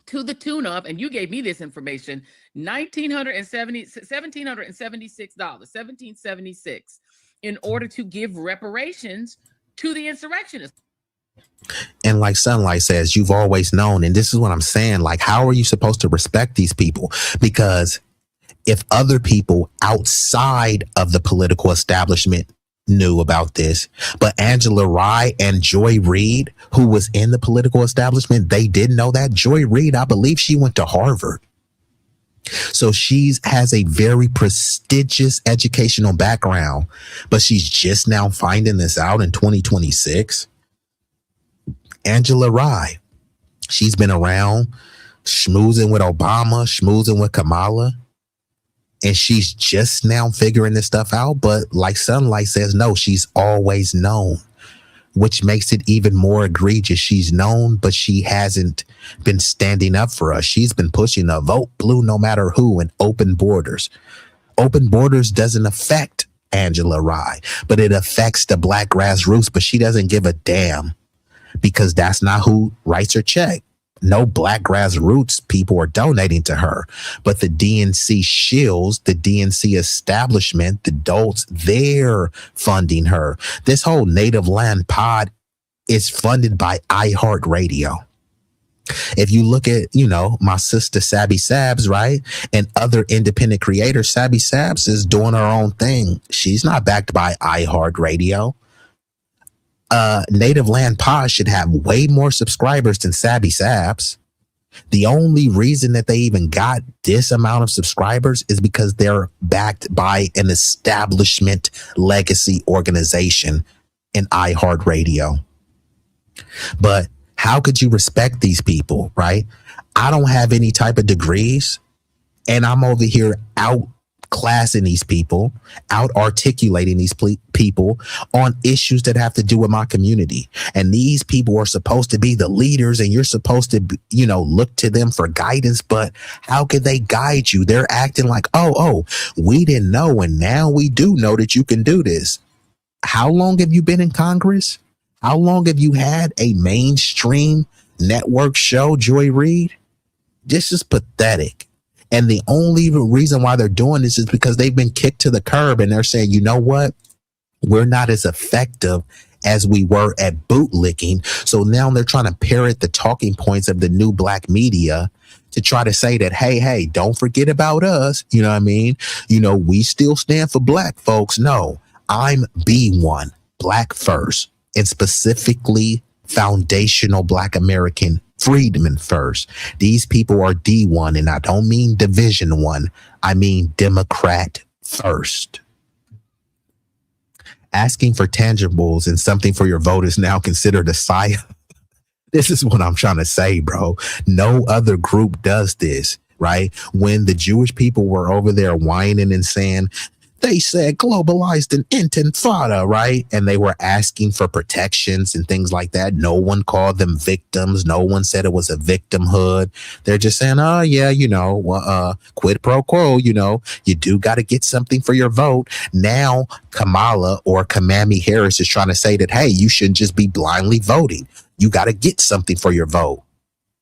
to the tune of, and you gave me this information, $1,776, in order to give reparations to the insurrectionists. And like Sunlight says, you've always known. And this is what I'm saying. Like, how are you supposed to respect these people? Because if other people outside of the political establishment knew about this, but Angela Rye and Joy Reid, who was in the political establishment, they didn't know that. Joy Reid, I believe she went to Harvard. So she's has a very prestigious educational background, but she's just now finding this out in 2026. Angela Rye, she's been around schmoozing with Obama, schmoozing with Kamala, and she's just now figuring this stuff out. But like Sunlight says, no, she's always known, which makes it even more egregious. She's known, but she hasn't been standing up for us. She's been pushing a vote blue no matter who and open borders. Open borders doesn't affect Angela Rye, but it affects the Black grassroots, but she doesn't give a damn because that's not who writes her check. No Black grassroots people are donating to her, but the DNC shills, the DNC establishment, the adults, they're funding her. This whole Native Land Pod is funded by iHeartRadio. If you look at, my sister Sabby Sabs, right, and other independent creators, Sabby Sabs is doing her own thing. She's not backed by iHeartRadio. Native Land Pod should have way more subscribers than Sabby Sabs. The only reason that they even got this amount of subscribers is because they're backed by an establishment legacy organization in iHeartRadio. But how could you respect these people, right? I don't have any type of degrees, and I'm over here outclassing these people, out articulating these people on issues that have to do with my community. And these people are supposed to be the leaders, and you're supposed to, look to them for guidance. But how could they guide you? They're acting like, oh, we didn't know, and now we do know that you can do this. How long have you been in Congress? How long have you had a mainstream network show, Joy Reid? This is pathetic. And the only reason why they're doing this is because they've been kicked to the curb, and they're saying, you know what? We're not as effective as we were at bootlicking. So now they're trying to parrot the talking points of the new Black media to try to say that, hey, don't forget about us. You know what I mean? We still stand for Black folks. No, I'm B1, Black first, and specifically foundational Black American freedmen first. These people are D1, and I don't mean Division 1. I mean Democrat first. Asking for tangibles and something for your vote is now considered a psyop. This is what I'm trying to say, bro. No other group does this, right? When the Jewish people were over there whining and saying, they said globalized an intifada, right? And they were asking for protections and things like that. No one called them victims. No one said it was a victimhood. They're just saying, oh, yeah, quid pro quo, you do got to get something for your vote. Now, Kamala or Kamami Harris is trying to say that, hey, you shouldn't just be blindly voting. You got to get something for your vote.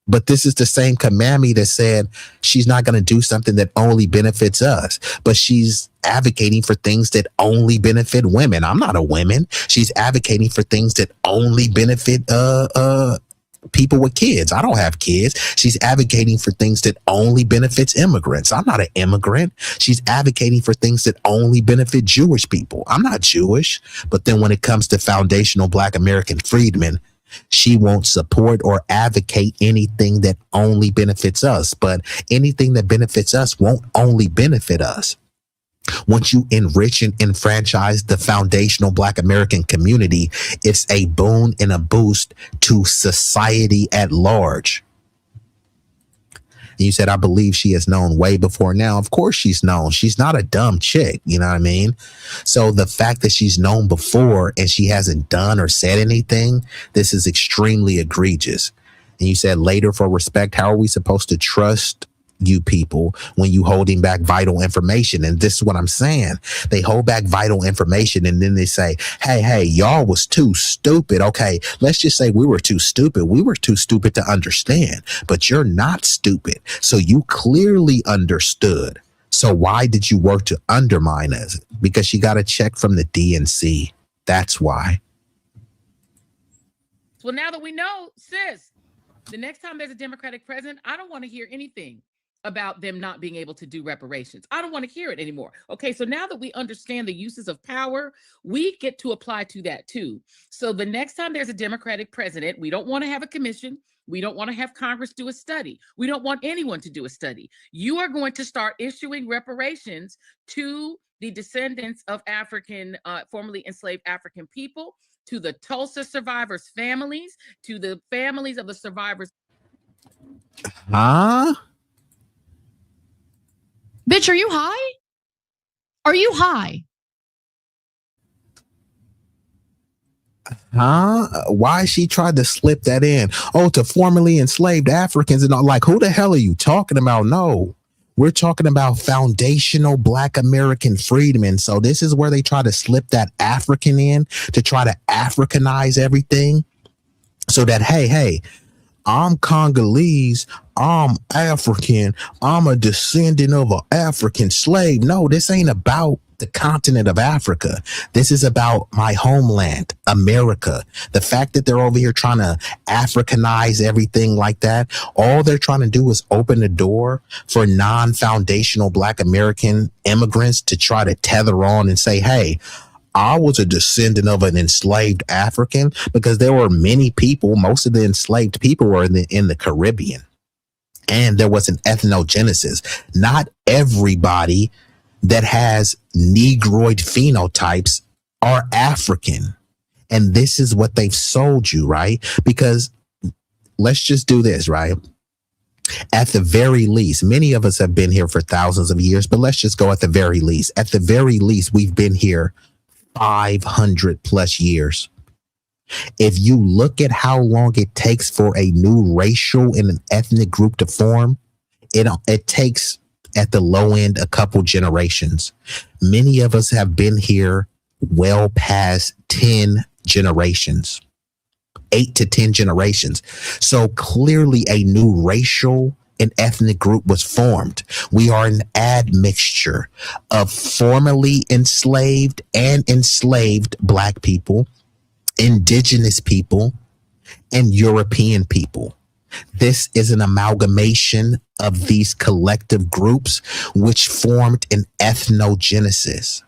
But this is the same Kamami that said she's not going to do something that only benefits us, but she's advocating for things that only benefit women. I'm not a woman. She's advocating for things that only benefit people with kids. I don't have kids. She's advocating for things that only benefits immigrants. I'm not an immigrant. She's advocating for things that only benefit Jewish people. I'm not Jewish. But then when it comes to foundational Black American freedmen, she won't support or advocate anything that only benefits us. But anything that benefits us won't only benefit us. Once you enrich and enfranchise the foundational Black American community, it's a boon and a boost to society at large. And you said, I believe she is known way before now. Of course she's known. She's not a dumb chick. You know what I mean? So the fact that she's known before and she hasn't done or said anything, this is extremely egregious. And you said later for respect, how are we supposed to trust you people when you holding back vital information. And this is what I'm saying. They hold back vital information and then they say, hey, y'all was too stupid. Okay, let's just say we were too stupid. We were too stupid to understand, but you're not stupid. So you clearly understood. So why did you work to undermine us? Because she got a check from the DNC. That's why. Well, now that we know, sis, the next time there's a Democratic president, I don't want to hear anything about them not being able to do reparations. I don't want to hear it anymore. Okay, so now that we understand the uses of power, we get to apply to that too. So the next time there's a Democratic president, we don't want to have a commission. We don't want to have Congress do a study. We don't want anyone to do a study. You are going to start issuing reparations to the descendants of African, formerly enslaved African people, to the Tulsa survivors' families, to the families of the survivors. Huh? Bitch, are you high? Are you high? Huh? Why she tried to slip that in? Oh, to formerly enslaved Africans and all. Like, who the hell are you talking about? No, we're talking about foundational Black American freedom. And so this is where they try to slip that African in to try to Africanize everything so that, hey, I'm Congolese, I'm African, I'm a descendant of an African slave. No, this ain't about the continent of Africa. This is about my homeland, America. The fact that they're over here trying to Africanize everything like that, all they're trying to do is open the door for non-foundational Black American immigrants to try to tether on and say, hey, I was a descendant of an enslaved African, because there were many people, most of the enslaved people were in the Caribbean. And there was an ethnogenesis. Not everybody that has Negroid phenotypes are African. And this is what they've sold you, right? Because let's just do this, right? At the very least, many of us have been here for thousands of years, but let's just go at the very least. At the very least, we've been here 500 plus years. If you look at how long it takes for a new racial and an ethnic group to form, it takes at the low end a couple generations. Many of us have been here well past 10 generations, 8 to 10 generations. So clearly a new racial and ethnic group was formed. We are an admixture of formerly enslaved and enslaved Black people, indigenous people, and European people. This is an amalgamation of these collective groups which formed an ethnogenesis.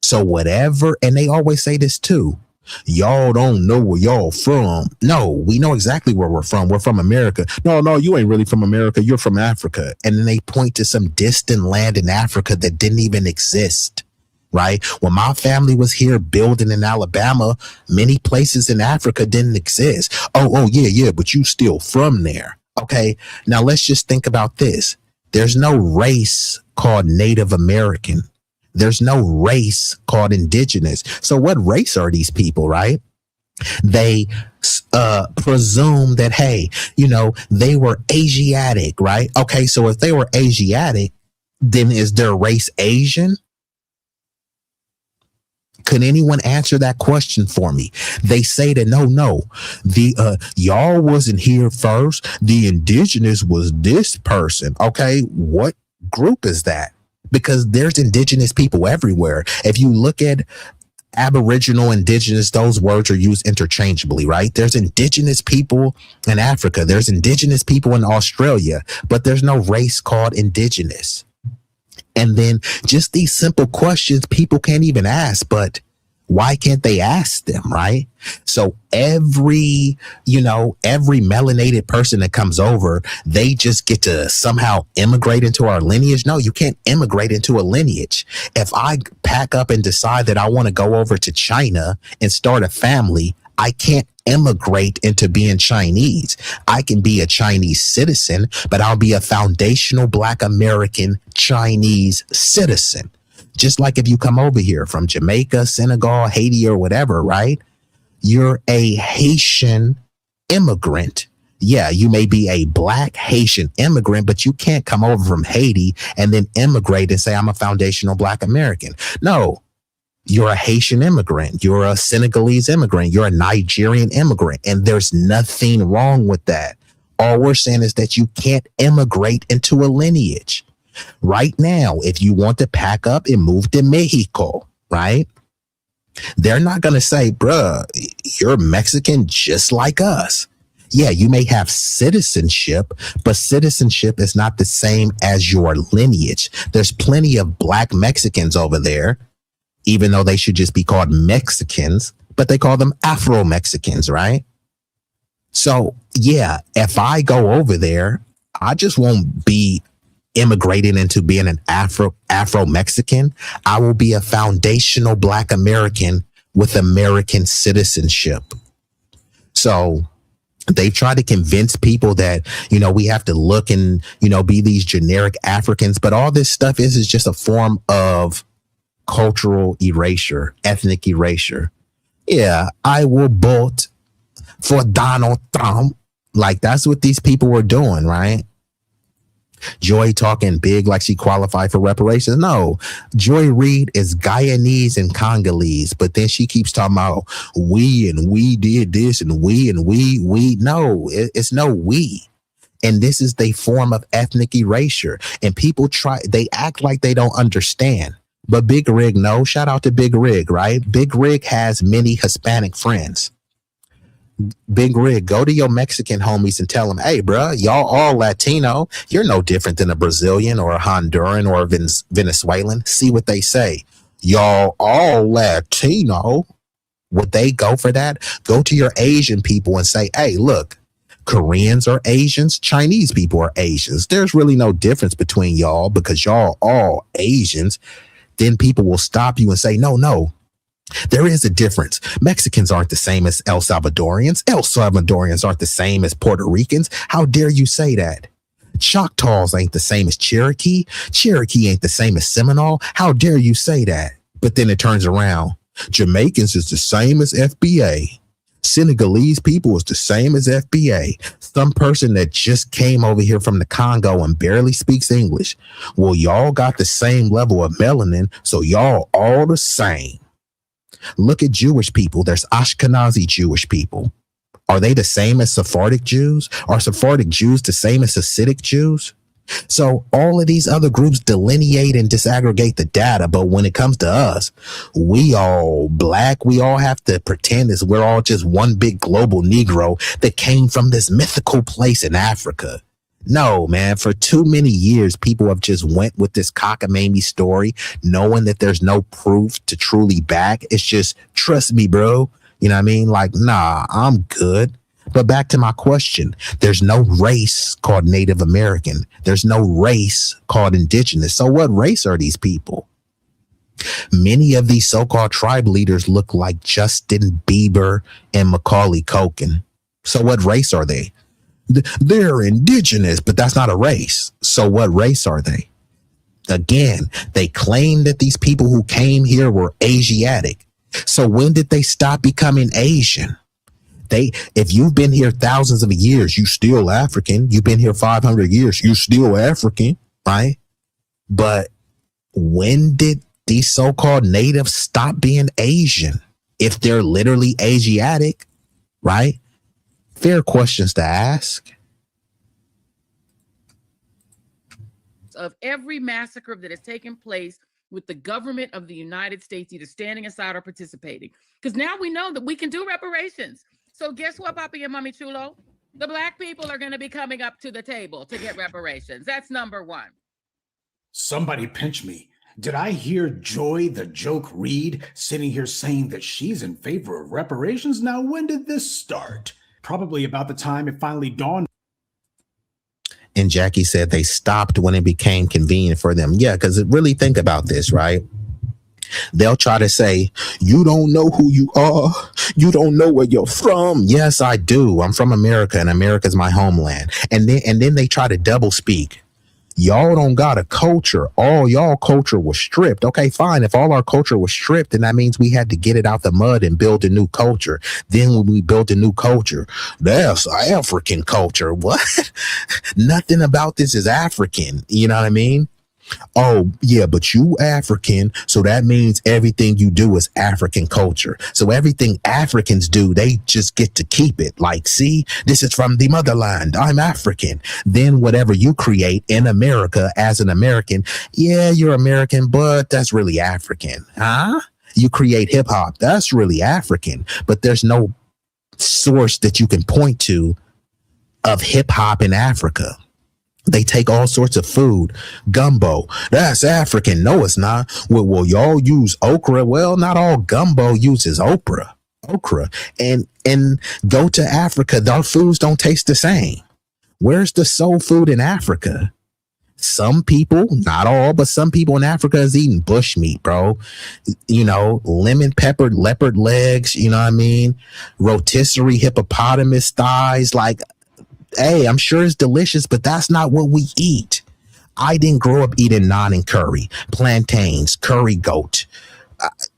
So whatever, and they always say this too, y'all don't know where y'all from. No, we know exactly where we're from. We're from America. No, you ain't really from America. You're from Africa. And then they point to some distant land in Africa that didn't even exist, right? When my family was here building in Alabama, many places in Africa didn't exist. Oh, yeah, but you still from there. Okay, now let's just think about this. There's no race called Native American. There's no race called indigenous. So what race are these people, right? They presume that, hey, they were Asiatic, right? Okay, so if they were Asiatic, then is their race Asian? Could anyone answer that question for me? They say that no, the y'all wasn't here first. The indigenous was this person. Okay, what group is that? Because there's indigenous people everywhere. If you look at Aboriginal, indigenous, those words are used interchangeably, right? There's indigenous people in Africa. There's indigenous people in Australia, but there's no race called indigenous. And then just these simple questions people can't even ask, but why can't they ask them, right? So every melanated person that comes over, they just get to somehow immigrate into our lineage. No, you can't immigrate into a lineage. If I pack up and decide that I want to go over to China and start a family, I can't immigrate into being Chinese. I can be a Chinese citizen, but I'll be a foundational Black American Chinese citizen. Just like if you come over here from Jamaica, Senegal, Haiti, or whatever, right? You're a Haitian immigrant. Yeah, you may be a Black Haitian immigrant, but you can't come over from Haiti and then immigrate and say, I'm a foundational Black American. No, you're a Haitian immigrant. You're a Senegalese immigrant. You're a Nigerian immigrant. And there's nothing wrong with that. All we're saying is that you can't immigrate into a lineage. Right now, if you want to pack up and move to Mexico, right? They're not going to say, bruh, you're Mexican just like us. Yeah, you may have citizenship, but citizenship is not the same as your lineage. There's plenty of Black Mexicans over there, even though they should just be called Mexicans, but they call them Afro-Mexicans, right? So, yeah, if I go over there, I just won't be immigrating into being an Afro-Mexican. I will be a foundational Black American with American citizenship. So they've tried to convince people that, you know, we have to look and, you know, be these generic Africans. But all this stuff is just a form of cultural erasure, ethnic erasure. Yeah, I will vote for Donald Trump. Like, that's what these people were doing, right? Joy talking big like she qualified for reparations. No, Joy Reid is Guyanese and Congolese, but then she keeps talking about we did this and we. No, it's no we. And this is the form of ethnic erasure. And people they act like they don't understand. But Big Rig, no, shout out to Big Rig, right? Big Rig has many Hispanic friends. Big Rig, go to your Mexican homies and tell them, hey, bro, y'all all Latino. You're no different than a Brazilian or a Honduran or a Venezuelan. See what they say. Y'all all Latino. Would they go for that? Go to your Asian people and say, hey, look, Koreans are Asians. Chinese people are Asians. There's really no difference between y'all because y'all all Asians. Then people will stop you and say, no. There is a difference. Mexicans aren't the same as El Salvadorians. El Salvadorians aren't the same as Puerto Ricans. How dare you say that? Choctaws ain't the same as Cherokee. Cherokee ain't the same as Seminole. How dare you say that? But then it turns around. Jamaicans is the same as FBA. Senegalese people is the same as FBA. Some person that just came over here from the Congo and barely speaks English. Well, y'all got the same level of melanin, so y'all all the same. Look at Jewish people. There's Ashkenazi Jewish people. Are they the same as Sephardic Jews? Are Sephardic Jews the same as Hasidic Jews? So all of these other groups delineate and disaggregate the data. But when it comes to us, we all Black, we all have to pretend as we're all just one big global Negro that came from this mythical place in Africa. No, man, for too many years, people have just went with this cockamamie story, knowing that there's no proof to truly back. It's just, trust me, bro. You know what I mean? Like, nah, I'm good. But back to my question, there's no race called Native American. There's no race called indigenous. So what race are these people? Many of these so-called tribe leaders look like Justin Bieber and Macaulay Culkin. So what race are they? They're indigenous, but that's not a race. So what race are they? Again, they claim that these people who came here were Asiatic. So when did they stop becoming Asian? If you've been here thousands of years, you still African. You've been here 500 years, you still African, right? But when did these so-called natives stop being Asian? If they're literally Asiatic, right? Fair questions to ask. Of every massacre that has taken place with the government of the United States either standing aside or participating. Because now we know that we can do reparations. So guess what, Papi and Mommy Chulo? The Black people are going to be coming up to the table to get reparations. That's number one. Somebody pinch me. Did I hear Joy the Joke Reid sitting here saying that she's in favor of reparations? Now, when did this start? Probably about the time it finally dawned. And Jackie said they stopped when it became convenient for them. Yeah, because really think about this, right? They'll try to say, you don't know who you are. You don't know where you're from. Yes, I do. I'm from America and America's my homeland. And then they try to double speak. Y'all don't got a culture. All y'all culture was stripped. Okay, fine. If all our culture was stripped, then that means we had to get it out the mud and build a new culture. Then when we built a new culture, that's African culture. What? Nothing about this is African. You know what I mean? Oh, yeah, but you African, so that means everything you do is African culture. So everything Africans do, they just get to keep it. Like, see, this is from the motherland. I'm African. Then whatever you create in America as an American, yeah, you're American, but that's really African. Huh? You create hip hop, that's really African, but there's no source that you can point to of hip hop in Africa. They take all sorts of food, gumbo. That's African. No, it's not. Well, y'all use okra. Well, not all gumbo uses okra. And go to Africa. Our foods don't taste the same. Where's the soul food in Africa? Some people, not all, but some people in Africa is eating bushmeat, bro. You know, lemon peppered leopard legs. You know what I mean? Rotisserie hippopotamus thighs. Like, hey, I'm sure it's delicious, but that's not what we eat. I didn't grow up eating naan and curry, plantains, curry goat.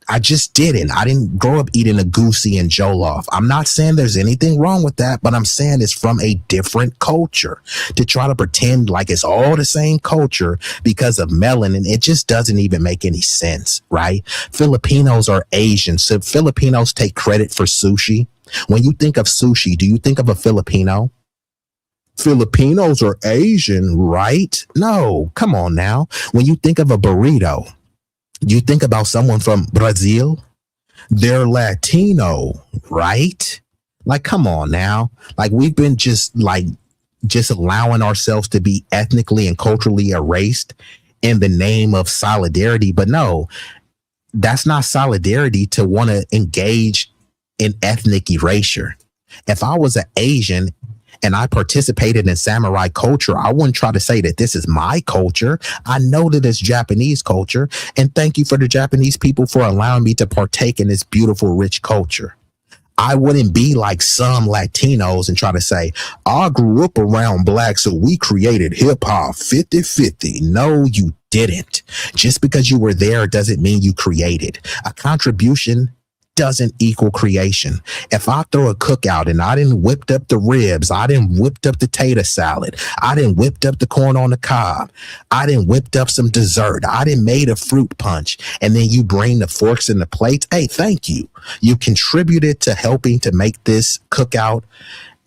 I just didn't. I didn't grow up eating a goosey and jollof. I'm not saying there's anything wrong with that, but I'm saying it's from a different culture. To try to pretend like it's all the same culture because of melanin, it just doesn't even make any sense, right? Filipinos are Asian, so Filipinos take credit for sushi. When you think of sushi, do you think of a Filipino? Filipinos are Asian, right? No, come on now. When you think of a burrito, you think about someone from Brazil. They're Latino, right? Like, come on now. Like, we've been just allowing ourselves to be ethnically and culturally erased in the name of solidarity. But no, that's not solidarity to want to engage in ethnic erasure. If I was an Asian and I participated in samurai culture, I wouldn't try to say that this is my culture. I know that it's Japanese culture. And thank you for the Japanese people for allowing me to partake in this beautiful, rich culture. I wouldn't be like some Latinos and try to say, I grew up around black, so we created hip hop 50-50. No, you didn't. Just because you were there doesn't mean you created. A contribution doesn't equal creation. If I throw a cookout and I didn't whipped up the ribs, I didn't whipped up the tater salad, I didn't whipped up the corn on the cob, I didn't whipped up some dessert, I didn't made a fruit punch, and then you bring the forks and the plates, hey, thank you. You contributed to helping to make this cookout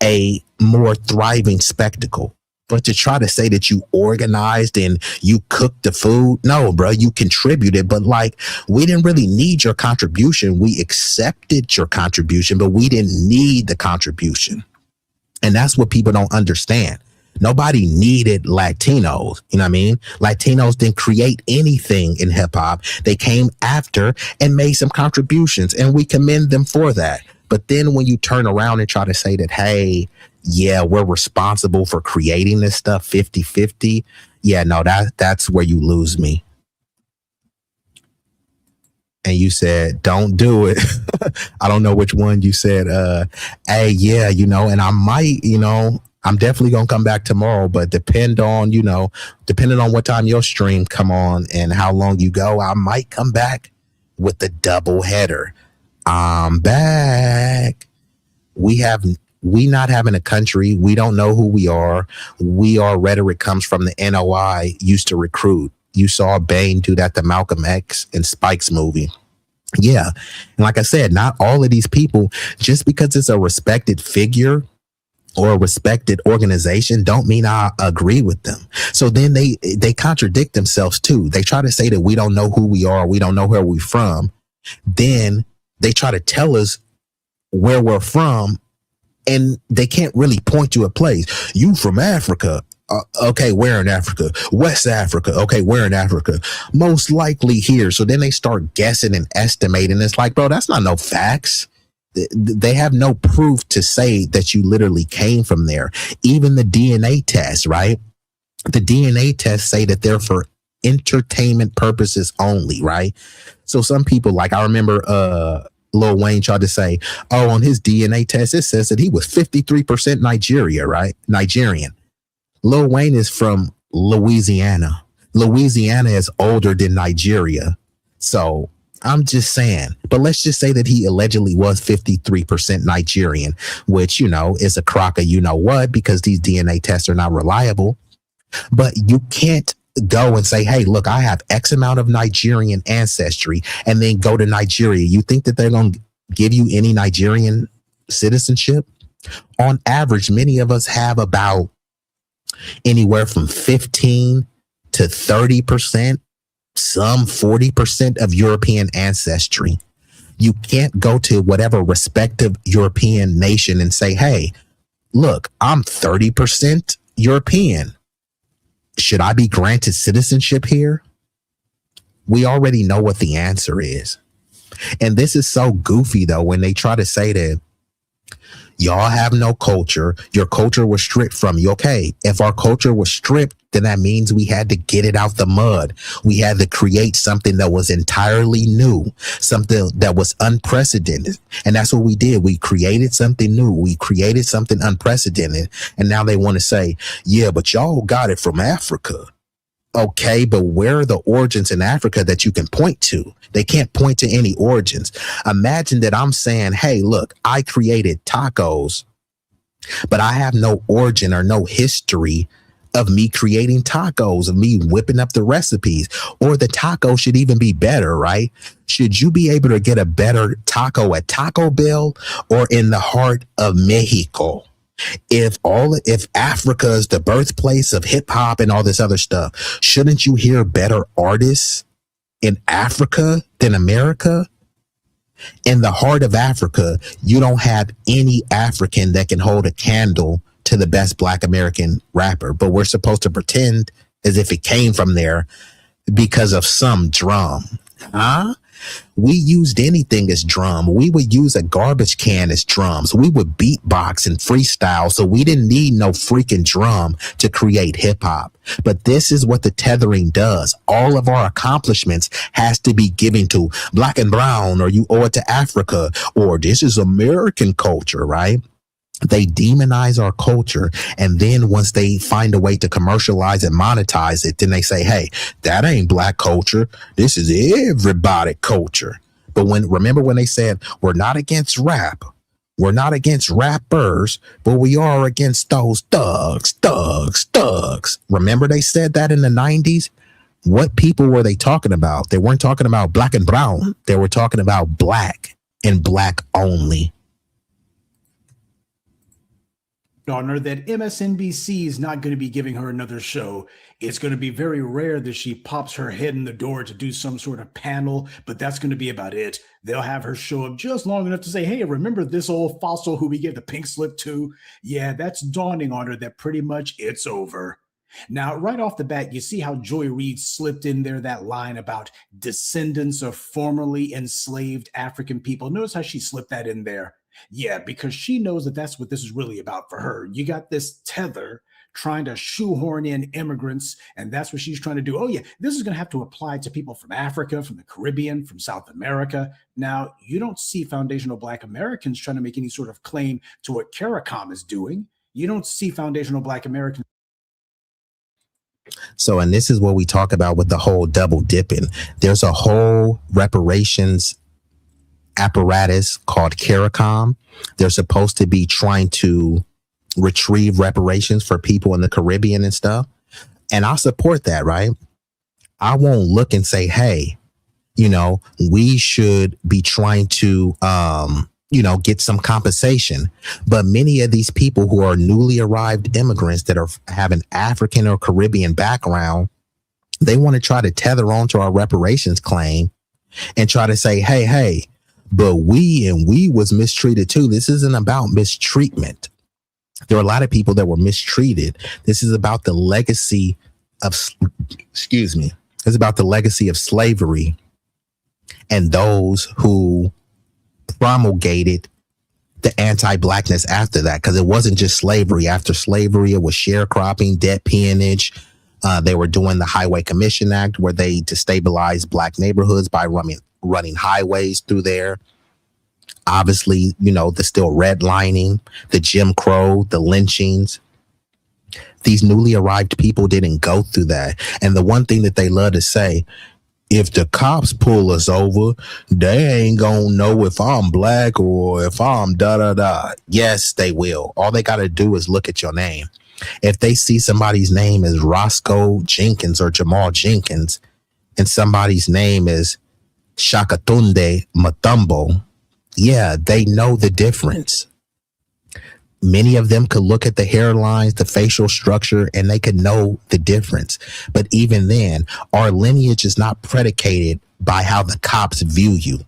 a more thriving spectacle. But to try to say that you organized and you cooked the food, no, bro, you contributed. But like, we didn't really need your contribution. We accepted your contribution, but we didn't need the contribution. And that's what people don't understand. Nobody needed Latinos. You know what I mean? Latinos didn't create anything in hip hop. They came after and made some contributions, and we commend them for that. But then when you turn around and try to say that, hey, yeah, we're responsible for creating this stuff 50-50. Yeah, no, that's where you lose me. And you said, don't do it. I don't know which one you said. Hey, yeah, you know, and I might, you know, I'm definitely going to come back tomorrow, but depending on what time your stream come on and how long you go, I might come back with the double header. I'm back. We not having a country. We don't know who we are. Our rhetoric comes from the NOI used to recruit. You saw Bane do that to Malcolm X and Spike's movie. Yeah. And like I said, not all of these people, just because it's a respected figure or a respected organization, don't mean I agree with them. So then they contradict themselves too. They try to say that we don't know who we are. We don't know where we're from. Then they try to tell us where we're from, and they can't really point to a place. You from Africa. Okay, where in Africa? West Africa. Okay, where in Africa? Most likely here. So then they start guessing and estimating. It's like, bro, that's not no facts. They have no proof to say that you literally came from there. Even the DNA tests, right? The DNA tests say that they're for entertainment purposes only, right? So some people, like, I remember Lil Wayne tried to say, oh, on his DNA test, it says that he was 53% Nigerian. Lil Wayne is from Louisiana. Louisiana is older than Nigeria. So I'm just saying, but let's just say that he allegedly was 53% Nigerian, which, you know, is a crock of you know what, because these DNA tests are not reliable. But you can't go and say, hey, look, I have X amount of Nigerian ancestry, and then go to Nigeria. You think that they're going to give you any Nigerian citizenship? On average, many of us have about anywhere from 15 to 30%, some 40% of European ancestry. You can't go to whatever respective European nation and say, hey, look, I'm 30% European. Should I be granted citizenship here? We already know what the answer is. And this is so goofy, though, when they try to say that y'all have no culture. Your culture was stripped from you. Okay, if our culture was stripped, then that means we had to get it out the mud. We had to create something that was entirely new, something that was unprecedented. And that's what we did. We created something new. We created something unprecedented. And now they want to say, yeah, but y'all got it from Africa. Okay, but where are the origins in Africa that you can point to? They can't point to any origins. Imagine that I'm saying, hey, look, I created tacos, but I have no origin or no history of me creating tacos, of me whipping up the recipes. Or the taco should even be better, right? Should you be able to get a better taco at Taco Bell or in the heart of Mexico? If Africa is the birthplace of hip hop and all this other stuff, shouldn't you hear better artists in Africa than America? In the heart of Africa, you don't have any African that can hold a candle to the best Black American rapper, but we're supposed to pretend as if it came from there because of some drum. Huh? We used anything as drum. We would use a garbage can as drums. We would beatbox and freestyle. So we didn't need no freaking drum to create hip hop. But this is what the tethering does. All of our accomplishments has to be given to Black and brown, or you owe it to Africa, or this is American culture, right? They demonize our culture, and then once they find a way to commercialize and monetize it, then they say, hey, that ain't Black culture. This is everybody culture. But remember when they said, we're not against rap. We're not against rappers, but we are against those thugs. Remember they said that in the 90s? What people were they talking about? They weren't talking about Black and brown. They were talking about Black and Black only. On her that MSNBC is not going to be giving her another show. It's going to be very rare that she pops her head in the door to do some sort of panel, but that's going to be about it. They'll have her show up just long enough to say, hey, remember this old fossil who we gave the pink slip to? Yeah, that's dawning on her that pretty much it's over. Now, right off the bat, you see how Joy Reid slipped in there that line about descendants of formerly enslaved African people. Notice how she slipped that in there. Yeah, because she knows that that's what this is really about for her. You got this tether trying to shoehorn in immigrants, and that's what she's trying to do. Oh, yeah, this is going to have to apply to people from Africa, from the Caribbean, from South America. Now, you don't see foundational Black Americans trying to make any sort of claim to what CARICOM is doing. You don't see foundational Black Americans. So, and this is what we talk about with the whole double dipping. There's a whole reparations apparatus called CARICOM. They're supposed to be trying to retrieve reparations for people in the Caribbean and stuff. And I support that, right? I won't look and say, hey, you know, we should be trying to, get some compensation. But many of these people who are newly arrived immigrants that have an African or Caribbean background, they want to try to tether onto our reparations claim and try to say, hey, but we was mistreated too. This isn't about mistreatment. There are a lot of people that were mistreated. This is about the legacy of, it's about the legacy of slavery and those who promulgated the anti-Blackness after that. Because it wasn't just slavery. After slavery, it was sharecropping, debt peonage. They were doing the Highway Commission Act, where they destabilized Black neighborhoods by running highways through there. Obviously, the still redlining, the Jim Crow, the lynchings. These newly arrived people didn't go through that. And the one thing that they love to say, if the cops pull us over, they ain't gonna know if I'm black or if I'm da da da. Yes, they will. All they gotta do is look at your name. If they see somebody's name is Roscoe Jenkins or Jamal Jenkins, and somebody's name is Shakatunde Matumbo, yeah, they know the difference. Many of them could look at the hairlines, the facial structure, and they could know the difference. But even then, our lineage is not predicated by how the cops view you.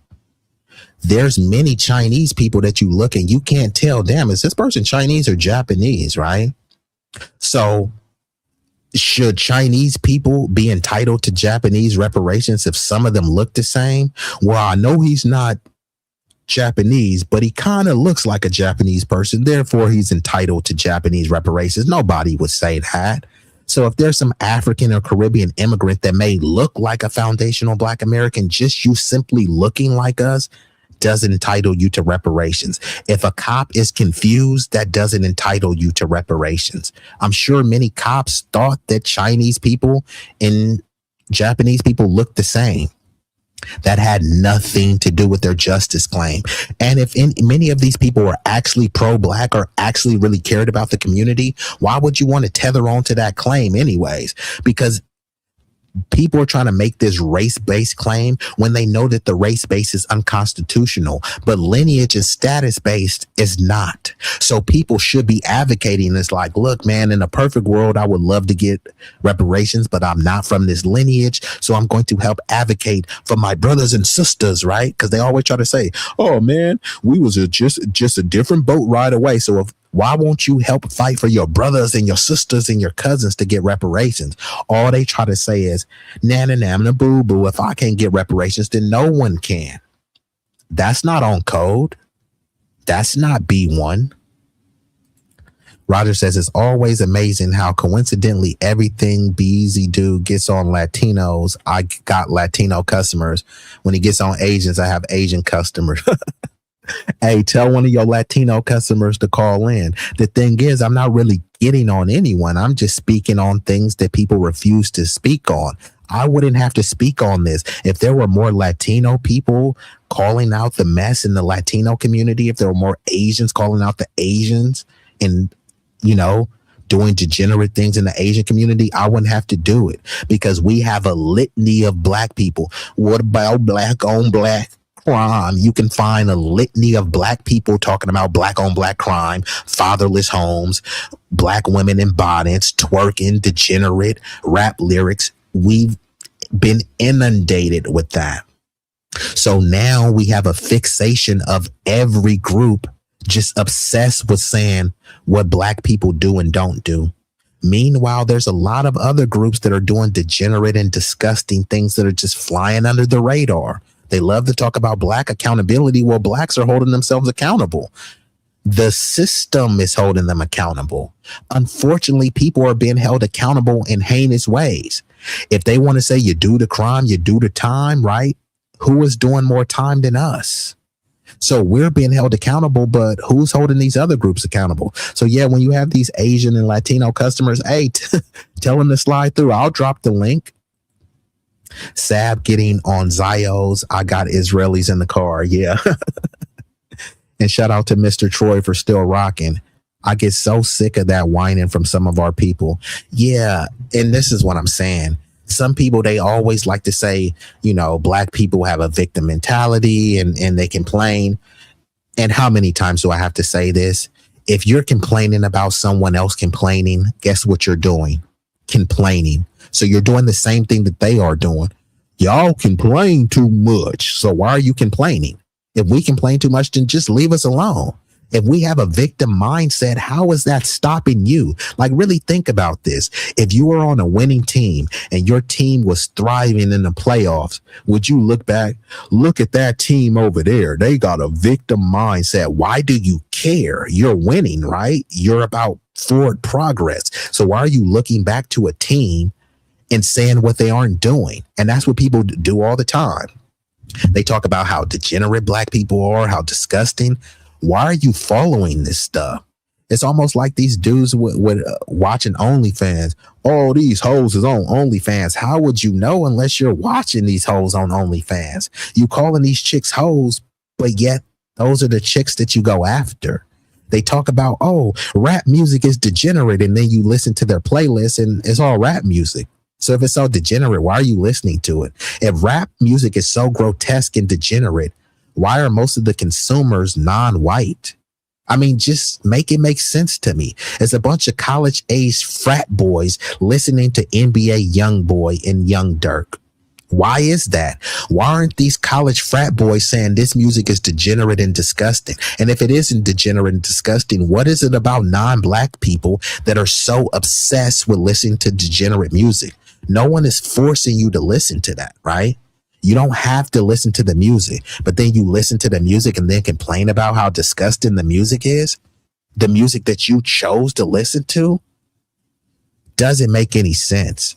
There's many Chinese people that you look and you can't tell, damn, is this person Chinese or Japanese, right? So should Chinese people be entitled to Japanese reparations if some of them look the same? Well, I know he's not Japanese, but he kind of looks like a Japanese person, therefore he's entitled to Japanese reparations. Nobody would say that. So if there's some African or Caribbean immigrant that may look like a foundational Black American, just you simply looking like us doesn't entitle you to reparations. If a cop is confused, that doesn't entitle you to reparations. I'm sure many cops thought that Chinese people and Japanese people looked the same. That had nothing to do with their justice claim. And if many of these people were actually pro-Black or actually really cared about the community, why would you want to tether on to that claim anyways? Because people are trying to make this race-based claim when they know that the race base is unconstitutional, but lineage and status-based is not. So people should be advocating this like, look, man, in a perfect world, I would love to get reparations, but I'm not from this lineage. So I'm going to help advocate for my brothers and sisters, right? Because they always try to say, oh, man, we was just a different boat ride away. So why won't you help fight for your brothers and your sisters and your cousins to get reparations? All they try to say is, na boo boo. If I can't get reparations, then no one can. That's not on code. That's not B1. Roger says, it's always amazing how coincidentally everything B-Eazy Dude gets on Latinos, I got Latino customers. When he gets on Asians, I have Asian customers. Hey, tell one of your Latino customers to call in. The thing is, I'm not really getting on anyone. I'm just speaking on things that people refuse to speak on. I wouldn't have to speak on this if there were more Latino people calling out the mess in the Latino community, if there were more Asians calling out the Asians and, you know, doing degenerate things in the Asian community. I wouldn't have to do it because we have a litany of Black people. What about Black on Black crime? You can find a litany of Black people talking about Black on Black crime, fatherless homes, Black women in bonnets, twerking, degenerate, rap lyrics. We've been inundated with that. So now we have a fixation of every group just obsessed with saying what Black people do and don't do. Meanwhile, there's a lot of other groups that are doing degenerate and disgusting things that are just flying under the radar. They love to talk about Black accountability. Well, Blacks are holding themselves accountable. The system is holding them accountable. Unfortunately, people are being held accountable in heinous ways. If they want to say you do the crime, you do the time, right? Who is doing more time than us? So we're being held accountable, but who's holding these other groups accountable? So yeah, when you have these Asian and Latino customers, hey, tell them to slide through. I'll drop the link. Sab getting on Zios. I got Israelis in the car. Yeah. And shout out to Mr. Troy for still rocking. I get so sick of that whining from some of our people. Yeah. And this is what I'm saying. Some people, they always like to say, you know, Black people have a victim mentality and they complain. And how many times do I have to say this? If you're complaining about someone else complaining, guess what you're doing? Complaining. So you're doing the same thing that they are doing. Y'all complain too much. So why are you complaining? If we complain too much, then just leave us alone. If we have a victim mindset, how is that stopping you? Like, really think about this. If you were on a winning team and your team was thriving in the playoffs, would you look back? Look at that team over there. They got a victim mindset. Why do you care? You're winning, right? You're about forward progress. So why are you looking back to a team and saying what they aren't doing? And that's what people do all the time. They talk about how degenerate Black people are, how disgusting. Why are you following this stuff? It's almost like these dudes with watching OnlyFans. Oh, these hoes is on OnlyFans. How would you know unless you're watching these hoes on OnlyFans? You calling these chicks hoes, but yet those are the chicks that you go after. They talk about, oh, rap music is degenerate, and then you listen to their playlist and it's all rap music. So if it's so degenerate, why are you listening to it? If rap music is so grotesque and degenerate, why are most of the consumers non-white? I mean, just make it make sense to me. It's a bunch of college-aged frat boys listening to NBA Youngboy and Young Dirk. Why is that? Why aren't these college frat boys saying this music is degenerate and disgusting? And if it isn't degenerate and disgusting, what is it about non-black people that are so obsessed with listening to degenerate music? No one is forcing you to listen to that, right? You don't have to listen to the music, but then you listen to the music and then complain about how disgusting the music is. The music that you chose to listen to doesn't make any sense.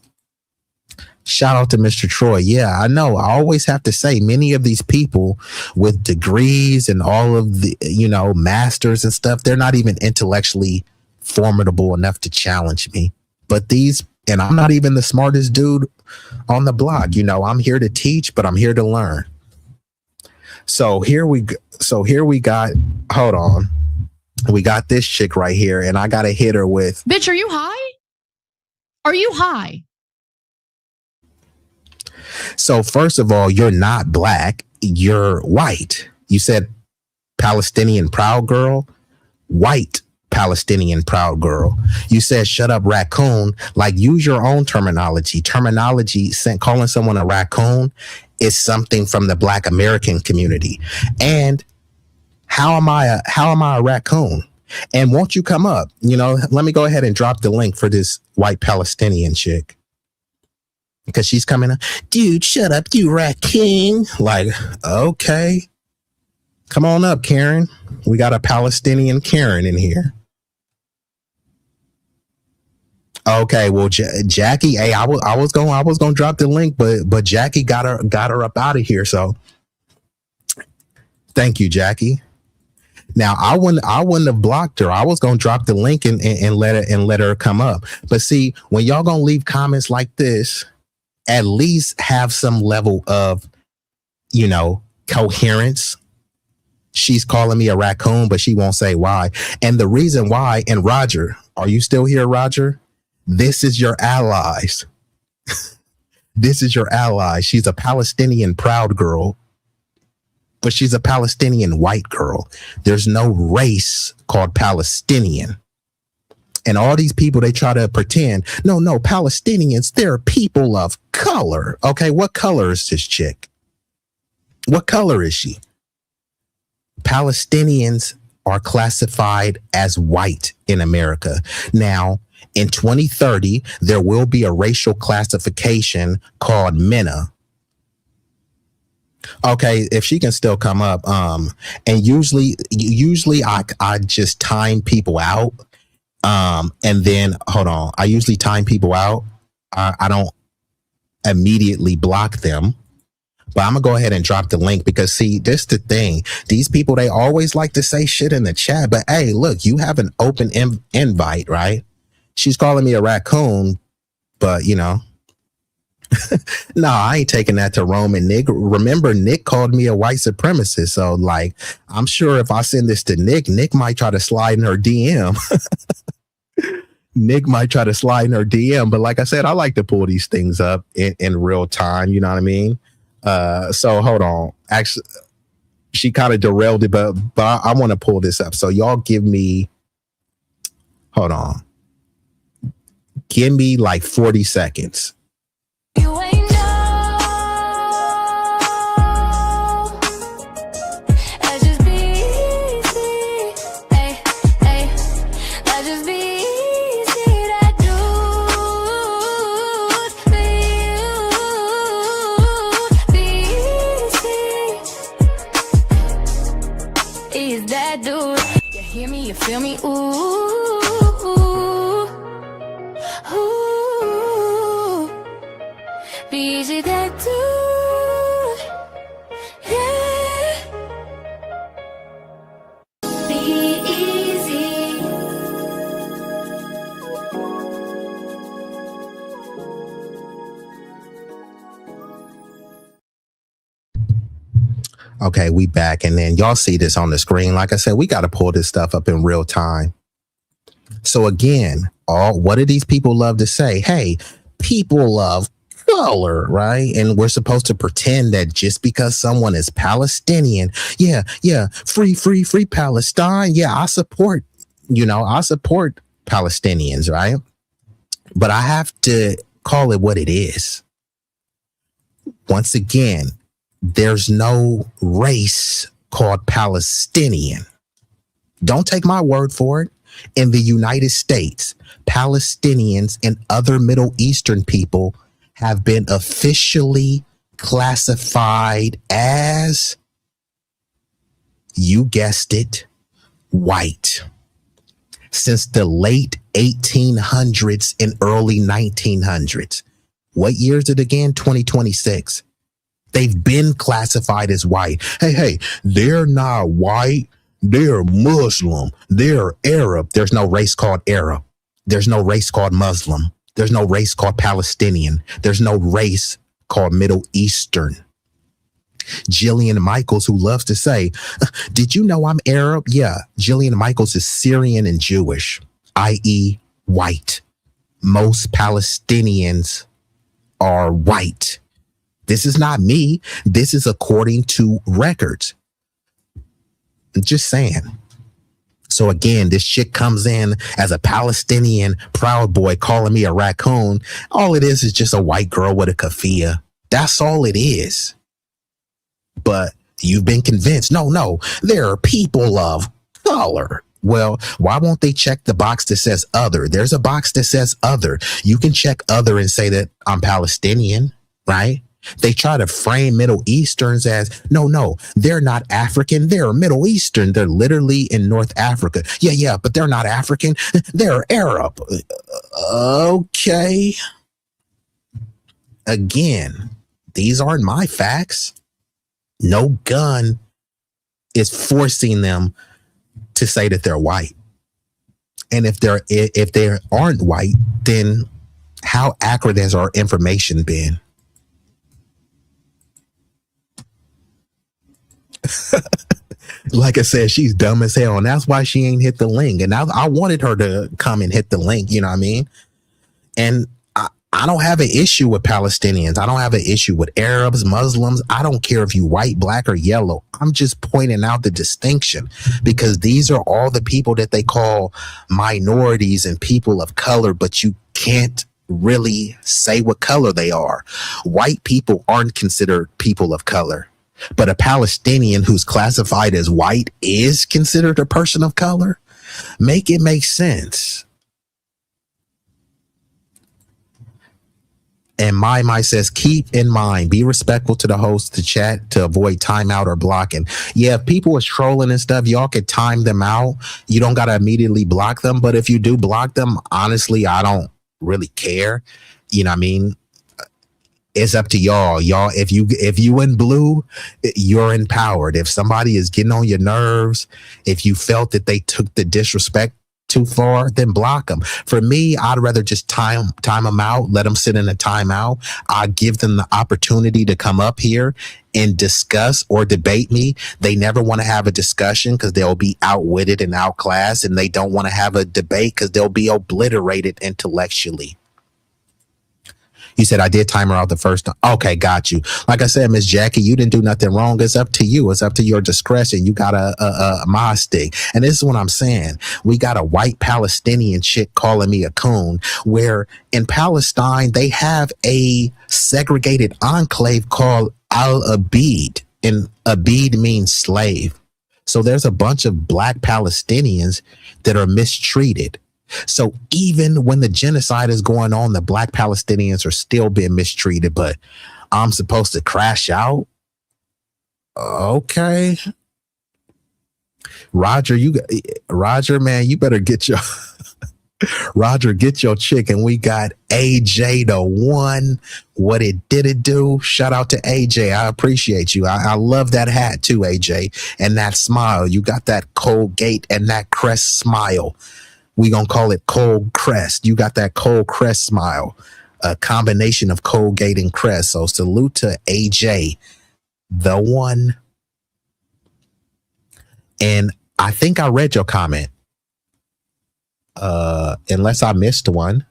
Shout out to Mr. Troy. Yeah, I know. I always have to say many of these people with degrees and all of the, masters and stuff, they're not even intellectually formidable enough to challenge me. But and I'm not even the smartest dude on the block. I'm here to teach, but I'm here to learn. So here we got, hold on. We got this chick right here, and I got to hit her with, bitch, are you high? Are you high? So first of all, you're not black, you're white. You said Palestinian proud girl, white Palestinian proud girl. You said shut up raccoon. Like, use your own terminology. Calling someone a raccoon is something from the Black American community. And how am I a raccoon? And won't you come up? Let me go ahead and drop the link for this white Palestinian chick. Because she's coming up, dude, shut up, you raccoon. Like, okay. Come on up, Karen. We got a Palestinian Karen in here. Okay, well, Jackie, hey, I was gonna drop the link, but Jackie got her up out of here. So thank you, Jackie. Now I wouldn't have blocked her. I was gonna drop the link and let her come up. But see, when y'all gonna leave comments like this, at least have some level of, coherence. She's calling me a raccoon, but she won't say why. And the reason why, and Roger, are you still here, Roger? This is your allies. This is your ally. She's a Palestinian proud girl, but she's a Palestinian white girl. There's no race called Palestinian. And all these people, they try to pretend, no, Palestinians, they're people of color. Okay, what color is this chick? What color is she? Palestinians are classified as white in America. Now, in 2030, there will be a racial classification called MENA. Okay, if she can still come up. And usually I just time people out. And then hold on, I usually time people out. I don't immediately block them, but I'm gonna go ahead and drop the link because see, this the thing. These people, they always like to say shit in the chat, but hey, look, you have an open invite, right? She's calling me a raccoon, but no, I ain't taking that to Rome. And Nick, remember, Nick called me a white supremacist. So like, I'm sure if I send this to Nick might try to slide in her DM. Nick might try to slide in her DM, but like I said, I like to pull these things up in real time. You know what I mean? So hold on. Actually, she kind of derailed it, but I want to pull this up. So y'all give me, hold on. Give me like 40 seconds. You ain't that dude. You hear me? You feel me? Ooh, ooh, ooh. B-Eazy Dat Dude. Yeah. B-Eazy. Okay, we back. And then y'all see this on the screen. Like I said, we got to pull this stuff up in real time. So again, what do these people love to say? Hey, people love color, right? And we're supposed to pretend that just because someone is Palestinian, yeah, free Palestine. Yeah, I support Palestinians, right? But I have to call it what it is. Once again, there's no race called Palestinian. Don't take my word for it. In the United States, Palestinians and other Middle Eastern people have been officially classified as, you guessed it, white. Since the late 1800s and early 1900s. What year is it again? 2026. They've been classified as white. Hey, they're not white. They're Muslim. They're Arab. There's no race called Arab. There's no race called Muslim. There's no race called Palestinian. There's no race called Middle Eastern. Jillian Michaels, who loves to say, did you know I'm Arab? Yeah, Jillian Michaels is Syrian and Jewish, i.e. white. Most Palestinians are white. This is not me. This is according to records. Just saying. So again, this chick comes in as a Palestinian Proud Boy calling me a raccoon. All it is just a white girl with a keffiyeh. That's all it is. But you've been convinced. No, there are people of color. Well, why won't they check the box that says other? There's a box that says other. You can check other and say that I'm Palestinian, right? They try to frame Middle Easterns as, no, they're not African. They're Middle Eastern. They're literally in North Africa. Yeah, but they're not African. They're Arab. Okay. Again, these aren't my facts. No gun is forcing them to say that they're white. And if they aren't white, then how accurate has our information been? Like I said, she's dumb as hell, and that's why she ain't hit the link. And I wanted her to come and hit the link, you know what I mean? And I don't have an issue with Palestinians. I don't have an issue with Arabs, Muslims. I don't care if you white, black, or yellow. I'm just pointing out the distinction, because these are all the people that they call minorities and people of color, but you can't really say what color they are. White people aren't considered people of color, but a Palestinian who's classified as white is considered a person of color. Make it make sense. And my says, keep in mind, be respectful to the host to chat to avoid timeout or blocking. Yeah, if people is trolling and stuff, y'all could time them out. You don't got to immediately block them. But if you do block them, honestly, I don't really care. You know what I mean? It's up to y'all. Y'all, if you in blue, you're empowered. If somebody is getting on your nerves, if you felt that they took the disrespect too far, then block them. For me, I'd rather just time them out, let them sit in a timeout. I give them the opportunity to come up here and discuss or debate me. They never want to have a discussion because they'll be outwitted and outclassed, and they don't want to have a debate because they'll be obliterated intellectually. You said I did time her out the first time. Okay, got you. Like I said, Miss Jackie, you didn't do nothing wrong. It's up to you. It's up to your discretion. You got a mod stick. And this is what I'm saying. We got a white Palestinian chick calling me a coon, where in Palestine, they have a segregated enclave called Al-Abid. And Abid means slave. So there's a bunch of black Palestinians that are mistreated. So even when the genocide is going on, the black Palestinians are still being mistreated, but I'm supposed to crash out? Okay. Roger, man, you better get your Roger, get your chick. And we got AJ the one. What it do? Shout out to AJ. I appreciate you. I love that hat too, AJ. And that smile. You got that Colgate and that Crest smile. We gonna call it Cold Crest. You got that Cold Crest smile, a combination of Colgate and Crest. So salute to AJ, the one. And I think I read your comment. Unless I missed one.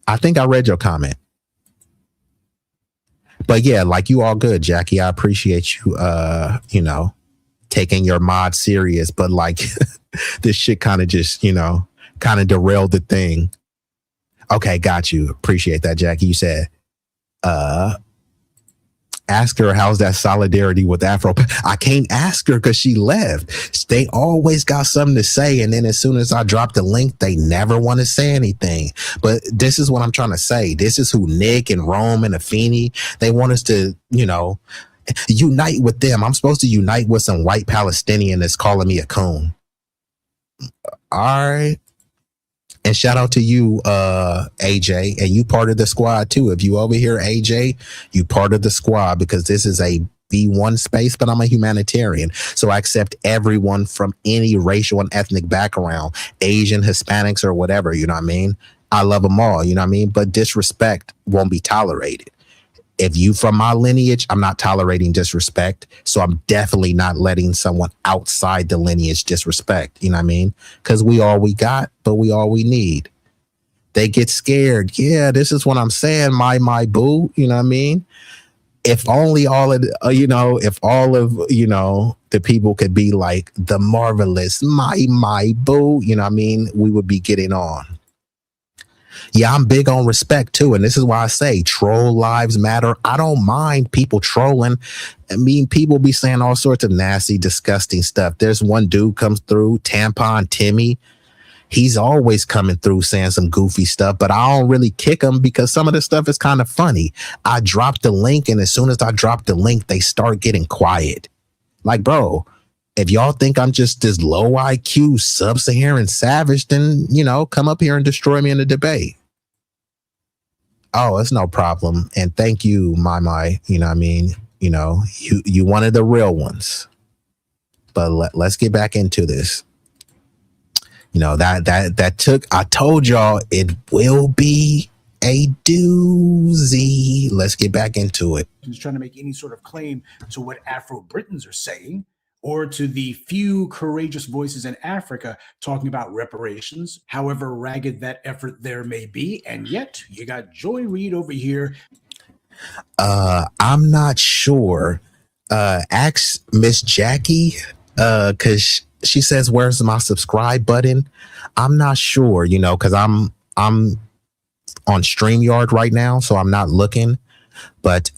I think I read your comment. But yeah, like you all good, Jackie. I appreciate you taking your mod serious, but like this shit kind of just, kind of derailed the thing. Okay, got you. Appreciate that, Jackie. You said ask her how's that solidarity with Afro. I can't ask her because she left. They always got something to say, and then as soon as I drop the link, they never want to say anything. But this is what I'm trying to say. This is who Nick and Rome and Afeni, they want us to, unite with them. I'm supposed to unite with some white Palestinian that's calling me a coon. All right. And shout out to you, AJ, and you part of the squad too. If you over here, AJ, you part of the squad because this is a B1 space, but I'm a humanitarian. So I accept everyone from any racial and ethnic background, Asian, Hispanics, or whatever, you know what I mean? I love them all, you know what I mean? But disrespect won't be tolerated. If you from my lineage, I'm not tolerating disrespect. So I'm definitely not letting someone outside the lineage disrespect. You know what I mean? Because we all we got, but we all we need. They get scared. Yeah, this is what I'm saying. My boo. You know what I mean? If only all of the people could be like the marvelous, my boo. You know what I mean? We would be getting on. Yeah, I'm big on respect too. And this is why I say troll lives matter. I don't mind people trolling. I mean, people be saying all sorts of nasty, disgusting stuff. There's one dude comes through, Tampon Timmy. He's always coming through saying some goofy stuff, but I don't really kick him because some of the stuff is kind of funny. I drop the link, and as soon as I drop the link, they start getting quiet. Like, bro, if y'all think I'm just this low IQ sub-Saharan savage, then, come up here and destroy me in a debate. Oh, it's no problem. And thank you, my, you know what I mean? You one of the real ones. But let's get back into this. That took, I told y'all it will be a doozy. Let's get back into it. He's trying to make any sort of claim to what Afro-Britons are saying, or to the few courageous voices in Africa talking about reparations, however ragged that effort there may be. And yet you got Joy Reid over here. I'm not sure. Ask Miss Jackie, because she says, where's my subscribe button? I'm not sure, because I'm on StreamYard right now, so I'm not looking. But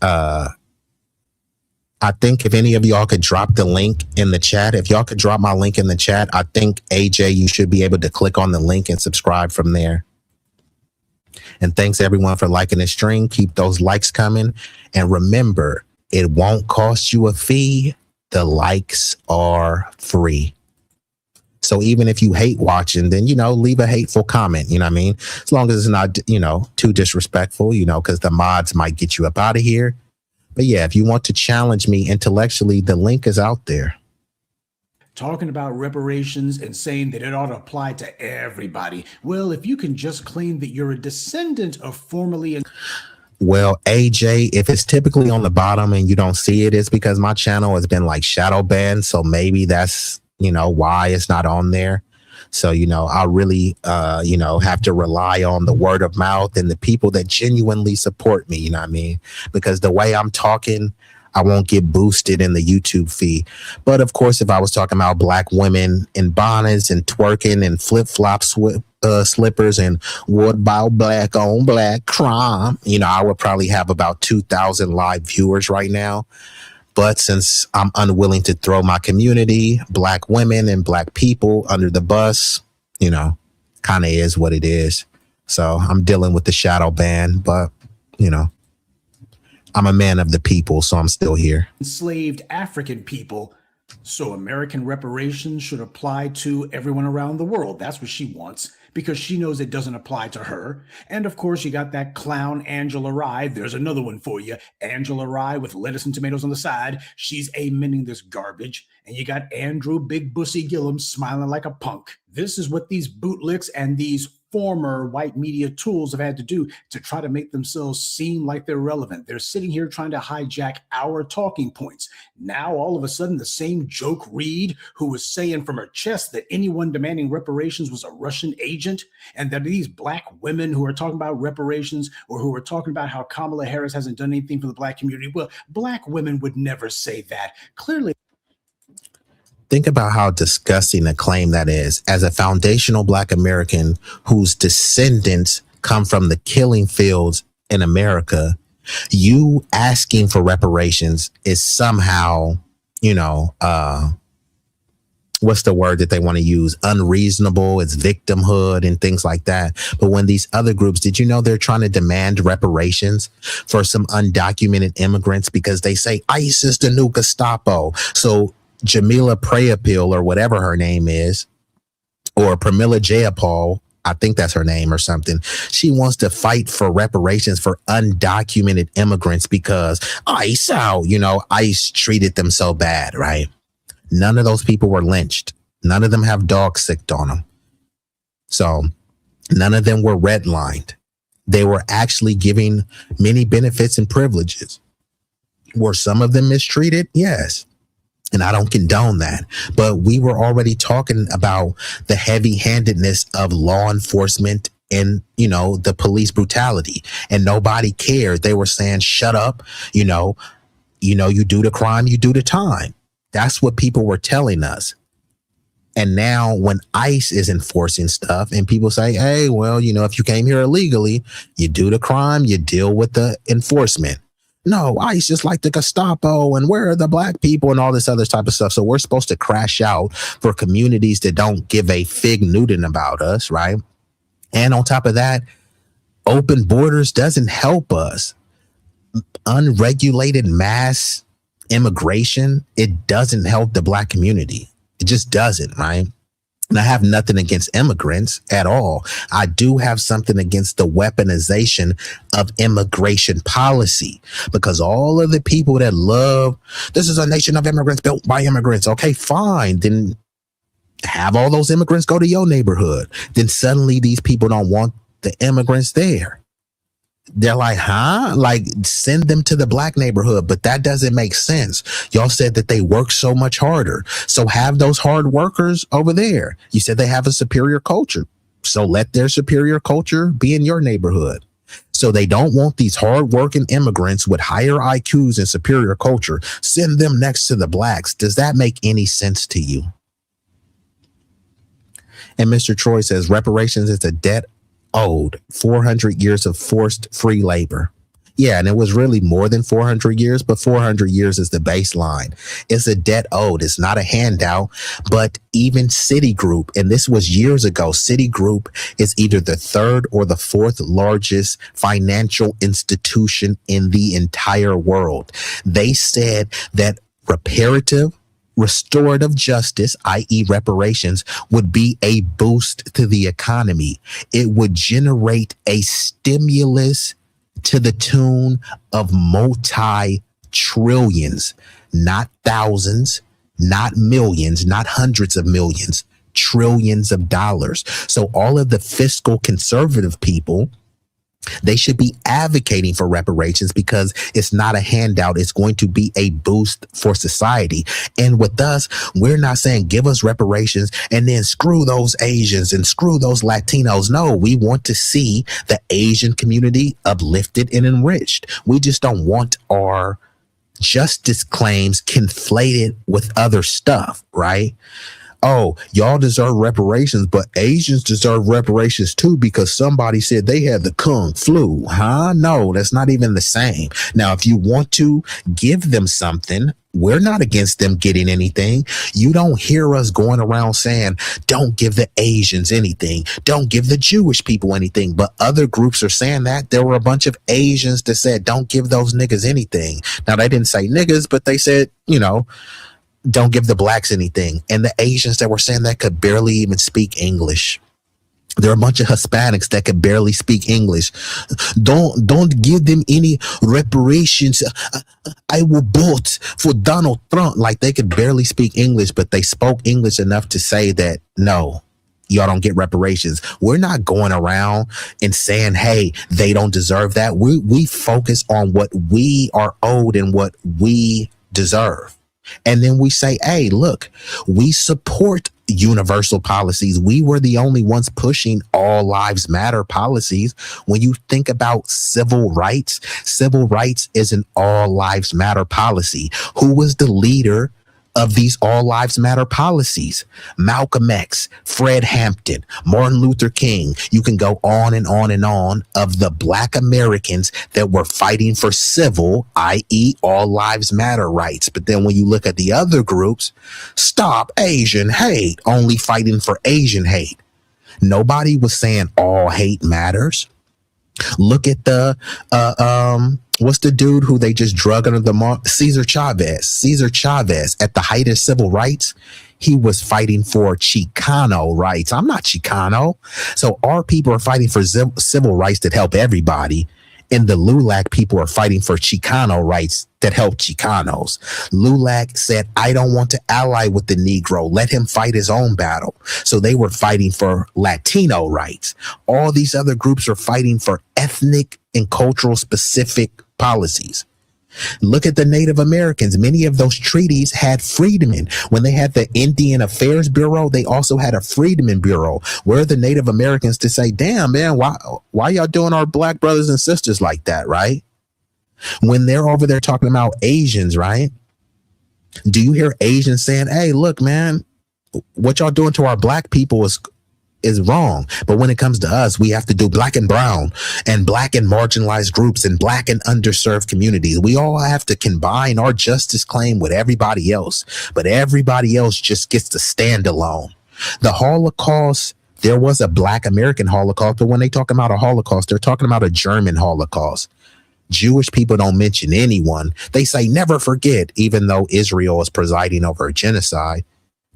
I think if any of y'all could drop the link in the chat, if y'all could drop my link in the chat, I think, AJ, you should be able to click on the link and subscribe from there. And thanks everyone for liking the stream. Keep those likes coming. And remember, it won't cost you a fee. The likes are free. So even if you hate watching, then, leave a hateful comment, you know what I mean? As long as it's not, too disrespectful, because the mods might get you up out of here. But yeah, if you want to challenge me intellectually, the link is out there. Talking about reparations and saying that it ought to apply to everybody. Well, if you can just claim that you're a descendant of formerly... Well, AJ, if it's typically on the bottom and you don't see it, it's because my channel has been like shadow banned. So maybe that's, why it's not on there. So, I really, have to rely on the word of mouth and the people that genuinely support me, you know what I mean? Because the way I'm talking, I won't get boosted in the YouTube feed. But of course, if I was talking about black women in bonnets and twerking and flip-flops with slippers and what about black on black crime, I would probably have about 2,000 live viewers right now. But since I'm unwilling to throw my community, black women and black people under the bus, kind of is what it is. So I'm dealing with the shadow ban, but, I'm a man of the people, so I'm still here. Enslaved African people. So American reparations should apply to everyone around the world. That's what she wants, because she knows it doesn't apply to her. And of course, you got that clown Angela Rye. There's another one for you. Angela Rye with lettuce and tomatoes on the side. She's amening this garbage. And you got Andrew Big Bussy Gillum smiling like a punk. This is what these bootlicks and these former white media tools have had to do to try to make themselves seem like they're relevant. They're sitting here trying to hijack our talking points. Now, all of a sudden, the same joke Reed, who was saying from her chest that anyone demanding reparations was a Russian agent, and that these black women who are talking about reparations or who are talking about how Kamala Harris hasn't done anything for the black community, well, black women would never say that. Clearly, think about how disgusting a claim that is. As a foundational Black American whose descendants come from the killing fields in America, you asking for reparations is somehow, what's the word that they want to use? Unreasonable. It's victimhood and things like that. But when these other groups, did you know they're trying to demand reparations for some undocumented immigrants because they say ICE is the new Gestapo? So Jamila Prayapil, or whatever her name is, or Pramila Jayapal, I think that's her name or something. She wants to fight for reparations for undocumented immigrants because ICE ICE treated them so bad, right? None of those people were lynched. None of them have dogs sicked on them. So none of them were redlined. They were actually giving many benefits and privileges. Were some of them mistreated? Yes. And I don't condone that. But we were already talking about the heavy-handedness of law enforcement and, the police brutality. And nobody cared. They were saying, shut up. You do the crime, you do the time. That's what people were telling us. And now when ICE is enforcing stuff and people say, hey, well, if you came here illegally, you do the crime, you deal with the enforcement. No, ICE is like the Gestapo and where are the black people and all this other type of stuff. So we're supposed to crash out for communities that don't give a fig Newton about us, right? And on top of that, open borders doesn't help us. Unregulated mass immigration, it doesn't help the black community. It just doesn't, right? And I have nothing against immigrants at all. I do have something against the weaponization of immigration policy, because all of the people that love, this is a nation of immigrants built by immigrants. Okay, fine. Then have all those immigrants go to your neighborhood. Then suddenly these people don't want the immigrants there. They're like, huh? Like, send them to the black neighborhood. But that doesn't make sense. Y'all said that they work so much harder. So have those hard workers over there. You said they have a superior culture. So let their superior culture be in your neighborhood. So they don't want these hardworking immigrants with higher IQs and superior culture. Send them next to the blacks. Does that make any sense to you? And Mr. Troy says reparations is a debt owed, 400 years of forced free labor. Yeah, and it was really more than 400 years, but 400 years is the baseline. It's a debt owed. It's not a handout, but even Citigroup, and this was years ago, Citigroup is either the third or the fourth largest financial institution in the entire world. They said that restorative justice, i.e. reparations, would be a boost to the economy. It would generate a stimulus to the tune of multi-trillions, not thousands, not millions, not hundreds of millions, trillions of dollars. So all of the fiscal conservative people, they should be advocating for reparations because it's not a handout. It's going to be a boost for society. And with us, we're not saying give us reparations and then screw those Asians and screw those Latinos. No, we want to see the Asian community uplifted and enriched. We just don't want our justice claims conflated with other stuff, right? Oh, y'all deserve reparations, but Asians deserve reparations too because somebody said they had the Kung flu. Huh? No, that's not even the same. Now, if you want to give them something, we're not against them getting anything. You don't hear us going around saying, don't give the Asians anything. Don't give the Jewish people anything. But other groups are saying that. There were a bunch of Asians that said, don't give those niggas anything. Now, they didn't say niggas, but they said, don't give the blacks anything. And the Asians that were saying that could barely even speak English. There are a bunch of Hispanics that could barely speak English. Don't give them any reparations. I will vote for Donald Trump. Like, they could barely speak English, but they spoke English enough to say that, no, y'all don't get reparations. We're not going around and saying, hey, they don't deserve that. We focus on what we are owed and what we deserve. And then we say, hey, look, we support universal policies. We were the only ones pushing all lives matter policies. When you think about civil rights is an all lives matter policy. Who was the leader of these all lives matter policies? Malcolm X, Fred Hampton, Martin Luther King. You can go on and on and on of the Black Americans that were fighting for civil, i.e. all lives matter rights. But then when you look at the other groups, stop Asian hate, only fighting for Asian hate. Nobody was saying all hate matters. Look at the what's the dude who they just drug under the mark? Cesar Chavez at the height of civil rights, he was fighting for Chicano rights. I'm not Chicano. So our people are fighting for civil rights that help everybody. And the LULAC people are fighting for Chicano rights that help Chicanos. LULAC said, I don't want to ally with the Negro. Let him fight his own battle. So they were fighting for Latino rights. All these other groups are fighting for ethnic and cultural specific policies. Look at the Native Americans. Many of those treaties had freedmen. When they had the Indian Affairs Bureau, they also had a Freedmen Bureau. Where are the Native Americans to say, damn, man, why y'all doing our black brothers and sisters like that, right? When they're over there talking about Asians, right? Do you hear Asians saying, hey, look, man, what y'all doing to our black people is wrong. But when it comes to us, we have to do black and brown and black and marginalized groups and black and underserved communities. We all have to combine our justice claim with everybody else, but everybody else just gets to stand alone. The Holocaust, there was a Black American Holocaust, but when they talk about a Holocaust, they're talking about a German Holocaust. Jewish people don't mention anyone. They say never forget, even though Israel is presiding over a genocide.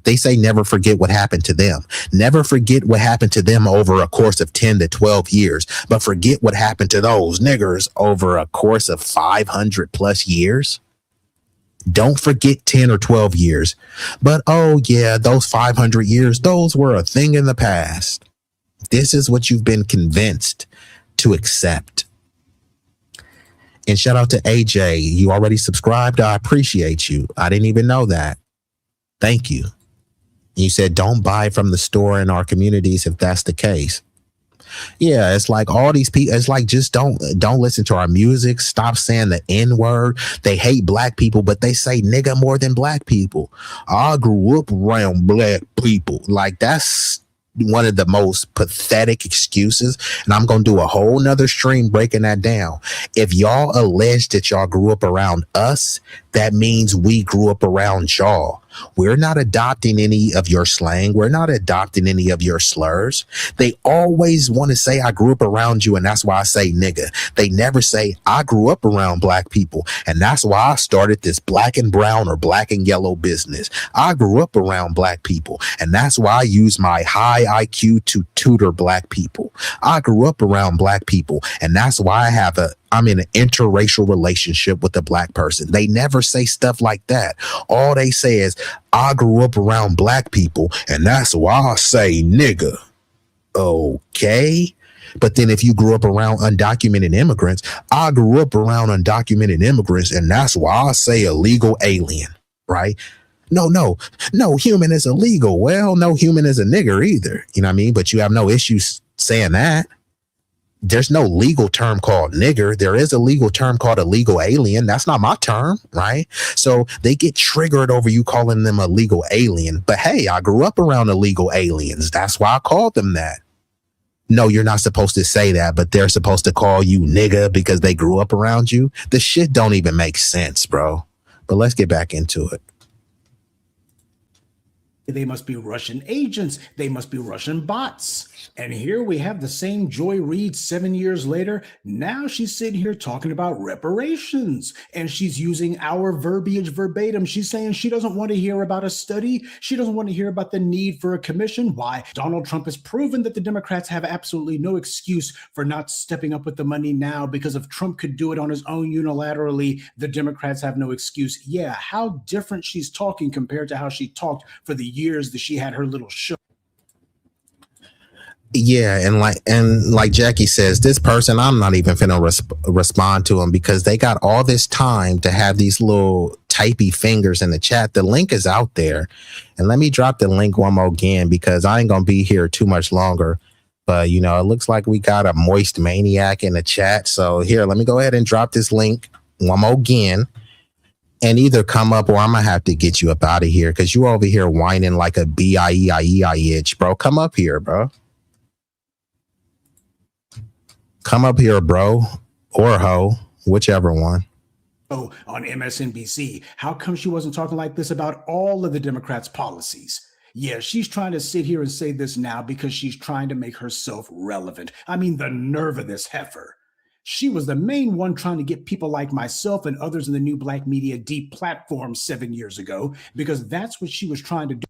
They say never forget what happened to them. Never forget what happened to them over a course of 10 to 12 years, but forget what happened to those niggers over a course of 500 plus years. Don't forget 10 or 12 years. But oh yeah, those 500 years, those were a thing in the past. This is what you've been convinced to accept. And shout out to AJ. You already subscribed. I appreciate you. I didn't even know that. Thank you. You said don't buy from the store in our communities if that's the case. Yeah, it's like all these people, it's like just don't listen to our music. Stop saying the N-word. They hate black people, but they say nigga more than black people. I grew up around black people. Like that's one of the most pathetic excuses. And I'm going to do a whole nother stream breaking that down. If y'all allege that y'all grew up around us, that means we grew up around y'all. We're not adopting any of your slang. We're not adopting any of your slurs. They always want to say, I grew up around you, and that's why I say nigga. They never say, I grew up around black people, and that's why I started this black and brown or black and yellow business. I grew up around black people, and that's why I use my high IQ to tutor black people. I grew up around black people, and that's why I'm in an interracial relationship with a black person. They never say stuff like that. All they say is, I grew up around black people, and that's why I say nigga. Okay. But then if you grew up around undocumented immigrants, I grew up around undocumented immigrants, and that's why I say illegal alien, right? No, human is illegal. Well, no human is a nigger either. You know what I mean? But you have no issues saying that. There's no legal term called nigger. There is a legal term called illegal alien. That's not my term, right? So they get triggered over you calling them a legal alien. But hey, I grew up around illegal aliens. That's why I called them that. No, you're not supposed to say that, but they're supposed to call you nigga because they grew up around you. The shit don't even make sense, bro. But let's get back into it. They must be Russian agents. They must be Russian bots. And here we have the same Joy Reid 7 years later. Now she's sitting here talking about reparations, and she's using our verbiage verbatim. She's saying she doesn't want to hear about a study. She doesn't want to hear about the need for a commission. Why? Donald Trump has proven that the Democrats have absolutely no excuse for not stepping up with the money now, because if Trump could do it on his own unilaterally, the Democrats have no excuse. Yeah, how different she's talking compared to how she talked for the years that she had her little show. Yeah, and like Jackie says, this person, I'm not even finna respond to them because they got all this time to have these little typey fingers in the chat. The link is out there, and let me drop the link one more again because I ain't gonna be here too much longer. But you know, it looks like we got a moist maniac in the chat. So here, let me go ahead and drop this link one more again, and either come up or I'm gonna have to get you up out of here because you over here whining like a B-I-E-I-E-I-itch, bro. Come up here, bro. Come up here, bro, or ho, whichever one. Oh, on MSNBC, how come she wasn't talking like this about all of the Democrats' policies? Yeah, she's trying to sit here and say this now because she's trying to make herself relevant. I mean, the nerve of this heifer. She was the main one trying to get people like myself and others in the new black media deplatformed 7 years ago because that's what she was trying to do.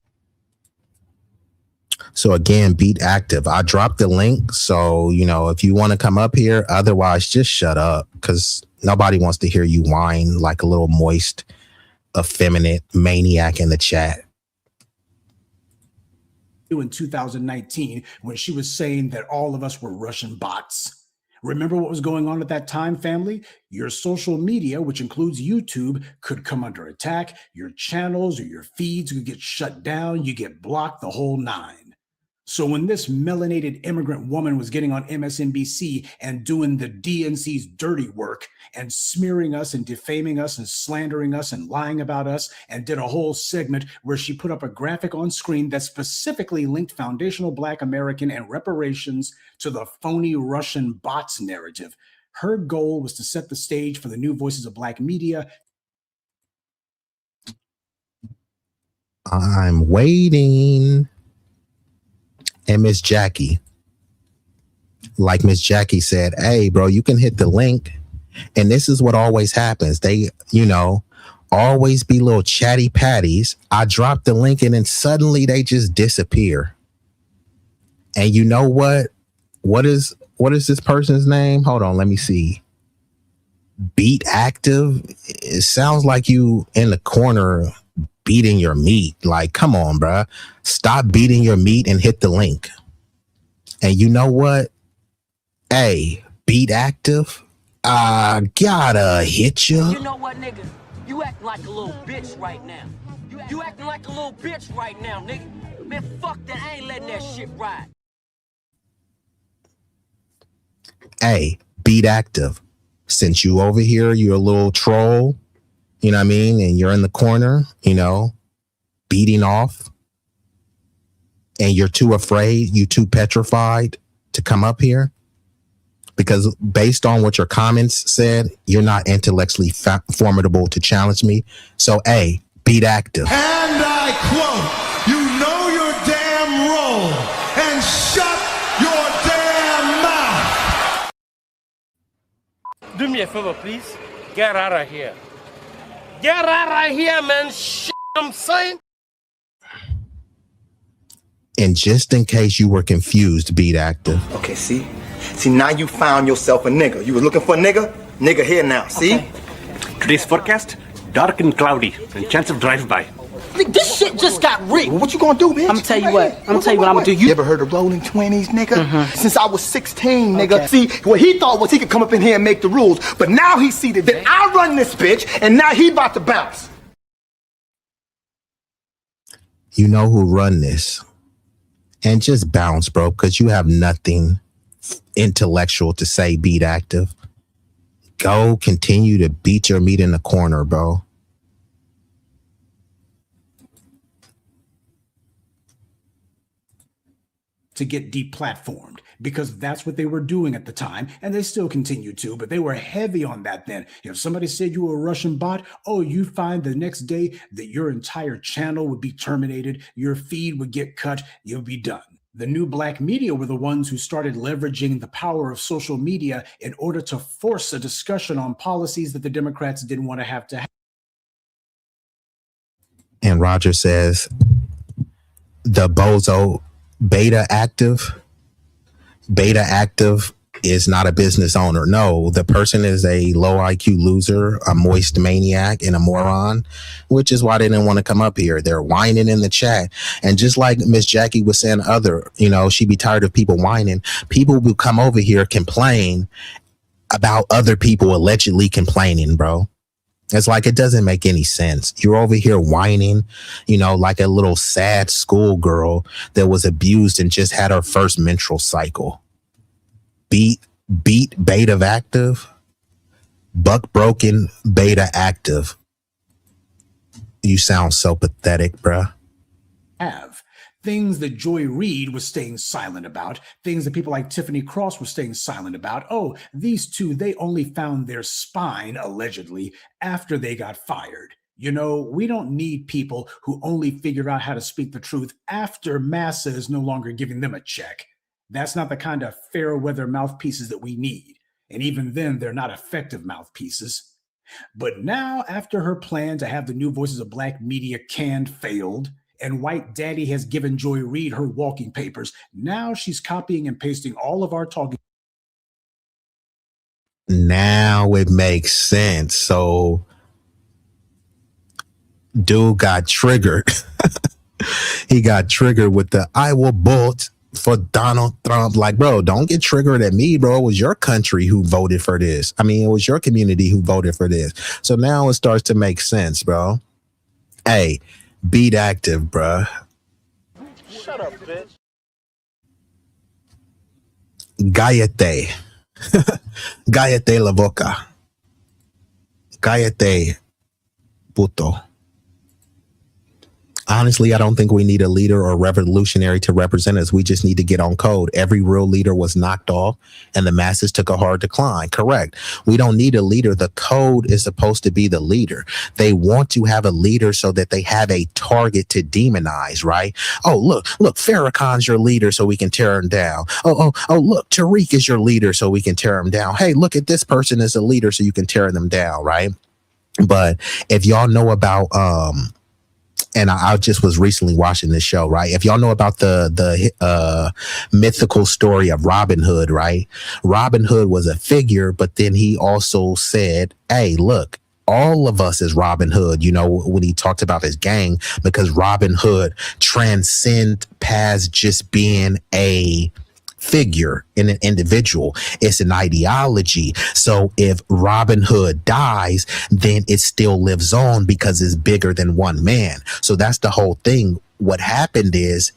So again, Beat Active. I dropped the link. So, you know, if you want to come up here, otherwise just shut up because nobody wants to hear you whine like a little moist, effeminate maniac in the chat. In 2019, when she was saying that all of us were Russian bots. Remember what was going on at that time, family? Your social media, which includes YouTube, could come under attack. Your channels or your feeds could get shut down. You get blocked, the whole nine. So when this melanated immigrant woman was getting on MSNBC and doing the DNC's dirty work and smearing us and defaming us and slandering us and lying about us and did a whole segment where she put up a graphic on screen that specifically linked foundational Black American and reparations to the phony Russian bots narrative, her goal was to set the stage for the new voices of Black media. I'm waiting. And Miss Jackie, like Miss Jackie said, hey, bro, you can hit the link. And this is what always happens. They, you know, always be little chatty patties. I drop the link and then suddenly they just disappear. And you know what? What is this person's name? Hold on, let me see. Beat Active. It sounds like you in the corner beating your meat. Like, come on, bruh. Stop beating your meat and hit the link. And you know what? Hey, Beat Active, I gotta hit you. You know what, nigga? You acting like a little bitch right now. You acting like a little bitch right now, nigga. Man, fuck that. I ain't letting that shit ride. Hey, Beat Active. Since you over here, you're a little troll, you know what I mean? And you're in the corner, you know, beating off. And you're too afraid, you too petrified to come up here. Because based on what your comments said, you're not intellectually formidable to challenge me. So, A, Beat Active. And I quote, you know your damn role and shut your damn mouth. Do me a favor, please. Get out of here. Get out of here, man. Shit, I'm saying. And just in case you were confused, Beat Active. Okay, see? See, now you found yourself a nigga. You was looking for a nigga? Nigga here now, see? Okay. Today's forecast, dark and cloudy, and chance of drive-by. This shit just got rigged. What you gonna do, bitch? I'm gonna tell you what. I'm gonna tell you what I'm gonna do. You ever heard of rolling 20s, nigga? Since I was 16, nigga. Okay. See, what he thought was he could come up in here and make the rules, but now he see that I run this bitch, and now he about to bounce. You know who run this. And just bounce, bro, because you have nothing intellectual to say, Beat Active. Go continue to beat your meat in the corner, bro. To get deplatformed, because that's what they were doing at the time, and they still continue to, but they were heavy on that then. If somebody said you were a Russian bot, oh, you find the next day that your entire channel would be terminated, your feed would get cut, you'll be done. The new Black media were the ones who started leveraging the power of social media in order to force a discussion on policies that the Democrats didn't want to have. And Roger says, the bozo Beta Active is not a business owner. No, the person is a low IQ loser, a moist maniac, and a moron, which is why they didn't want to come up here. They're whining in the chat. And just like Miss Jackie was saying, she'd be tired of people whining. People will come over here, complain about other people allegedly complaining, bro. It's like, it doesn't make any sense. You're over here whining, like a little sad schoolgirl that was abused and just had her first menstrual cycle. Beat beta active, buck broken beta active. You sound so pathetic, bruh. Things that Joy Reid was staying silent about, things that people like Tiffany Cross were staying silent about. Oh, these two, they only found their spine, allegedly, after they got fired. We don't need people who only figure out how to speak the truth after Massa is no longer giving them a check. That's not the kind of fair weather mouthpieces that we need. And even then, they're not effective mouthpieces. But now, after her plan to have the new Voices of Black media canned failed, and White Daddy has given Joy Reid her walking papers, now she's copying and pasting all of our talking. Now it makes sense. So, dude got triggered. He got triggered with the "I will vote for Donald Trump." Like, bro, don't get triggered at me, bro. It was your country who voted for this. I mean, it was your community who voted for this. So now it starts to make sense, bro. Hey, beat active, bro. Shut up, bitch. Cállate. Cállate la boca. Cállate, puto. Honestly, I don't think we need a leader or revolutionary to represent us. We just need to get on code. Every real leader was knocked off and the masses took a hard decline. Correct. We don't need a leader. The code is supposed to be the leader. They want to have a leader so that they have a target to demonize, right? Oh, look, Farrakhan's your leader so we can tear him down. Oh, look, Tariq is your leader so we can tear him down. Hey, look at this person as a leader so you can tear them down, right? But if y'all know about, and I just was recently watching this show, right? If y'all know about the mythical story of Robin Hood, right? Robin Hood was a figure, but then he also said, hey, look, all of us is Robin Hood, when he talked about his gang, because Robin Hood transcend past just being a figure in an individual. It's an ideology. So if Robin Hood dies, then it still lives on because it's bigger than one man. So that's the whole thing. What happened is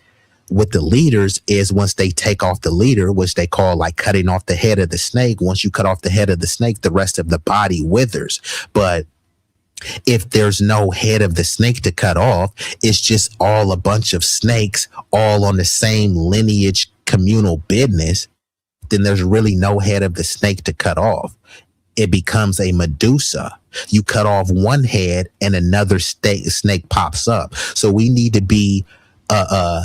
with the leaders is once they take off the leader, which they call like cutting off the head of the snake. Once you cut off the head of the snake, the rest of the body withers. But if there's no head of the snake to cut off, it's just all a bunch of snakes all on the same lineage communal business, then there's really no head of the snake to cut off. It becomes a Medusa. You cut off one head and another snake pops up. So we need to be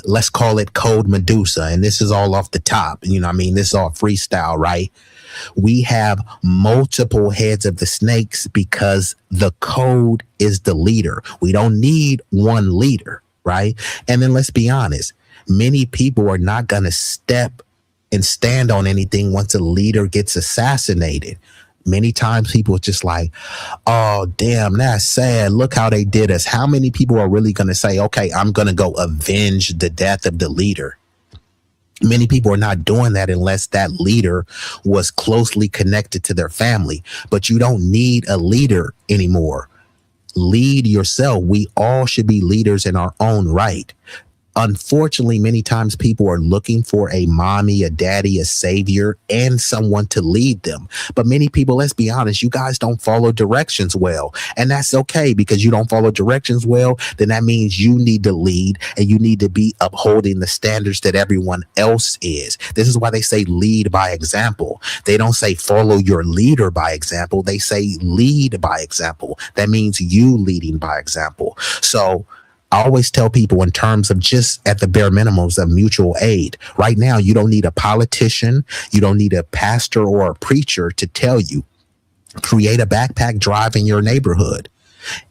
let's call it Code Medusa. And this is all off the top. This is all freestyle, right? We have multiple heads of the snakes because the code is the leader. We don't need one leader, right? And then let's be honest. Many people are not going to step and stand on anything once a leader gets assassinated. Many times people are just like, oh, damn, that's sad. Look how they did us. How many people are really going to say, okay, I'm going to go avenge the death of the leader? Many people are not doing that unless that leader was closely connected to their family. But you don't need a leader anymore. Lead yourself. We all should be leaders in our own right. Unfortunately, many times people are looking for a mommy, a daddy, a savior, and someone to lead them. But many people, let's be honest, you guys don't follow directions well. And that's okay, because you don't follow directions well, then that means you need to lead and you need to be upholding the standards that everyone else is. This is why they say lead by example. They don't say follow your leader by example. They say lead by example. That means you leading by example. So I always tell people in terms of just at the bare minimums of mutual aid. Right now, you don't need a politician. You don't need a pastor or a preacher to tell you. Create a backpack drive in your neighborhood.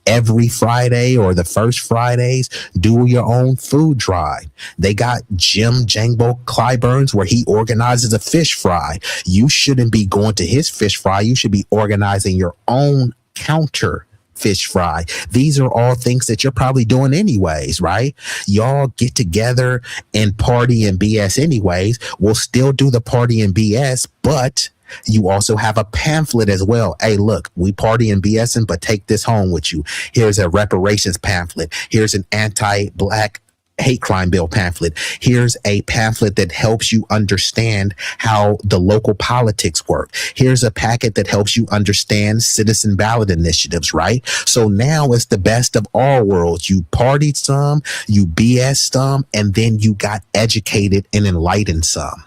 Every Friday or the first Fridays, do your own food drive. They got Jim Jangbo Clyburns where he organizes a fish fry. You shouldn't be going to his fish fry. You should be organizing your own counter fish fry. These are all things that you're probably doing anyways, right? Y'all get together and party and BS anyways. We'll still do the party and BS, but you also have a pamphlet as well. Hey, look, we party and BSing, but take this home with you. Here's a reparations pamphlet. Here's an anti-Black hate crime bill pamphlet. Here's a pamphlet that helps you understand how the local politics work. Here's a packet that helps you understand citizen ballot initiatives, right? So now it's the best of all worlds. You partied some, you BS some, and then you got educated and enlightened some.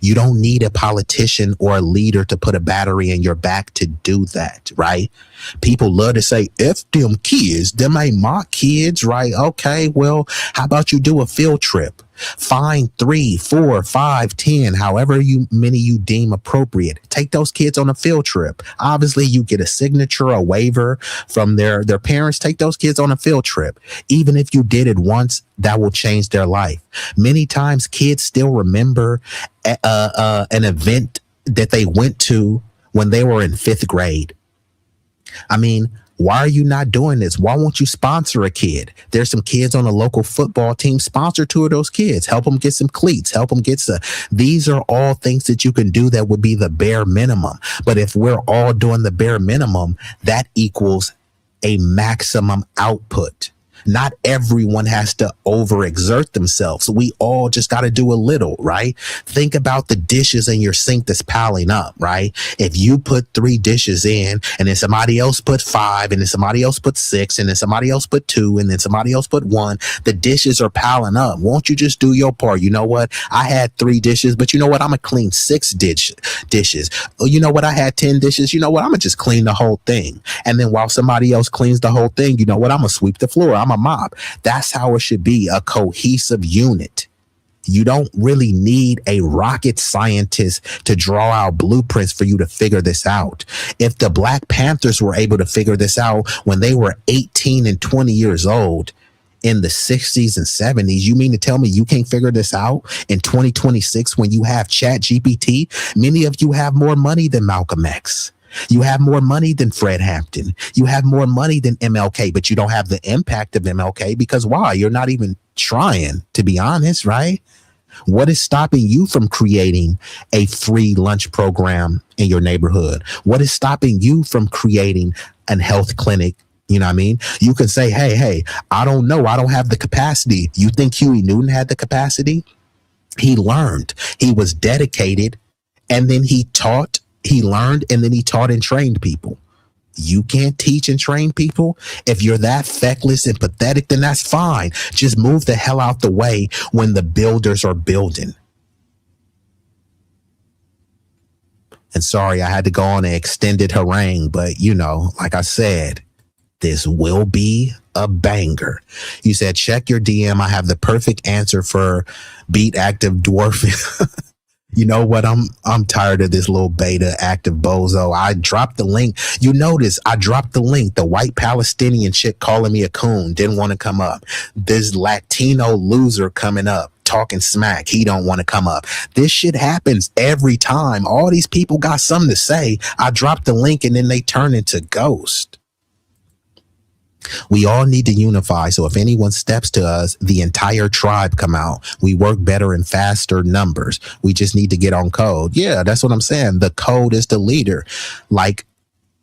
You don't need a politician or a leader to put a battery in your back to do that, right? People love to say, F them kids, them ain't my kids, right? Okay, well, how about you do a field trip? Find 3, 4, 5, 10, however many you deem appropriate. Take those kids on a field trip. Obviously, you get a signature, a waiver from their parents. Take those kids on a field trip. Even if you did it once, that will change their life. Many times, kids still remember an event that they went to when they were in 5th grade. I mean, why are you not doing this? Why won't you sponsor a kid? There's some kids on a local football team. Sponsor 2 of those kids. Help them get some cleats. Help them get some. These are all things that you can do that would be the bare minimum. But if we're all doing the bare minimum, that equals a maximum output. Not everyone has to overexert themselves. We all just got to do a little, right? Think about the dishes in your sink that's piling up, right? If you put 3 dishes in and then somebody else put 5 and then somebody else put 6 and then somebody else put 2 and then somebody else put 1, the dishes are piling up. Won't you just do your part? You know what? I had 3 dishes, but you know what? I'm going to clean 6 dishes. Oh, you know what? I had 10 dishes. You know what? I'm going to just clean the whole thing. And then while somebody else cleans the whole thing, you know what? I'm going to sweep the floor. I'm a mop. That's how it should be, a cohesive unit. You don't really need a rocket scientist to draw out blueprints for you to figure this out. If the Black Panthers were able to figure this out when they were 18 and 20 years old in the 60s and 70s, you mean to tell me you can't figure this out in 2026 when you have Chat GPT? Many of you have more money than Malcolm X. You have more money than Fred Hampton. You have more money than MLK, but you don't have the impact of MLK because why? You're not even trying, to be honest, right? What is stopping you from creating a free lunch program in your neighborhood? What is stopping you from creating a health clinic? You know what I mean? You can say, hey, I don't know. I don't have the capacity. You think Huey Newton had the capacity? He learned. He was dedicated, and then he taught. He learned, and then he taught and trained people. You can't teach and train people. If you're that feckless and pathetic, then that's fine. Just move the hell out the way when the builders are building. And sorry, I had to go on an extended harangue, but you know, like I said, this will be a banger. You said, check your DM. I have the perfect answer for beat active dwarfing. You know what? I'm tired of this little beta active bozo. I dropped the link. You notice I dropped the link. The white Palestinian chick calling me a coon didn't want to come up. This Latino loser coming up talking smack. He don't want to come up. This shit happens every time. All these people got something to say. I dropped the link and then they turn into ghost. We all need to unify. So if anyone steps to us, the entire tribe come out. We work better in faster numbers. We just need to get on code. Yeah, that's what I'm saying. The code is the leader. Like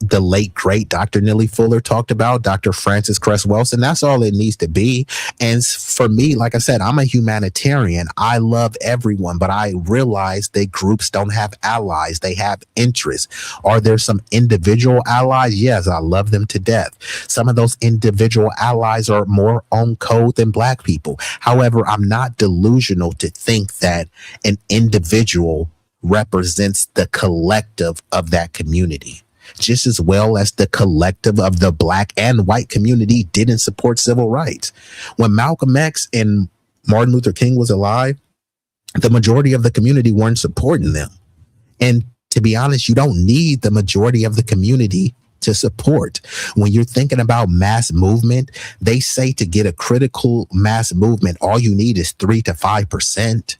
the late, great Dr. Nellie Fuller talked about, Dr. Francis Cress Welsing. That's all it needs to be. And for me, like I said, I'm a humanitarian. I love everyone, but I realize that groups don't have allies. They have interests. Are there some individual allies? Yes, I love them to death. Some of those individual allies are more on code than Black people. However, I'm not delusional to think that an individual represents the collective of that community, just as well as the collective of the Black and white community didn't support civil rights. When Malcolm X and Martin Luther King was alive, the majority of the community weren't supporting them. And to be honest, you don't need the majority of the community to support. When you're thinking about mass movement, they say to get a critical mass movement, all you need is 3 to 5%.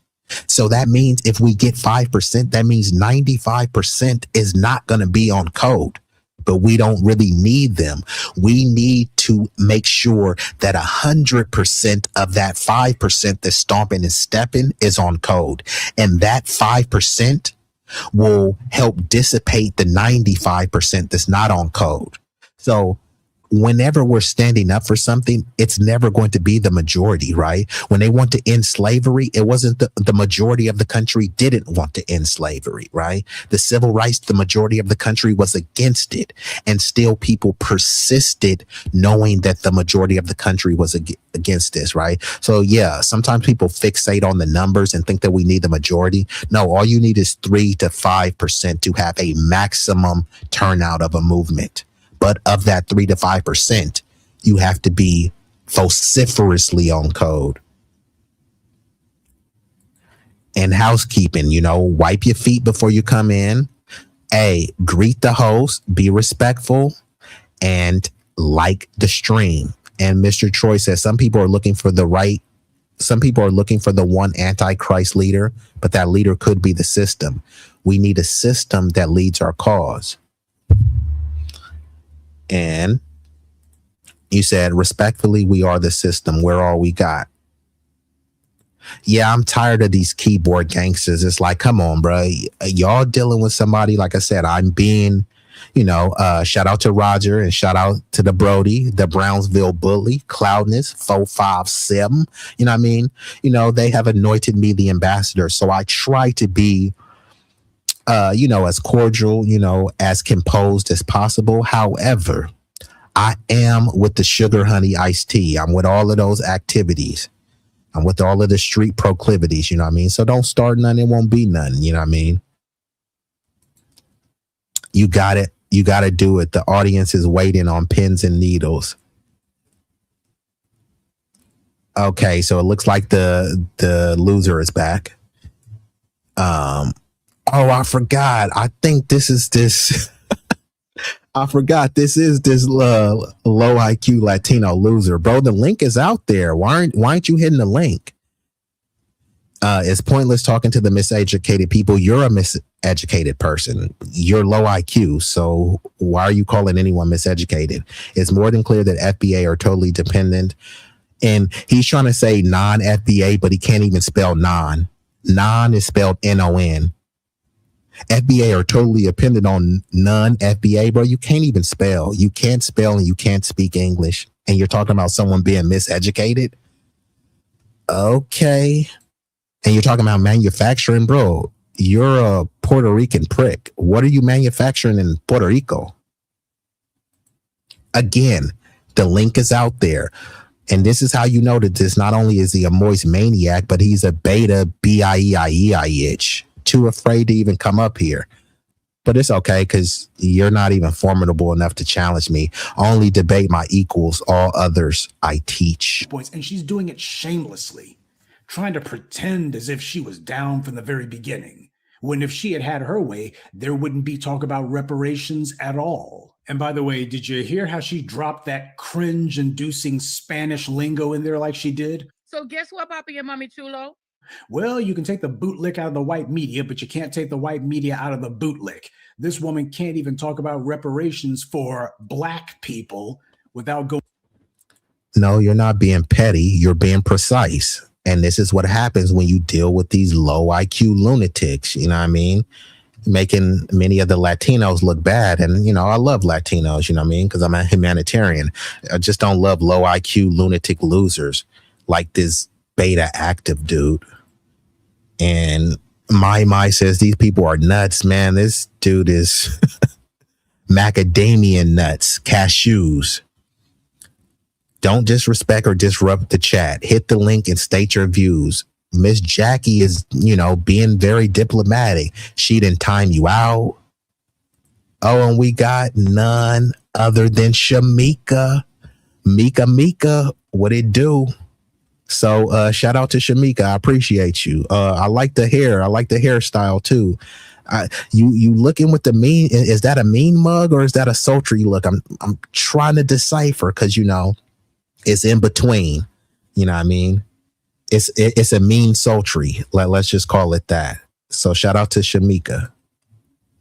So that means if we get 5%, that means 95% is not going to be on code. But we don't really need them. We need to make sure that 100% of that 5% that's stomping and stepping is on code. And that 5% will help dissipate the 95% that's not on code. So whenever we're standing up for something, it's never going to be the majority, right? When they want to end slavery, it wasn't the majority of the country didn't want to end slavery, right? The civil rights, the majority of the country was against it. And still people persisted knowing that the majority of the country was against this, right? So yeah, sometimes people fixate on the numbers and think that we need the majority. No, all you need is 3 to 5% to have a maximum turnout of a movement. But of that 3 to 5%, you have to be vociferously on code. And housekeeping, wipe your feet before you come in. Greet the host, be respectful, and like the stream. And Mr. Troy says some people are looking for the one antichrist leader, but that leader could be the system. We need a system that leads our cause. And you said, respectfully, we are the system. We're all we got. Yeah, I'm tired of these keyboard gangsters. It's like, come on, bro. Y'all dealing with somebody, like I said, I'm being, shout out to Roger and shout out to the Brody, the Brownsville Bully, Cloudness, 457. You know what I mean? They have anointed me the ambassador. So I try to be as cordial, as composed as possible. However, I am with the sugar honey iced tea. I'm with all of those activities. I'm with all of the street proclivities, you know what I mean? So don't start none, it won't be none, you know what I mean? You got it. You got to do it. The audience is waiting on pins and needles. Okay, so it looks like the loser is back. Oh, I forgot. I think this is this. I forgot. This is this low IQ Latino loser, bro. The link is out there. Why aren't you hitting the link? It's pointless talking to the miseducated people. You're a miseducated person. You're low IQ. So why are you calling anyone miseducated? It's more than clear that FBA are totally dependent. And he's trying to say non-FBA, but he can't even spell non. Non is spelled N-O-N. FBA are totally dependent on non-FBA, bro. You can't even spell. You can't spell and you can't speak English. And you're talking about someone being miseducated? Okay. And you're talking about manufacturing, bro. You're a Puerto Rican prick. What are you manufacturing in Puerto Rico? Again, the link is out there. And this is how you know that this not only is he a moist maniac, but he's a beta B-I-E-I-E-I-H. Too afraid to even come up here. But it's okay because you're not even formidable enough to challenge me. Only debate my equals. All others I teach. And she's doing it shamelessly, trying to pretend as if she was down from the very beginning. When if she had had her way, there wouldn't be talk about reparations at all. And by the way, did you hear how she dropped that cringe-inducing Spanish lingo in there like she did? So guess what, Papi and Mommy Chulo? Well, you can take the bootlick out of the white media, but you can't take the white media out of the bootlick. This woman can't even talk about reparations for Black people without going. No, you're not being petty. You're being precise. And this is what happens when you deal with these low IQ lunatics. You know what I mean? Making many of the Latinos look bad. And, I love Latinos, you know what I mean? Because I'm a humanitarian. I just don't love low IQ lunatic losers like this beta active dude. And my says these people are nuts, man. This dude is macadamia nuts, cashews. Don't disrespect or disrupt the chat. Hit the link and state your views. Miss Jackie is, being very diplomatic. She didn't time you out. Oh, and we got none other than Shamika. Mika, what it do? So shout out to Shamika. I appreciate you. I like the hair. I like the hairstyle too. You looking with the mean? Is that a mean mug or is that a sultry look? I'm trying to decipher because it's in between. You know what I mean? It's a mean sultry. Let's just call it that. So shout out to Shamika.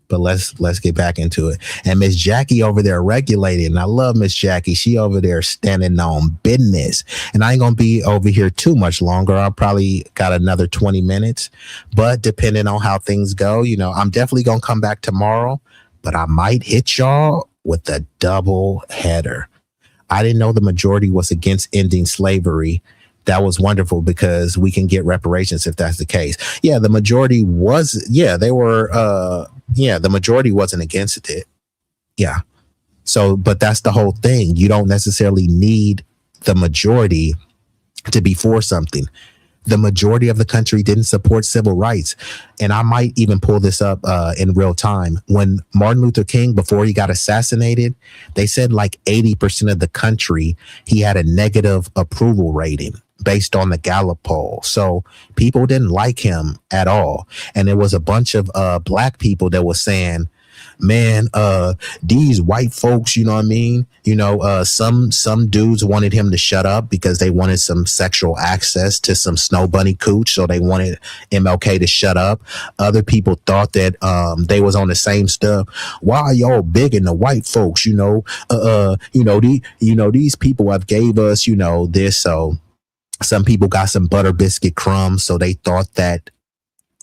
But let's get back into it. And Miss Jackie over there regulating. And I love Miss Jackie. She over there standing on business. And I ain't gonna be over here too much longer. I'll probably got another 20 minutes. But depending on how things go, I'm definitely gonna come back tomorrow. But I might hit y'all with a double header. I didn't know the majority was against ending slavery. That was wonderful because we can get reparations if that's the case. Yeah, the majority was, they were, the majority wasn't against it. Yeah. So, but that's the whole thing. You don't necessarily need the majority to be for something. The majority of the country didn't support civil rights. And I might even pull this up in real time. When Martin Luther King, before he got assassinated, they said like 80% of the country, he had a negative approval rating based on the Gallup poll. So people didn't like him at all. And there was a bunch of black people that was saying, man, these white folks, you know what I mean? Some dudes wanted him to shut up because they wanted some sexual access to some snow bunny cooch. So they wanted MLK to shut up. Other people thought that they was on the same stuff. Why are y'all bigging the white folks? These people have gave us, this. So some people got some butter biscuit crumbs. So they thought that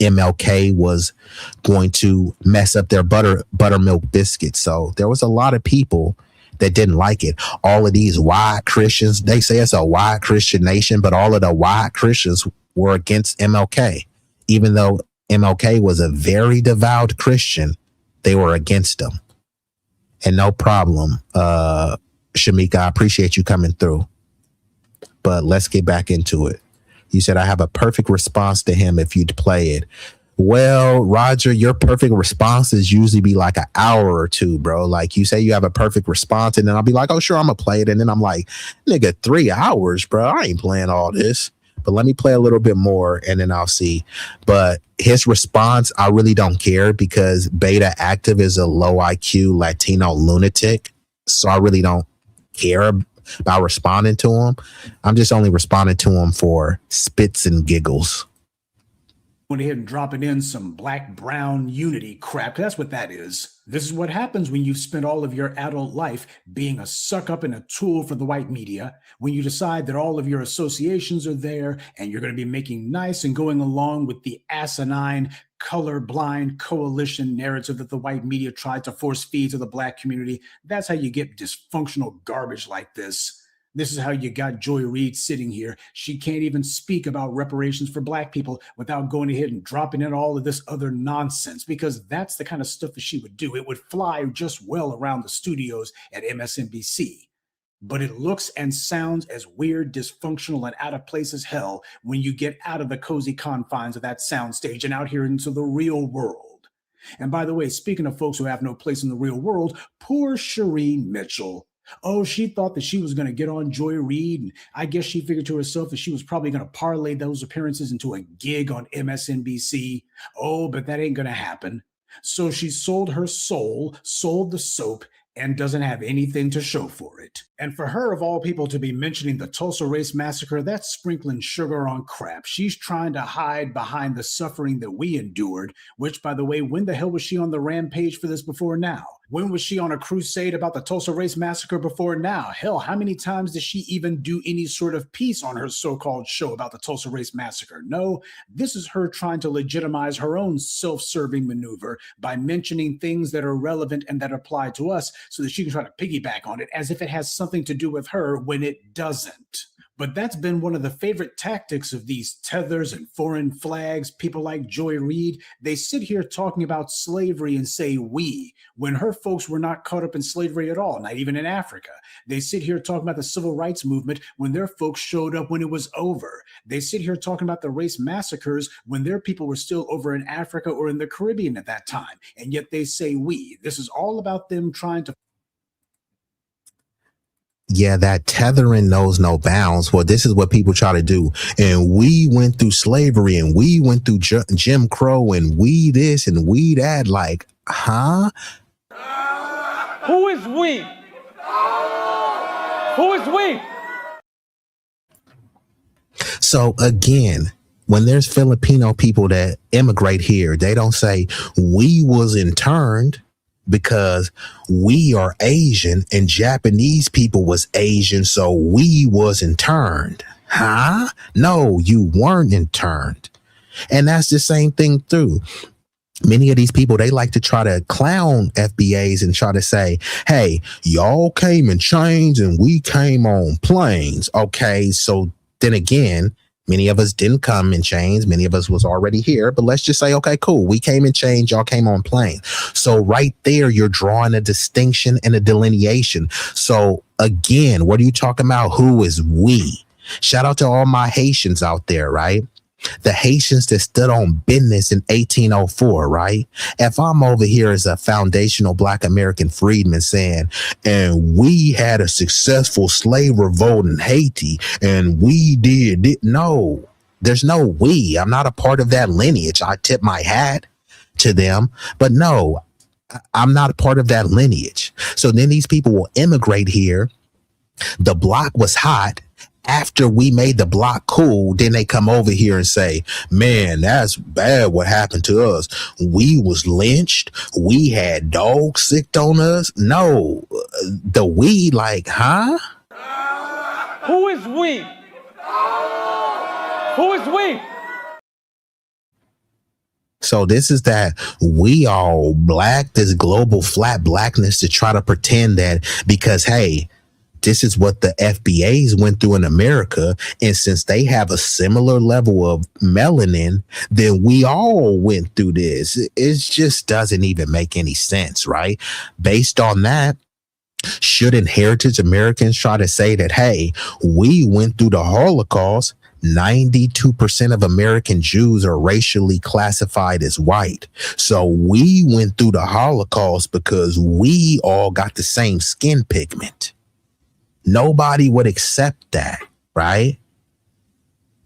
MLK was going to mess up their buttermilk biscuits. So there was a lot of people that didn't like it. All of these white Christians, they say it's a white Christian nation, but all of the white Christians were against MLK. Even though MLK was a very devout Christian, they were against him. And no problem, Shamika, I appreciate you coming through. But let's get back into it. You said I have a perfect response to him if you'd play it. Well, Roger, your perfect responses usually be like an hour or two, bro. Like you say you have a perfect response and then I'll be like, oh, sure, I'm going to play it. And then I'm like, nigga, 3 hours, bro. I ain't playing all this. But let me play a little bit more and then I'll see. But his response, I really don't care because Beta Active is a low IQ Latino lunatic. So I really don't care about responding to him. I'm just only responding to him for spits and giggles. Went ahead and dropping in some black-brown unity crap. That's what that is. This is what happens when you've spent all of your adult life being a suck-up and a tool for the white media, when you decide that all of your associations are there and you're going to be making nice and going along with the asinine, colorblind coalition narrative that the white media tried to force feed to the black community. That's how you get dysfunctional garbage like this. This is how you got Joy Reid sitting here. She can't even speak about reparations for black people without going ahead and dropping in all of this other nonsense, because that's the kind of stuff that she would do. It would fly just well around the studios at MSNBC. But it looks and sounds as weird, dysfunctional, and out of place as hell when you get out of the cozy confines of that soundstage and out here into the real world. And by the way, speaking of folks who have no place in the real world, poor Shireen Mitchell. Oh, she thought that she was going to get on Joy Reid, and I guess she figured to herself that she was probably going to parlay those appearances into a gig on MSNBC. Oh, but that ain't going to happen. So she sold her soul, sold the soap, and doesn't have anything to show for it. And for her, of all people, to be mentioning the Tulsa Race Massacre, that's sprinkling sugar on crap. She's trying to hide behind the suffering that we endured, which, by the way, when the hell was she on the rampage for this before now? When was she on a crusade about the Tulsa Race Massacre before now? Hell, how many times did she even do any sort of piece on her so-called show about the Tulsa Race Massacre? No, this is her trying to legitimize her own self-serving maneuver by mentioning things that are relevant and that apply to us so that she can try to piggyback on it as if it has something to do with her when it doesn't. But that's been one of the favorite tactics of these tethers and foreign flags, people like Joy Reid. They sit here talking about slavery and say we, when her folks were not caught up in slavery at all, not even in Africa. They sit here talking about the civil rights movement when their folks showed up when it was over. They sit here talking about the race massacres when their people were still over in Africa or in the Caribbean at that time. And yet they say we. This is all about them trying to yeah, that tethering knows no bounds. Well, this is what people try to do. And we went through slavery and we went through Jim Crow and we this and we that. Like, huh? Who is we? Who is we? So again, when there's Filipino people that immigrate here, they don't say we was interned because we are Asian and Japanese people was Asian, so we was interned. Huh? No, you weren't interned. And that's the same thing too. Many of these people, they like to try to clown FBAs and try to say, hey, y'all came in chains and we came on planes. Okay, so then again, many of us didn't come in chains. Many of us was already here. But let's just say, okay, cool. We came in chains. Y'all came on planes. So right there, you're drawing a distinction and a delineation. So again, what are you talking about? Who is we? Shout out to all my Haitians out there, right? The Haitians that stood on business in 1804, right? If I'm over here as a foundational Black American freedman saying, and we had a successful slave revolt in Haiti, and we did it. No, there's no we. I'm not a part of that lineage. I tip my hat to them, but no, I'm not a part of that lineage. So then these people will immigrate here. The block was hot. After we made the block cool, then they come over here and say, man, that's bad what happened to us. We was lynched. We had dogs sicked on us. No, the we, like, huh? Who is we? Who is we? So this is that we all black, this global flat blackness to try to pretend that because, hey, this is what the FBAs went through in America. And since they have a similar level of melanin, then we all went through this. It just doesn't even make any sense, right? Based on that, shouldn't heritage Americans try to say that, hey, we went through the Holocaust? 92% of American Jews are racially classified as white. So we went through the Holocaust because we all got the same skin pigment. Nobody would accept that, right?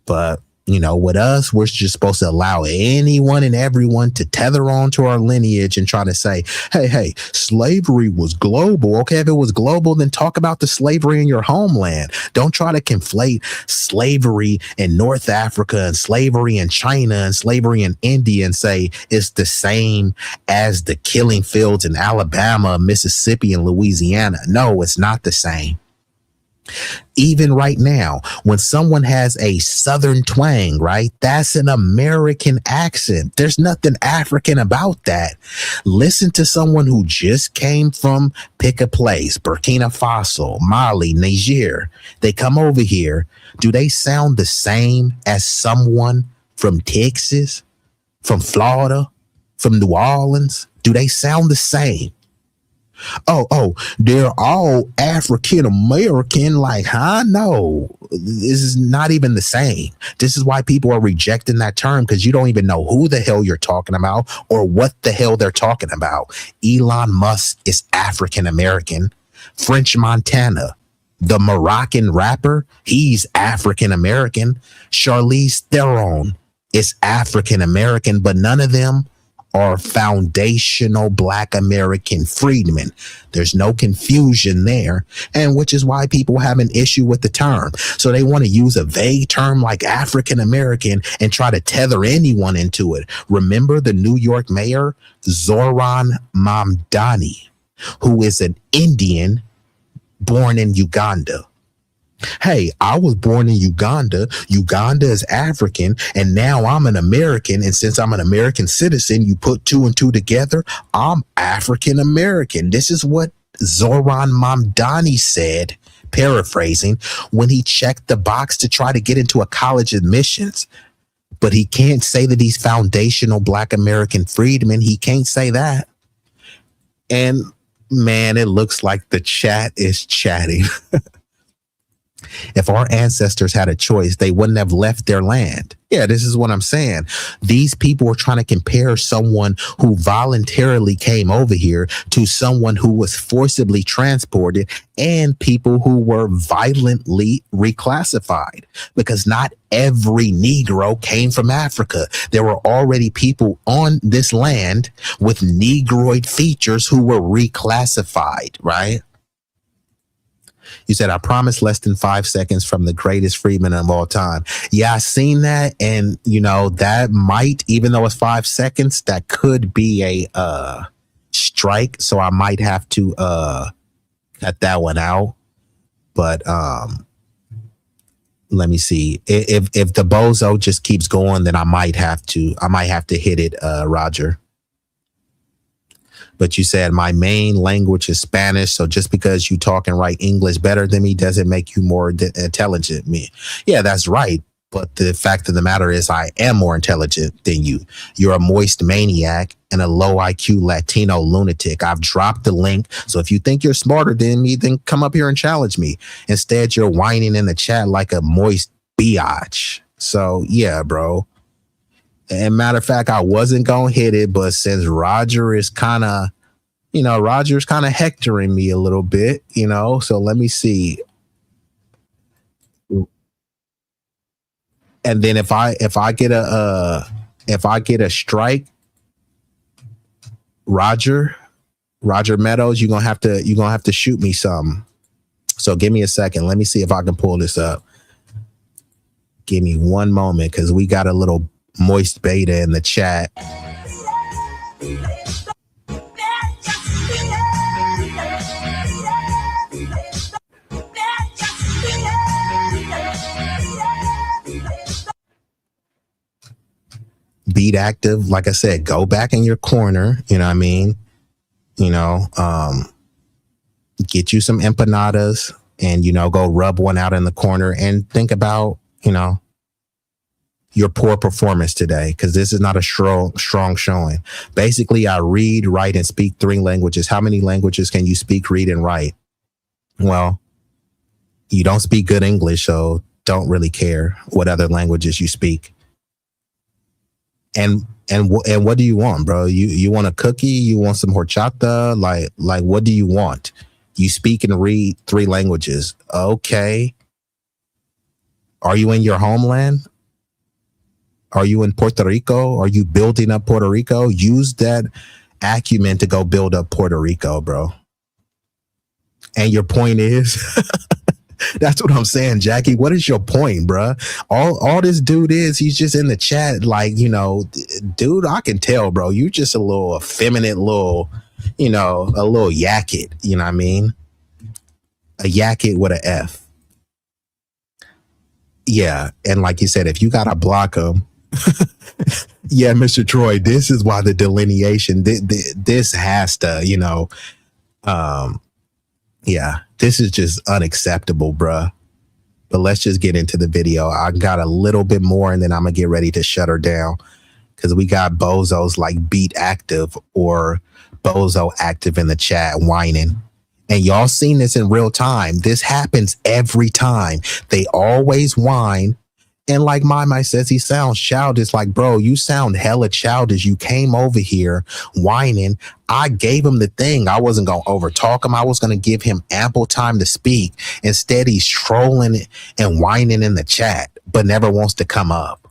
But, you know, with us, we're just supposed to allow anyone and everyone to tether on to our lineage and try to say, hey, slavery was global. Okay, if it was global, then talk about the slavery in your homeland. Don't try to conflate slavery in North Africa and slavery in China and slavery in India and say it's the same as the killing fields in Alabama, Mississippi, and Louisiana. No, it's not the same. Even right now, when someone has a Southern twang, right? That's an American accent. There's nothing African about that. Listen to someone who just came from pick a place, Burkina Faso, Mali, Niger. They come over here. Do they sound the same as someone from Texas, from Florida, from New Orleans? Do they sound the same? Oh, they're all African American. Like, huh? No, this is not even the same. This is why people are rejecting that term, because you don't even know who the hell you're talking about or what the hell they're talking about. Elon Musk is African American. French Montana, the Moroccan rapper, he's African American. Charlize Theron is African American, but none of them are foundational Black American freedmen. There's no confusion there, and which is why people have an issue with the term. So they want to use a vague term like African American and try to tether anyone into it. Remember the New York mayor, Zoran Mamdani, who is an Indian born in Uganda. Hey, I was born in Uganda. Uganda is African, and now I'm an American. And since I'm an American citizen, you put two and two together, I'm African American. This is what Zoran Mamdani said, paraphrasing, when he checked the box to try to get into a college admissions. But he can't say that he's foundational Black American freedman. He can't say that. And man, it looks like the chat is chatting. If our ancestors had a choice, they wouldn't have left their land. Yeah, this is what I'm saying. These people are trying to compare someone who voluntarily came over here to someone who was forcibly transported and people who were violently reclassified, because not every Negro came from Africa. There were already people on this land with Negroid features who were reclassified, right? You said, I promise less than 5 seconds from the greatest freedman of all time. Yeah, I seen that. And, you know, that might, even though it's 5 seconds, that could be a strike. So I might have to cut that one out. But let me see. If the bozo just keeps going, then I might have to hit it, Roger. But you said my main language is Spanish, so just because you talk and write English better than me doesn't make you more intelligent than me. Yeah, that's right. But the fact of the matter is I am more intelligent than you. You're a moist maniac and a low IQ Latino lunatic. I've dropped the link. So if you think you're smarter than me, then come up here and challenge me. Instead, you're whining in the chat like a moist biatch. So yeah, bro. And matter of fact, I wasn't going to hit it, but since Roger is kind of, you know, Roger's kind of hectoring me a little bit, you know, so let me see. And then if I get a strike, Roger Meadows, you're gonna have to shoot me some. So give me a second. Let me see if I can pull this up. Give me one moment, because we got a little moist beta in the chat. Beat active, like I said, go back in your corner, you know what I mean? You know, get you some empanadas and, you know, go rub one out in the corner and think about, you know, your poor performance today, because this is not a strong showing. Basically, I read, write, and speak 3 languages. How many languages can you speak, read, and write? Well, you don't speak good English, so don't really care what other languages you speak. And what do you want, bro? You want a cookie? You want some horchata? Like what do you want? You speak and read 3 languages. Okay. Are you in your homeland? Are you in Puerto Rico? Are you building up Puerto Rico? Use that acumen to go build up Puerto Rico, bro. And your point is, that's what I'm saying, Jackie. What is your point, bro? All this dude is, he's just in the chat, like, you know, dude, I can tell, bro. You just a little effeminate, little, you know, a little yakket. You know what I mean? A yakket with an F. Yeah, and like you said, if you gotta block them. Yeah, Mr. Troy, this is why the delineation, this has to, you know, yeah, this is just unacceptable, bruh. But let's just get into the video. I got a little bit more and then I'm gonna get ready to shut her down, because we got bozos like Beat Active or Bozo Active in the chat whining. And y'all seen this in real time. This happens every time. They always whine. And like Mai says, he sounds childish. Like, bro, you sound hella childish. You came over here whining. I gave him the thing. I wasn't going to overtalk him. I was going to give him ample time to speak. Instead, he's trolling and whining in the chat, but never wants to come up.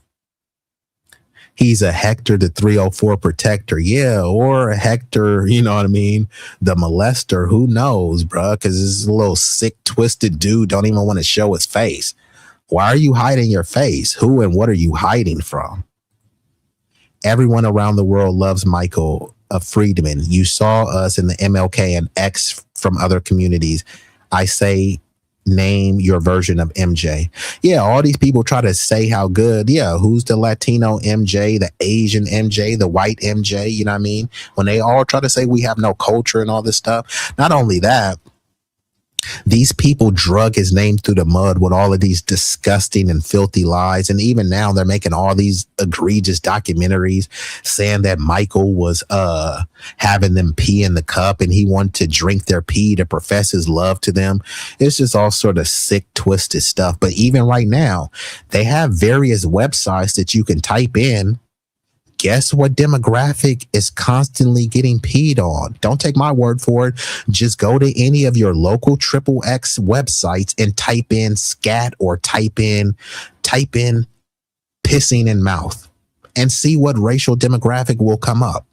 He's a Hector the 304 protector. Yeah, or a Hector, you know what I mean? The molester. Who knows, bro? Because this is a little sick, twisted dude. Don't even want to show his face. Why are you hiding your face? Who and what are you hiding from? Everyone around the world loves Michael, a Friedman. You saw us in the MLK and X from other communities. I say, name your version of MJ. Yeah, all these people try to say how good. Yeah, who's the Latino MJ, the Asian MJ, the white MJ? You know what I mean? When they all try to say we have no culture and all this stuff. Not only that, These people drug his name through the mud with all of these disgusting and filthy lies. And even now they're making all these egregious documentaries saying that Michael was having them pee in the cup and he wanted to drink their pee to profess his love to them. It's just all sort of sick, twisted stuff. But even right now, they have various websites that you can type in. Guess what demographic is constantly getting peed on? Don't take my word for it. Just go to any of your local XXX websites and type in scat or type in pissing in mouth and see what racial demographic will come up.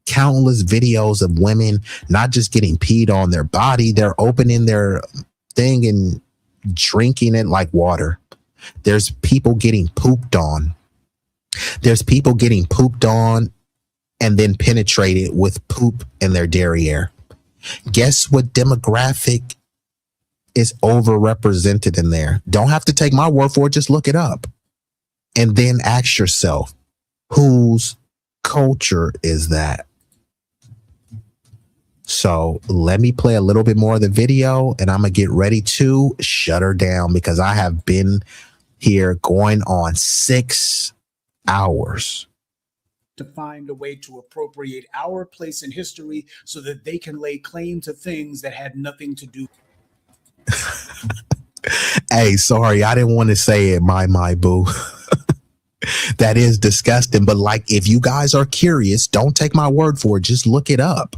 Countless videos of women not just getting peed on their body, they're opening their thing and drinking it like water. There's people getting pooped on. There's people getting pooped on and then penetrated with poop in their derriere. Guess what demographic is overrepresented in there? Don't have to take my word for it. Just look it up. And then ask yourself, whose culture is that? So let me play a little bit more of the video and I'm going to get ready to shut her down because I have been here going on 6 hours. To find a way to appropriate our place in history so that they can lay claim to things that had nothing to do. Hey, sorry, I didn't want to say it, my boo. That is disgusting. But like, if you guys are curious, don't take my word for it. Just look it up.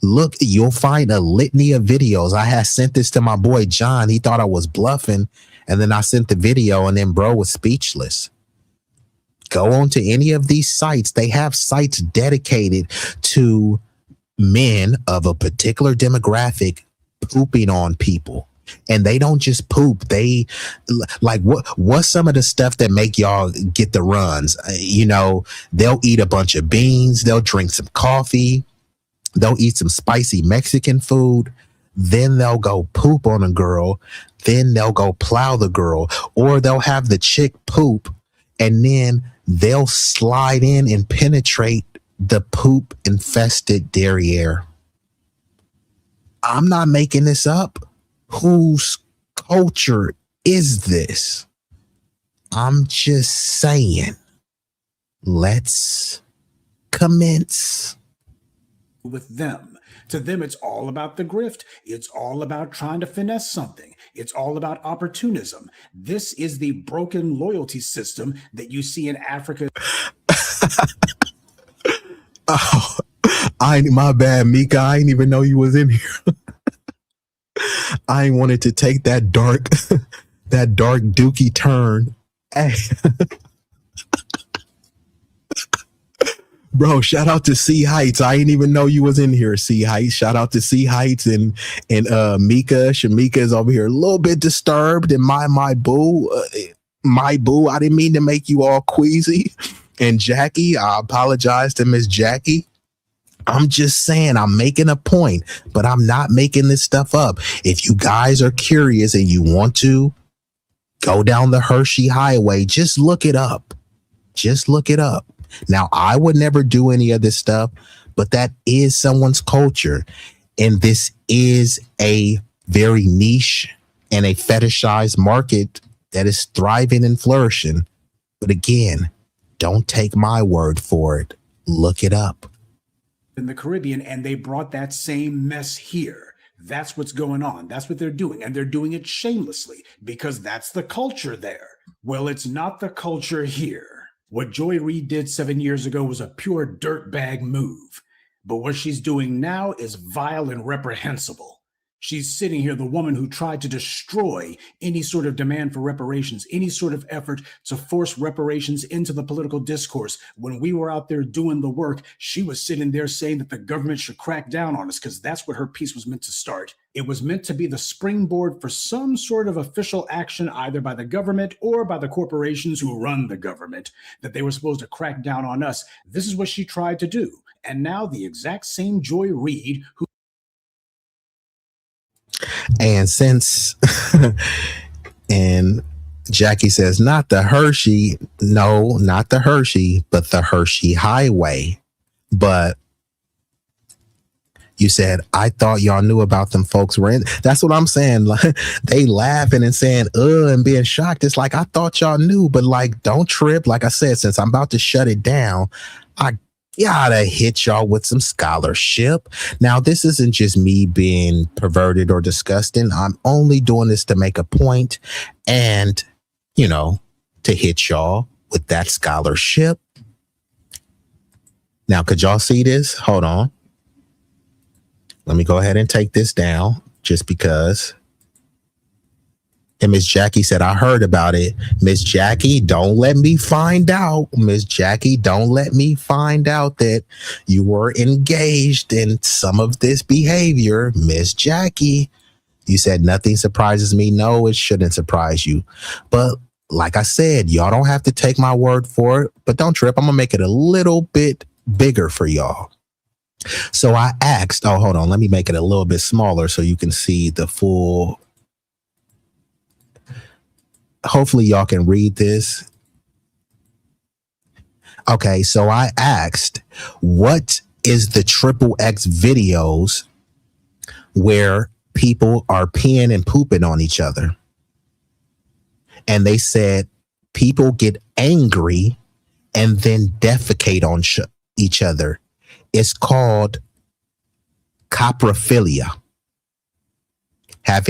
Look, you'll find a litany of videos. I had sent this to my boy John. He thought I was bluffing. And then I sent the video and then bro was speechless. Go on to any of these sites. They have sites dedicated to men of a particular demographic pooping on people. And they don't just poop. They like what's some of the stuff that make y'all get the runs? They'll eat a bunch of beans. They'll drink some coffee. They'll eat some spicy Mexican food. Then they'll go poop on a girl. Then they'll go plow the girl. Or they'll have the chick poop and then they'll slide in and penetrate the poop infested derriere. I'm not making this up. Whose culture is this? I'm just saying. Let's commence. With them. To them, it's all about the grift. It's all about trying to finesse something. It's all about opportunism. This is the broken loyalty system that you see in Africa. Oh, my bad, Mika. I didn't even know you was in here. I wanted to take that dark dookie turn. Hey. Bro, shout out to C Heights. I didn't even know you was in here, C Heights. Shout out to C Heights and Mika. Shamika is over here a little bit disturbed. And my boo, I didn't mean to make you all queasy. And Jackie, I apologize to Miss Jackie. I'm just saying, I'm making a point, but I'm not making this stuff up. If you guys are curious and you want to go down the Hershey Highway, just look it up. Just look it up. Now, I would never do any of this stuff, but that is someone's culture. And this is a very niche and a fetishized market that is thriving and flourishing. But again, don't take my word for it. Look it up. In the Caribbean, and they brought that same mess here. That's what's going on. That's what they're doing. And they're doing it shamelessly because that's the culture there. Well, it's not the culture here. What Joy Reid did 7 years ago was a pure dirtbag move. But what she's doing now is vile and reprehensible. She's sitting here, the woman who tried to destroy any sort of demand for reparations, any sort of effort to force reparations into the political discourse. When we were out there doing the work, she was sitting there saying that the government should crack down on us because that's what her piece was meant to start. It was meant to be the springboard for some sort of official action, either by the government or by the corporations who run the government, that they were supposed to crack down on us. This is what she tried to do. And now the exact same Joy Reid, who and since and Jackie says, not the Hershey. No, not the Hershey, but the Hershey Highway. But You said, I thought y'all knew about them folks were in. That's what I'm saying. Like, they laughing and saying, and being shocked. It's like, I thought y'all knew, but like, don't trip. Like I said, since I'm about to shut it down, I gotta hit y'all with some scholarship. Now, this isn't just me being perverted or disgusting. I'm only doing this to make a point and, you know, to hit y'all with that scholarship. Now, could y'all see this? Hold on. Let me go ahead and take this down just because. And Miss Jackie said, I heard about it. Miss Jackie, don't let me find out. Miss Jackie, don't let me find out that you were engaged in some of this behavior. Miss Jackie, you said nothing surprises me. No, it shouldn't surprise you. But like I said, y'all don't have to take my word for it. But don't trip. I'm going to make it a little bit bigger for y'all. So I asked, oh, hold on. Let me make it a little bit smaller so you can see the full. Hopefully y'all can read this. Okay, so I asked, what is the XXX videos where people are peeing and pooping on each other? And they said people get angry and then defecate on each other. It's called coprophilia. Are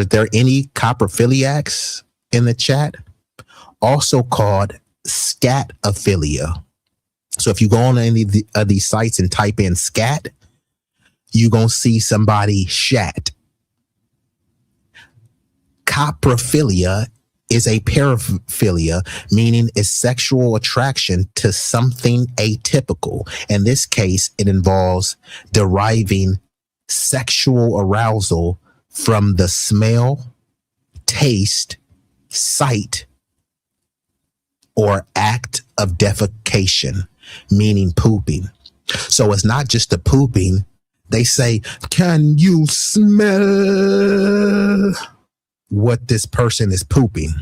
there any coprophiliacs in the chat? Also called scatophilia. So if you go on any of these sites and type in scat, you're going to see somebody shat. Coprophilia is a paraphilia, meaning it's sexual attraction to something atypical. In this case, it involves deriving sexual arousal from the smell, taste, sight, or act of defecation, meaning pooping. So it's not just the pooping. They say, can you smell what this person is pooping?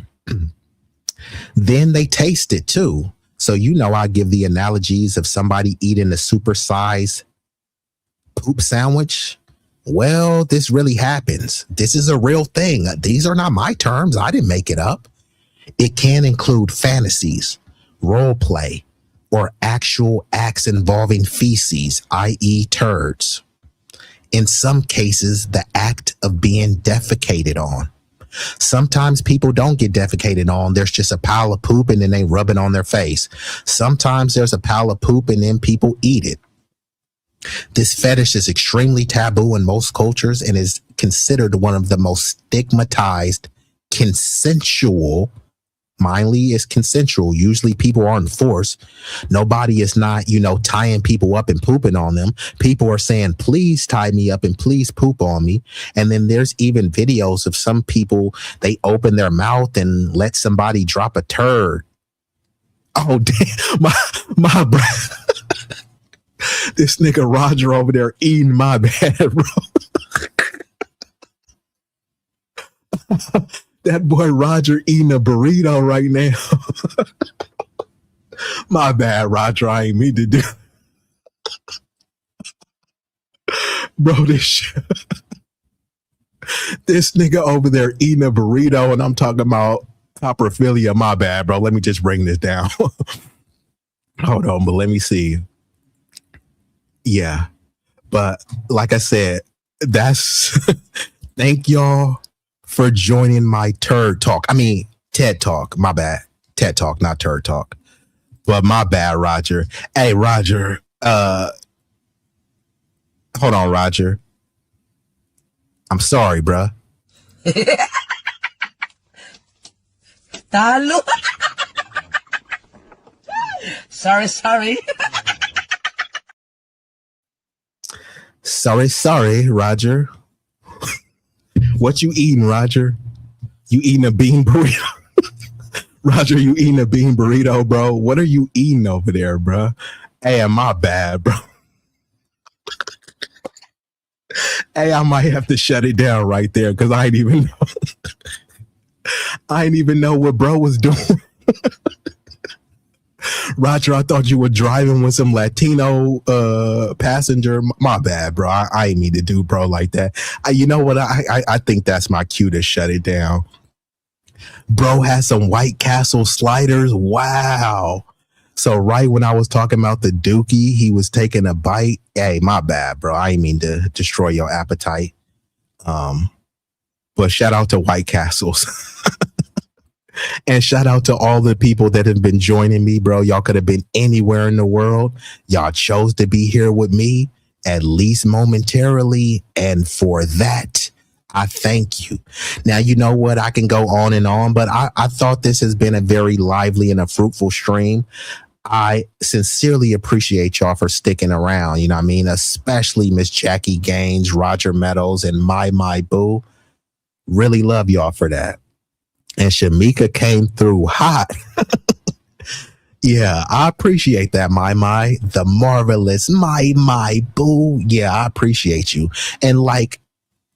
Then they taste it too. So, you know, I give the analogies of somebody eating a supersized poop sandwich. Well, this really happens. This is a real thing. These are not my terms. I didn't make it up. It can include fantasies, role play, or actual acts involving feces, i.e. turds. In some cases, the act of being defecated on. Sometimes people don't get defecated on. There's just a pile of poop and then they rub it on their face. Sometimes there's a pile of poop and then people eat it. This fetish is extremely taboo in most cultures and is considered one of the most stigmatized consensual. Mindly is consensual. Usually people aren't forced. Nobody is not, you know, tying people up and pooping on them. People are saying, please tie me up and please poop on me. And then there's even videos of some people, they open their mouth and let somebody drop a turd. Oh, damn. My bro. This nigga Roger over there eating my bad, bro. That boy Roger eating a burrito right now. My bad, Roger. I ain't mean to do. Bro, this nigga over there eating a burrito and I'm talking about coprophilia. My bad, bro. Let me just bring this down. Hold on, but let me see. Yeah. But like I said, that's thank y'all for joining my TED Talk. My bad. TED Talk, not Turd Talk. But my bad, Roger. Hey, Roger. Hold on, Roger. I'm sorry, bruh. Talo. Sorry. Sorry, Roger. What you eating, Roger? You eating a bean burrito? Roger, you eating a bean burrito, bro? What are you eating over there, bro? Hey, my bad, bro. Hey, I might have to shut it down right there because I ain't even know. I ain't even know what bro was doing. Roger, I thought you were driving with some Latino passenger. My bad, bro. I ain't mean to do bro like that. You know what? I think that's my cue to shut it down. Bro has some White Castle sliders. Wow. So right when I was talking about the Dookie, he was taking a bite. Hey, my bad, bro. I ain't mean to destroy your appetite. But shout out to White Castles. And shout out to all the people that have been joining me, bro. Y'all could have been anywhere in the world. Y'all chose to be here with me, at least momentarily. And for that, I thank you. Now, you know what? I can go on and on, but I thought this has been a very lively and a fruitful stream. I sincerely appreciate y'all for sticking around. You know what I mean? Especially Miss Jackie Gaines, Roger Meadows, and My Boo. Really love y'all for that. And Shamika came through hot. Yeah, I appreciate that, My. The marvelous My Boo. Yeah, I appreciate you. And like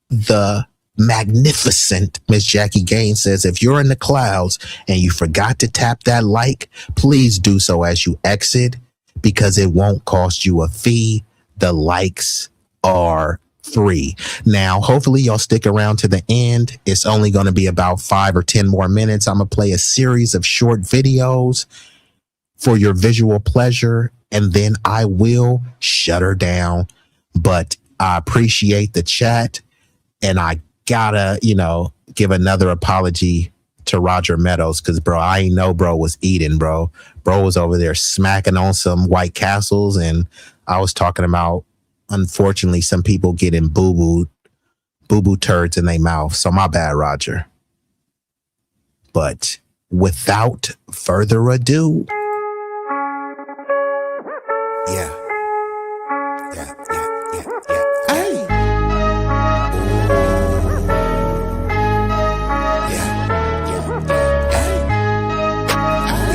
the magnificent Miss Jackie Gaines says, if you're in the clouds and you forgot to tap that like, please do so as you exit, because it won't cost you a fee. The likes are free. Now, hopefully y'all stick around to the end. It's only going to be about 5 or 10 more minutes. I'm going to play a series of short videos for your visual pleasure, and then I will shut her down. But I appreciate the chat, and I gotta, give another apology to Roger Meadows, because, bro, I ain't know bro was eating, bro. Bro was over there smacking on some White Castles, and I was talking about, unfortunately, some people getting boo-boo turds in their mouth. So my bad, Roger. But without further ado. Yeah. Hey.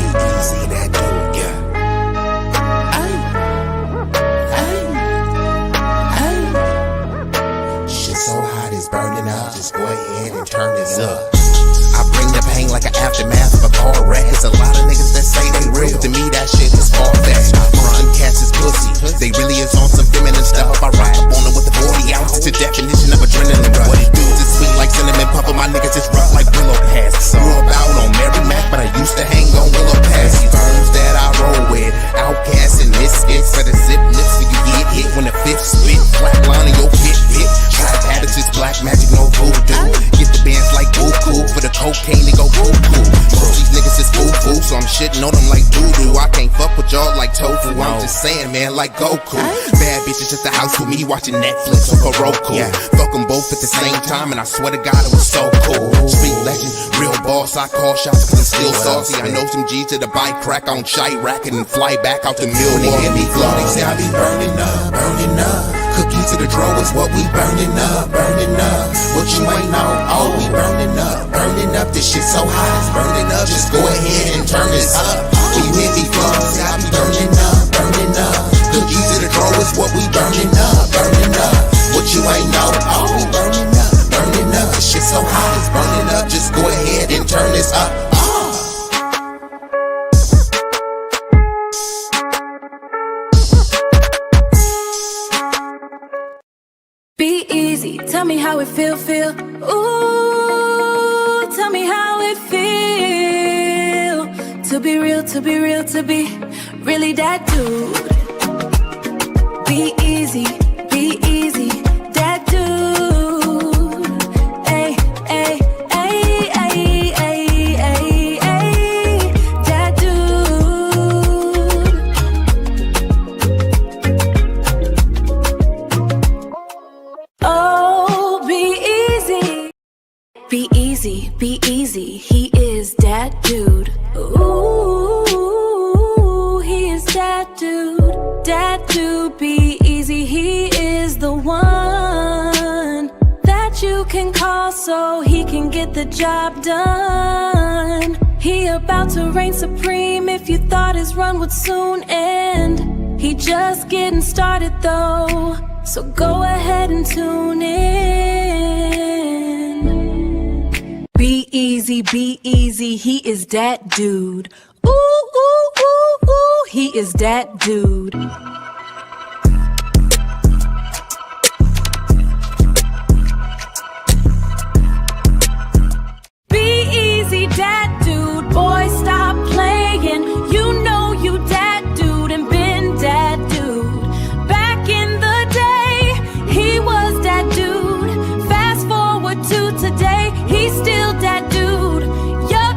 B-Eazy Dat Dude, yeah. Shit so hot it's burning up. Just go ahead and turn this up. I bring the pain like an aftermath of a car wreck. There's a lot of niggas that say they real. To me, that shit is far-fetched. Them cats is pussy. They really is on some feminine stuff. I ride up on them with the 40 ounces. The definition of adrenaline rush. What it do is sweet like cinnamon puffer. My niggas is rough like Willow Pass. Grew up out on Mary Mac, but I used to hang on Willow Pass. These firms that I roll with, outcasts and misfits. Better zip lips so you get hit when the fifth spit. Flat line in your pit. Trap habits is black magic, no voodoo. Get the bands like Buku. For the cocaine, they go cuckoo. Most these niggas is foo-foo, so I'm shitting on them like doo-doo. I can't fuck with y'all like tofu. I'm just saying, man, like Goku. Bad bitches at the house with me watching Netflix or Roku. Fuck them both at the same time, and I swear to God, it was so cool. Street legend, real boss, I call shots cause I'm still saucy. I know some G's to the bike crack on shite racking and fly back out to Milwaukee. When they hear me flow, they say I be burning up, burning up. Cookies to the draw is what we burning up, burning up. What you ain't know, oh, we burning up, burning up. This shit so hot, it's burning up. Just go ahead and turn this up. When you hear me flow, say I be burning up, burning up. Cookies to the draw is what we burning up, burning up. What you ain't know, oh, we burning up, burning up. This shit so hot, it's burning up. Just go ahead and turn this up. Be easy, tell me how it feel. Ooh, tell me how it feel. To be real, to be really that dude. Be easy, that dude. Ay, ay, ay, ay, ay, ay, ay, that dude. Oh, be easy, he is that dude. Ooh, he is that dude, be easy, he is the one that you can call so he can get the job done. He about to reign supreme if you thought his run would soon end. He just getting started though, so go ahead and tune in. Be easy, he is that dude. Ooh, ooh, ooh, ooh, is that dude. B-Eazy Dat Dude, boy stop playing. You know you dat dude and been dat dude. Back in the day, he was that dude. Fast forward to today, he's still that dude. Yup,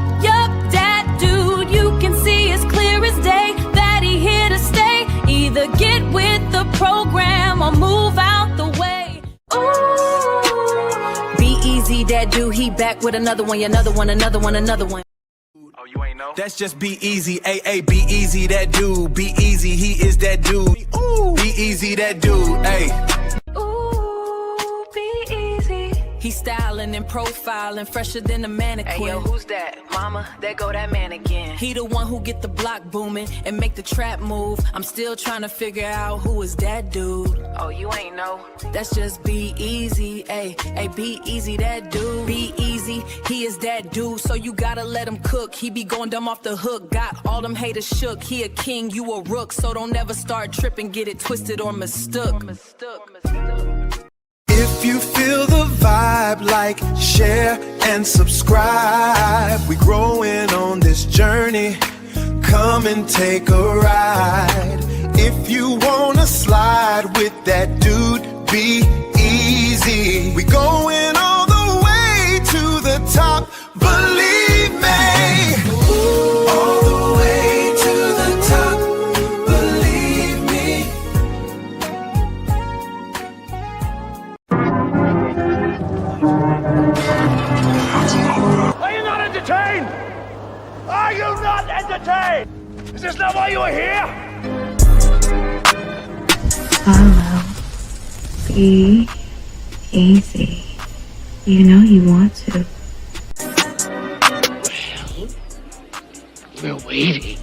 that dude. You can see as clear as day that he here to stay. Either get with the program or move out the way. Ooh. B-Eazy Dat Dude, he back with another one, another one, another one, another one. Oh, you ain't know? That's just B-Eazy, B-Eazy Dat Dude. B-Eazy, he is that dude. Ooh. B-Eazy Dat Dude, ayy. Ooh, B-Eazy. He styling and profiling, fresher than a mannequin. Hey yo, who's that? Mama, there go that man again. He the one who get the block booming and make the trap move. I'm still trying to figure out who is that dude. Oh, you ain't know? That's just B-Eazy, ayy, B-Eazy Dat Dude. B-Eazy, he is that dude, so you gotta let him cook. He be going dumb off the hook, got all them haters shook. He a king, you a rook, so don't ever start tripping, get it twisted or mistook. If you feel the vibe, like, share, and subscribe. We growing on this journey. Come and take a ride. If you wanna slide with that dude, be easy. We going all the way to the top, believe me. All the way to the top, believe me. Are you not entertained? Are you not entertained? Is this not why you are here? Follow. Be easy. You know you want to. We're waiting.